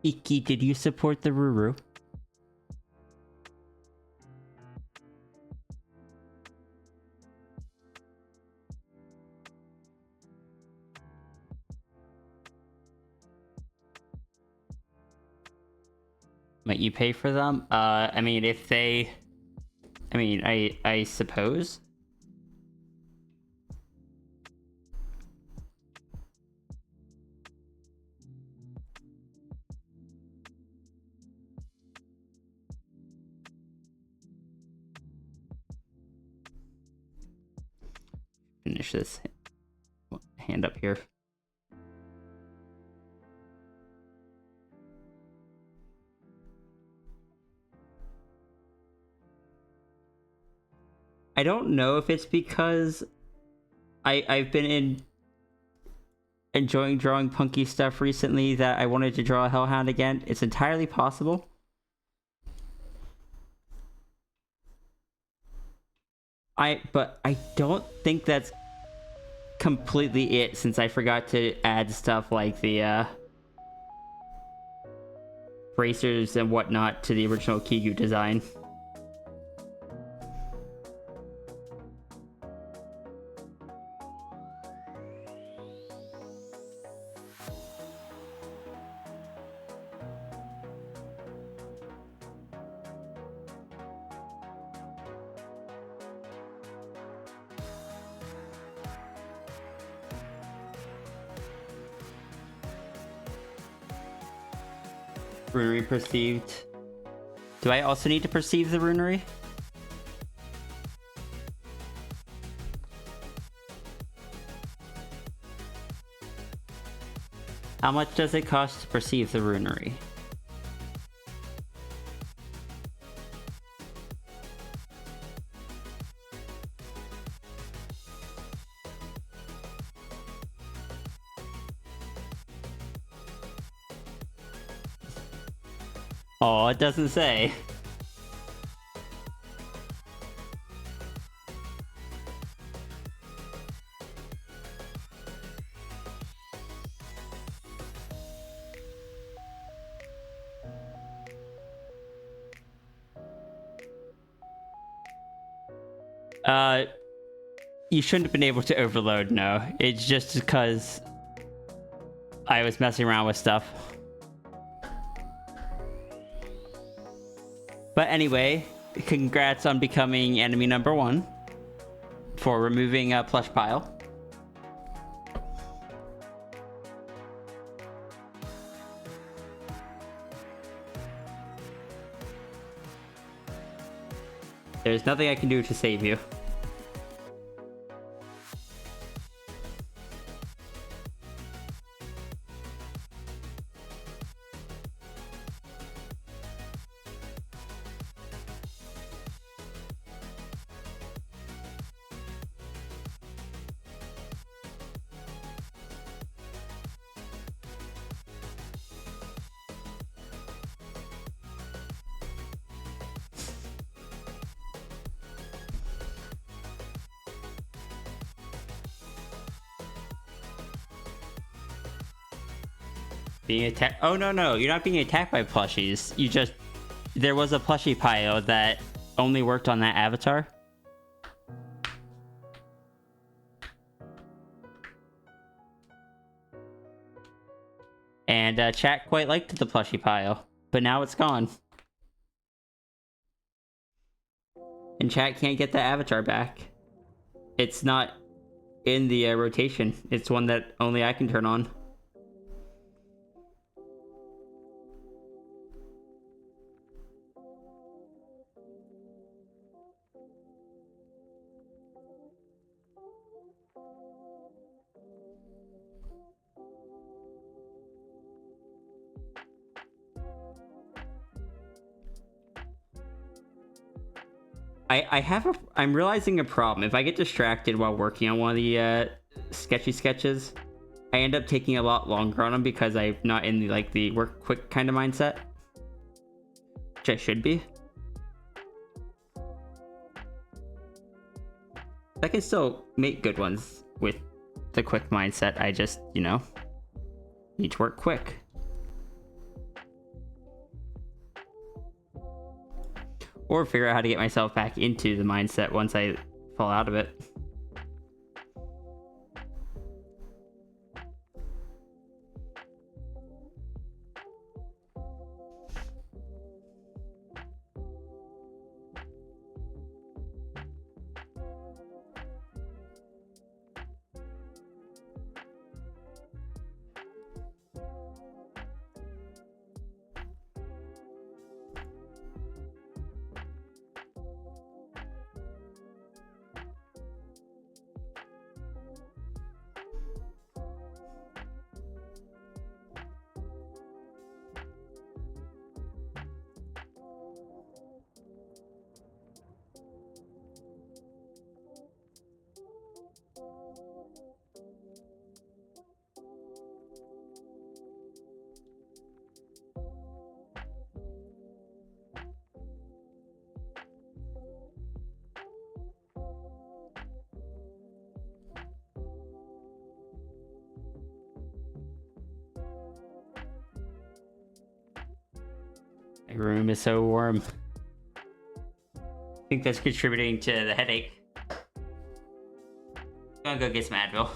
Iki, did you support the Ruru? Might you pay for them? I mean, if they... I mean, I suppose? Finish this hand up here. I don't know if it's because I've been enjoying drawing punky stuff recently that I wanted to draw a Hellhound again. It's entirely possible. But I don't think that's completely it, since I forgot to add stuff like the bracers and whatnot to the original Kigu design. Runery perceived. Do I also need to perceive the runery? How much does it cost to perceive the runery? Oh, it doesn't say. You shouldn't have been able to overload, no. It's just because I was messing around with stuff. But anyway, congrats on becoming enemy number 1 for removing a plush pile. There's nothing I can do to save you. Being attacked? Oh no, you're not being attacked by plushies. You just there was a plushie pile that only worked on that avatar. And chat quite liked the plushie pile, but now it's gone. And chat can't get the avatar back. It's not in the rotation. It's one that only I can turn on. I'm realizing a problem. If I get distracted while working on one of the sketchy sketches, I end up taking a lot longer on them because I'm not in the the work quick kind of mindset, which I should be. I can still make good ones with the quick mindset. I just, need to work quick. Or figure out how to get myself back into the mindset once I fall out of it. My room is so warm. I think that's contributing to the headache. I'm gonna go get some Advil.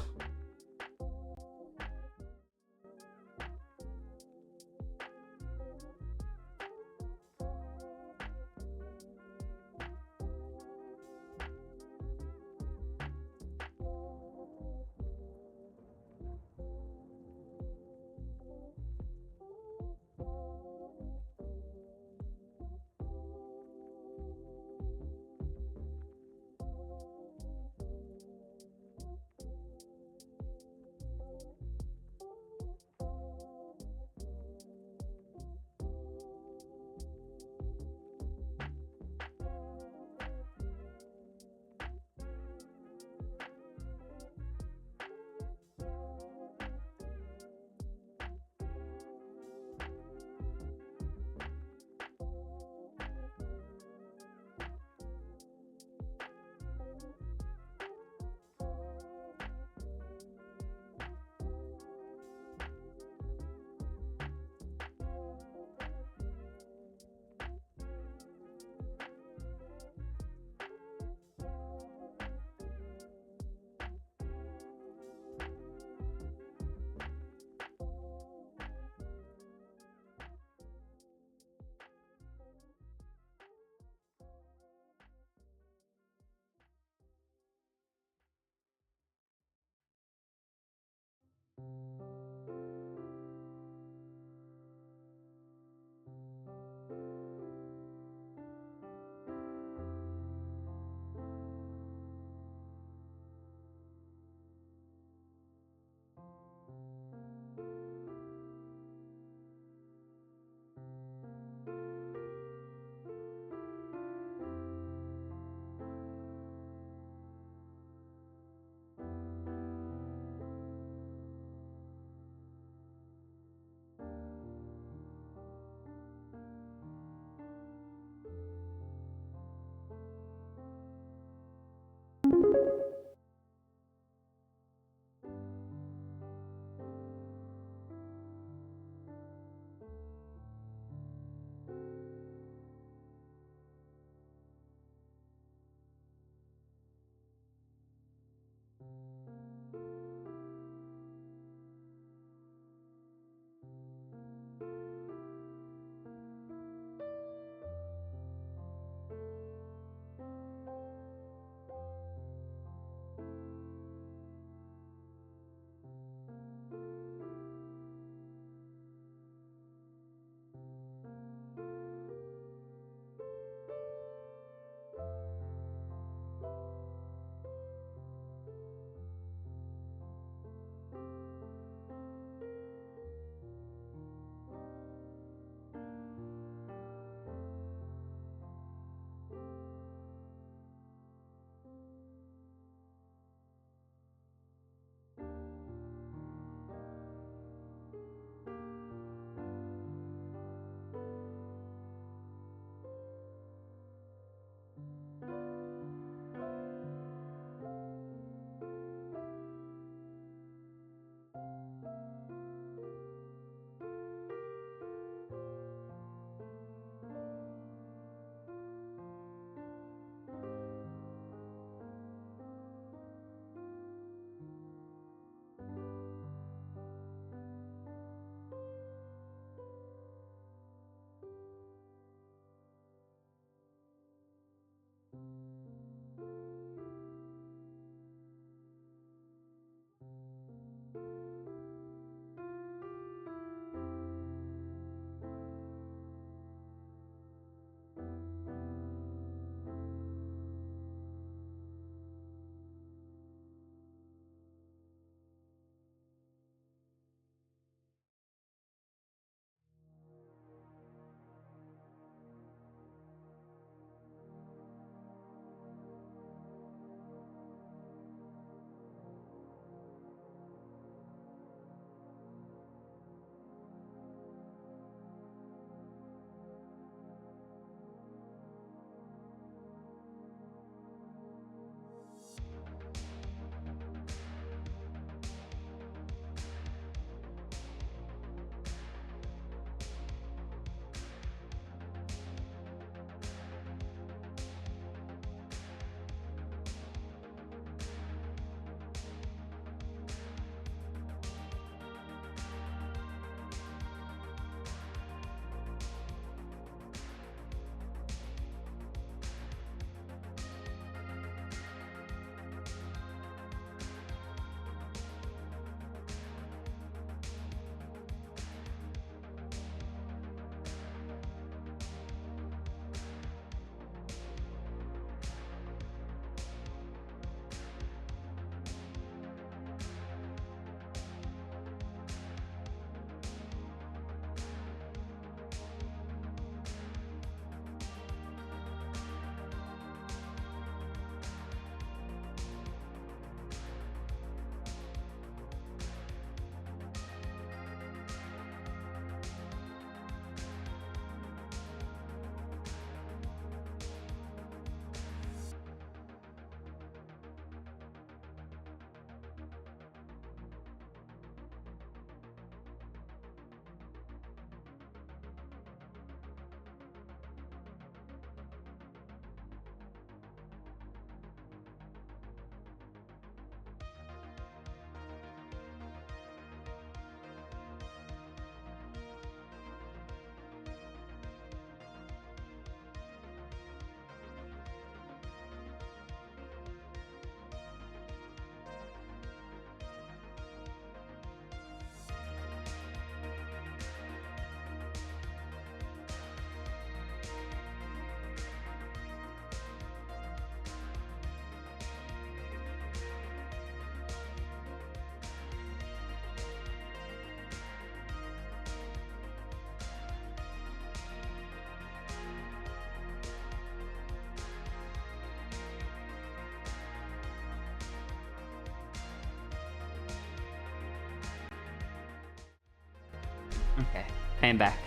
Okay, I am back.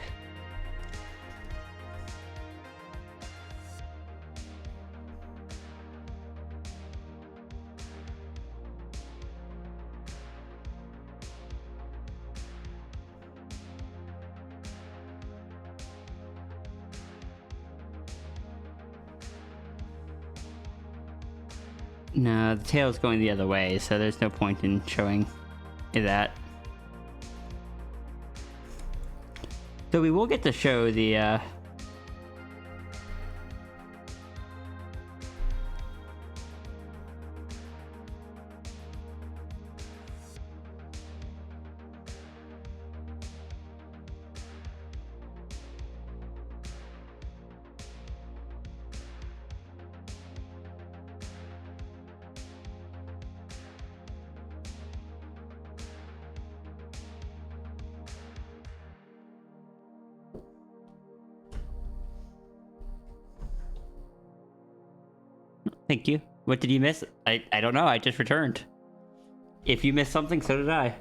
No, the tail's going the other way, so there's no point in showing that. So we will get to show the Thank you. What did you miss? I don't know. I just returned. If you missed something, so did I.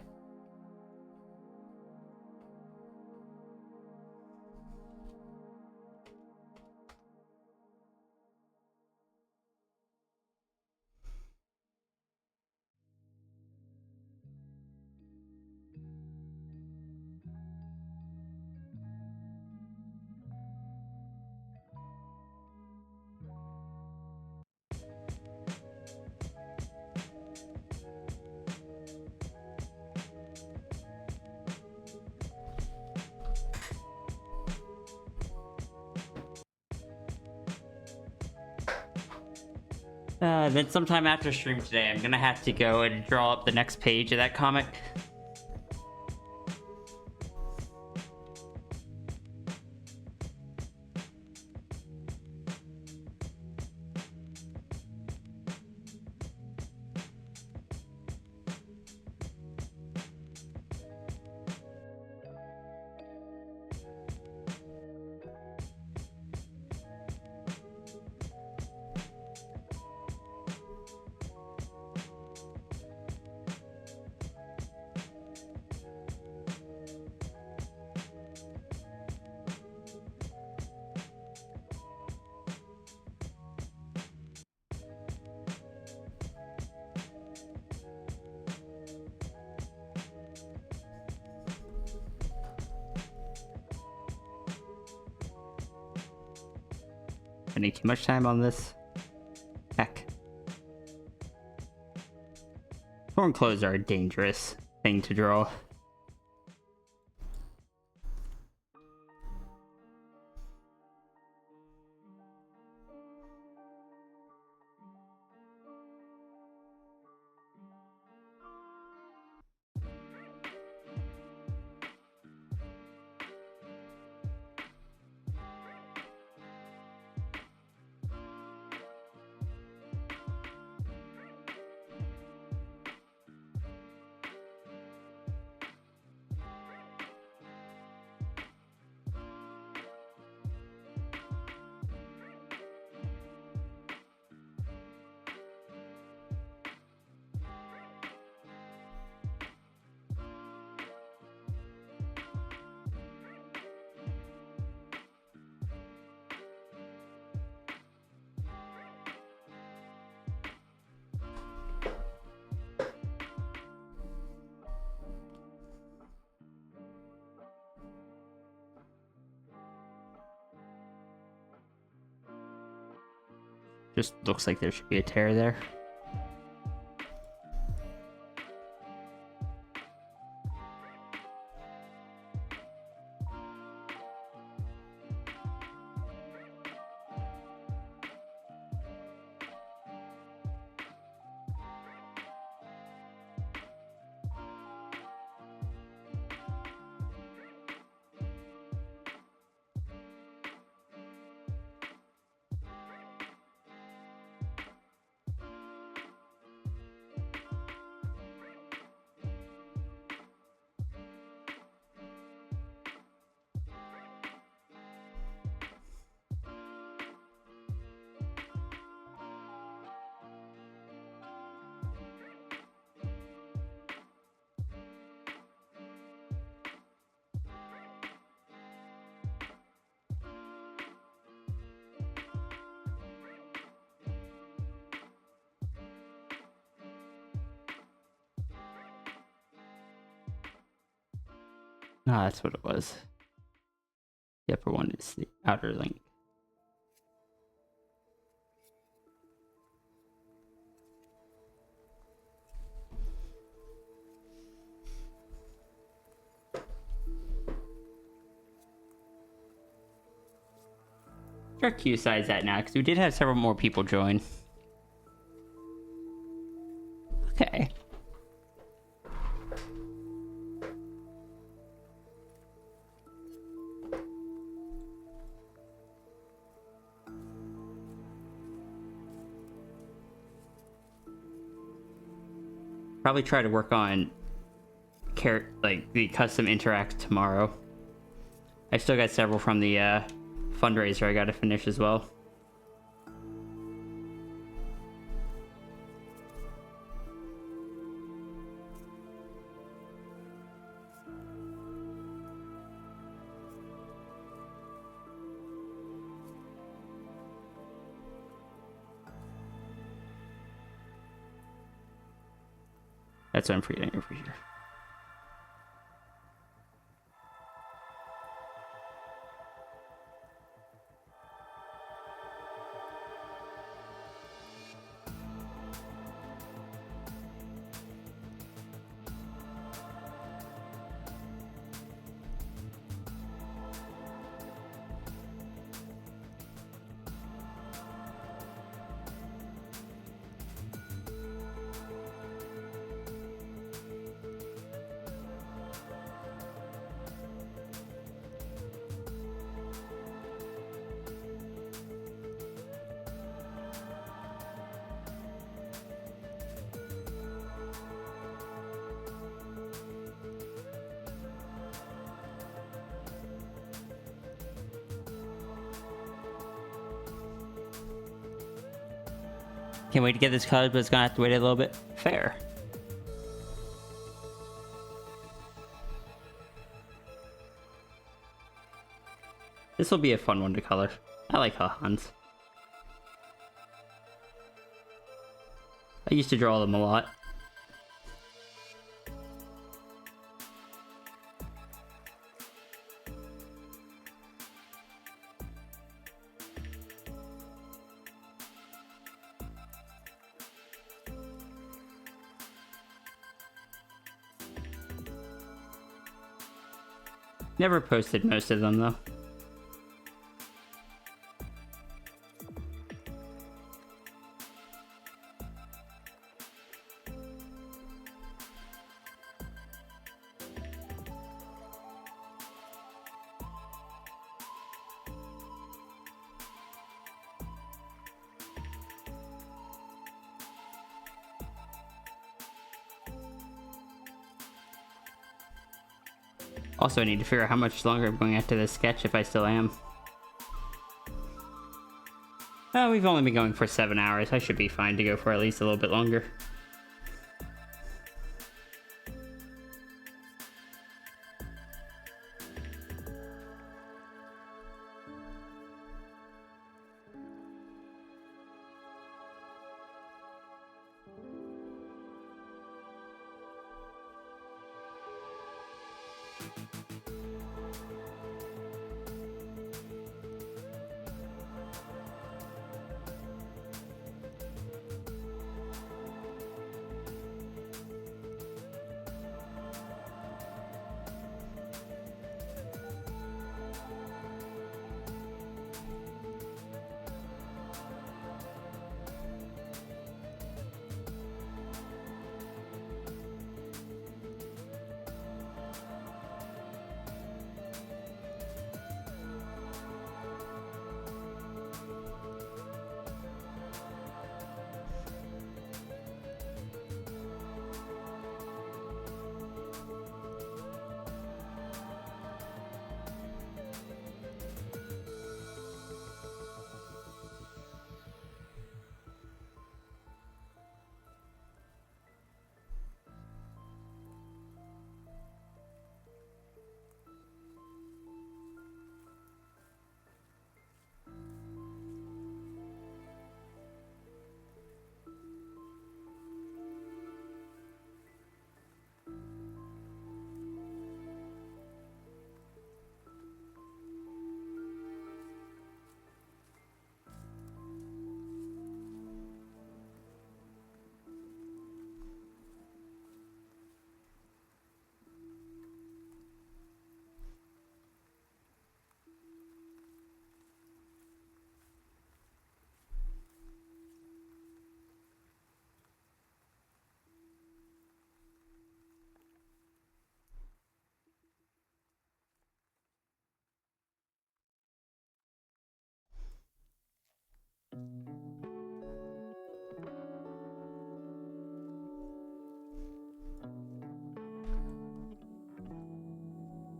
Then sometime after stream today, I'm gonna have to go and draw up the next page of that comic. Spending too much time on this. Heck. Torn clothes are a dangerous thing to draw. Just looks like there should be a tear there. Ah, that's what it was. The upper one is the outer link. Our queue size at now, because we did have several more people join. Okay. Probably try to work on like the custom interact tomorrow. I still got several from the fundraiser I got to finish as well. That's what I'm forgetting over here. Can't wait to get this colored, but it's gonna have to wait a little bit. Fair. This will be a fun one to color. I like Hans. I used to draw them a lot. Never posted most of them though. Also, I need to figure out how much longer I'm going after this sketch, if I still am. We've only been going for 7 hours. I should be fine to go for at least a little bit longer.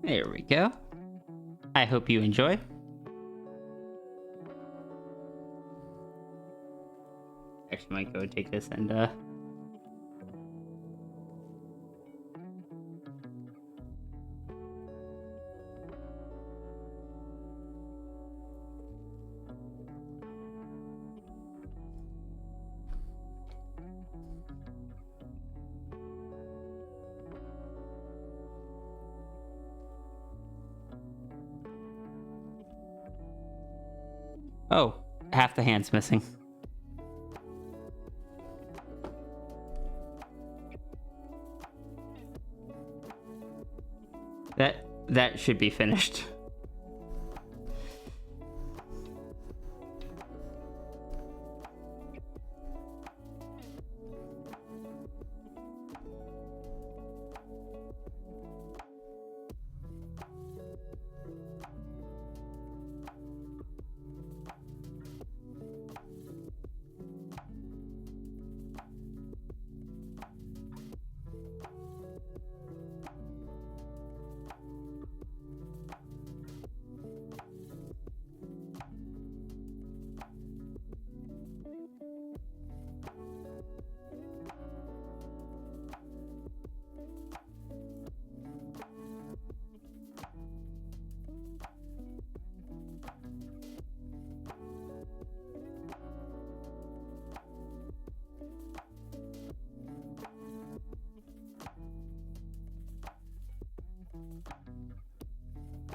There we go. I hope you enjoy. Actually, might go take this and oh, half the hand's missing. That should be finished.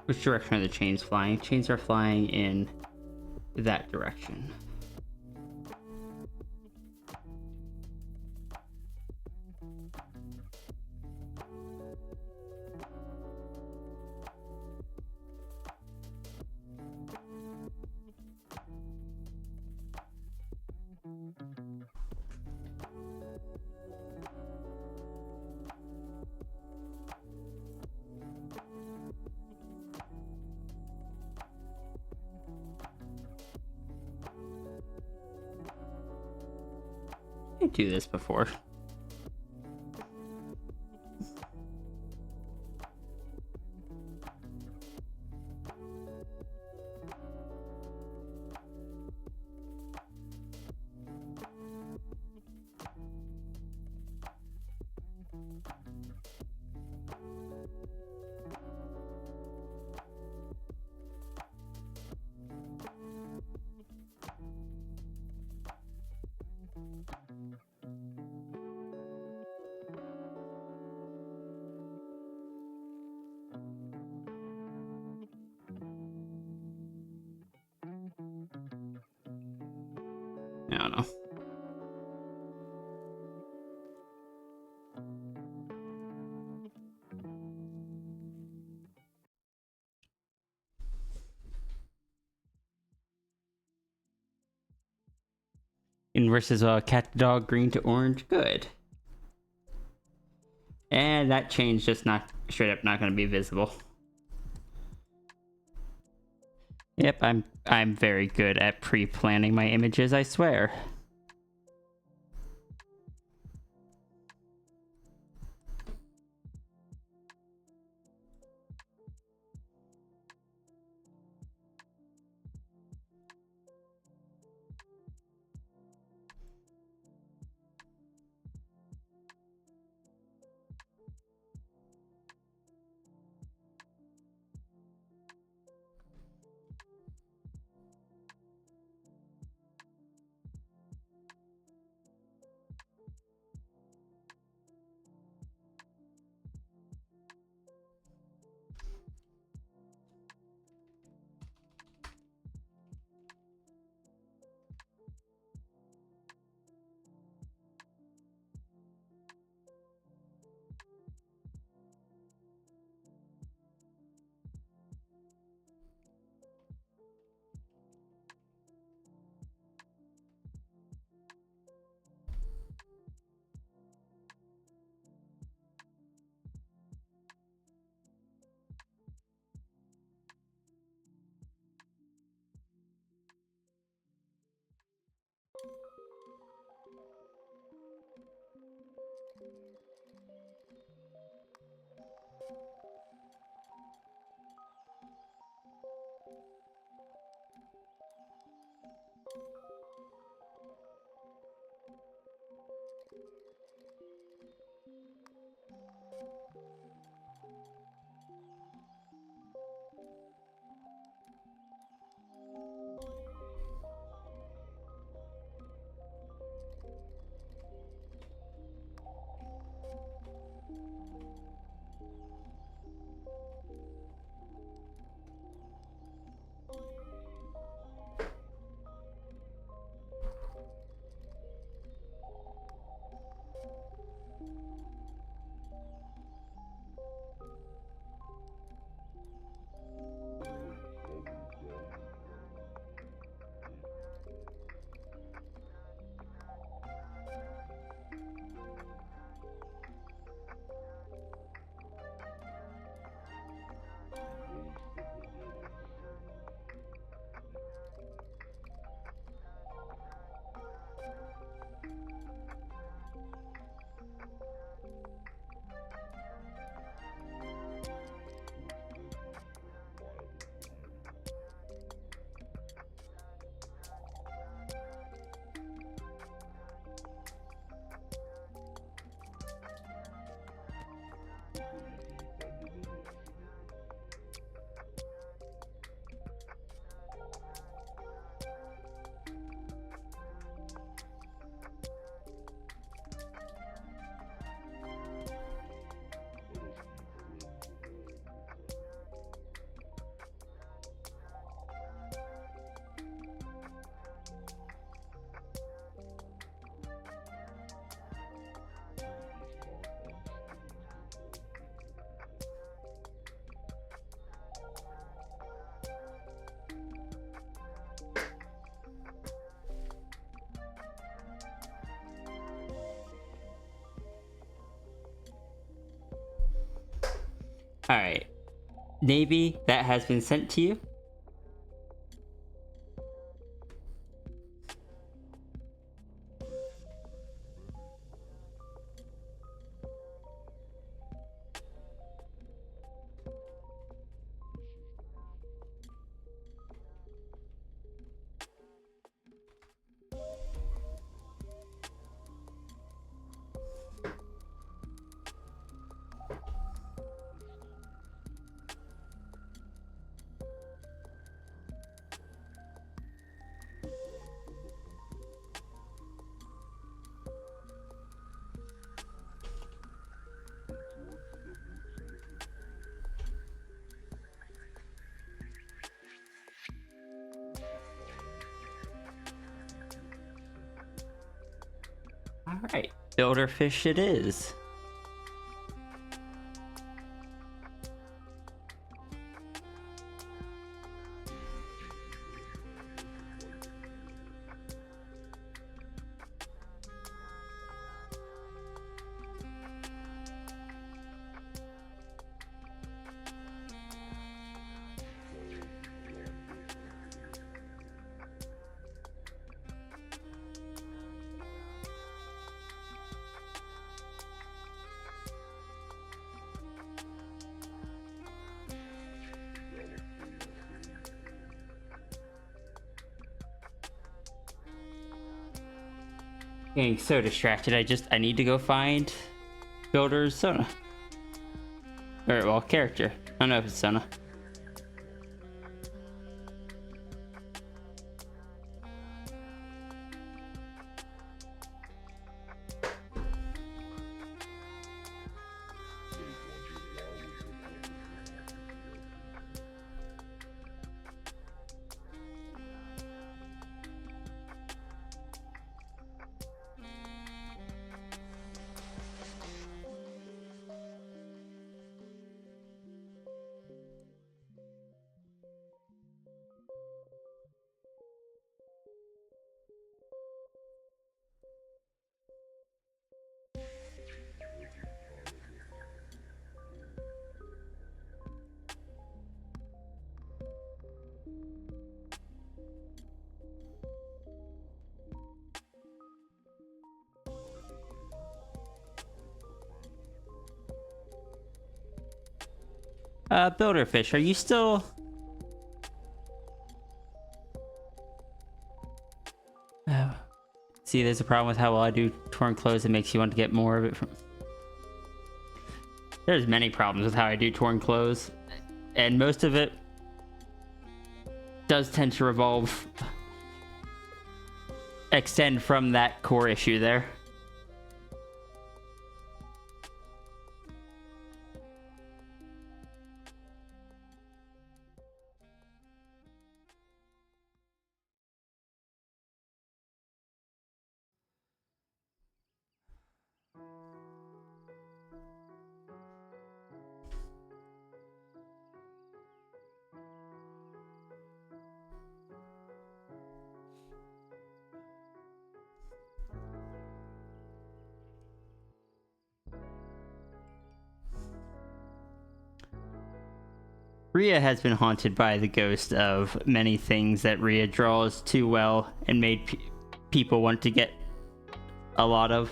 Which direction are the chains flying? Chains are flying in that direction. I do this before. I don't know. In versus cat to dog, green to orange. Good. And that change just not straight up not going to be visible. Yep, I'm very good at pre-planning my images, I swear. Alright. Navy, that has been sent to you. Alright, builder fish it is. Getting so distracted, I need to go find Builder's Sona. Or, well, character. I don't know if it's Sona. Builderfish, are you still... Oh. See, there's a problem with how well I do torn clothes. It makes you want to get more of it from... There's many problems with how I do torn clothes. And most of it does tend to extend from that core issue there. Rhea has been haunted by the ghost of many things that Rhea draws too well and made people want to get a lot of.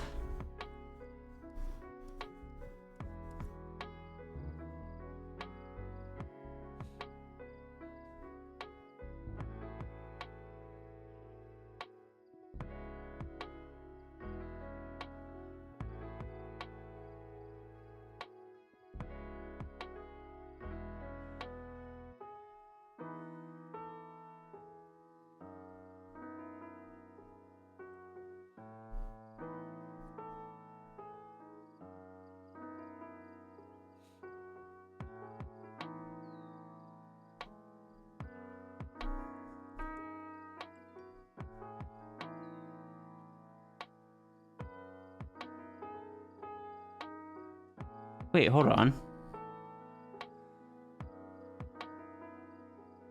Wait, hold on.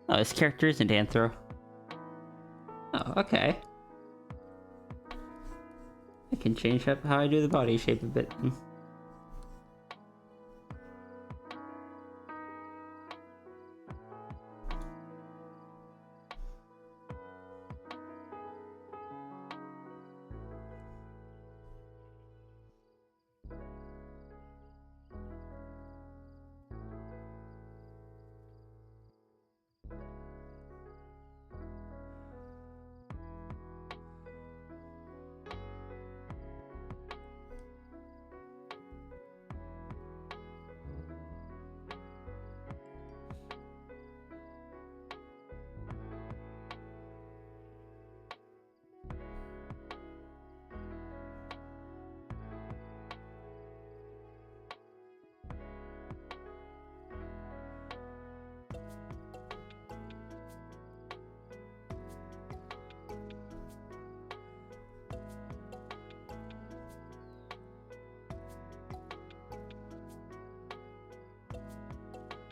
Oh, this character isn't Anthro. Oh, okay. I can change up how I do the body shape a bit.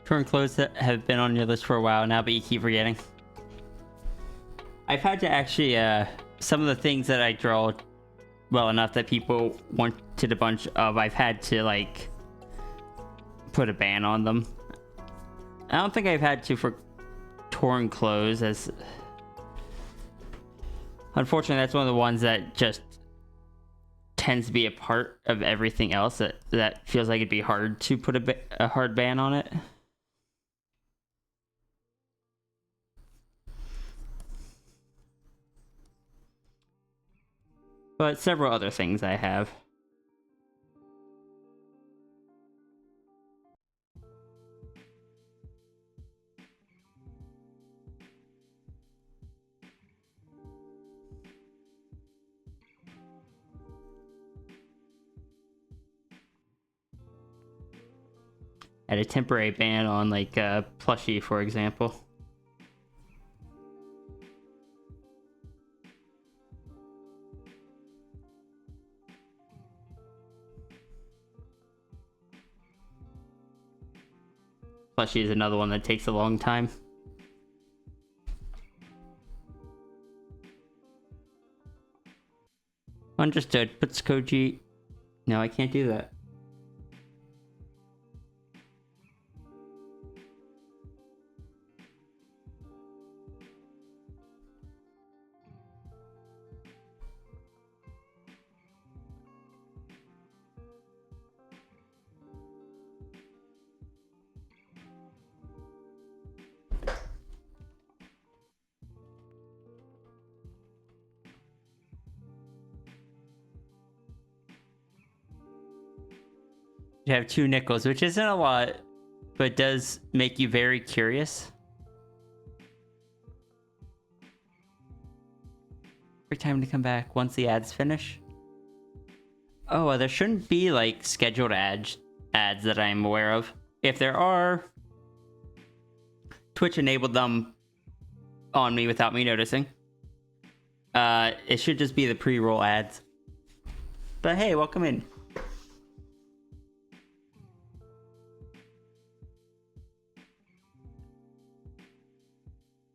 Torn clothes that have been on your list for a while now, but you keep forgetting. I've had to actually, some of the things that I draw well enough that people wanted a bunch of, I've had to, like, put a ban on them. I don't think I've had to for torn clothes, as... Unfortunately, that's one of the ones that just tends to be a part of everything else that feels like it'd be hard to put a hard ban on it. But several other things I have. At a temporary ban on, like, plushie, for example. Plushie is another one that takes a long time. Understood. Puts Koji... No, I can't do that. You have 2 nickels, which isn't a lot, but does make you very curious. Every time to come back once the ads finish. Oh, there shouldn't be, like, scheduled ads that I'm aware of. If there are, Twitch enabled them on me without me noticing. It should just be the pre-roll ads. But hey, welcome in.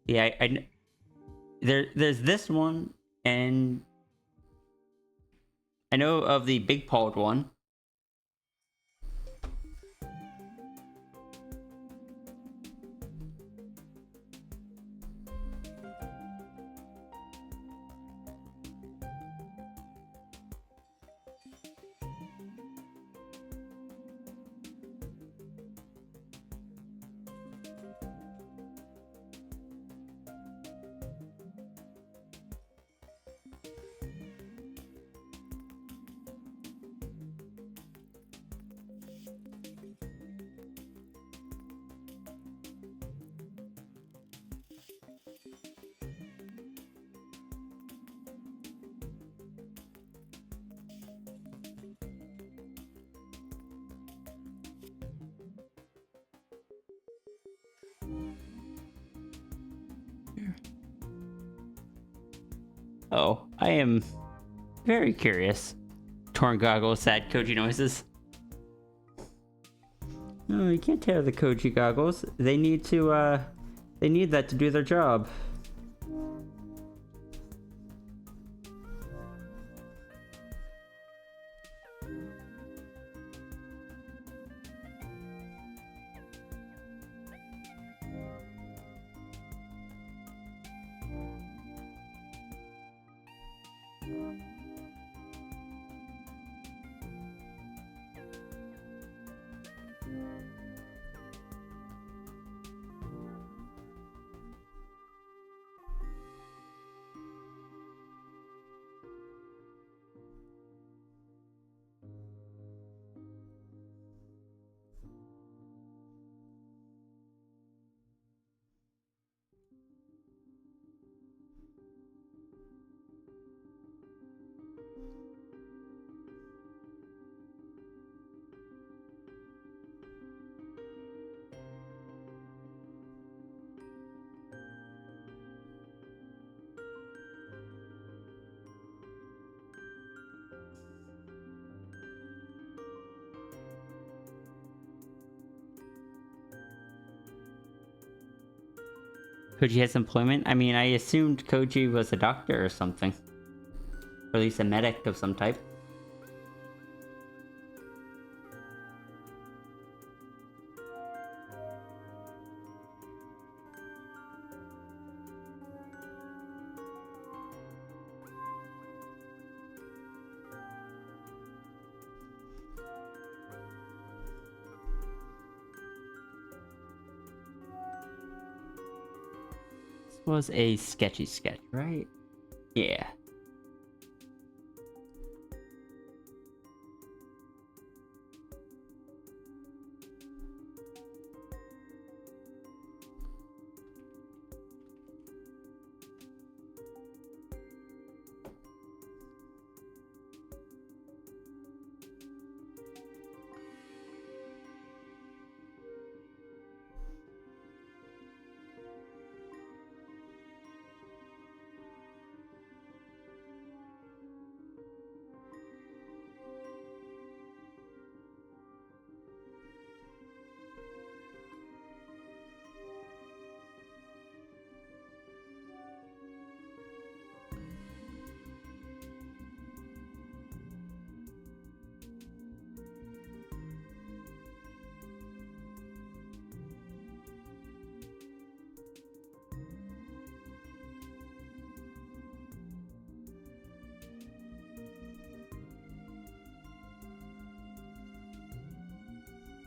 Yeah, there's this one, and I know of the big pawed one. Oh, I am very curious. Torn goggles, sad Koji noises. No, you can't tear the Koji goggles. They need to, they need that to do their job. Koji has employment? I mean, I assumed Koji was a doctor or something. Or at least a medic of some type. This was a sketchy sketch, right? Yeah.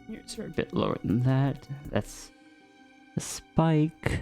Yours are a bit lower than that. That's a spike.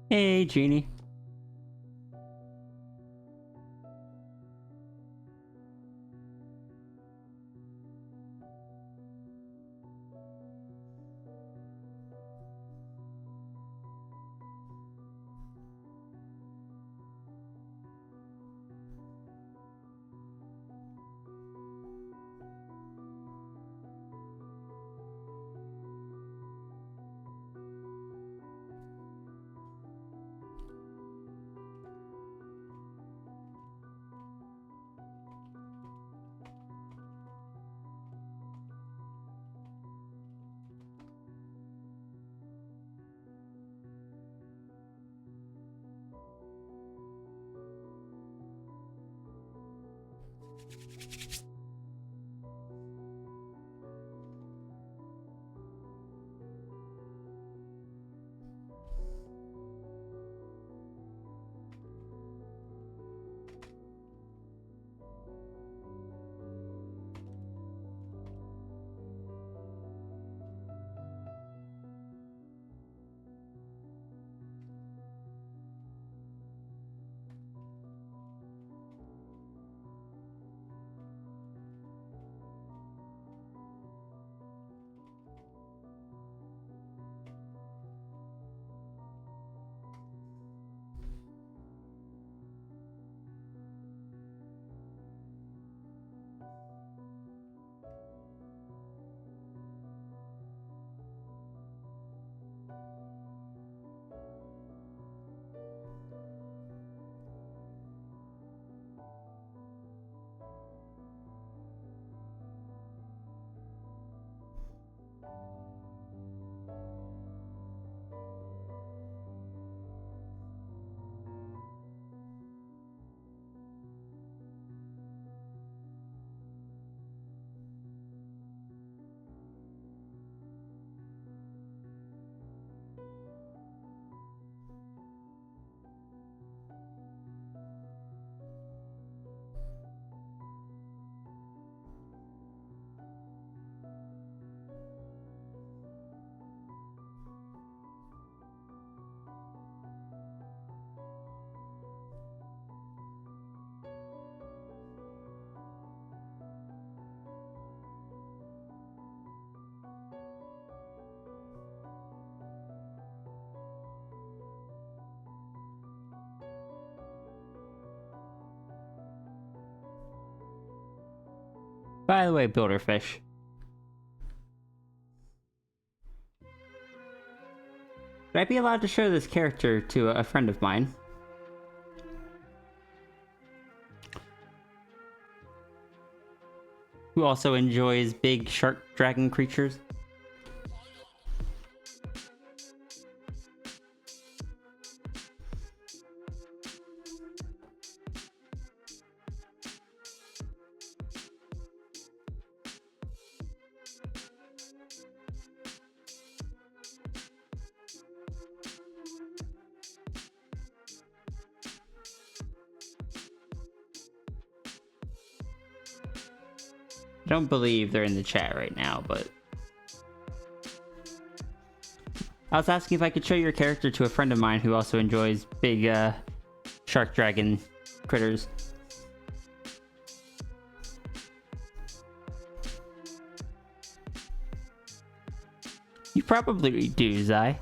Hey, Genie. By the way, Builderfish. Would I be allowed to show this character to a friend of mine? Who also enjoys big shark dragon creatures? I don't believe they're in the chat right now, but... I was asking if I could show your character to a friend of mine who also enjoys big, shark dragon critters. You probably do, Zai.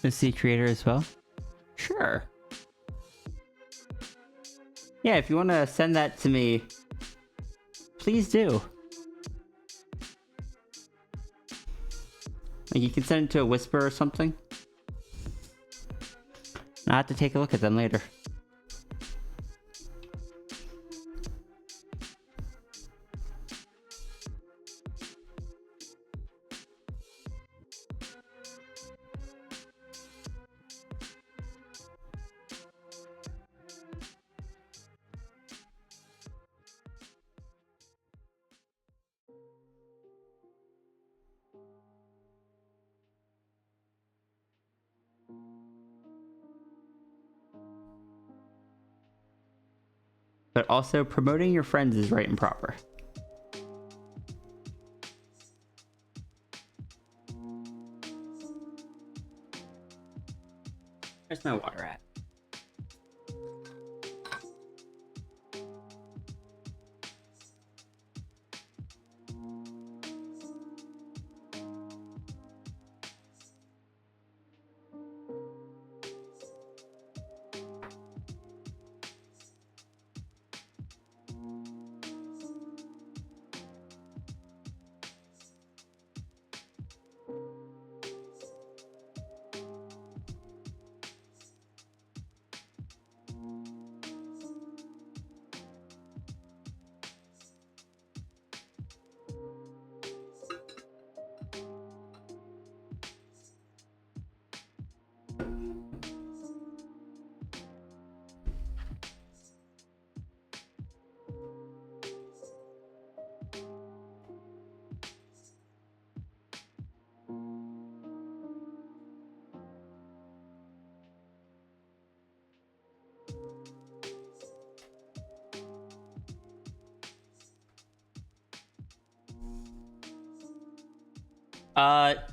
The sea creator as well? Sure. Yeah, if you want to send that to me, please do. Like, you can send it to a Whisper or something. I'll have to take a look at them later. But also, promoting your friends is right and proper. Where's my water at?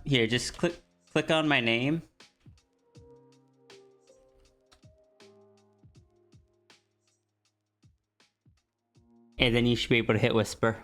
Here, just click on my name. And then you should be able to hit Whisper.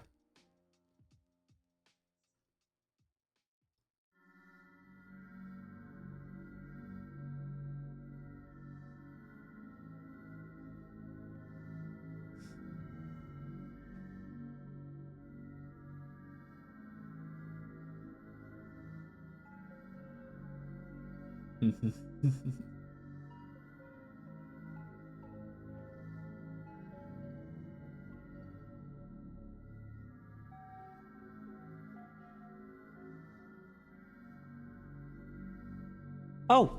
Oh,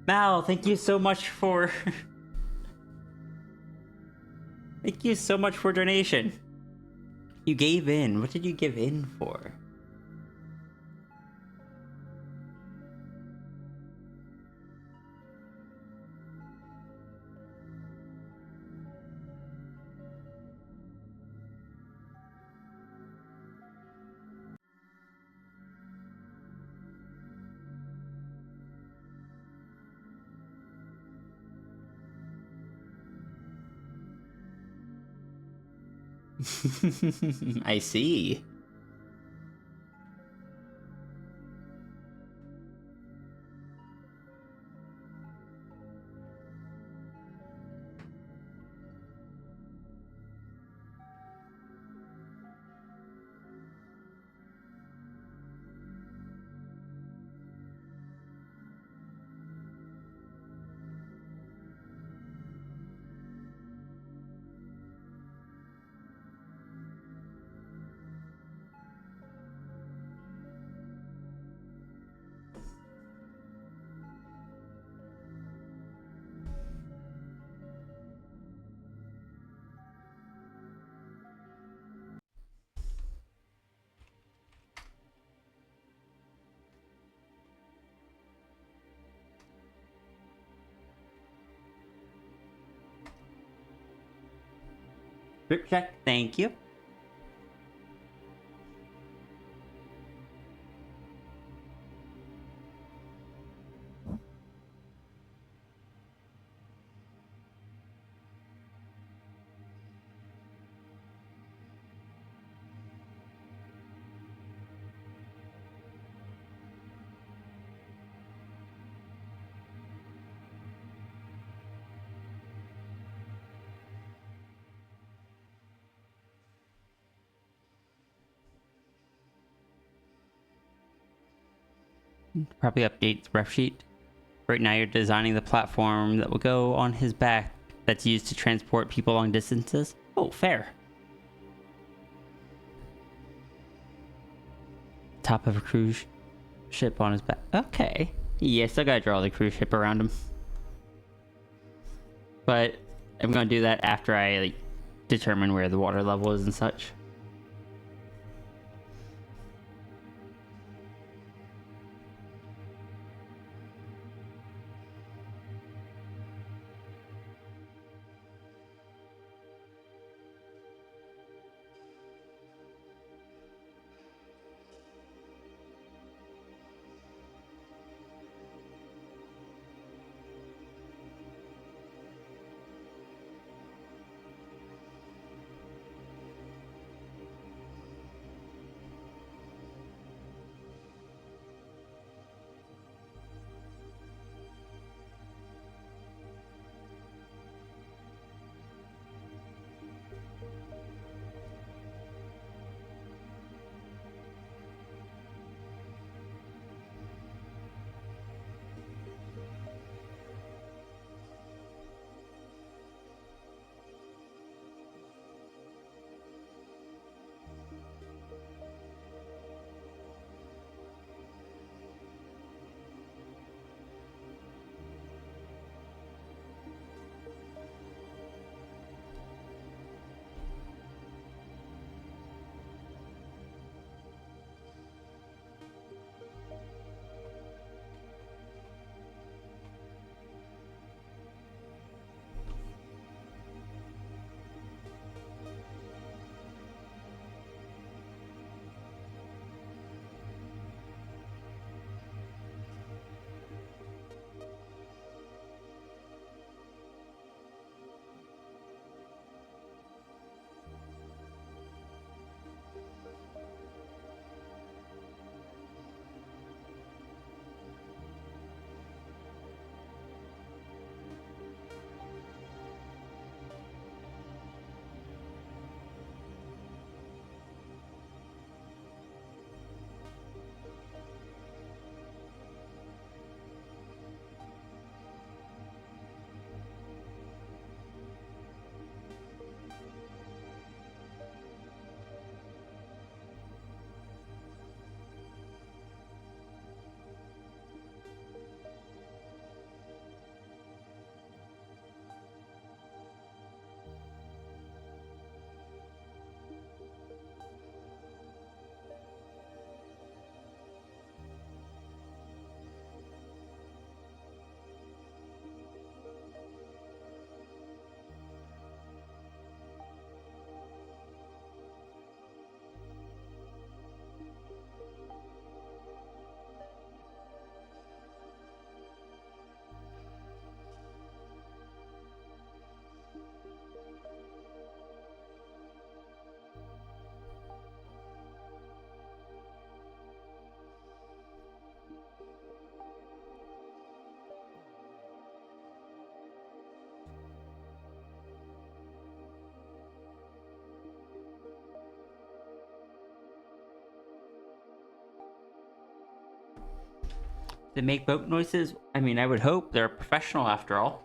Mal, thank you so much for... Thank you so much for donation. You gave in. What did you give in for? I see. Group check, thank you. Probably update the ref sheet. Right now you're designing the platform that will go on his back that's used to transport people long distances. Oh, fair. Top of a cruise ship on his back. Okay. Yes, I gotta draw the cruise ship around him. But I'm gonna do that after I determine where the water level is and such. They make boat noises? I mean, I would hope. They're a professional after all.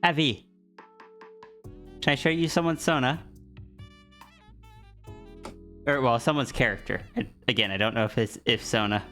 Avi, can I show you someone's Sona? Or, well, someone's character. Again, I don't know if it's Sona.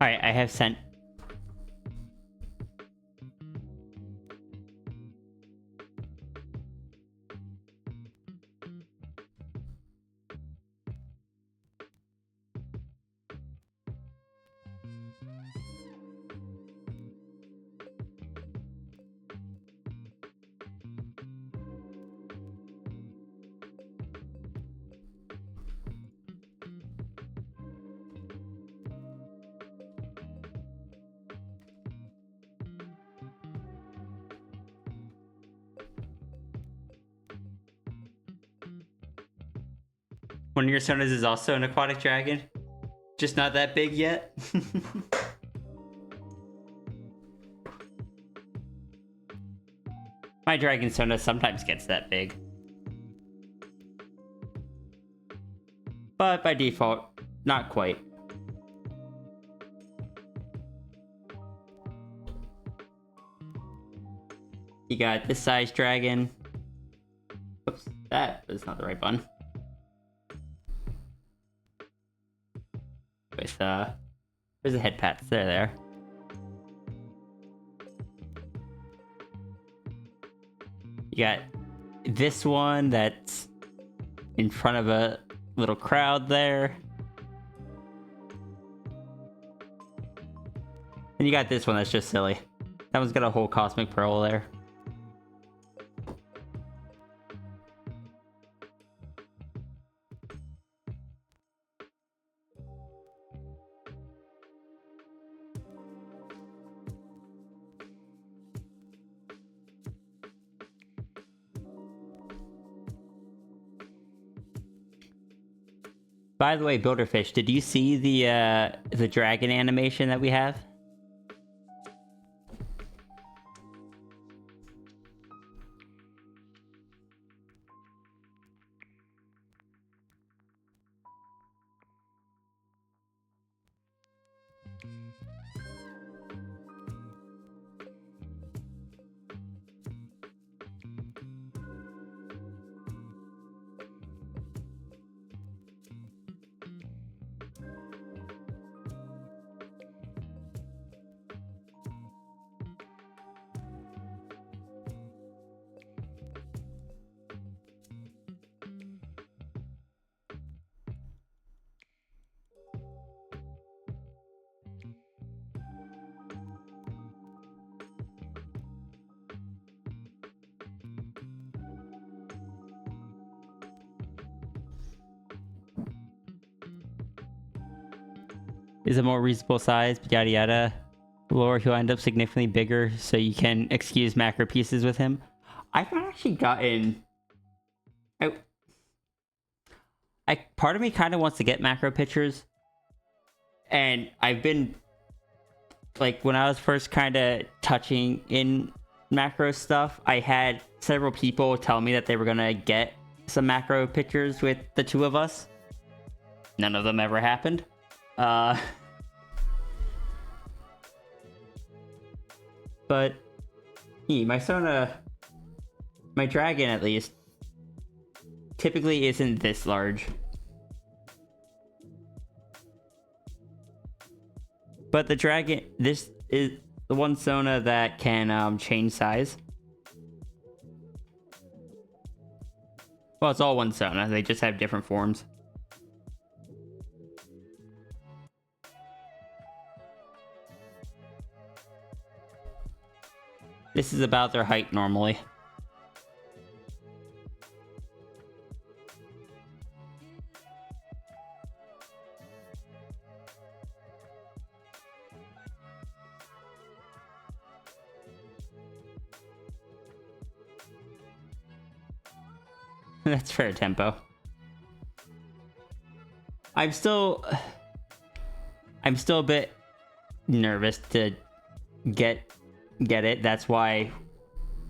Alright, I have sent. One of your sonas is also an aquatic dragon. Just not that big yet. My dragon sona sometimes gets that big. But by default, not quite. You got this size dragon. Oops, that was not the right button. With, where's the head pats? There. You got this one that's in front of a little crowd there. And you got this one that's just silly. That one's got a whole cosmic pearl there. By the way, Builderfish, did you see the dragon animation that we have? Is a more reasonable size, yada yada. Lore, he'll end up significantly bigger, so you can excuse macro pieces with him. I've not actually gotten... part of me kind of wants to get macro pictures. And I've been... Like, when I was first kind of touching in macro stuff, I had several people tell me that they were going to get some macro pictures with the two of us. None of them ever happened. But my Sona, my dragon at least, typically isn't this large. But the dragon, this is the one Sona that can change size. Well, it's all one Sona, they just have different forms. This is about their height normally. That's fair tempo. I'm still a bit nervous to get it. That's why,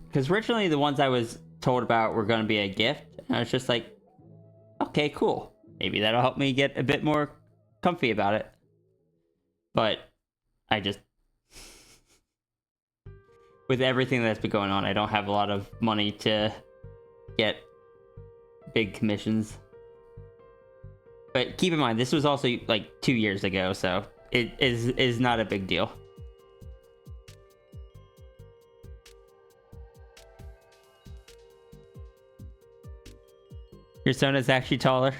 because originally the ones I was told about were going to be a gift, and I was just like, okay, cool, maybe that'll help me get a bit more comfy about it. But I just, with everything that's been going on, I don't have a lot of money to get big commissions. But keep in mind, this was also like 2 years ago, so it is not a big deal. Your Sona's actually taller.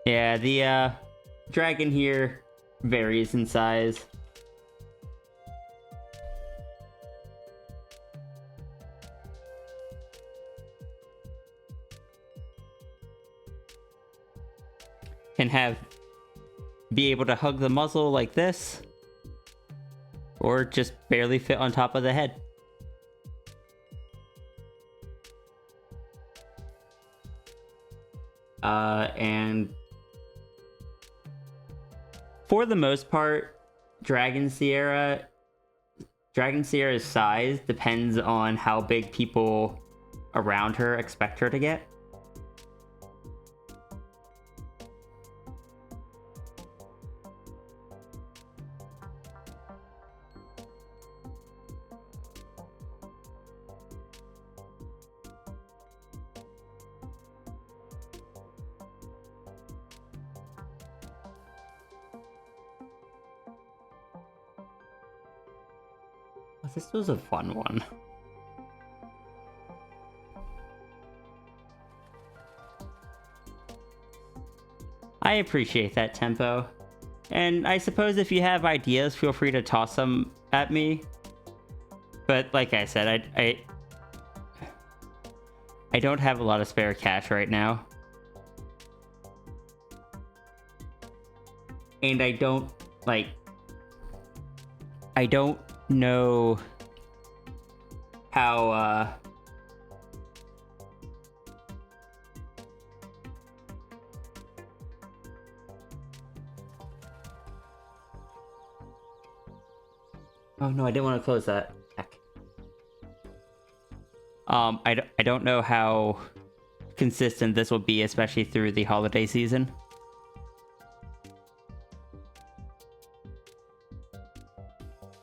Yeah, the dragon here varies in size. Can be able to hug the muzzle like this, or just barely fit on top of the head. And for the most part, Dragon Sierra's size depends on how big people around her expect her to get. This was a fun one. I appreciate that, Tempo. And I suppose if you have ideas, feel free to toss them at me. But like I said, I don't have a lot of spare cash right now. And I don't know how oh no, I didn't want to close that. Heck. I don't know how consistent this will be, especially through the holiday season.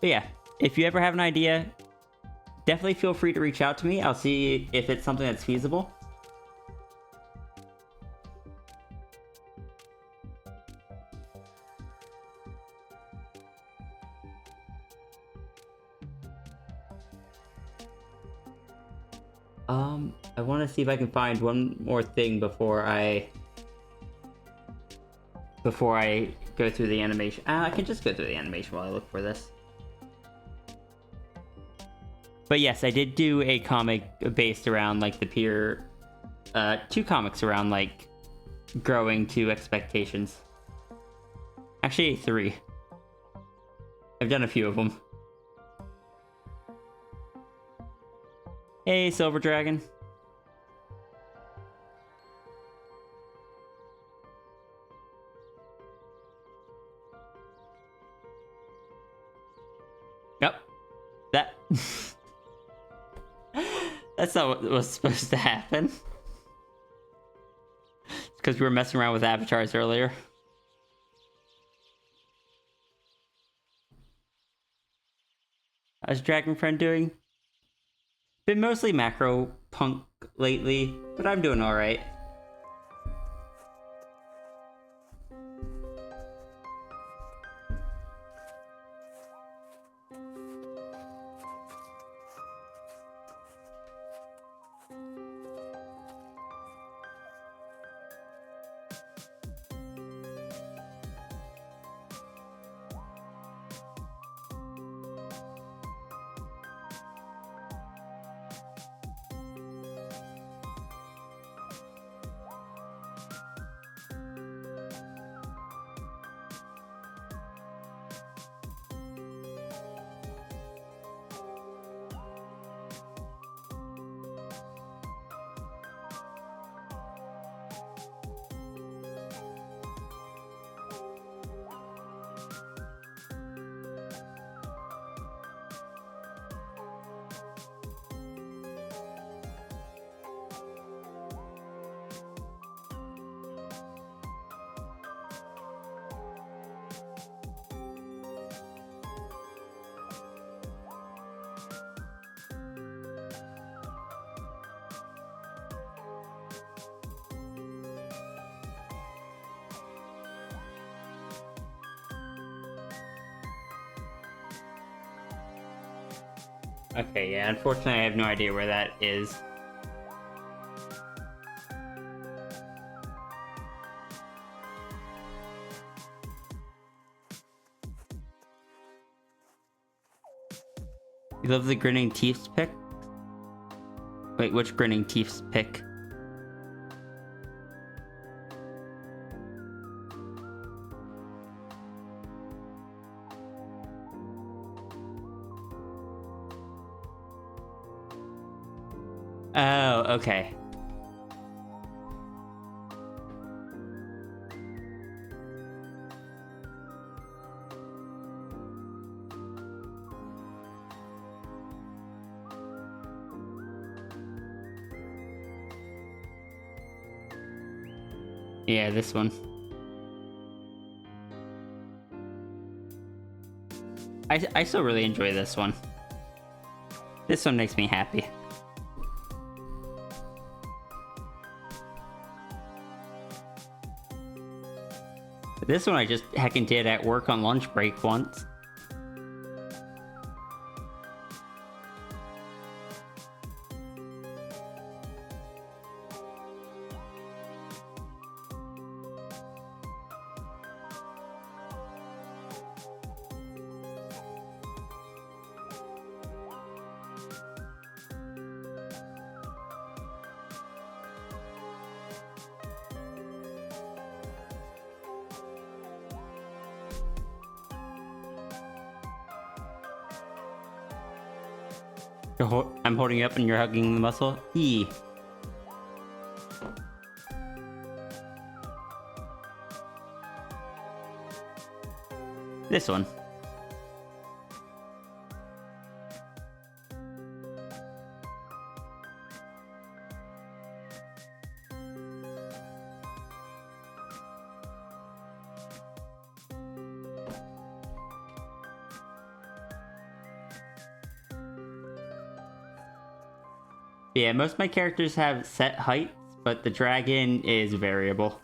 But yeah, if you ever have an idea, definitely feel free to reach out to me. I'll see if it's something that's feasible. I want to see if I can find one more thing before I go through the animation. I can just go through the animation while I look for this. But yes, I did do a comic based around like the peer, 2 comics around like growing to expectations. Actually 3. I've done a few of them. Hey, Silver Dragon. Yep. That... That's not what was supposed to happen. It's because we were messing around with avatars earlier. How's Dragon Friend doing? Been mostly macro punk lately, but I'm doing alright. Okay, yeah, unfortunately I have no idea where that is. You love the Grinning Teeth's pick? Wait, which Grinning Teeth's pick? Oh, okay. Yeah, this one. I still really enjoy this one. This one makes me happy. This one I just heckin' did at work on lunch break once. I'm holding you up and you're hugging the muscle. E. This one. Yeah, most of my characters have set heights, but the dragon is variable.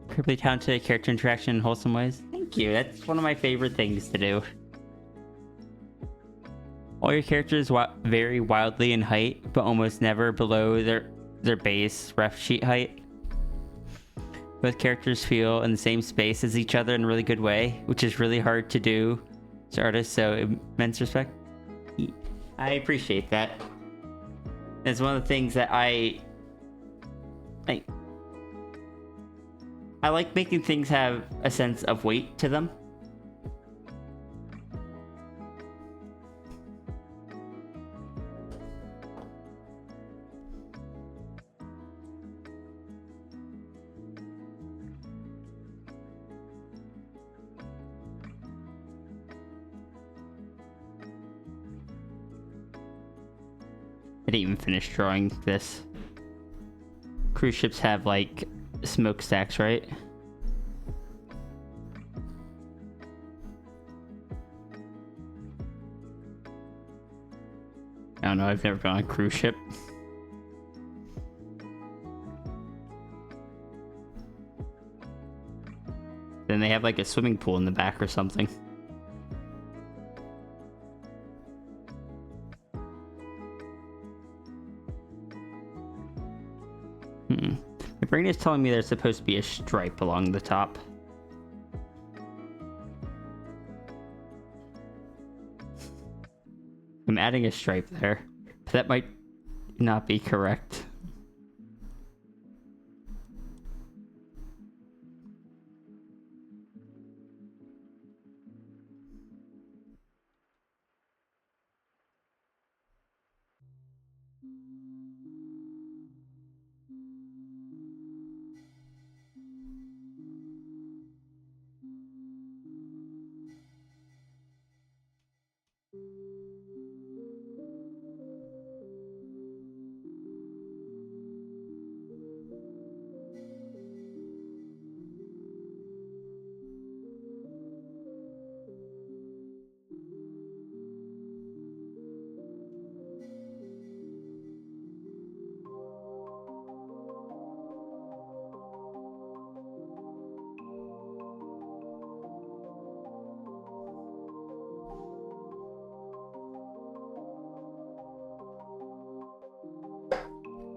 Incredibly talented character interaction in wholesome ways. Thank you. That's one of my favorite things to do. All your characters vary wildly in height, but almost never below their base ref sheet height. Both characters feel in the same space as each other in a really good way, which is really hard to do to artists, so immense respect. I appreciate that. It's one of the things that I like making things have a sense of weight to them. I didn't even finish drawing this. Cruise ships have like smokestacks, right? I don't know, I've never been on a cruise ship. Then they have like a swimming pool in the back or something. My brain is telling me there's supposed to be a stripe along the top. I'm adding a stripe there, but that might not be correct.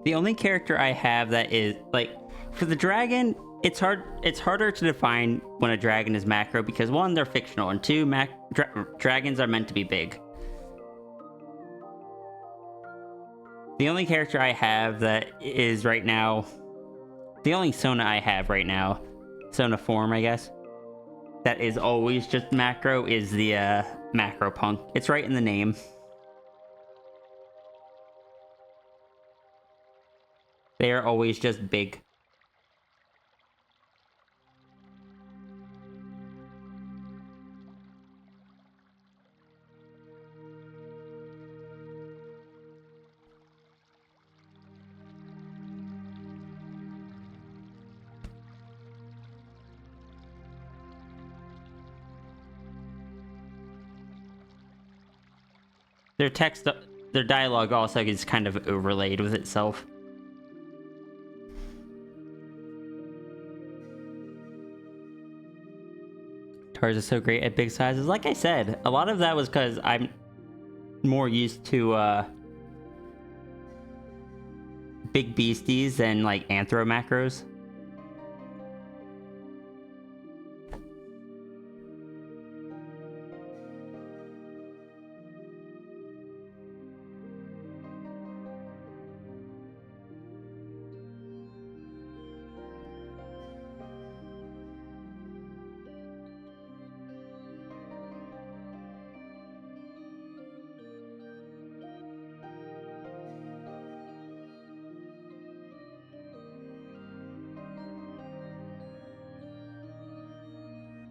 The only character I have that is like for the dragon, it's harder to define when a dragon is macro because one, they're fictional, and two, dragons are meant to be big. The only character I have that is right now, the only Sona I have right now, Sona form, I guess, that is always just macro is the macro punk. It's right in the name. They are always just big. Their text, their dialogue also is kind of overlaid with itself. Tars is so great at big sizes. Like I said, a lot of that was because I'm more used to big beasties than like anthro macros.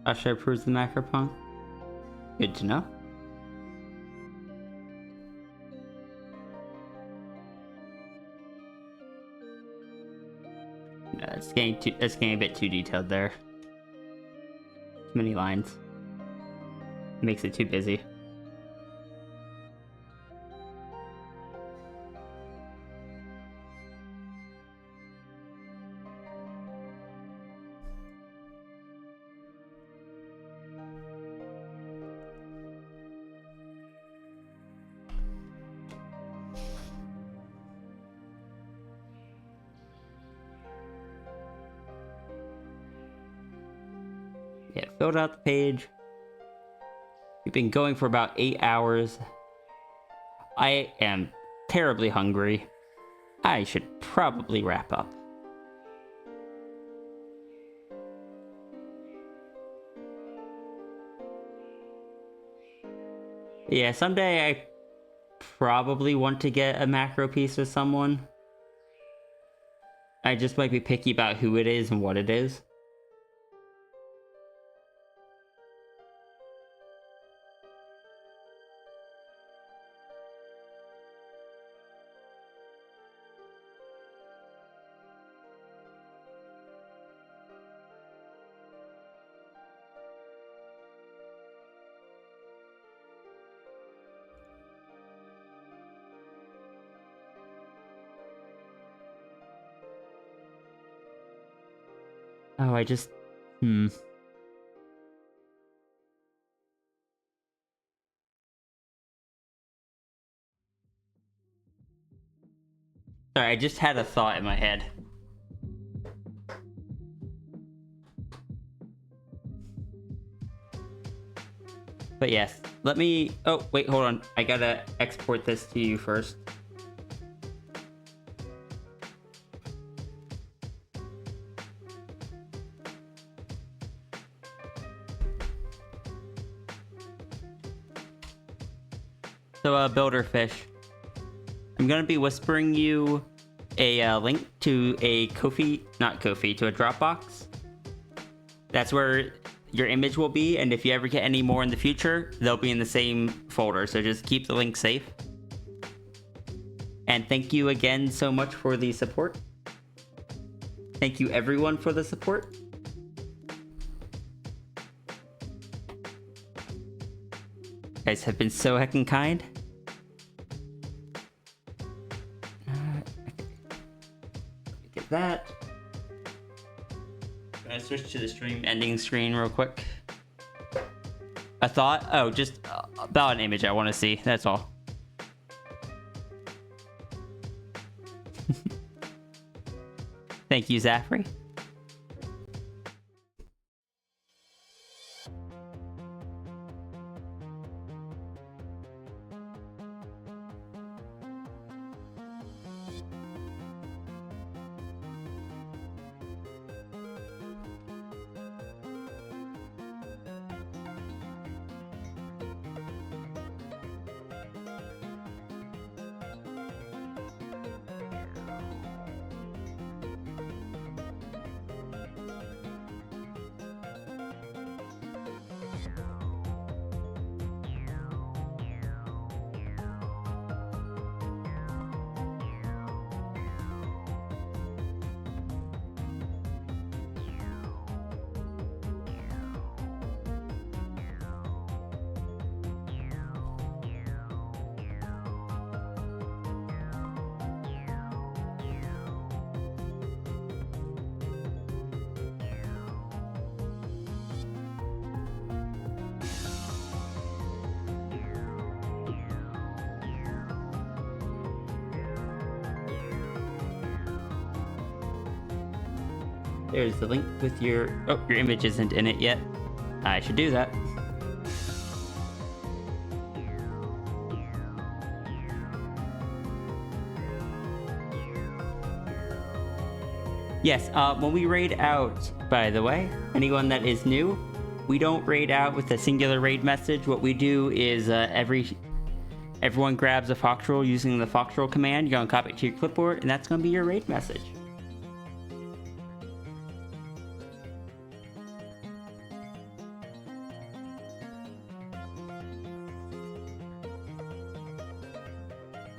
Usher approves the macro punk. Good to know. No, it's getting a bit too detailed there. Too many lines. Makes it too busy. Yeah, filled out the page. We've been going for about 8 hours. I am terribly hungry. I should probably wrap up. Yeah, someday I probably want to get a macro piece with someone. I just might be picky about who it is and what it is. Oh, I just... Sorry, I just had a thought in my head. But yes, let me... Oh, wait, hold on. I gotta export this to you first. So, Builderfish, I'm gonna be whispering you a link to a to a Dropbox. That's where your image will be, and if you ever get any more in the future, they'll be in the same folder, so just keep the link safe. And thank you again so much for the support. Thank you everyone for the support. You guys have been so heckin' kind. Get that. I'm gonna switch to the stream ending screen real quick. A thought? Oh, just about an image I want to see. That's all. Thank you, Zafri. There's the link with your... Oh, your image isn't in it yet. I should do that. Yes, when we raid out, by the way, anyone that is new, we don't raid out with a singular raid message. What we do is everyone grabs a foxtrol using the foxtrol command. You're going to copy it to your clipboard, and that's going to be your raid message.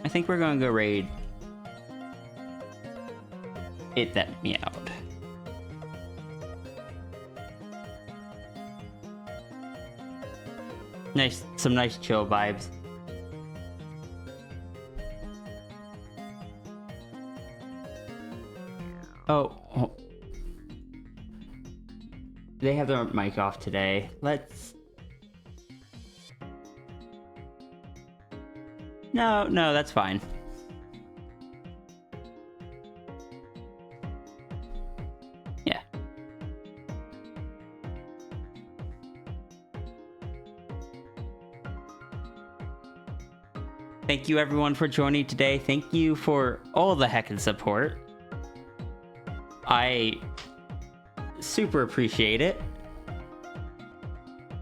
I think we're going to go raid It That Meowed. Nice, some nice chill vibes. Oh. They have their mic off today. Let's... No, that's fine. Yeah. Thank you everyone for joining today. Thank you for all the heckin' support. I super appreciate it.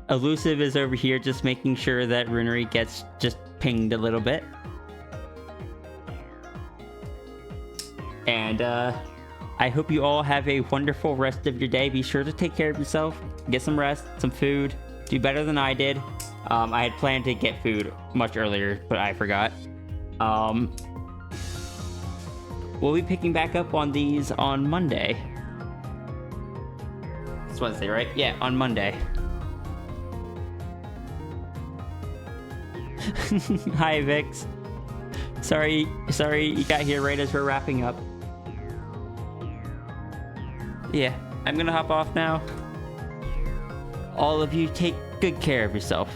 Elusive is over here just making sure that Runery gets just pinged a little bit. And I hope you all have a wonderful rest of your day. Be sure to take care of yourself, get some rest, some food, do better than I did. I had planned to get food much earlier, but I forgot. We'll be picking back up on these on Monday. It's Wednesday, right? Yeah, on Monday. Hi, Vix. Sorry you got here right as we're wrapping up. Yeah, I'm gonna hop off now. All of you take good care of yourself.